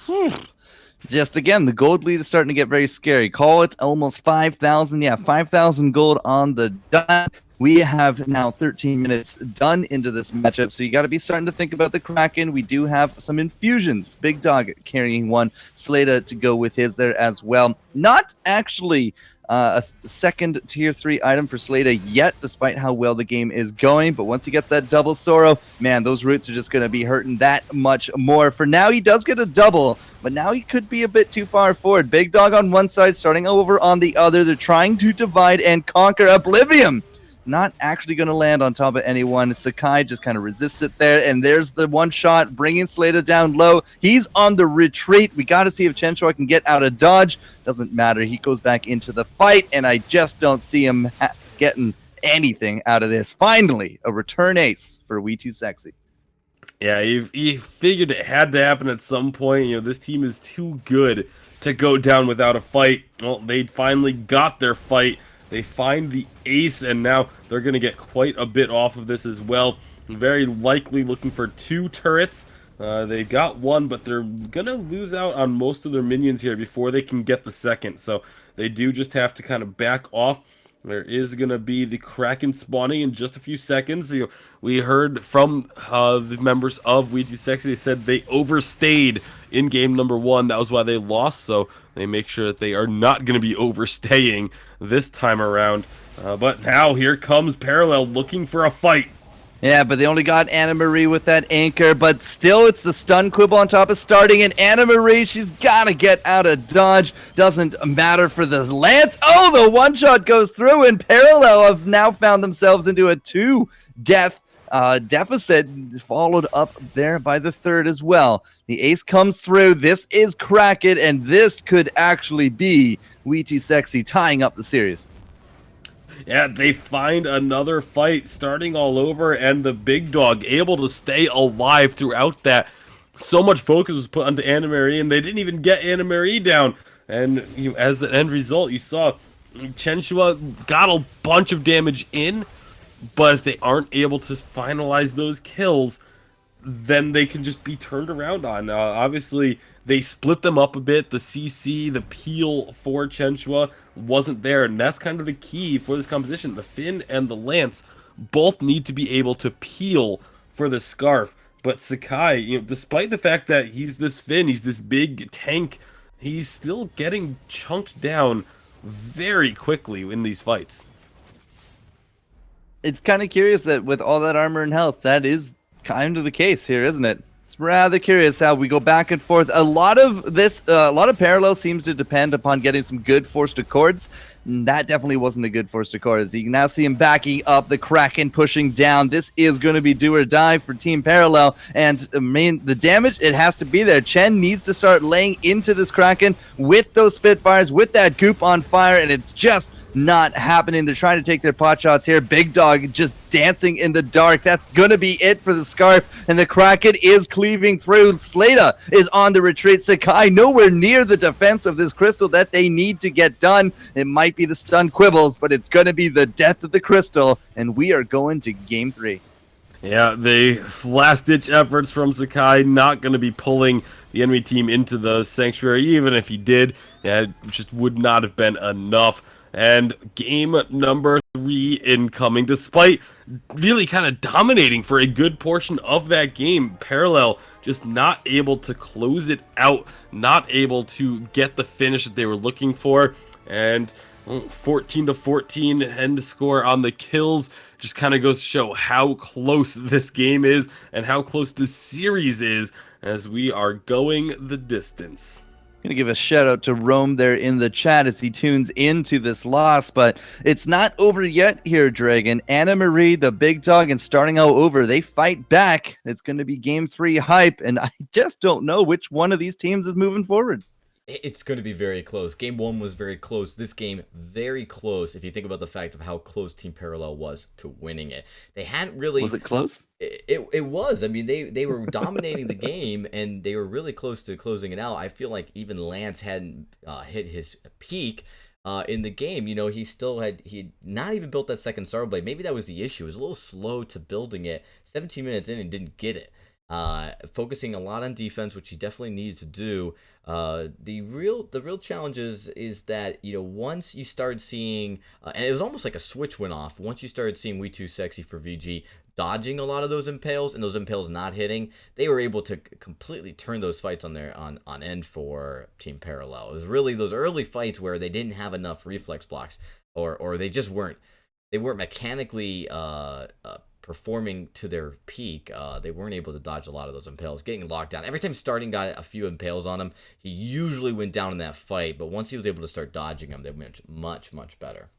just again, the gold lead is starting to get very scary. Call it almost 5,000. Yeah, 5,000 gold on the dot. We have now 13 minutes done into this matchup, so you got to be starting to think about the Kraken. We do have some infusions. Big Dog carrying one. Slada to go with his there as well. Not actually a second tier 3 item for Slada yet, despite how well the game is going. But once he gets that double Sorrow, man, those roots are just going to be hurting that much more. For now, he does get a double, but now he could be a bit too far forward. Big Dog on one side, starting over on the other. They're trying to divide and conquer. Oblivion not actually going to land on top of anyone. Sakai just kind of resists it there, and there's the one shot bringing Slada down low. He's on the retreat. We got to see if Chenshua can get out of dodge. Doesn't matter. He goes back into the fight, and I just don't see him getting anything out of this. Finally, a return ace for We2Sexy. Yeah, he figured it had to happen at some point. This team is too good to go down without a fight. Well, they finally got their fight. They find the ace, and now they're going to get quite a bit off of this as well. Very likely looking for 2 turrets. They got 1, but they're going to lose out on most of their minions here before they can get the second. So they do just have to kind of back off. There is going to be the Kraken spawning in just a few seconds. We heard from the members of We2Sexy. They said they overstayed in game number 1. That was why they lost. So they make sure that they are not going to be overstaying this time around. But now here comes Parallel looking for a fight. Yeah, but they only got Anna Marie with that anchor, but still it's the stun quibble on top of starting, and Anna Marie, she's got to get out of dodge. Doesn't matter for the Lance. Oh, the one-shot goes through, and Parallel have now found themselves into a 2-death deficit, followed up there by the 3rd as well. The ace comes through. This is Kraken, and this could actually be We2Sexy tying up the series. Yeah, they find another fight starting all over, and the Big Dog able to stay alive throughout that. So much focus was put onto Anna Marie, and they didn't even get Anna Marie down. And as an end result, you saw Chenshua got a bunch of damage in, but if they aren't able to finalize those kills, then they can just be turned around on. Obviously, they split them up a bit. The CC, the peel for Chenshua wasn't there, and that's kind of the key for this composition. The Finn and the Lance both need to be able to peel for the Scarf. But Sakai, despite the fact that he's this Finn, he's this big tank, he's still getting chunked down very quickly in these fights. It's kind of curious that with all that armor and health, that is kind of the case here, isn't it? It's rather curious how we go back and forth. A lot of Parallel seems to depend upon getting some good forced accords. That definitely wasn't a good force to Chorus. You can now see him backing up, the Kraken pushing down. This is going to be do or die for Team Parallel, and the damage, it has to be there. Chen needs to start laying into this Kraken with those Spitfires, with that goop on fire, and it's just not happening. They're trying to take their pot shots here. Big Dog just dancing in the dark. That's gonna be it for the Scarf, and the Kraken is cleaving through. Slata is on the retreat. Sakai nowhere near the defense of this crystal that they need to get done. It might be the stun quibbles, but it's gonna be the death of the crystal, and we are going to game 3. Yeah, the last-ditch efforts from Sakai not going to be pulling the enemy team into the Sanctuary. Even if he did, yeah, it just would not have been enough. And game number 3 incoming, despite really kind of dominating for a good portion of that game. Parallel just not able to close it out, not able to get the finish that they were looking for. And 14-14 end score on the kills just kind of goes to show how close this game is and how close this series is as we are going the distance. Gonna give a shout out to Rome there in the chat as he tunes into this loss, but it's not over yet here, Dragon. Anna Marie, the Big Dog, and starting out over, they fight back. It's gonna be game 3 hype, and I just don't know which one of these teams is moving forward. It's going to be very close. Game 1 was very close. This game, very close, if you think about the fact of how close Team Parallel was to winning it. They hadn't really... Was it close? It was. I mean, they were dominating the game, and they were really close to closing it out. I feel like even Lance hadn't hit his peak in the game. You know, he had not even built that second Star Blade. Maybe that was the issue. It was a little slow to building it. 17 minutes in and didn't get it. Focusing a lot on defense, which he definitely needed to do. The real challenge is that, you know, once you started seeing, and it was almost like a switch went off. Once you started seeing We Too Sexy for VG dodging a lot of those impales and those impales not hitting, they were able to completely turn those fights on end for Team Parallel. It was really those early fights where they didn't have enough reflex blocks, or they just weren't mechanically performing to their peak. They weren't able to dodge a lot of those impales, getting locked down. Every time Starting got a few impales on him, he usually went down in that fight, but once he was able to start dodging them, they went much, much better.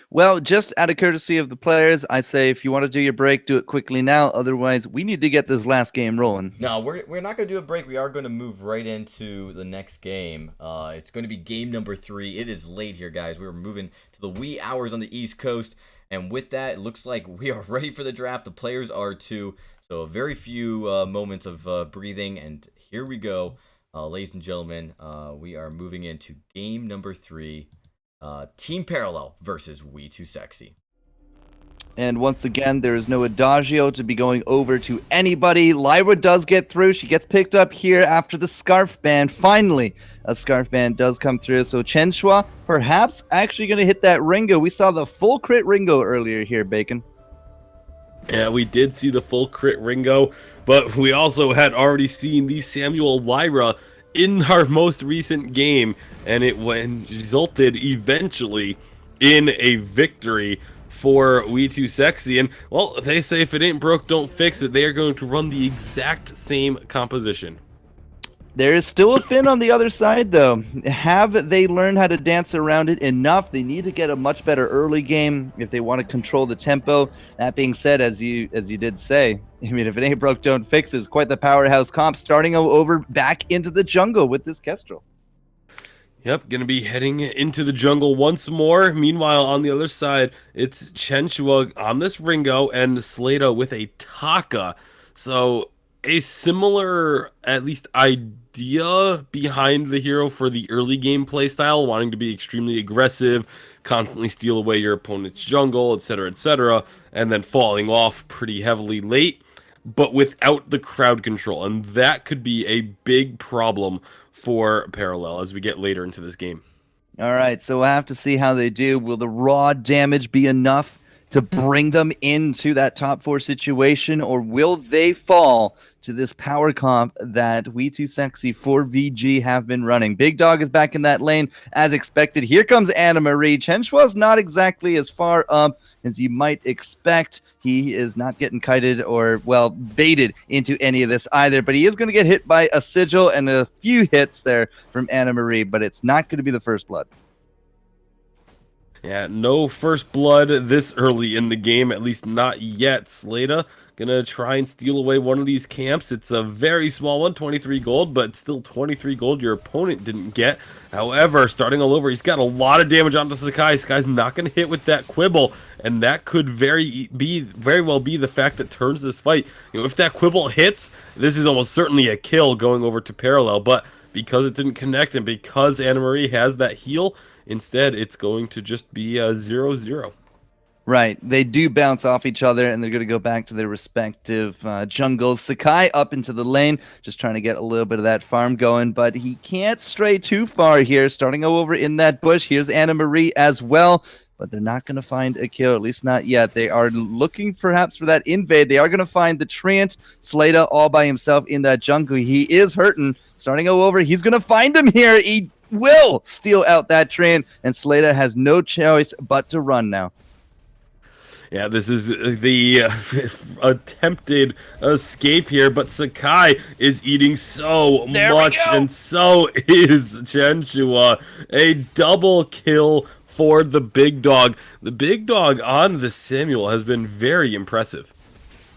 Well, just out of courtesy of the players, I say if you want to do your break, do it quickly now. Otherwise, we need to get this last game rolling. No, we're not going to do a break. We are going to move right into the next game. It's going to be game number 3. It is late here, guys. We're moving to the wee hours on the East Coast. And with that, it looks like we are ready for the draft. The players are too. So very few moments of breathing. And here we go. Ladies and gentlemen, we are moving into game number 3. Team Parallel versus We Too Sexy. And once again, there is no Adagio to be going over to anybody. Lyra does get through. She gets picked up here after the Scarf Ban. Finally, a Scarf Ban does come through. So Chen Shua perhaps actually going to hit that Ringo. We saw the full crit Ringo earlier here, Bacon. Yeah, we did see the full crit Ringo, but we also had already seen the Samuel Lyra in our most recent game, and it resulted eventually in a victory for We Too Sexy. And, well, they say if it ain't broke, don't fix it. They are going to run the exact same composition. There is still a Finn on the other side, though. Have they learned how to dance around it enough? They need to get a much better early game if they want to control the tempo. That being said, as you did say, I mean, if it ain't broke, don't fix it. It's quite the powerhouse comp, starting over back into the jungle with this Kestrel. Yep, going to be heading into the jungle once more. Meanwhile, on the other side, it's Chen Shua on this Ringo and Slata with a Taka. So a similar, at least, idea behind the hero for the early game playstyle, wanting to be extremely aggressive, constantly steal away your opponent's jungle, etc., and then falling off pretty heavily late, but without the crowd control. And that could be a big problem for Parallel as we get later into this game. All right, so we'll have to see how they do. Will the raw damage be enough to bring them into that top 4 situation, or will they fall to this power comp that We Too Sexy for VG have been running? Big Dog is back in that lane as expected. Here comes Anna Marie. Chen Shua's not exactly as far up as you might expect. He is not getting kited or, well, baited into any of this either, but he is going to get hit by a sigil and a few hits there from Anna Marie, but it's not going to be the first blood. Yeah, no first blood this early in the game, at least not yet. Slata gonna try and steal away one of these camps. It's a very small one, 23 gold, but still 23 gold your opponent didn't get. However, starting all over, he's got a lot of damage onto Sakai. Sakai's not gonna hit with that quibble, and that could very well be the fact that turns this fight. You know, if that quibble hits, this is almost certainly a kill going over to Parallel, but because it didn't connect and because Anna Marie has that heal, instead, it's going to just be a 0-0. Right. They do bounce off each other, and they're going to go back to their respective jungles. Sakai up into the lane, just trying to get a little bit of that farm going, but he can't stray too far here. Starting over in that bush. Here's Anna Marie as well, but they're not going to find a kill, at least not yet. They are looking perhaps for that invade. They are going to find the Treant. Slata all by himself in that jungle. He is hurting. Starting over, he's going to find him here. He will steal out that Treant, and Slata has no choice but to run now. Yeah, this is the attempted escape here, but Sakai is eating so much, and so is Chenshua. A double kill for the big dog. The big dog on the Samuel has been very impressive.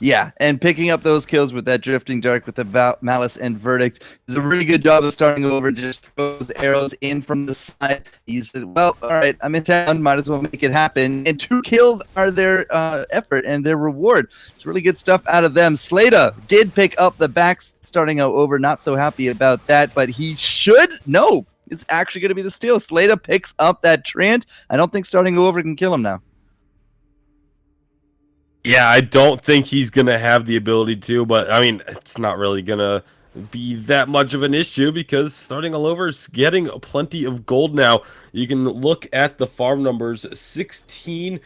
Yeah, and picking up those kills with that Drifting Dark with the Malice and Verdict is a really good job of starting over. Just throws arrows in from the side. He said, well, all right, I'm in town, might as well make it happen. And 2 kills are their effort and their reward. It's really good stuff out of them. Slata did pick up the backs starting out over. Not so happy about that, but he should know it's actually going to be the steal. Slata picks up that Treant. I don't think starting over can kill him now. Yeah, I don't think he's going to have the ability to, but I mean, it's not really going to be that much of an issue because starting all over is getting plenty of gold now. You can look at the farm numbers, 16-9.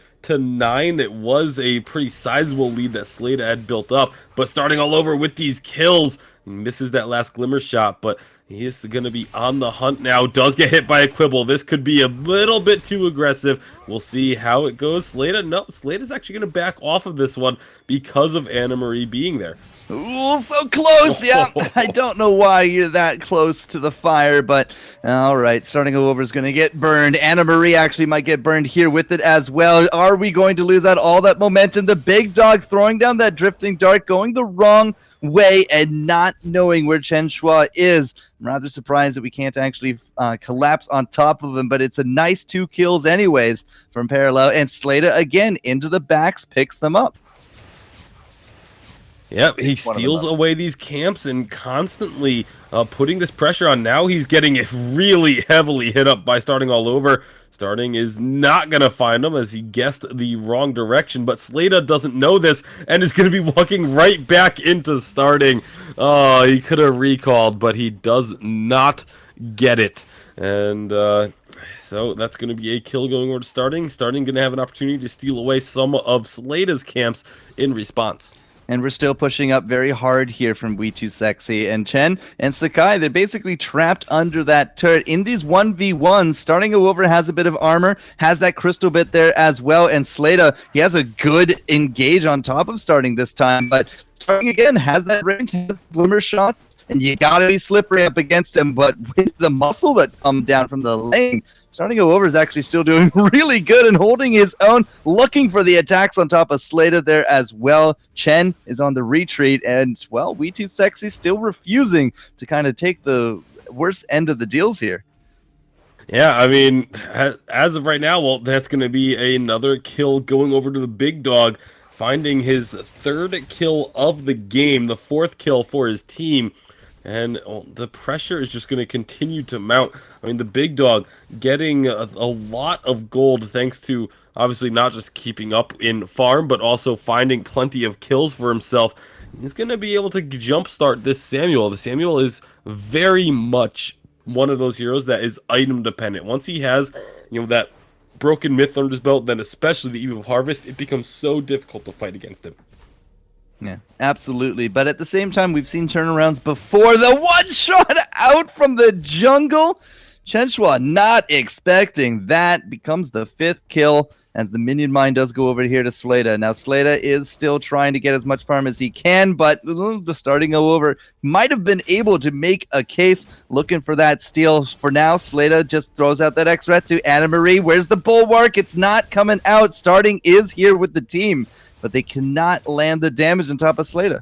It was a pretty sizable lead that Slata had built up, but starting all over with these kills, he misses that last glimmer shot, but he is going to be on the hunt now. Does get hit by a quibble. This could be a little bit too aggressive. We'll see how it goes. Slata's actually going to back off of this one because of Anna Marie being there. Ooh, so close. Yeah, I don't know why you're that close to the fire, but all right, starting over is going to get burned. Anna Marie actually might get burned here with it as well. Are we going to lose out all that momentum? The big dog throwing down that Drifting Dart, going the wrong way and not knowing where Chenshua is. I'm rather surprised that we can't actually collapse on top of him, but it's a nice 2 kills anyways from Parallel, and Slata again into the backs, picks them up. Yep, he steals away these camps and constantly putting this pressure on. Now he's getting really heavily hit up by starting all over. Starting is not going to find him as he guessed the wrong direction, but Slata doesn't know this and is going to be walking right back into starting. Oh, he could have recalled, but he does not get it. And so that's going to be a kill going over to starting. Starting going to have an opportunity to steal away some of Slata's camps in response. And we're still pushing up very hard here from We2Sexy. And Chen and Sakai, they're basically trapped under that turret. In these 1v1s, starting over has a bit of armor, has that crystal bit there as well. And Slata, he has a good engage on top of starting this time. But starting again has that range, has glimmer shots. And you gotta be slippery up against him, but with the muscle that come down from the lane, starting over is actually still doing really good and holding his own, looking for the attacks on top of Slata there as well. Chen is on the retreat, and, well, We2Sexy still refusing to kind of take the worst end of the deals here. Yeah, I mean, as of right now, well, that's going to be another kill going over to the big dog, finding his 3rd kill of the game, the 4th kill for his team. And the pressure is just going to continue to mount. I mean, the big dog getting a lot of gold thanks to, obviously, not just keeping up in farm, but also finding plenty of kills for himself. He's going to be able to jumpstart this Samuel. The Samuel is very much one of those heroes that is item dependent. Once he has, that broken myth under his belt, then especially the Eve of Harvest, it becomes so difficult to fight against him. Yeah, absolutely. But at the same time, we've seen turnarounds before. The one shot out from the jungle. Chenshua not expecting that. Becomes the 5th kill. as the minion mine does go over here to Slata. Now, Slata is still trying to get as much farm as he can, but the starting go over might have been able to make a case looking for that steal. For now, Slata just throws out that X-Ret to Anna Marie. Where's the bulwark? It's not coming out. Starting is here with the team, but they cannot land the damage on top of Slata.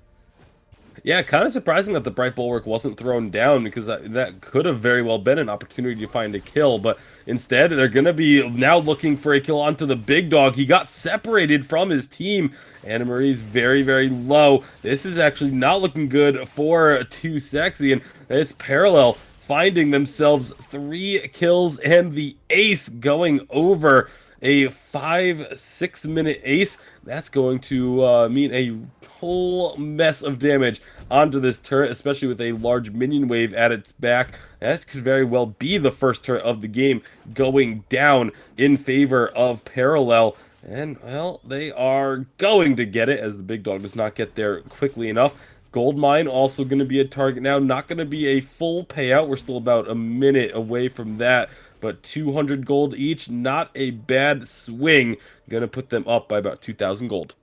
Yeah, kind of surprising that the Bright Bulwark wasn't thrown down, because that could have very well been an opportunity to find a kill, but instead they're going to be now looking for a kill onto the big dog. He got separated from his team. Anna Marie's very, very low. This is actually not looking good for Too Sexy, and it's Parallel finding themselves 3 kills and the ace going over. A 5-6 minute ace. That's going to mean a whole mess of damage onto this turret, especially with a large minion wave at its back. That could very well be the first turret of the game going down in favor of Parallel. And, well, they are going to get it, as the big dog does not get there quickly enough. Gold mine also going to be a target now. Not going to be a full payout. We're still about a minute away from that. But 200 gold each, not a bad swing. Going to put them up by about 2,000 gold.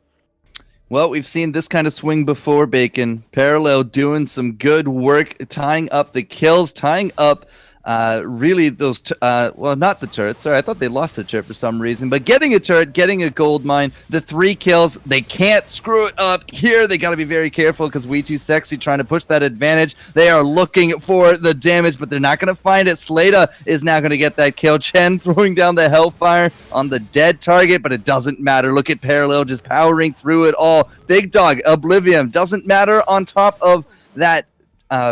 Well, we've seen this kind of swing before, Bacon. Parallel doing some good work, tying up the kills, tying up really those, well, not the turrets. Sorry, I thought they lost the turret for some reason. But getting a turret, getting a gold mine, the 3 kills, they can't screw it up here. They got to be very careful because We Too Sexy trying to push that advantage. They are looking for the damage, but they're not going to find it. Slata is now going to get that kill. Chen throwing down the Hellfire on the dead target, but it doesn't matter. Look at Parallel just powering through it all. Big Dog, Oblivion, doesn't matter on top of that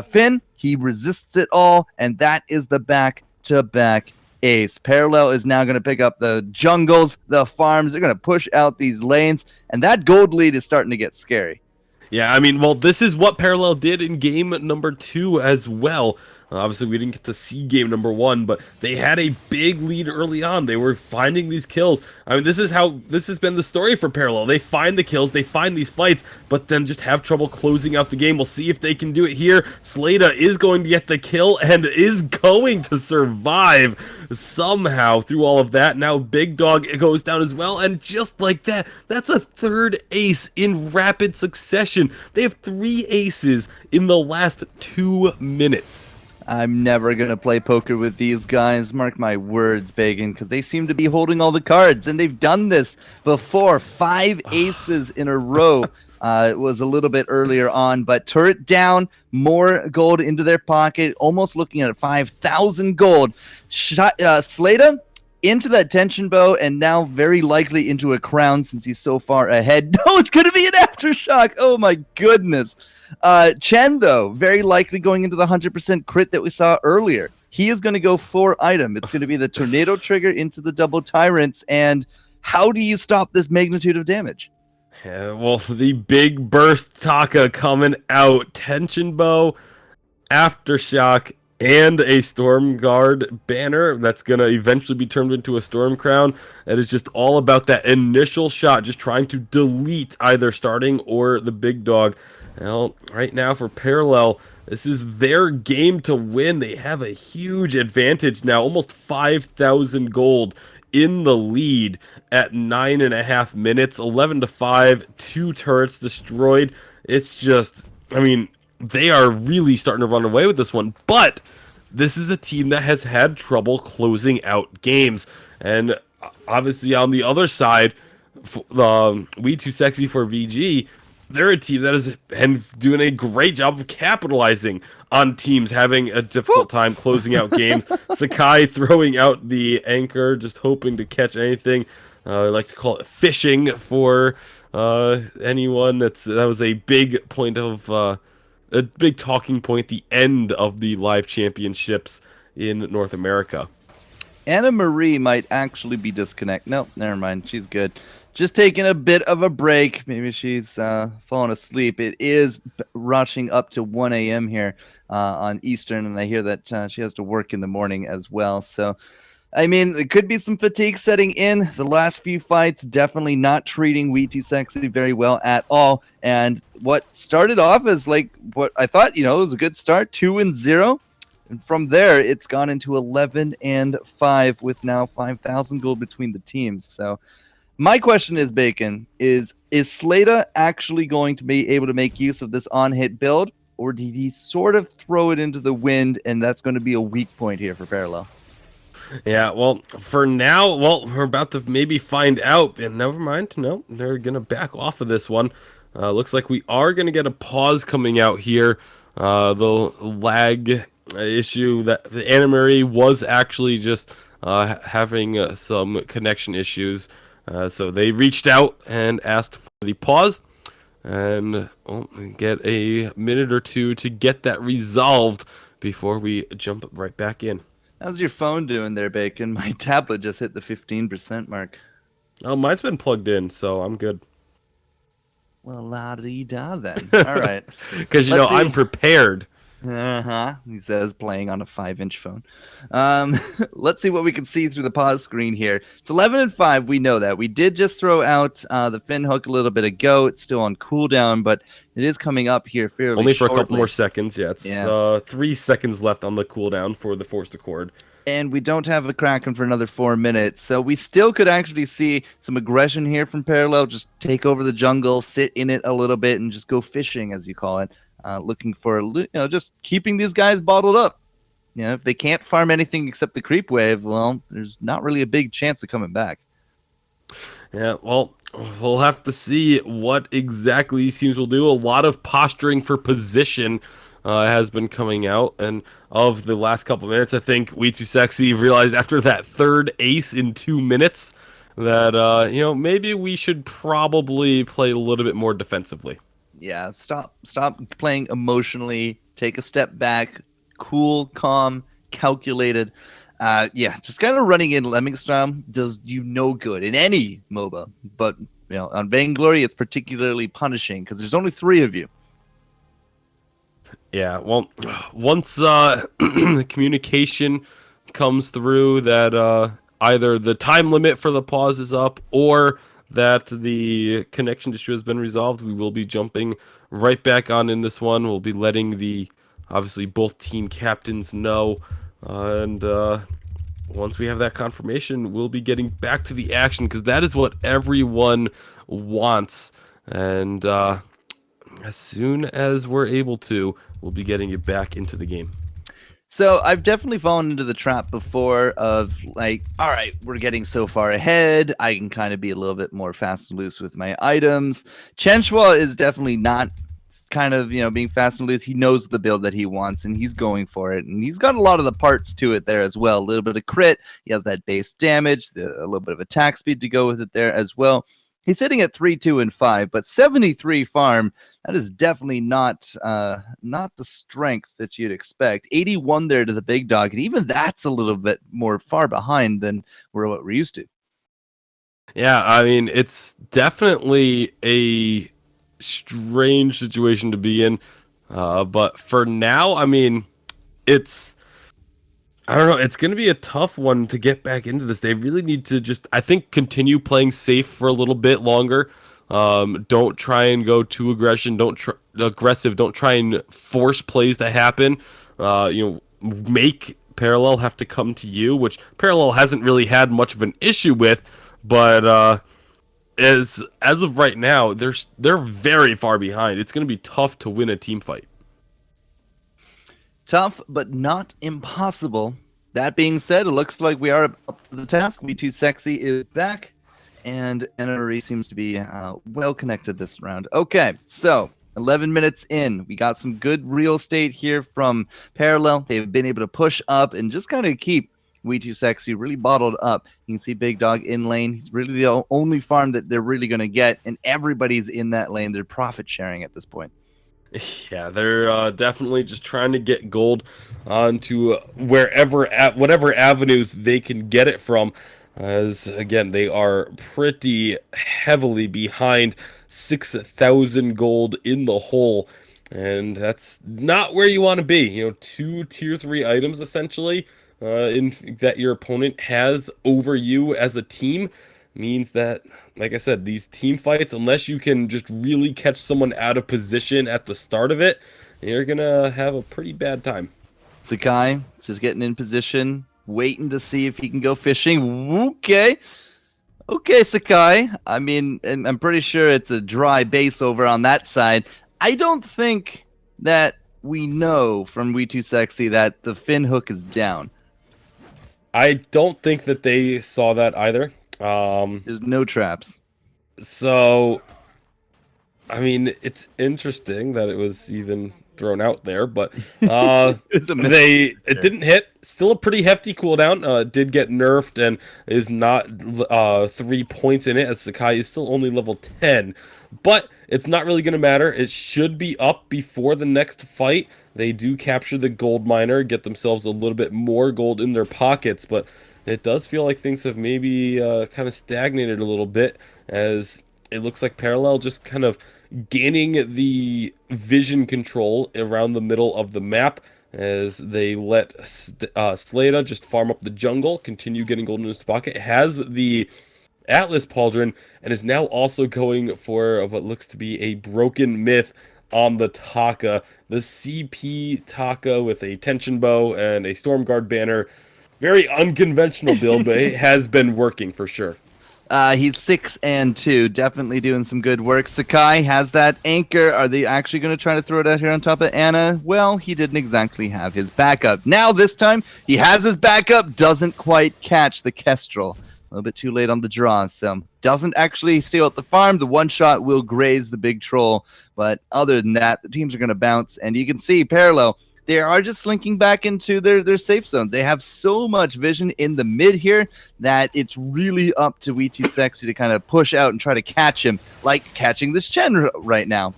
Finn. He resists it all, and that is the back-to-back ace. Parallel is now going to pick up the jungles, the farms. They're going to push out these lanes, and that gold lead is starting to get scary. Yeah, I mean, well, this is what Parallel did in game number 2 as well. Obviously, we didn't get to see game number 1, but they had a big lead early on. They were finding these kills. I mean, this has been the story for Parallel. They find the kills, they find these fights, but then just have trouble closing out the game. We'll see if they can do it here. Slata is going to get the kill and is going to survive somehow through all of that. Now Big Dog goes down as well, and just like that, that's a 3rd ace in rapid succession. They have 3 aces in the last 2 minutes. I'm never going to play poker with these guys. Mark my words, Bacon, because they seem to be holding all the cards, and they've done this before. 5 aces in a row. It was a little bit earlier on, but turret down, more gold into their pocket, almost looking at 5,000 gold. Slata into that tension bow, and now very likely into a crown since he's so far ahead. No, it's going to be an aftershock. Oh my goodness. Chen, though, very likely going into the 100% crit that we saw earlier. He is going to go 4 item. It's going to be the tornado trigger into the double tyrants. And how do you stop this magnitude of damage? Yeah, well, the big burst Taka coming out. Tension bow, aftershock, and a Storm Guard banner that's going to eventually be turned into a Storm Crown. That is just all about that initial shot, just trying to delete either starting or the big dog. Well, right now for Parallel, this is their game to win. They have a huge advantage now, almost 5,000 gold in the lead at 9.5 minutes, 11-5, 2 turrets destroyed. It's just, I mean, they are really starting to run away with this one, but this is a team that has had trouble closing out games. And obviously on the other side, We Too Sexy for VG, they're a team that has been doing a great job of capitalizing on teams having a difficult time closing out games. Sakai throwing out the anchor, just hoping to catch anything. I like to call it fishing for anyone. That was a big point of a big talking point. The end of the live championships in North America. Anna Marie might actually be disconnected. Nope, never mind. She's good. Just taking a bit of a break. Maybe she's falling asleep. It is rushing up to 1 a.m. here on Eastern, and I hear that she has to work in the morning as well. So, I mean, it could be some fatigue setting in. The last few fights definitely not treating We Too Sexy very well at all. And what started off as like what I thought, it was a good start, 2-0. And from there, it's gone into 11-5 with now 5,000 gold between the teams. So, My question is, Bacon, is Slata actually going to be able to make use of this on-hit build, or did he sort of throw it into the wind, and that's going to be a weak point here for Parallel? Yeah, well, for now, well, we're about to maybe find out, and never mind. No, they're going to back off of this one. Looks like we are going to get a pause coming out here. The lag issue that the Animary was actually just having some connection issues. So they reached out and asked for the pause and get a minute or two to get that resolved before we jump right back in. How's your phone doing there, Bacon? My tablet just hit the 15% mark. Oh, mine's been plugged in, so I'm good. Well, la-dee-da then. All right. Because, you know, I'm prepared. Uh-huh, he says, playing on a 5-inch phone. Let's see what we can see through the pause screen here. It's 11-5, we know that. We did just throw out the fin hook a little bit ago. It's still on cooldown, but it is coming up here fairly Only for shortly. a couple more seconds, yeah. It's 3 seconds left on the cooldown for the forced accord. And we don't have a Kraken for another 4 minutes, so we still could actually see some aggression here from Parallel. Just take over the jungle, sit in it a little bit, and just go fishing, as you call it. Looking for, just keeping these guys bottled up. If they can't farm anything except the creep wave, well, there's not really a big chance of coming back. Yeah, well, we'll have to see what exactly these teams will do. A lot of posturing for position has been coming out, and of the last couple minutes, I think VIS64 realized after that third ace in 2 minutes that maybe we should probably play a little bit more defensively. Yeah, stop playing emotionally. Take a step back, cool, calm, calculated. Just kind of running in Lemming style does you no good in any MOBA, but on Vainglory it's particularly punishing because there's only 3 of you. Yeah, well, once the communication comes through that either the time limit for the pause is up or that the connection issue has been resolved, we will be jumping right back on in this one. We'll be letting obviously both team captains know, and once we have that confirmation, we'll be getting back to the action because that is what everyone wants. And as soon as we're able to, we'll be getting it back into the game. So I've definitely fallen into the trap before of like, all right, we're getting so far ahead. I can kind of be a little bit more fast and loose with my items. Chenchua is definitely not kind of, being fast and loose. He knows the build that he wants and he's going for it. And he's got a lot of the parts to it there as well. A little bit of crit. He has that base damage, a little bit of attack speed to go with it there as well. He's sitting at 3, 2, and 5, but 73 farm. That is definitely not the strength that you'd expect. 81 there to the big dog, and even that's a little bit more far behind than what we're used to. Yeah, I mean, it's definitely a strange situation to be in, but for now, I mean, I don't know. It's going to be a tough one to get back into this. They really need to just, I think, continue playing safe for a little bit longer. Don't try and go too aggressive. Don't try and force plays to happen. Make Parallel have to come to you, which Parallel hasn't really had much of an issue with. But as of right now, they're very far behind. It's going to be tough to win a team fight. Tough, but not impossible. That being said, it looks like we are up to the task. VIS64 is back, and NRE seems to be well connected this round. Okay, so 11 minutes in. We got some good real estate here from Parallel. They've been able to push up and just kind of keep VIS64 really bottled up. You can see Big Dog in lane. He's really the only farm that they're really going to get, and everybody's in that lane. They're profit sharing at this point. Yeah, they're definitely just trying to get gold onto whatever avenues they can get it from. As again, they are pretty heavily behind 6,000 gold in the hole, and that's not where you want to be. 2 tier 3 items essentially in that your opponent has over you as a team means that, like I said, these team fights, unless you can just really catch someone out of position at the start of it, you're gonna have a pretty bad time. Sakai just getting in position, waiting to see if he can go fishing. Okay. Okay, Sakai. I mean, I'm pretty sure it's a dry base over on that side. I don't think that we know from We Too Sexy that the fin hook is down. I don't think that they saw that either. There's no traps. So, I mean, it's interesting that it was even thrown out there, but It's a mystery. it didn't hit. Still a pretty hefty cooldown. It did get nerfed and is not 3 points in it, as Sakai is still only level 10. But it's not really going to matter. It should be up before the next fight. They do capture the gold miner, get themselves a little bit more gold in their pockets, but it does feel like things have maybe kind of stagnated a little bit, as it looks like Parallel just kind of gaining the vision control around the middle of the map, as they let Slada just farm up the jungle, continue getting gold in his pocket, has the Atlas Pauldron, and is now also going for what looks to be a broken myth on the Taka. The CP Taka with a tension bow and a Stormguard banner. Very unconventional build, but it has been working for sure. He's 6 and 2, definitely doing some good work. Sakai has that anchor. Are they actually going to try to throw it out here on top of Anna? Well, he didn't exactly have his backup. Now this time, he has his backup, doesn't quite catch the Kestrel. A little bit too late on the draw, so doesn't actually steal at the farm. The one shot will graze the big troll, but other than that, the teams are going to bounce, and you can see Parallel, they are just slinking back into their safe zones. They have so much vision in the mid here that it's really up to We Too Sexy to kind of push out and try to catch him, like catching this Chen right now.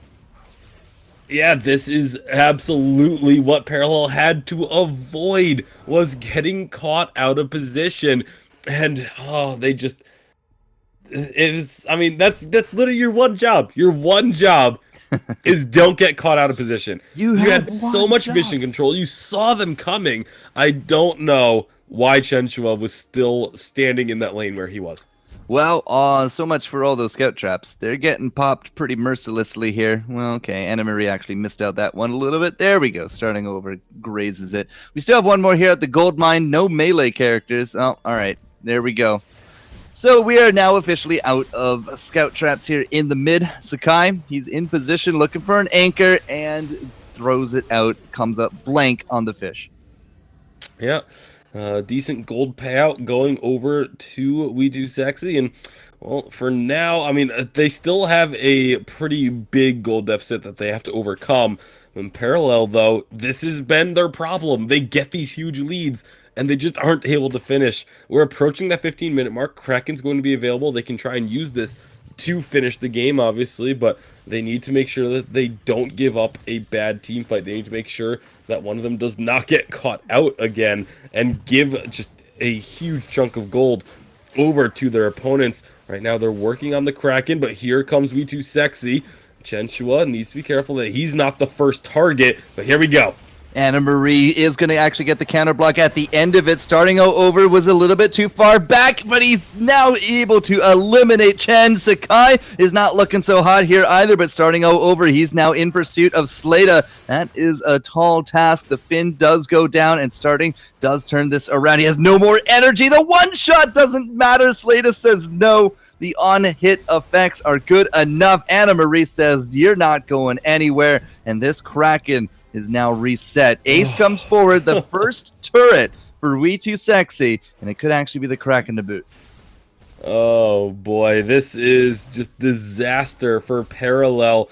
Yeah, this is absolutely what Parallel had to avoid, was getting caught out of position. And they just, I mean, that's literally your one job. Your one job is don't get caught out of position. You had so much vision control. You saw them coming. I don't know why Chen Shua was still standing in that lane where he was. Well, so much for all those scout traps. They're getting popped pretty mercilessly here. Well, okay, Anna Marie actually missed out that one a little bit. There we go. Starting over, grazes it. We still have one more here at the gold mine. No melee characters. Oh, all right. There we go. So we are now officially out of scout traps here in the mid. Sakai, he's in position looking for an anchor and throws it out. Comes up blank on the fish. Yeah. Decent gold payout going over to We Too Sexy. And, well, for now, I mean, they still have a pretty big gold deficit that they have to overcome. In parallel, though, this has been their problem. They get these huge leads, and they just aren't able to finish. We're approaching that 15-minute mark. Kraken's going to be available. They can try and use this to finish the game, obviously, but they need to make sure that they don't give up a bad team fight. They need to make sure that one of them does not get caught out again and give just a huge chunk of gold over to their opponents. Right now, they're working on the Kraken, but here comes We Too Sexy. Chen Shua needs to be careful that he's not the first target, but here we go. Anna Marie is going to actually get the counter block at the end of it. Starting over was a little bit too far back, but he's now able to eliminate Chen. Sakai is not looking so hot here either, but starting over, he's now in pursuit of Slada. That is a tall task. The Finn does go down, and starting does turn this around. He has no more energy. The one shot doesn't matter. Slada says no. The on-hit effects are good enough. Anna Marie says, you're not going anywhere, and this Kraken is now reset. Ace comes forward, the first turret for We Too Sexy, and it could actually be the Kraken to boot. Oh boy, this is just disaster for Parallel.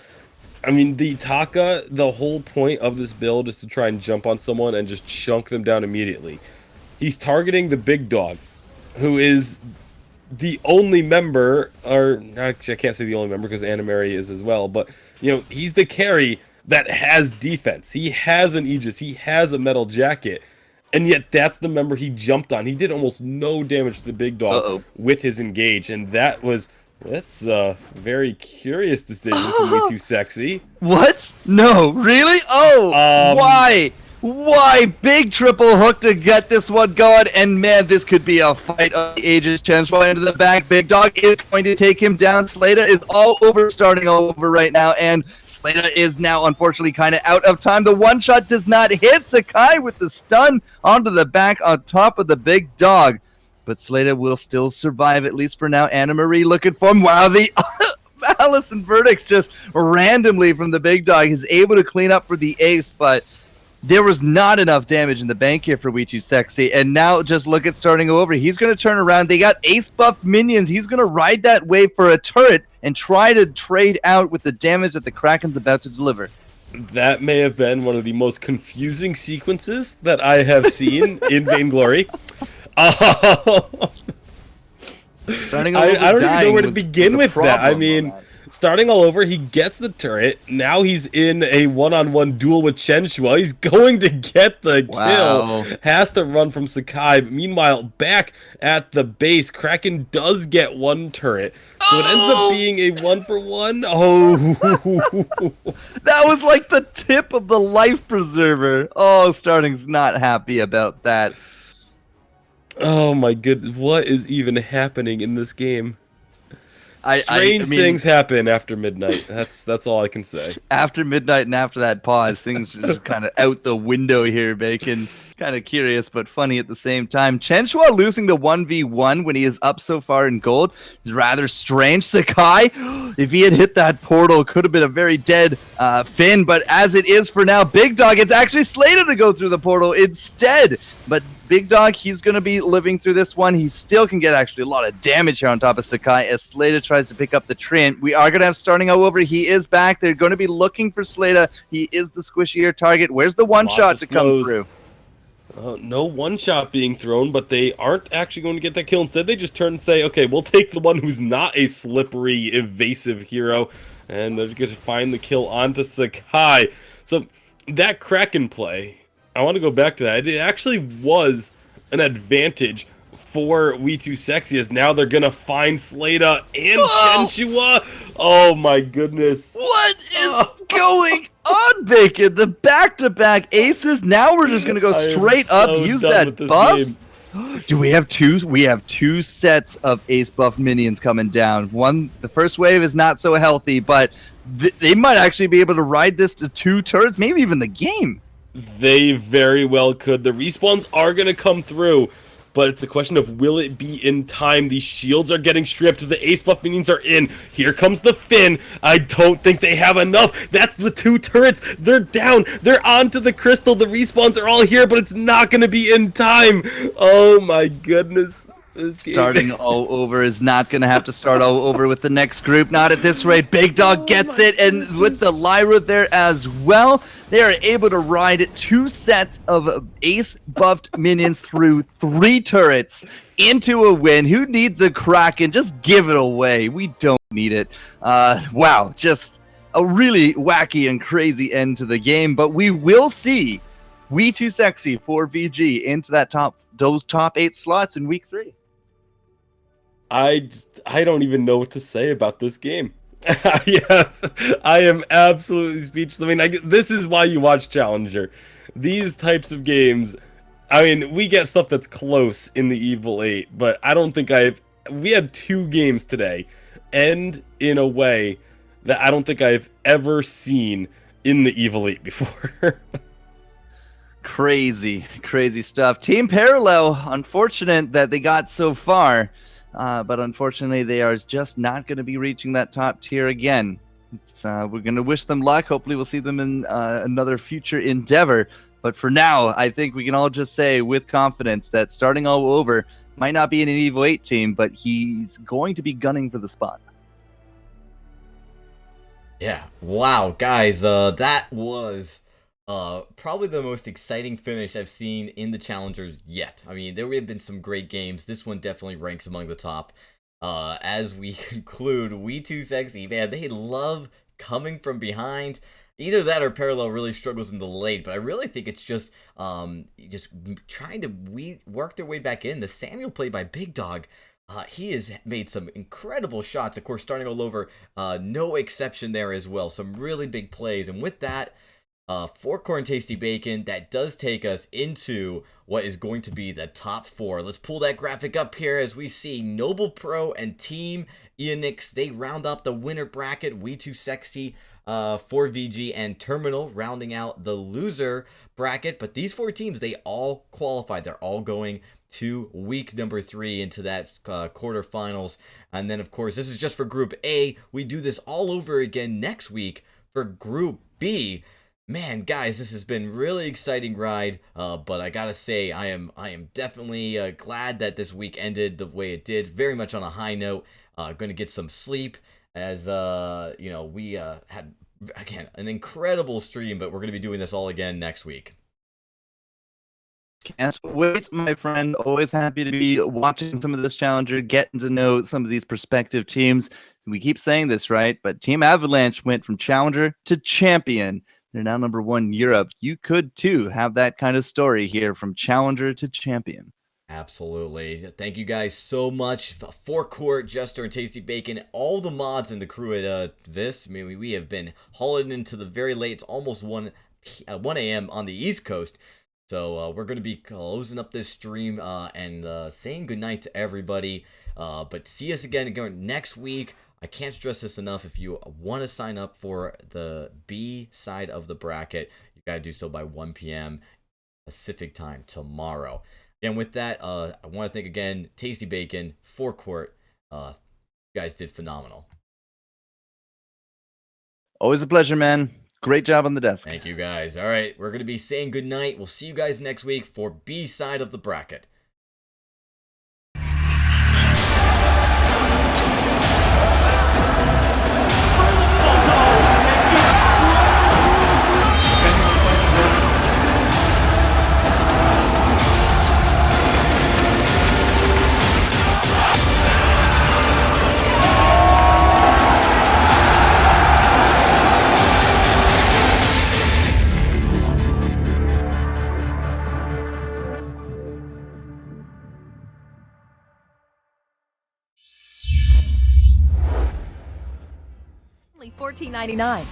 I mean, the Taka, the whole point of this build is to try and jump on someone and just chunk them down immediately. He's targeting the big dog, who is the only member, or actually I can't say the only member because Anna Mary is as well, but you know, he's the carry that has defense. He has an Aegis. He has a metal jacket. And yet that's the member he jumped on. He did almost no damage to the big dog with his engage. And that's a very curious decision from We Too Sexy. What? No, really? Oh, why? Why? Big triple hook to get this one going, and man, this could be a fight of the ages. Chen Shua into the back. Big Dog is going to take him down. Slada is starting all over right now, and Slada is now unfortunately kind of out of time. The one shot does not hit. Sakai with the stun onto the back on top of the Big Dog. but Slata will still survive, at least for now. Anna Marie looking for him. Wow, the Allison Verdicts just randomly from the big dog is able to clean up for the ace, but there was not enough damage in the bank here for We Too Sexy. And now just look at starting over. He's going to turn around. They got ace buff minions. He's going to ride that wave for a turret and try to trade out with the damage that the Kraken's about to deliver. That may have been one of the most confusing sequences that I have seen in Vainglory. Starting all over, I don't even know where to begin with that. I mean, that. starting all over, he gets the turret. Now he's in a one-on-one duel with Chenshua. He's going to get the kill. Has to run from Sakai. But meanwhile, back at the base, Kraken does get one turret. So it ends up being a 1-for-1. Oh. That was like the tip of the life preserver. Oh, Starting's not happy about that. Oh my goodness, what is even happening in this game? Strange things happen after midnight. That's all I can say. After midnight and after that pause, things are just kind of out the window here, Bacon. Kind of curious, but funny at the same time. Chenshua losing the 1v1 when he is up so far in gold is rather strange. Sakai, if he had hit that portal, could have been a very dead Finn, but as it is for now, Big Dog, it's actually slated to go through the portal instead. But Big Dog, he's going to be living through this one. He still can get actually a lot of damage here on top of Sakai as Slata tries to pick up the Trent. We are going to have starting all over. He is back. They're going to be looking for Slata. He is the squishier target. Where's the one shot to come through? No one shot being thrown, but they aren't actually going to get that kill. Instead, they just turn and say, okay, we'll take the one who's not a slippery, evasive hero, and they're going to find the kill onto Sakai. So that Kraken play, I want to go back to that. It actually was an advantage for We Too Sexy, as now they're going to find Slata and Chenshua. Oh my goodness. What is going on, Bacon? The back-to-back aces. Now we're just going to go straight up, use that buff. Do we have two? We have two sets of ace buff minions coming down. One, the first wave is not so healthy, but they might actually be able to ride this to 2 turrets, maybe even the game. They very well could. The respawns are going to come through, but it's a question of will it be in time. These shields are getting stripped. The ace buff minions are in. Here comes the Finn. I don't think they have enough. That's the 2 turrets. They're down. They're onto the crystal. The respawns are all here, but it's not going to be in time. Oh my goodness. Starting all over is not going to have to start all over with the next group. Not at this rate. Big Dog gets it, and with the Lyra there as well, they are able to ride 2 sets of ace-buffed minions through 3 turrets into a win. Who needs a Kraken? Just give it away. We don't need it. Wow, just a really wacky and crazy end to the game, but we will see We Too Sexy for VG into those top 8 slots in week 3. I don't even know what to say about this game. Yeah, I am absolutely speechless. I mean, this is why you watch Challenger. These types of games, I mean, we get stuff that's close in the Evil 8, but I don't think we had 2 games today end in a way that I don't think I've ever seen in the Evil 8 before. Crazy stuff. Team Parallel, unfortunate that they got so far. But unfortunately, they are just not going to be reaching that top tier again. We're going to wish them luck. Hopefully, we'll see them in another future endeavor. But for now, I think we can all just say with confidence that starting all over might not be an Evo 8 team, but he's going to be gunning for the spot. Yeah. Wow, guys, that was probably the most exciting finish I've seen in the Challengers yet. I mean, there have been some great games. This one definitely ranks among the top. As we conclude, We Too Sexy, man, they love coming from behind. Either that or Parallel really struggles in the late, but I really think it's just trying to work their way back in. The Samuel play by Big Dog, he has made some incredible shots. Of course, starting all over, no exception there as well. Some really big plays, and with that, for Corn Tasty Bacon, that does take us into what is going to be the top 4. Let's pull that graphic up here as we see Noble Pro and Team Eonix. They round up the winner bracket. We Too Sexy, 4VG, and Terminal rounding out the loser bracket. But these 4 teams, they all qualified. They're all going to week number 3 into that quarterfinals. And then, of course, this is just for Group A. We do this all over again next week for Group B. Man, guys, this has been really exciting ride. But I gotta say, I am definitely glad that this week ended the way it did. Very much on a high note. Going to get some sleep as we had again an incredible stream. But we're going to be doing this all again next week. Can't wait, my friend. Always happy to be watching some of this challenger, getting to know some of these prospective teams. We keep saying this, right? But Team Avalanche went from challenger to champion. They're now number 1 in Europe. You could too have that kind of story here from challenger to champion. Absolutely. Thank you guys so much. Forecourt, Jester, and Tasty Bacon, all the mods and the crew at VIS. I mean, we have been hauling into the very late. It's almost 1 a.m. on the East Coast. So we're going to be closing up this stream and saying goodnight to everybody. But see us again next week. I can't stress this enough. If you want to sign up for the B side of the bracket, you got to do so by 1 p.m. Pacific time tomorrow. And with that, I want to thank again Tasty Bacon, Forecourt. You guys did phenomenal. Always a pleasure, man. Great job on the desk. Thank you, guys. All right, we're going to be saying goodnight. We'll see you guys next week for B side of the bracket. Only $14.99.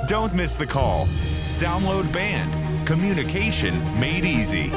Don't miss the call. Download Band. Communication made easy.